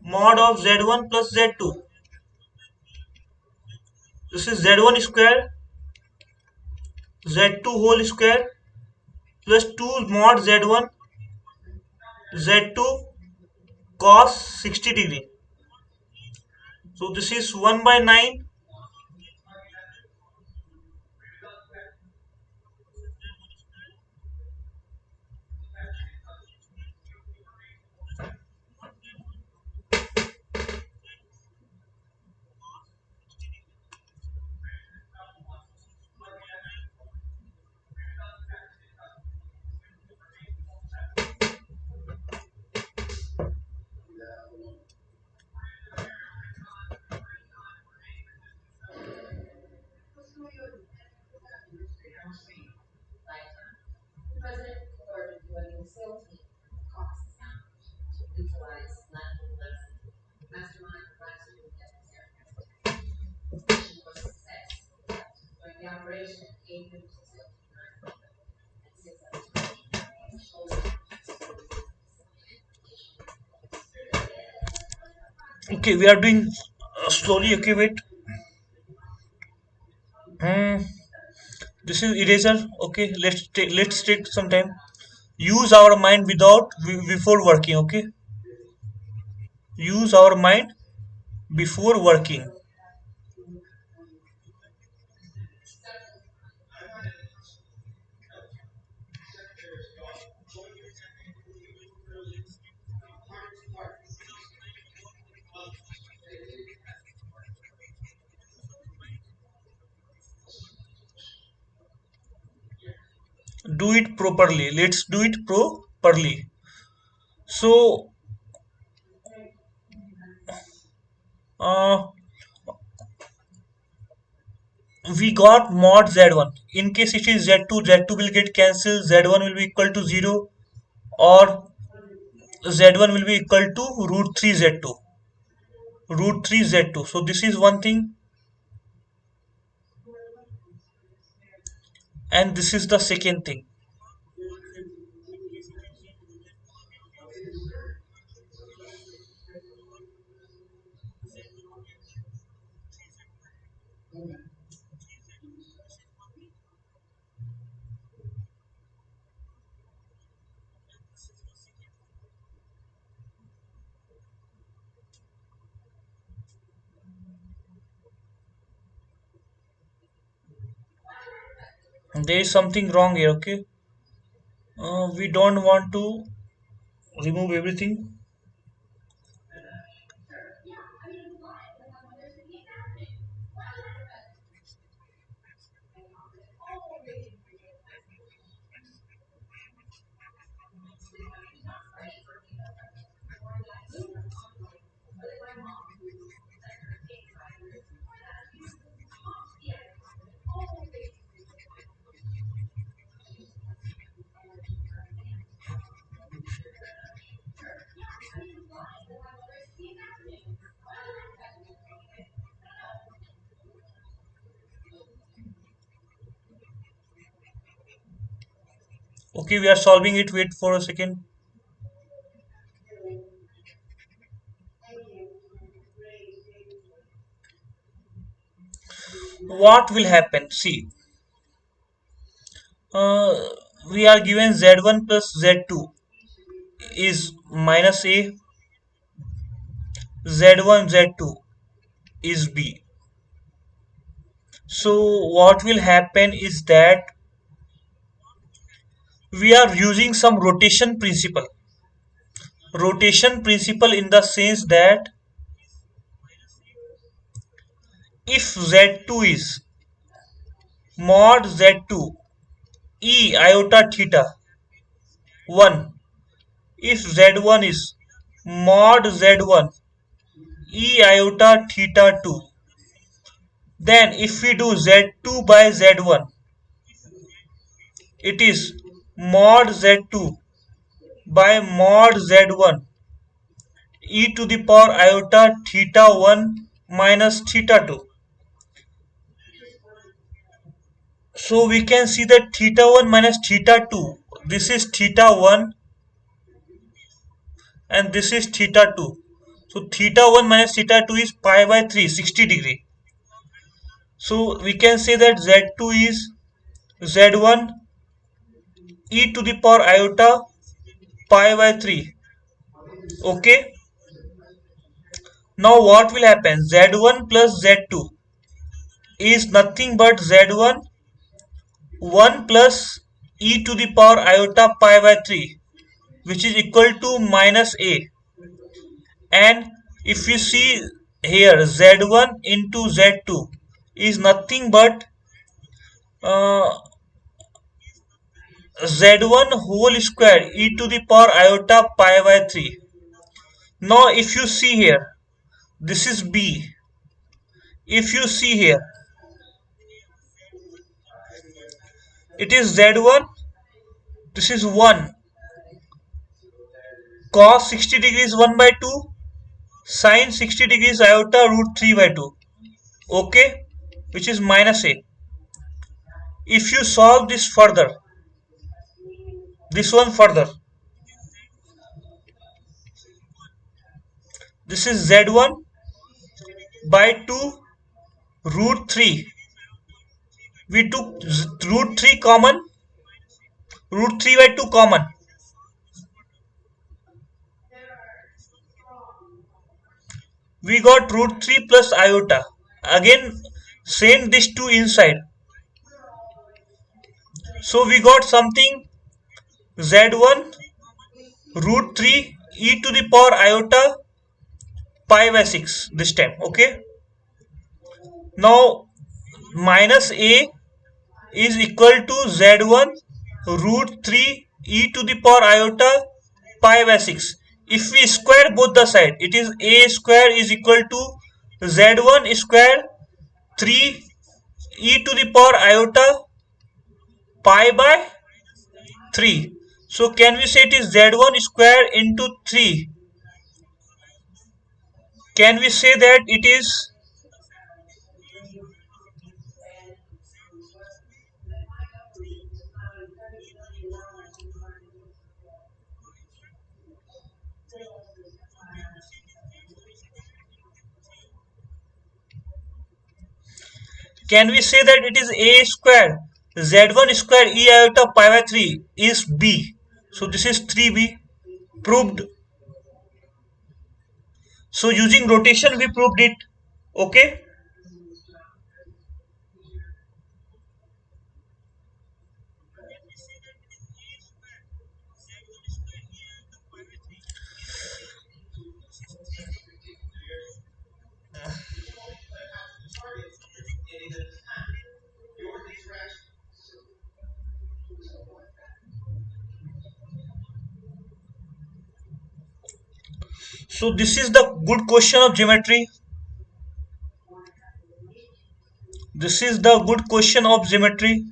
A: mod of z1 plus z2. This is z1 square z2 whole square plus 2 mod z1 z2 cos 60 degree. So this is 1 by 9. Okay, we are doing slowly. Okay, wait. Hmm. This is eraser. Okay, let's take some time. Use our mind without before working. Okay, use our mind before working. Do it properly. Let's do it properly. So Uh, we got mod z1. In case it is z2, z2 will get cancelled, z1 will be equal to 0, or z1 will be equal to root 3 z2. Root 3 z2. So this is one thing, and this is the second thing. There is something wrong here, okay? We don't want to remove everything. Okay, we are solving it. Wait for a second. What will happen? See, uh, we are given z1 plus z2 is minus a, z1 z2 is b. So what will happen is that we are using some rotation principle. Rotation principle in the sense that if z2 is mod z2 e iota theta 1, if z1 is mod z1 e iota theta 2, then if we do z2 by z1, it is mod z2 by mod z1 e to the power iota theta 1 minus theta 2. So we can see that theta 1 minus theta 2, this is theta 1 and this is theta 2. So theta 1 minus theta 2 is pi by 3, 60 degree. So we can say that z2 is z1 e to the power iota pi by 3. Okay. Now what will happen? Z1 plus Z2 is nothing but Z1 1 plus e to the power iota pi by 3, which is equal to minus a. And if you see here, Z1 into Z2 is nothing but Z1 whole square e to the power iota pi by 3. Now if you see here, this is B. If you see here, it is Z1, this is 1, cos 60 degrees 1 by 2, sine 60 degrees iota root 3 by 2. Okay, which is minus a. If you solve this further, this one further, this is z1 by 2 root 3. We took root 3 common, root 3 by 2 common. We got root 3 plus iota. Again, send this 2 inside. So we got something z1 root 3 e to the power iota pi by 6 this time. Okay. Now minus a is equal to z1 root 3 e to the power iota pi by 6. If we square both the side, it is a square is equal to z1 square 3 e to the power iota pi by 3. So can we say it is z1 square into 3? Can we say that it is, can we say that it is a square? z1 square e iota pi by 3 is b. So this is 3b proved. So using rotation we proved it. Okay. So this is the good question of geometry. This is the good question of geometry.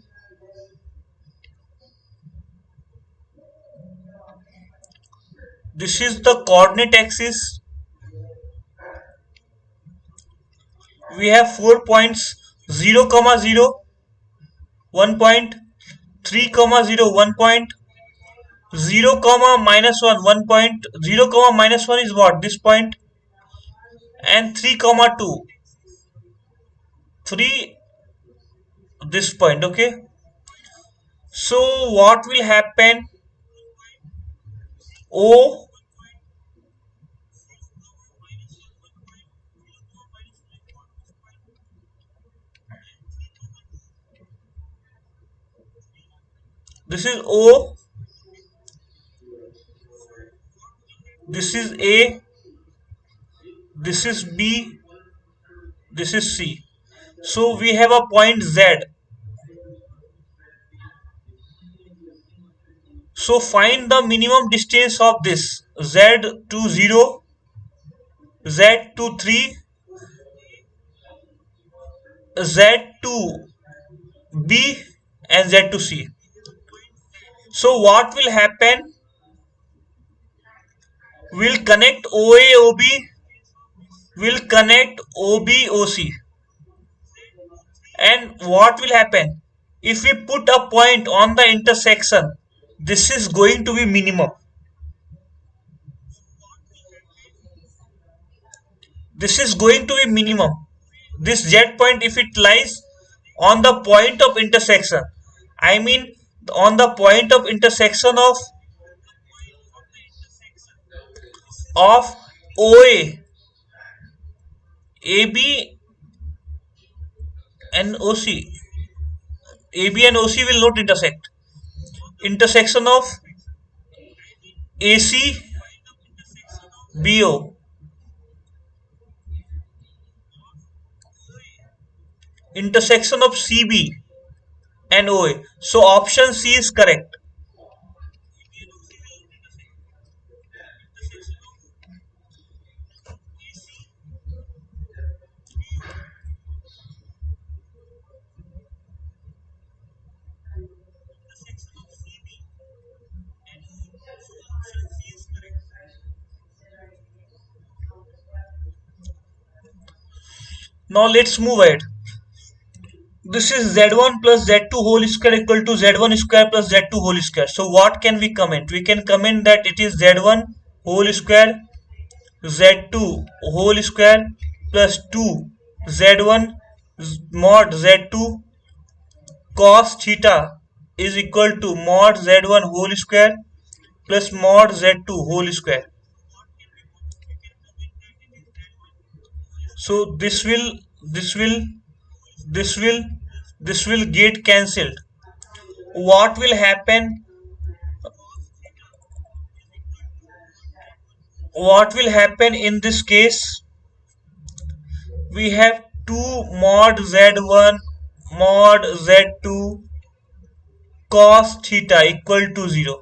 A: This is the coordinate axis. We have 4 points: 0 comma 0 1 point, 3 comma 0 1 point, 0 comma minus 1 1 point, 0 comma minus 1 is what, this point, and 3 comma 2 3, this point. Okay, so what will happen? O, this is O, this is A, this is B, this is C. So we have a point Z. So find the minimum distance of this Z to 0, Z to 3, Z to B, and Z to C. So what will happen? We'll connect OA OB, will connect OB OC, and what will happen? If we put a point on the intersection, this is going to be minimum. This is going to be minimum. This Z point, if it lies on the point of intersection, I mean on the point of intersection of OA, AB and OC. AB and OC will not intersect. Intersection of AC, BO. Intersection of CB and OA. So option C is correct. Now let's move ahead. This is z1 plus z2 whole square equal to z1 square plus z2 whole square. So what can we comment? We can comment that it is z1 whole square z2 whole square plus 2 z1 mod z2 cos theta is equal to mod z1 whole square plus mod z2 whole square. So this will this will get cancelled. What will happen? What will happen in this case? We have 2 mod z1 mod z2 cos theta equal to 0.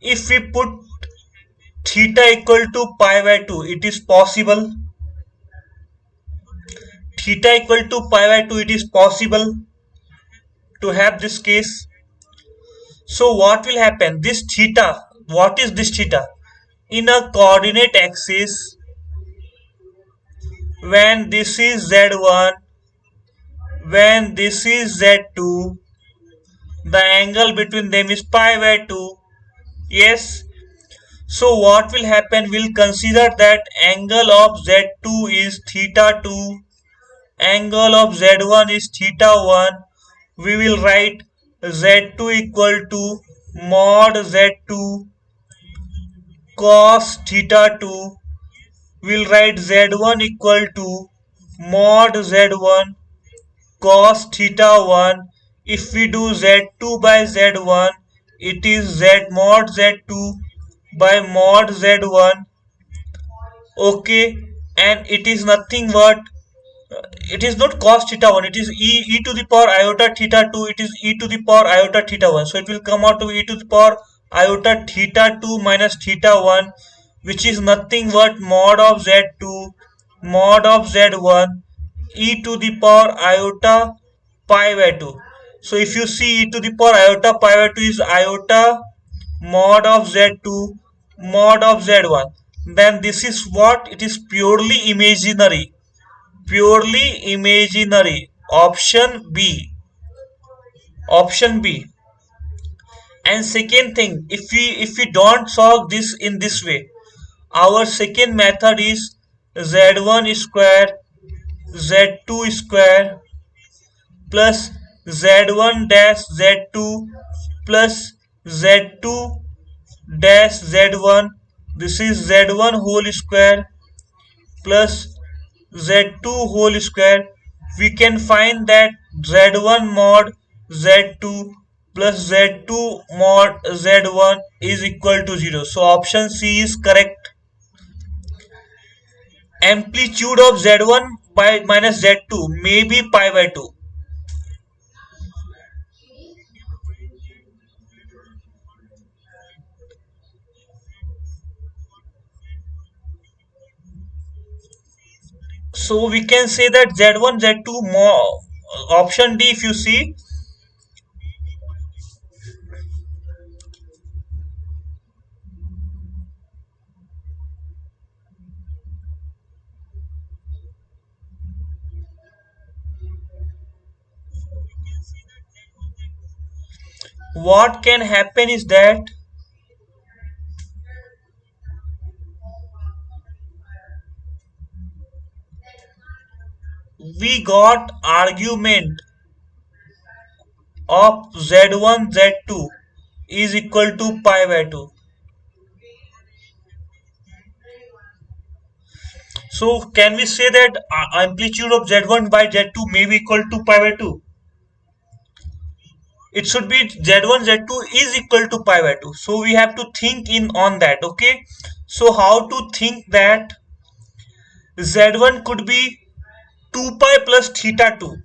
A: If we put theta equal to pi by 2, it is possible. theta equal to pi by 2, it is possible to have this case. So what will happen? This theta, what is this theta? In a coordinate axis, when this is z1, when this is z2, the angle between them is pi by 2. Yes. So what will happen? We'll consider that angle of z2 is theta 2, angle of z1 is theta 1. We will write z2 equal to mod z2 cos theta 2. We'll write z1 equal to mod z1 cos theta 1. If we do z2 by z1, it is z mod z2 by mod z1. Okay, and it is nothing but it is not cos theta 1, it is e to the power iota theta 2, it is e to the power iota theta 1. So it will come out to e to the power iota theta 2 minus theta 1, which is nothing but mod of z2 mod of z1 e to the power iota pi by 2. So if you see e to the power iota pi by 2 is iota mod of z2 mod of z1, then this is what it is, purely imaginary, purely imaginary. Option B, option B. And second thing, if we don't solve this in this way, our second method is z1 square z2 square plus z1 dash z2 plus z2 dash z1. This is z1 whole square plus z2 whole square. We can find that z1 mod z2 plus z2 mod z1 is equal to 0. So option C is correct. Amplitude of z1 by minus z2 may be pi by 2. So we can say that z1 z2 more, option D. If you see, what can happen is that we got argument of z1 z2 is equal to pi by 2. So can we say that amplitude of z1 by z2 may be equal to pi by 2? It should be z1 z2 is equal to pi by 2. So we have to think in on that. Okay, so how to think that z1 could be 2 pi plus theta 2.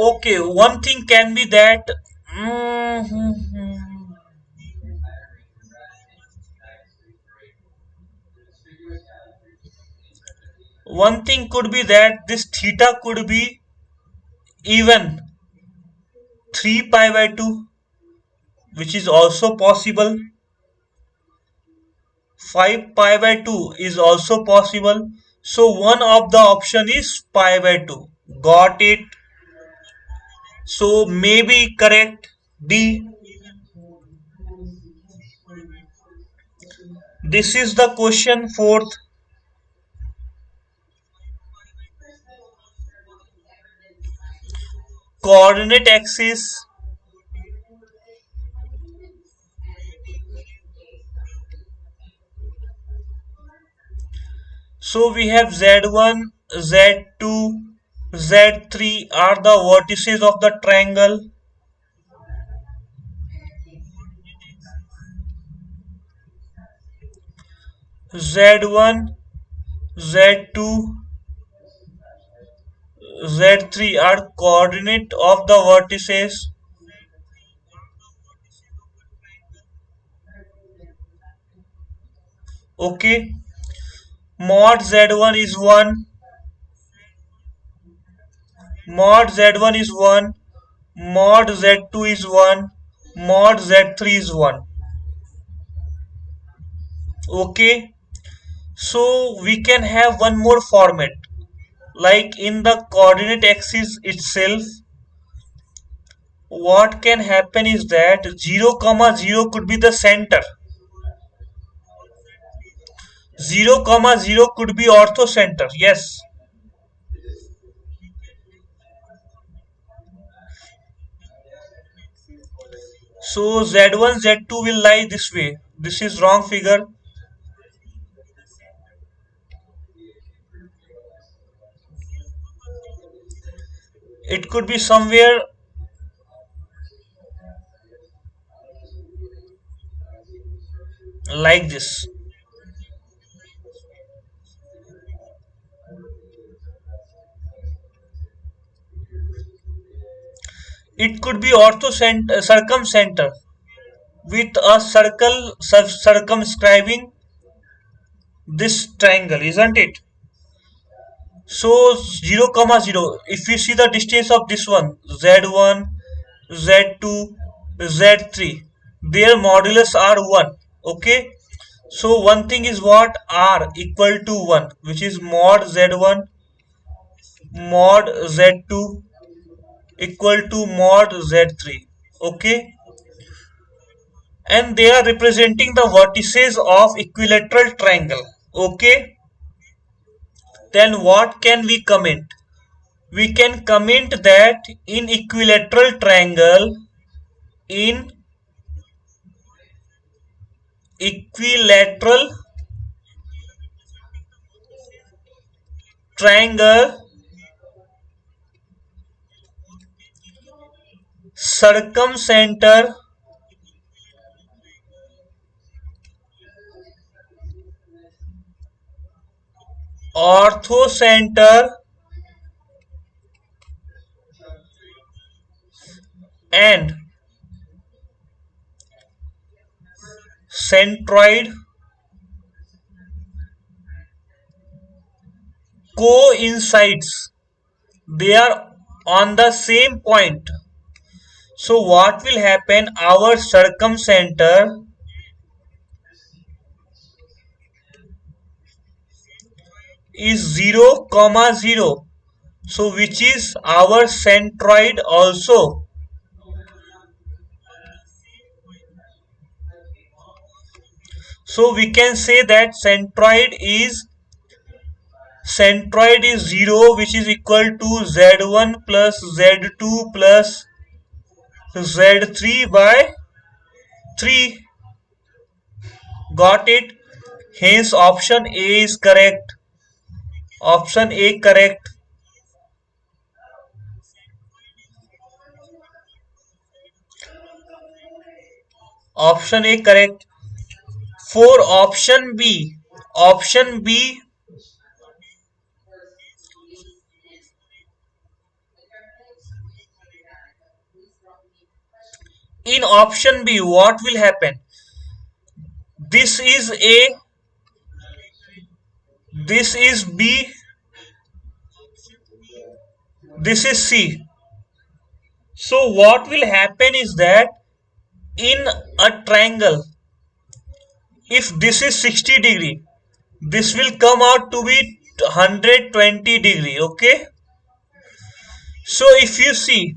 A: Okay, one thing can be that one thing could be that this theta could be even 3 pi by 2, which is also possible. 5 pi by 2 is also possible. So one of the option is pi by 2. Got it? So maybe correct D. This is the question fourth. Coordinate axis. So we have z1, z2, z3 are the vertices of the triangle. Z1, Z2, Z3 are coordinate of the vertices. Okay, mod z1 is 1, mod z1 is 1, mod z2 is 1, mod z3 is 1. Okay, so we can have one more format, like in the coordinate axis itself. What can happen is that 0 comma 0 could be the center, 0 comma 0 could be orthocenter. Yes, so z1 z2 will lie this way. This is wrong figure. It could be somewhere like this. It could be orthocenter, circumcenter, with a circle circumscribing this triangle, isn't it? So 0 comma 0, if we see the distance of this one, z1, z2, z3, their modulus are 1. Okay, so one thing is what, r equal to 1, which is mod z1 mod z2 equal to mod z3. Okay, and they are representing the vertices of equilateral triangle. Okay, then what can we comment? We can comment that in equilateral triangle, in equilateral triangle, circumcenter orthocenter and centroid coincides. They are on the same point. So what will happen? Our circumcenter is 0 comma 0. So which is our centroid also. So we can say that centroid is 0, which is equal to z1 plus z2 plus z3 by 3. Got it? Hence option A is correct. Option A correct. Option A correct. For option B, in option B, what will happen? This is A, this is B, this is C. So what will happen is that in a triangle, if this is 60 degree, this will come out to be 120 degree. Okay, so if you see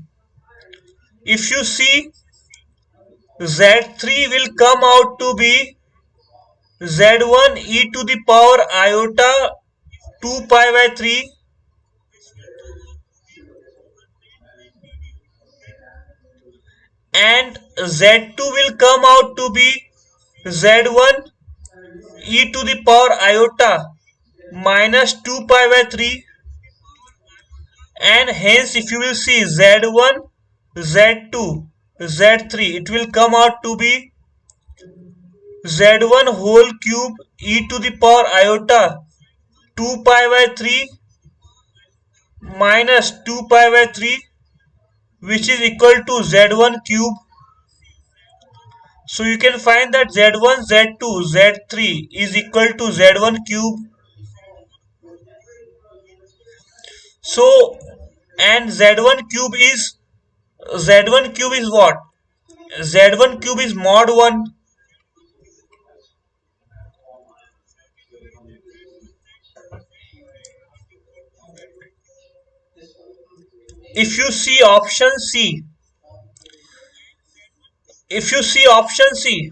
A: z3 will come out to be z1 e to the power iota 2 pi by 3 and z2 will come out to be z1 e to the power iota minus 2 pi by 3, and hence if you will see z1 z2 z3, it will come out to be z1 whole cube e to the power iota 2 pi by 3 minus 2 pi by 3, which is equal to z1 cube. So you can find that z1, z2, z3 is equal to z1 cube. So and z1 cube is what? Z1 cube is mod 1. If you see option C, if you see option C,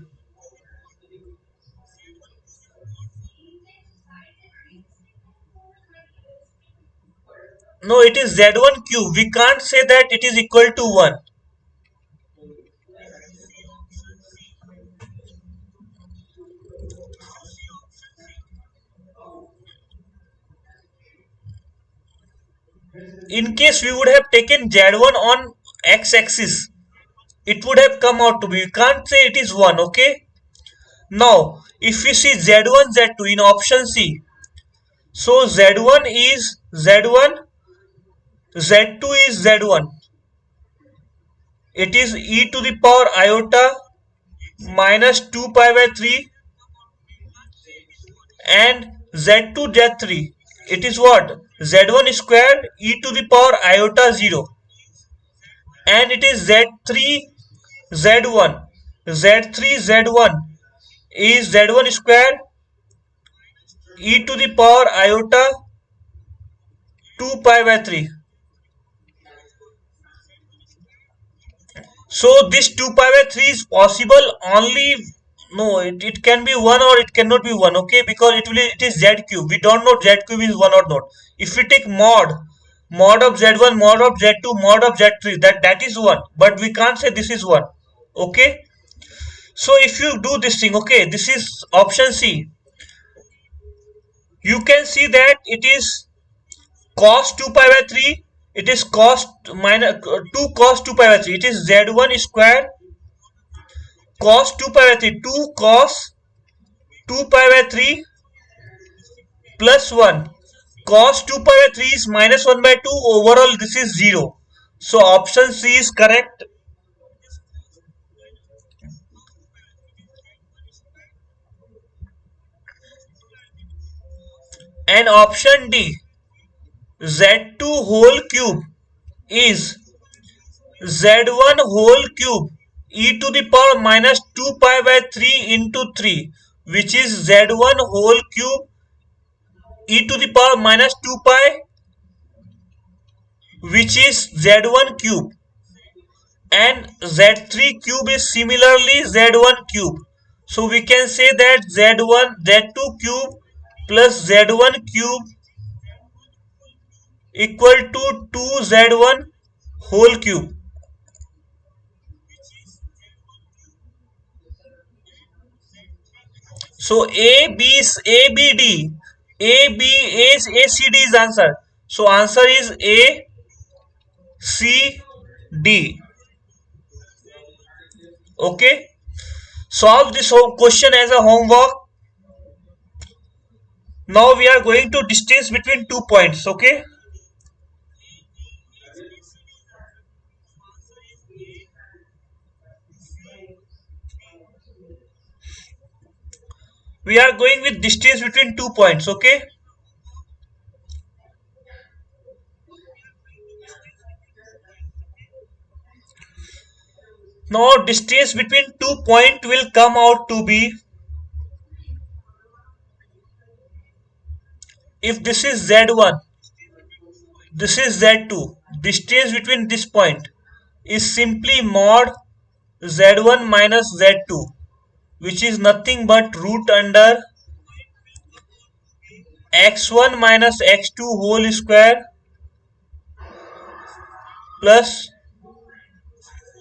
A: no, it is z1 cube. We can't say that it is equal to 1. In case we would have taken z1 on x-axis, it would have come out to be. We can't say it is 1, okay? Now, if we see z1, z2 in option C, so z1 is z1, z2 is z1. It is e to the power iota minus 2 pi by 3, and z2 z3. It is what? z1 square e to the power iota 0, and it is z3 z1. z3 z1 is z1 square e to the power iota 2 pi by 3. So this 2 pi by 3 is possible only, no, it can be 1 or it cannot be 1, okay, because it is z cube. We don't know z cube is 1 or not. If we take mod of z1, mod of z2, mod of z3, that is 1, but we can't say this is 1, okay. So if you do this thing, okay, this is option C, you can see that it is cos 2 pi by 3, it is cos minus 2 cos 2 pi by 3, it is z1 square cos 2 pi by 3, 2 cos 2 pi by 3 plus 1. Cos 2 pi by 3 is minus 1 by 2. Overall, this is 0. So option C is correct. And option D, z2 whole cube is z1 whole cube e to the power minus 2 pi by 3 into 3, which is z1 whole cube e to the power minus 2 pi, which is z1 cube, and z3 cube is similarly z1 cube. So we can say that z2 cube plus z1 cube equal to 2z1 whole cube. So C D is answer. So answer is A C D. Okay. Solve this whole question as a homework. Now we are going to distance between 2 points. Okay. We are going with distance between 2 points. Okay. Now distance between 2 points will come out to be, if this is z1, this is z2, distance between this point is simply mod z1 minus z2, which is nothing but root under x1 minus x2 whole square plus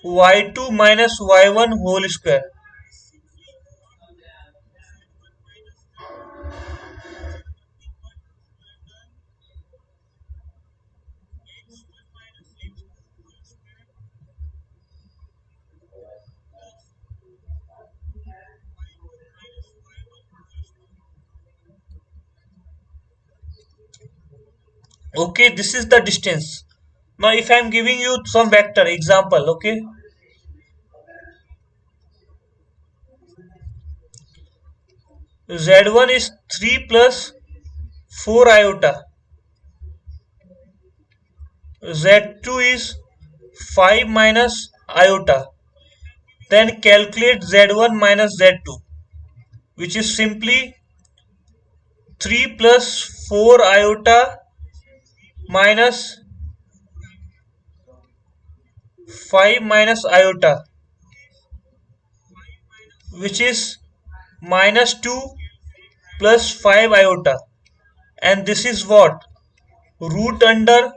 A: y2 minus y1 whole square. Okay, this is the distance. Now if I am giving you some vector example, okay, Z1 is 3 plus 4 iota. Z2 is 5 minus iota. Then calculate Z1 minus Z2, which is simply 3 plus 4 iota minus 5 minus iota, which is minus 2 plus 5 iota. And this is what? Root under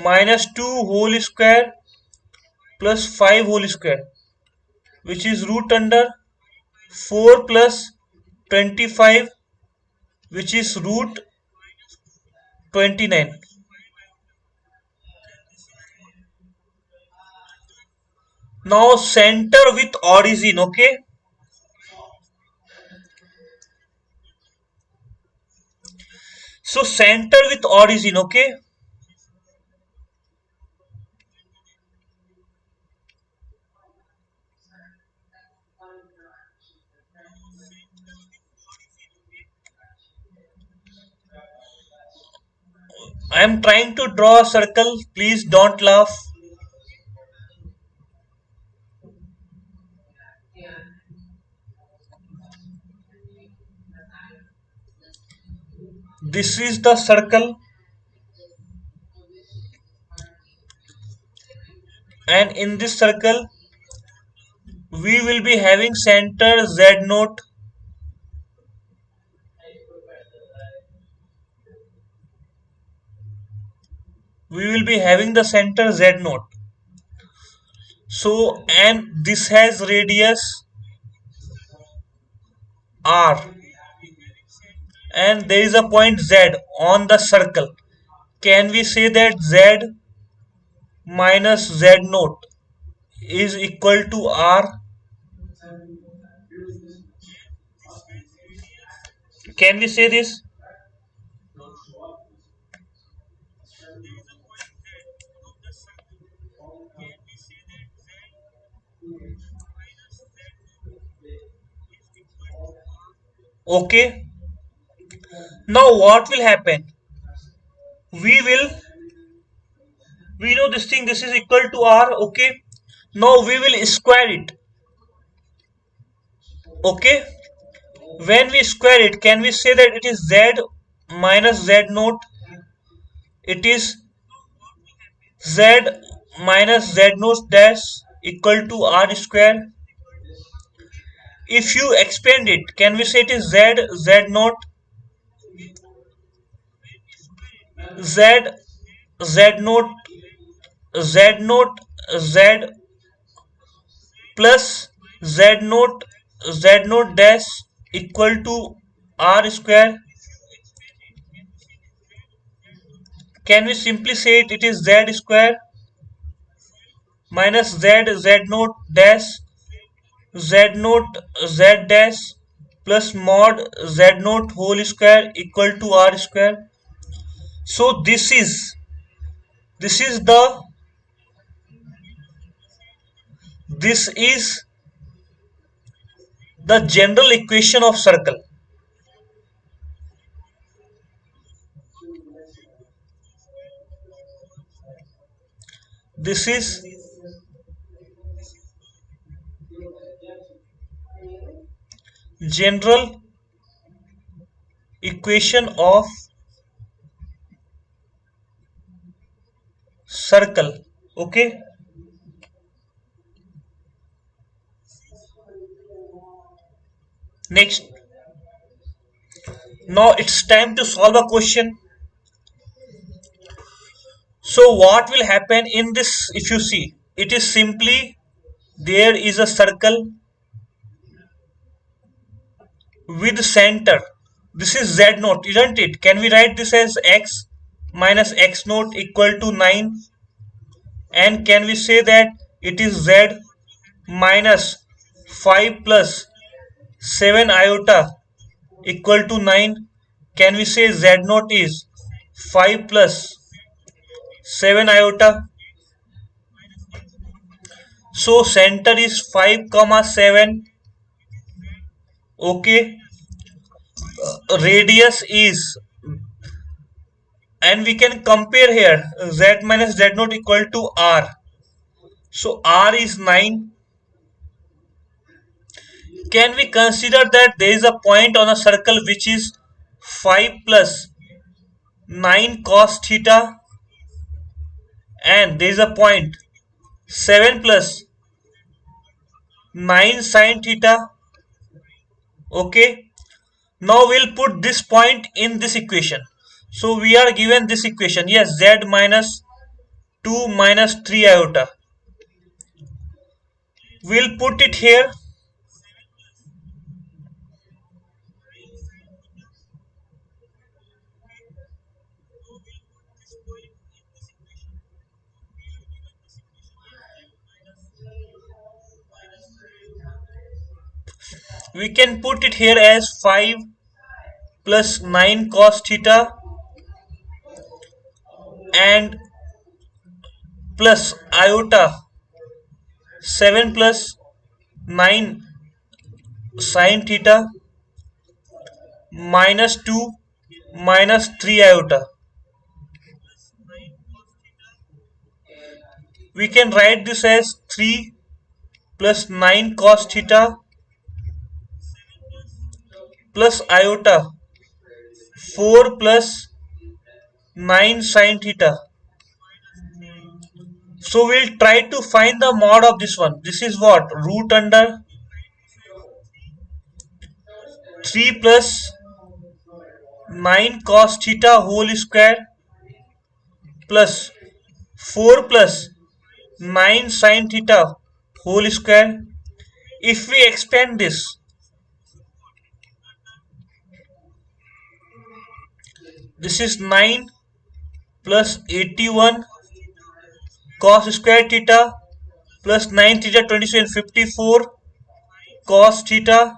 A: minus 2 whole square plus 5 whole square, which is root under 4 plus 25, which is root 29. Now center with origin, okay? So center with origin, okay? I am trying to draw a circle. Please don't laugh. This is the circle, and in this circle we will be having center Z naught. We will be having the center Z naught. So, and this has radius R, and there is a point Z on the circle. Can we say that Z minus Z naught is equal to R? Can we say this? Okay. Now what will happen? We will, we know this thing, this is equal to R, okay? Now we will square it, okay? When we square it, can we say that it is Z minus Z naught? It is Z minus Z naught dash equal to R square. If you expand it, can we say it is Z naught, Z, Z naught, Z naught, Z plus Z naught, Z naught dash equal to R square? Can we simply say it is Z square minus Z naught dash Z naught Z dash plus mod Z naught whole square equal to R square? So the this is the general equation of circle. This is general equation of circle, okay? Next, now it's time to solve a question. So what will happen in this? If you see, it is simply, there is a circle with center. This is Z naught, isn't it? Can we write this as X minus X naught equal to 9? And can we say that it is Z minus 5 plus 7 iota equal to 9? Can we say Z naught is 5 plus 7 iota? So center is 5 comma 7, okay? radius is, and we can compare here, z minus z naught equal to r. So r is 9. Can we consider that there is a point on a circle which is 5 plus 9 cos theta, and there is a point 7 plus 9 sin theta? Okay. Now we'll put this point in this equation. So we are given this equation. Yes, z minus 2 minus 3 iota. We'll put it here. We can put it here as 5 plus 9 cos theta and plus iota 7 plus 9 sin theta minus 2 minus 3 iota. We can write this as 3 plus 9 cos theta plus iota 4 plus 9 sin theta. So we'll try to find the mod of this one. This is what? Root under 3 plus 9 cos theta whole square plus 4 plus 9 sin theta whole square. If we expand this, this is 9 plus 81 cos square theta plus 9 theta 27 54 cos theta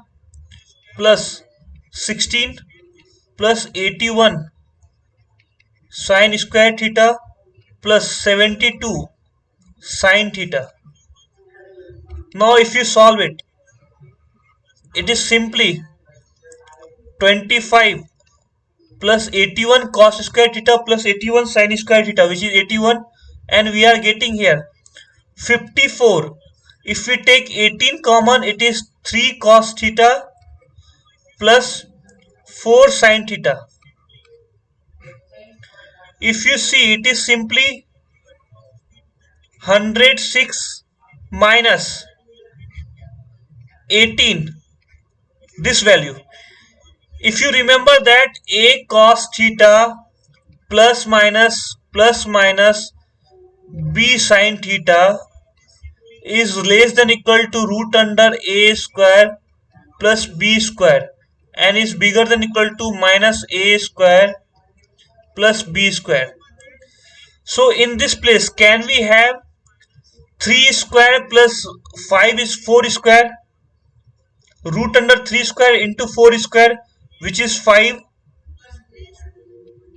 A: plus 16 plus 81 sin square theta plus 72 sin theta. Now if you solve it, it is simply 25 plus 81 cos square theta plus 81 sin square theta, which is 81, and we are getting here 54. If we take 18 common, it is 3 cos theta plus 4 sin theta. If you see, it is simply 106 minus 18, this value. If you remember that a cos theta plus minus b sin theta is less than equal to root under a square plus b square and is bigger than equal to minus a square plus b square. So in this place, can we have 3 square plus 5 is 4 square? Root under 3 square into 4 square, which is 5.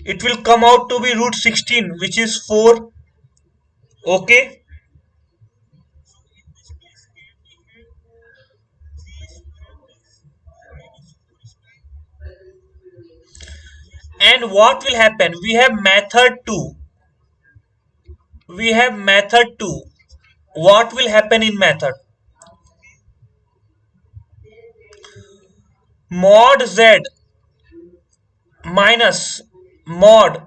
A: It will come out to be root 16, which is 4. Okay. And what will happen? We have method 2. What will happen in method? Mod z minus mod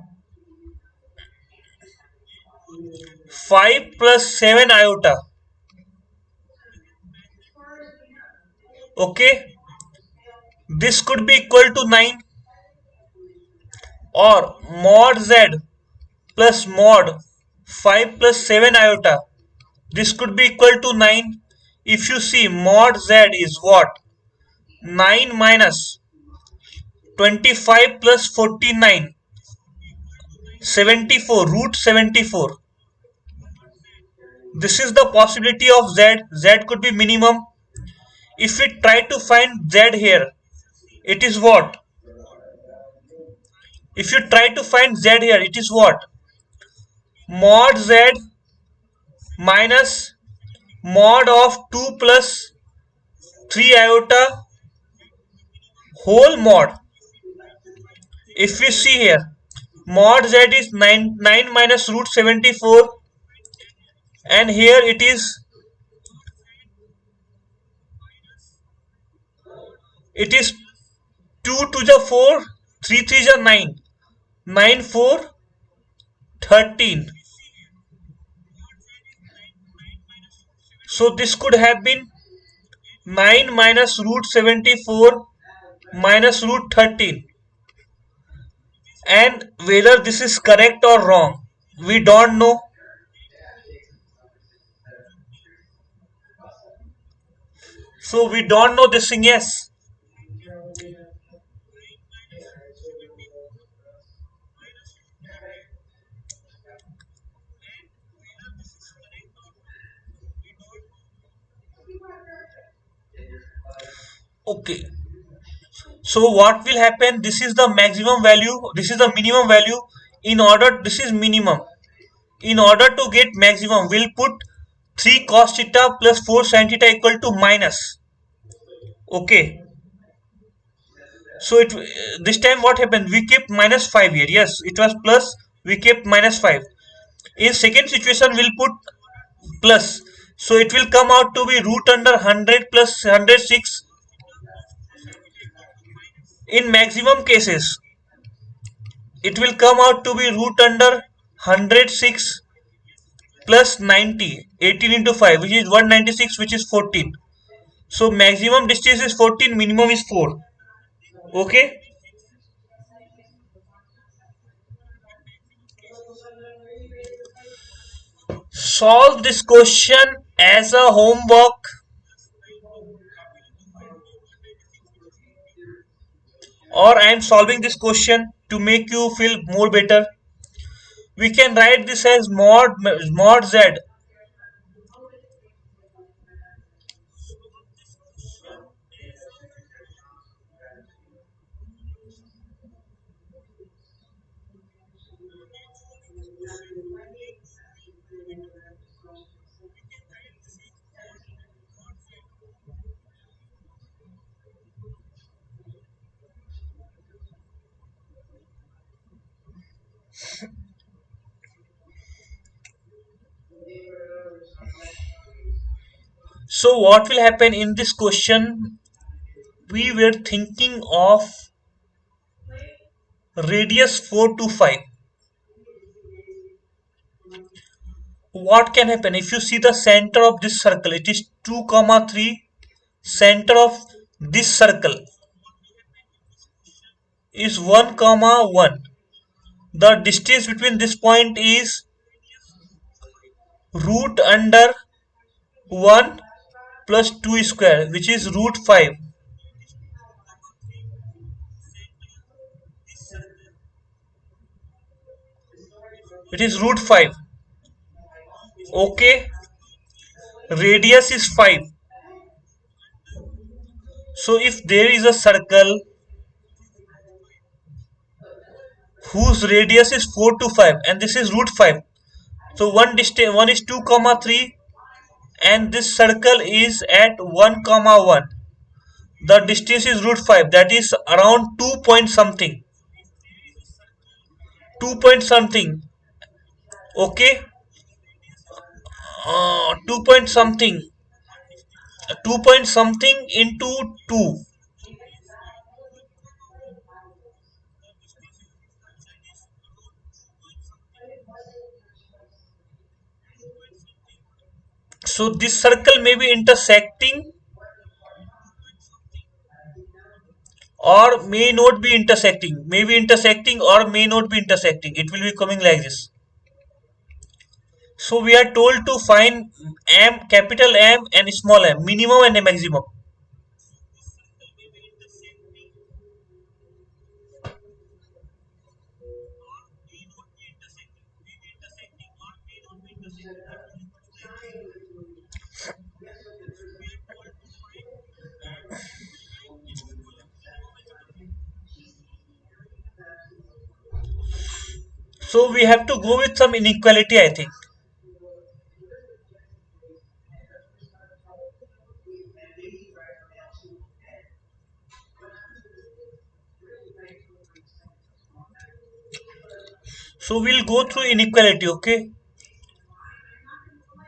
A: 5 plus 7 iota. Okay. This could be equal to 9, or mod z plus mod 5 plus 7 iota. This could be equal to 9. If you see, mod z is what? 9 minus 25 plus 49, 74, root 74. This is the possibility of z. Z could be minimum. If we try to find z here, it is what? If you try to find z here, it is what? Mod z minus mod of 2 plus 3 iota whole mod. If we see here, mod z is 9 minus root 74, and here it is 2 to the 4, 3 3 is 9, 9 4 13. So this could have been 9 minus root 74 minus root 13, and whether this is correct or wrong, we don't know. So we don't know this thing. Yes. Okay. So what will happen? This is the maximum value. This is the minimum value. In order, this is minimum. In order to get maximum, we'll put 3 cos theta plus 4 sin theta equal to minus. Okay. So this time what happened? We kept minus 5 here. Yes, it was plus. We kept minus 5. In second situation, we'll put plus. So it will come out to be root under 100 plus 106. In maximum cases, it will come out to be root under 106 plus 90. 18 into 5, which is 196, which is 14. So maximum distance is 14, minimum is 4. Okay. Solve this question as a homework, or I am solving this question to make you feel more better. We can write this as mod z. So what will happen in this question? We were thinking of radius 4 to 5. What can happen if you see the center of this circle? It is 2 comma 3. Center of this circle is 1 comma 1. The distance between this point is root under 1 plus 2 square, which is root 5. It is root 5. Okay. Radius is 5. So if there is a circle whose radius is 4 to 5 and this is root 5, so one is 2 comma 3, and this circle is at 1 comma 1. The distance is root 5, that is around 2 point something. 2 point something. Okay. 2 point something. 2 point something into 2. So this circle may be intersecting or may not be intersecting. May be intersecting or may not be intersecting. It will be coming like this. So we are told to find m, capital M and small m, minimum and a maximum. So we have to go with some inequality, I think. So we'll go through inequality, okay?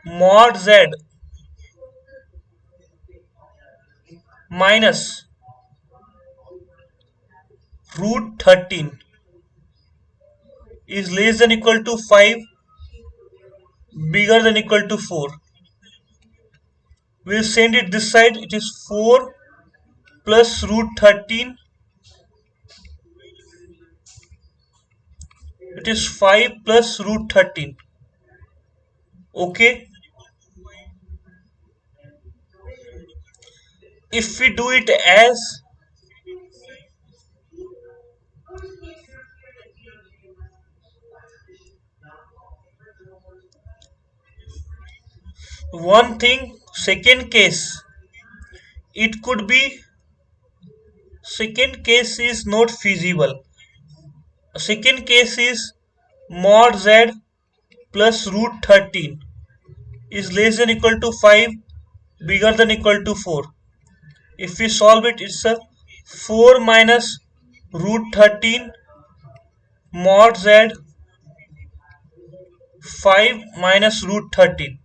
A: Mod z minus root 13 is less than equal to 5, bigger than equal to 4. We'll send it this side. It is 4 plus root 13. It is 5 plus root 13. Okay. If we do it as one thing, second case, it could be, second case is not feasible. Second case is mod z plus root 13 is less than equal to 5, bigger than equal to 4. If we solve it, it's a 4 minus root 13 mod z 5 minus root 13.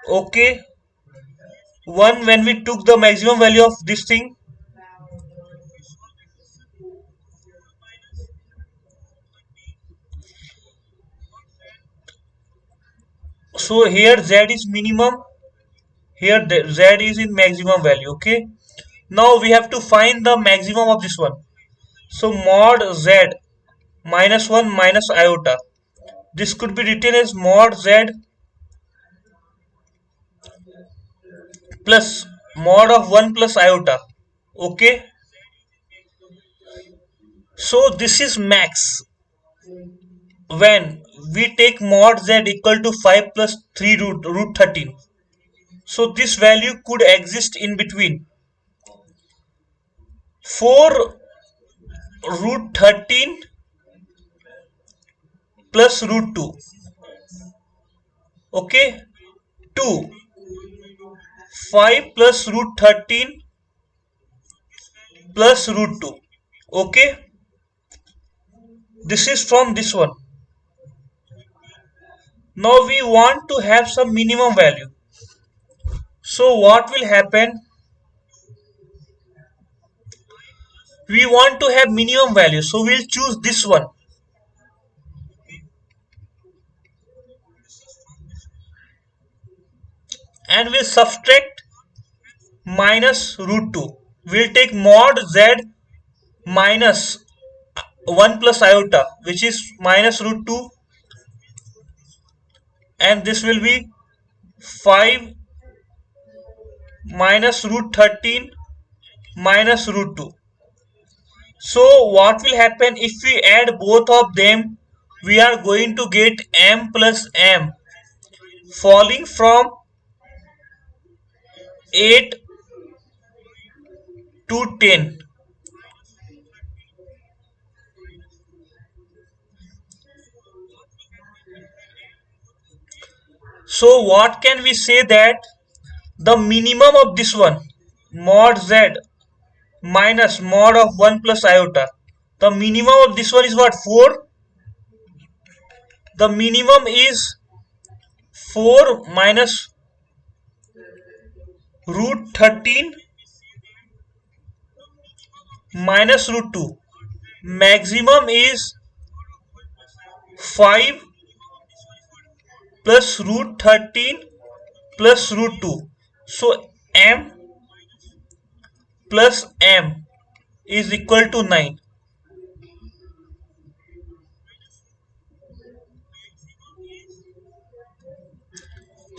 A: Okay, one, when we took the maximum value of this thing, so here z is minimum, here z is in maximum value. Okay, now we have to find the maximum of this one. So mod z minus 1 minus iota, this could be written as mod z plus mod of 1 plus iota. Okay, so this is max when we take mod z equal to 5 plus 3 root 13. So this value could exist in between 4 root 13 plus root 2. Okay, 2 5 plus root 13 plus root 2. Okay, this is from this one. Now we want to have some minimum value. So what will happen? We want to have minimum value, so we'll choose this one and we'll subtract minus root 2. We'll take mod z minus 1 plus iota, which is minus root 2, and this will be 5 minus root 13 minus root 2. So what will happen if we add both of them? We are going to get m plus m falling from 8 to 10. So what can we say, that the minimum of this one mod z minus mod of 1 plus iota, the minimum of this one is what? 4. The minimum is 4 minus root 13 minus root 2. Maximum is 5 plus root 13 plus root 2. So m plus m is equal to 9.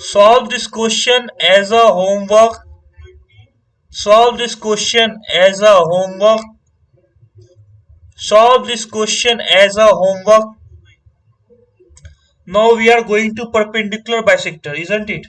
A: Solve this question as a homework. Solve this question as a homework. Solve this question as a homework. Now we are going to perpendicular bisector, isn't it?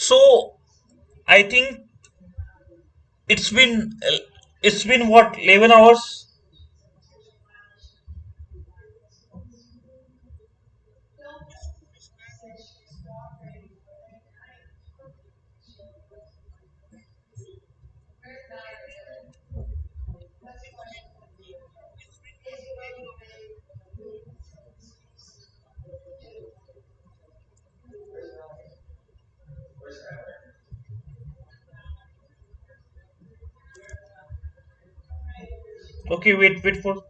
A: So I think it's been it's been what, 11 hours. Okay, wait for.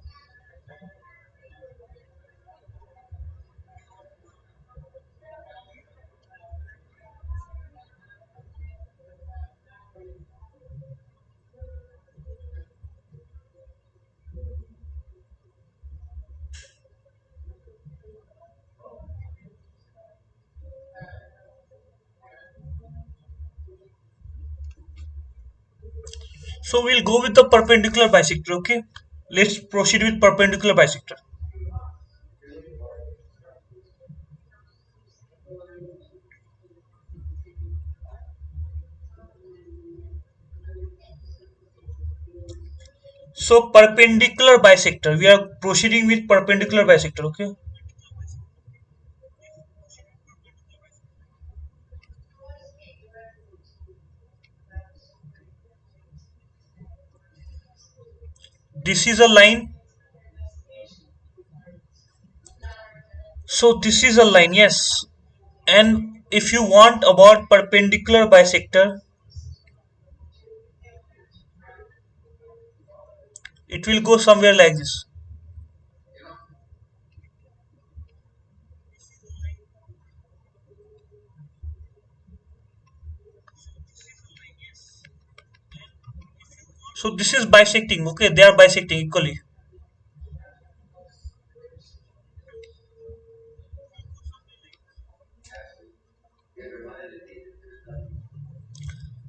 A: So we'll go with the perpendicular bisector. Okay, let's proceed with perpendicular bisector. So perpendicular bisector, we are proceeding with perpendicular bisector. Okay, this is a line. So this is a line, yes. And if you want about perpendicular bisector, it will go somewhere like this. So this is bisecting. Okay, they are bisecting equally.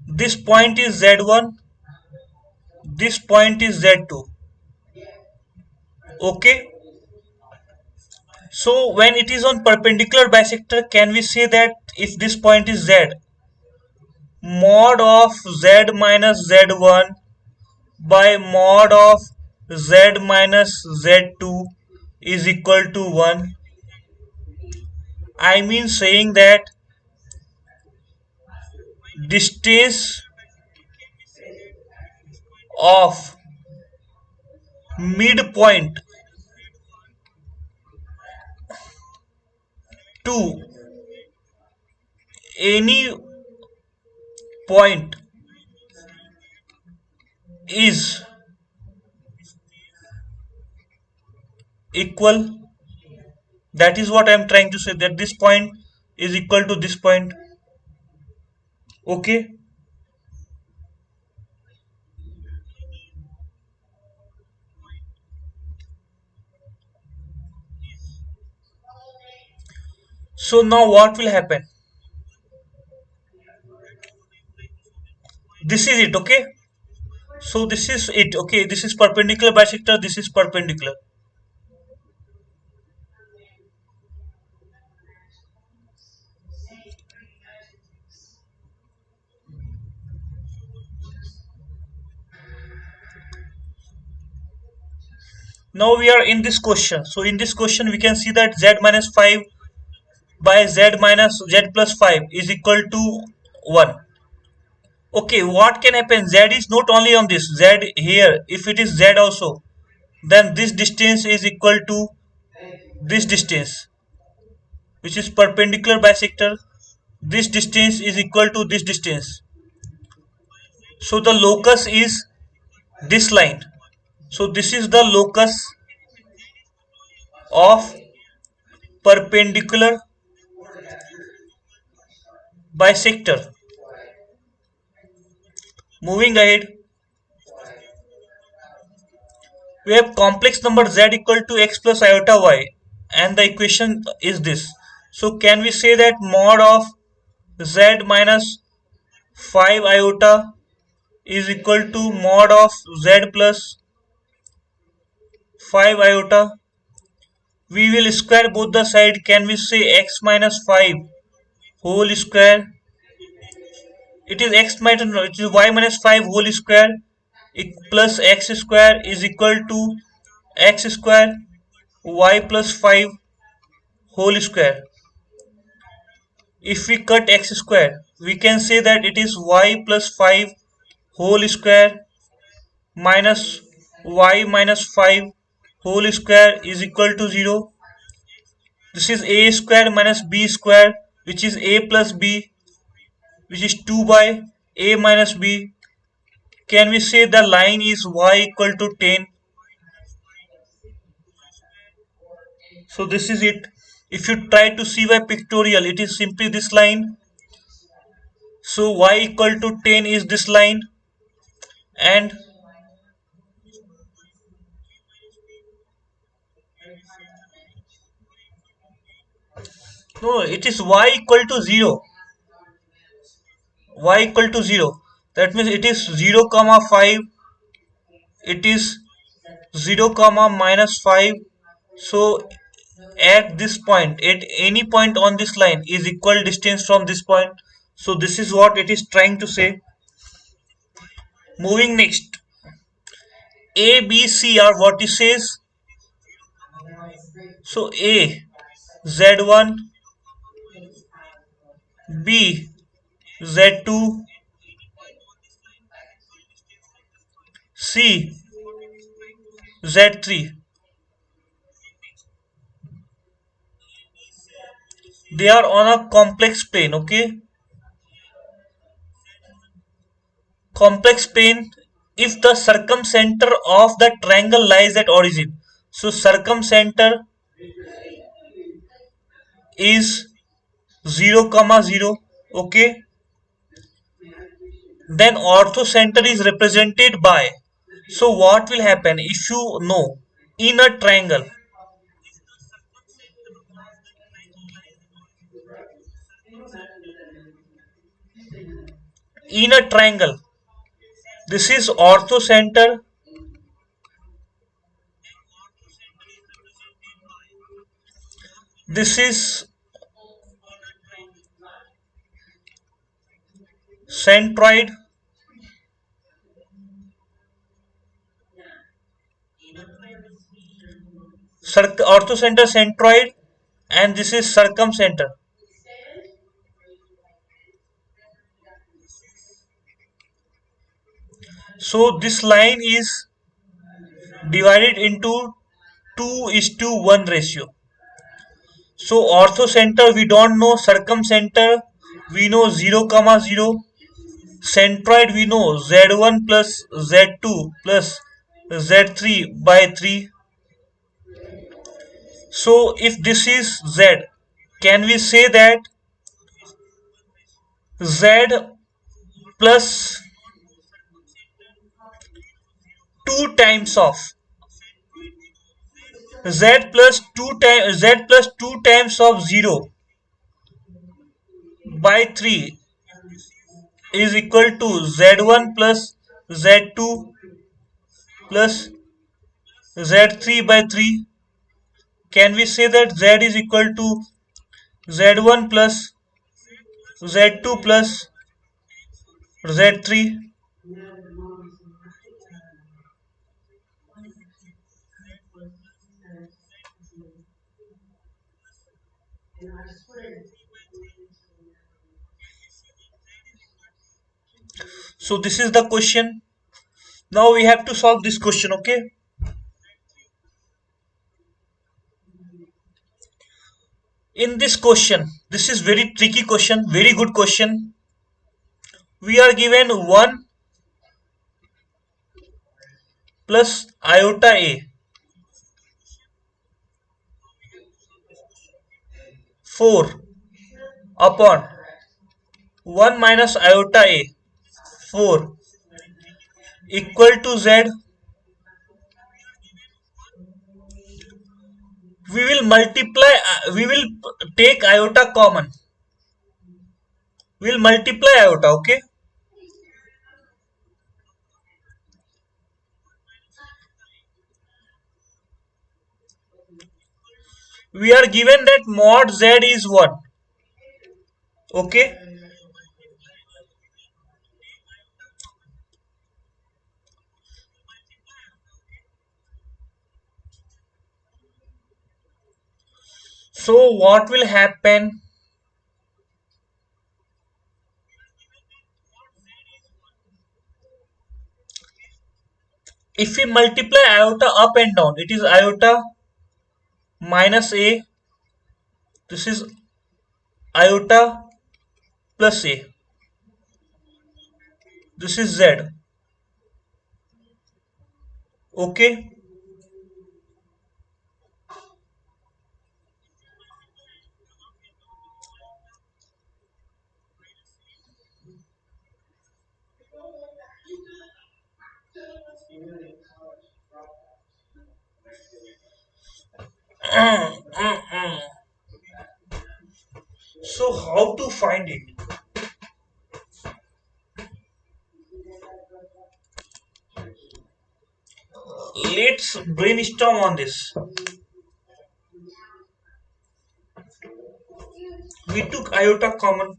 A: This point is Z1, this point is Z2. Okay, so when it is on perpendicular bisector, can we say that if this point is Z, mod of Z minus Z1 by mod of Z minus Z2 is equal to 1? I mean saying that distance of midpoint to any point is equal. That is what I am trying to say, that this point is equal to this point. Okay, so now what will happen? This is it. Okay, so this is it. Okay, this is perpendicular bisector, this is perpendicular. Now we are in this question. So in this question we can see that z minus 5 by z minus z plus 5 is equal to 1. Okay, what can happen? Z is not only on this z here. If it is z also, then this distance is equal to this distance, which is perpendicular bisector. This distance is equal to this distance. So the locus is this line. So this is the locus of perpendicular bisector. Moving ahead, we have complex number z equal to x plus iota y, and the equation is this. So can we say that mod of z minus 5 iota is equal to mod of z plus 5 iota? We will square both the side. Can we say x minus 5 whole square it is x minus, no, it is y minus 5 whole square plus x square is equal to x square y plus 5 whole square. If we cut x square, we can say that it is y plus 5 whole square minus y minus 5 whole square is equal to 0. This is a square minus b square, which is a plus b, which is 2 by a minus b. Can we say the line is y equal to 10? So this is it. If you try to see by pictorial, it is simply this line. So y equal to 10 is this line, and no, it is y equal to 0. Y equal to 0. That means it is 0 comma 5. It is 0 comma minus 5. So at this point, at any point on this line is equal distance from this point. So this is what it is trying to say. Moving next, a b c are what it says. So a z1, b z2, c z3. They are on a complex plane. Okay, complex plane. If the circumcenter of the triangle lies at origin, so circumcenter is 0 comma 0. Okay, then orthocenter is represented by, so what will happen if you know, in a triangle, in a triangle, this is orthocenter, this is centroid, orthocenter centroid, and this is circumcenter. So this line is divided into 2:1 ratio. So orthocenter we don't know, circumcenter we know 0 comma 0, centroid we know z1 plus z2 plus z3 by 3. So if this is z, can we say that z plus 2 times of z plus 2 times of 0 by 3 is equal to z1 plus z2 plus z3 by 3. Can we say that z is equal to z1 plus z2 plus z3? So this is the question. Now we have to solve this question. Okay, in this question, this is very tricky question, very good question. We are given 1 plus iota a, 4 upon 1 minus iota a, 4 equal to z. We will multiply, we will take iota common, we will multiply iota. Okay, we are given that mod z is 1. Okay, So what will happen if we multiply iota up and down? It is iota minus a. This is iota plus a. This is z. Okay. So how to find it? Let's brainstorm on this. We took iota common.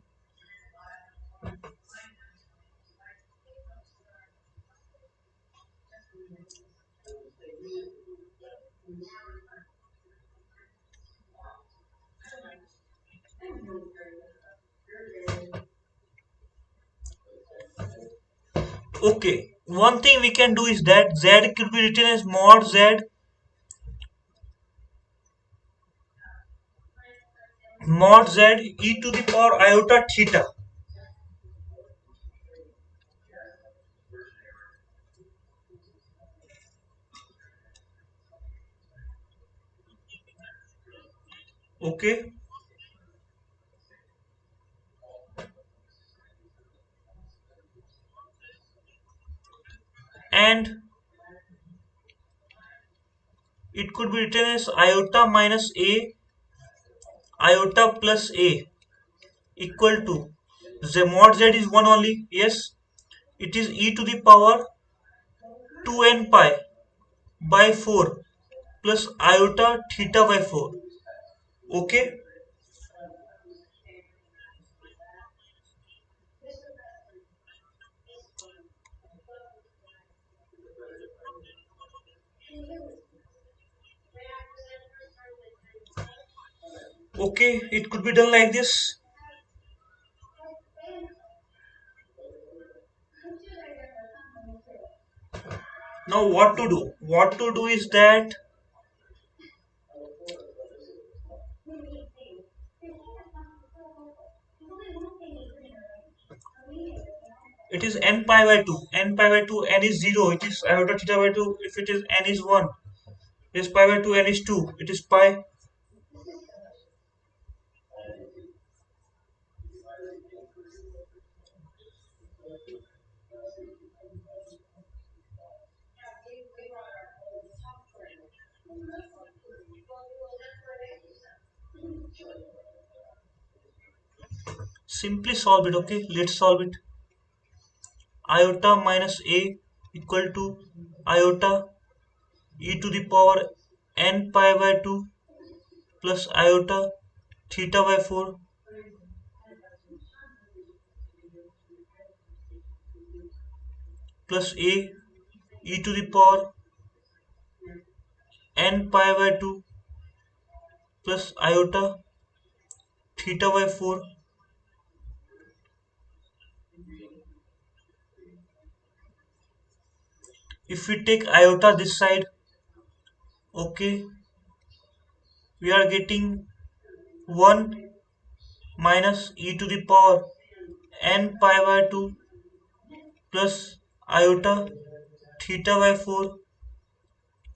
A: Okay. One thing we can do is that z could be written as mod z, mod z e to the power iota theta. Okay. And it could be written as iota minus a, iota plus a equal to z mod z is 1 only. Yes. It is e to the power 2n pi by 4 plus iota theta by 4. Okay. Okay, it could be done like this. Now what to do? What to do is that it is n pi by 2. N pi by 2, n is 0. It is iota theta by 2. If it is n is 1, it is pi by 2, n is 2. It is pi. Simply solve it. Okay, let's solve it. Iota minus a equal to iota e to the power n pi by 2 plus iota theta by 4 plus a e to the power n pi by 2 plus iota theta by 4. If we take iota this side, okay, we are getting 1 minus e to the power n pi by 2 plus iota theta by 4,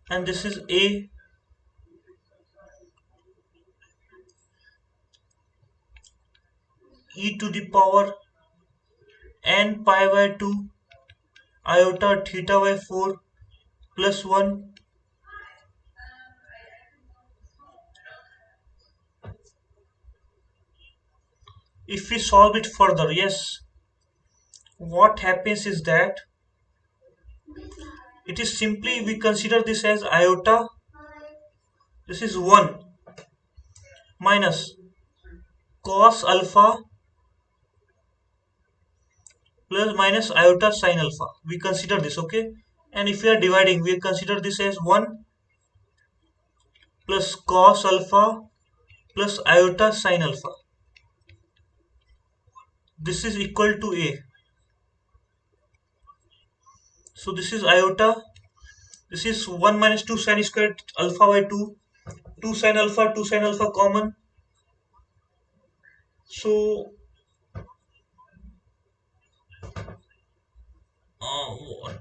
A: and this is a e to the power n pi by 2 iota theta by 4 plus 1. If we solve it further, yes, what happens is that it is simply we consider this as iota. This is 1 minus cos alpha plus minus iota sin alpha. We consider this, okay? And if we are dividing, we consider this as 1 plus cos alpha plus iota sine alpha. This is equal to A. So this is iota. This is 1 minus 2 sine squared alpha by 2. 2 sine alpha common. So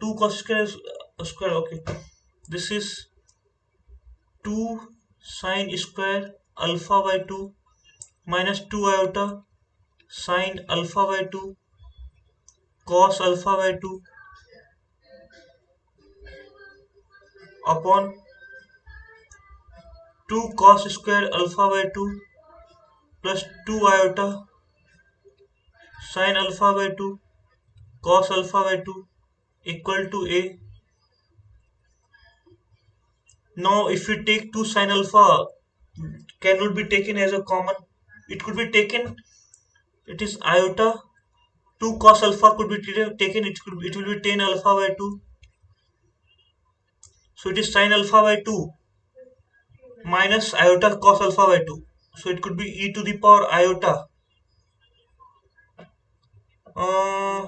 A: 2 cos square square. Okay. This is 2 sine square alpha by 2 minus 2 iota sine alpha by 2 cos alpha by 2 upon 2 cos square alpha by 2 plus 2 iota sine alpha by 2 cos alpha by 2 equal to A. Now if we take 2 sine alpha cannot be taken as a common. It could be taken. It is iota. 2 cos alpha could be taken. It will be 10 alpha by 2. So it is sine alpha by 2 minus iota cos alpha by 2. So it could be e to the power iota uh,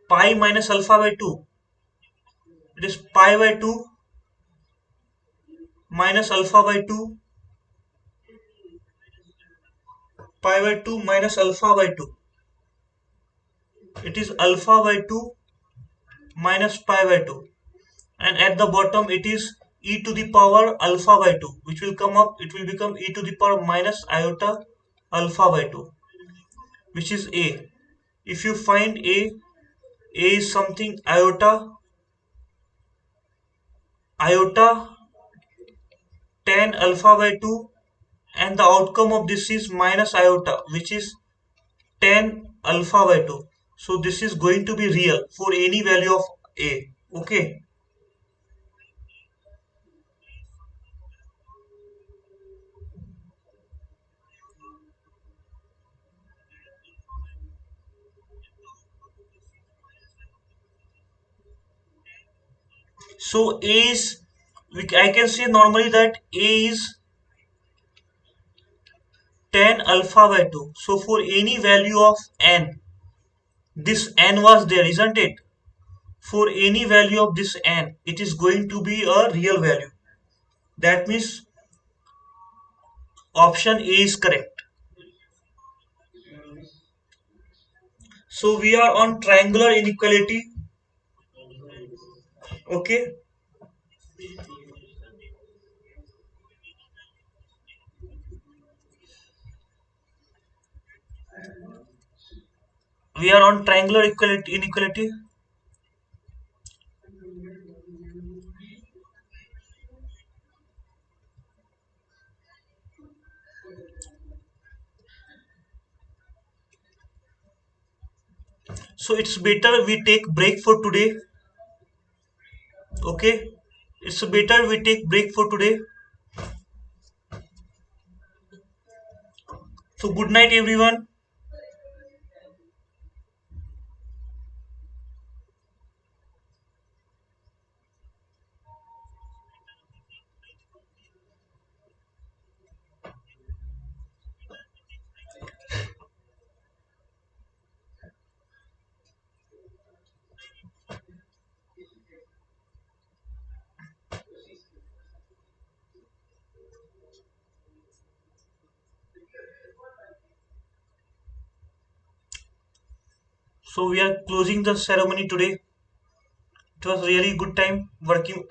A: pi minus alpha by 2. It is pi by 2 minus alpha by 2, pi by 2 minus alpha by 2. It is alpha by 2 minus pi by 2. And at the bottom it is e to the power alpha by 2, which will come up, it will become e to the power minus iota alpha by 2, which is A. If you find A is something iota 10 alpha by 2, and the outcome of this is minus iota, which is 10 alpha by 2. So this is going to be real for any value of A. Okay. So A is, I can say normally that A is 10 alpha by 2. So for any value of n, this n was there, isn't it? For any value of this n, it is going to be a real value. That means option A is correct. So we are on triangular inequality. Okay. We are on triangular inequality. So it's better we take break for today. Okay. It's better we take break for today. So good night everyone. So we are closing the ceremony today. It was really good time working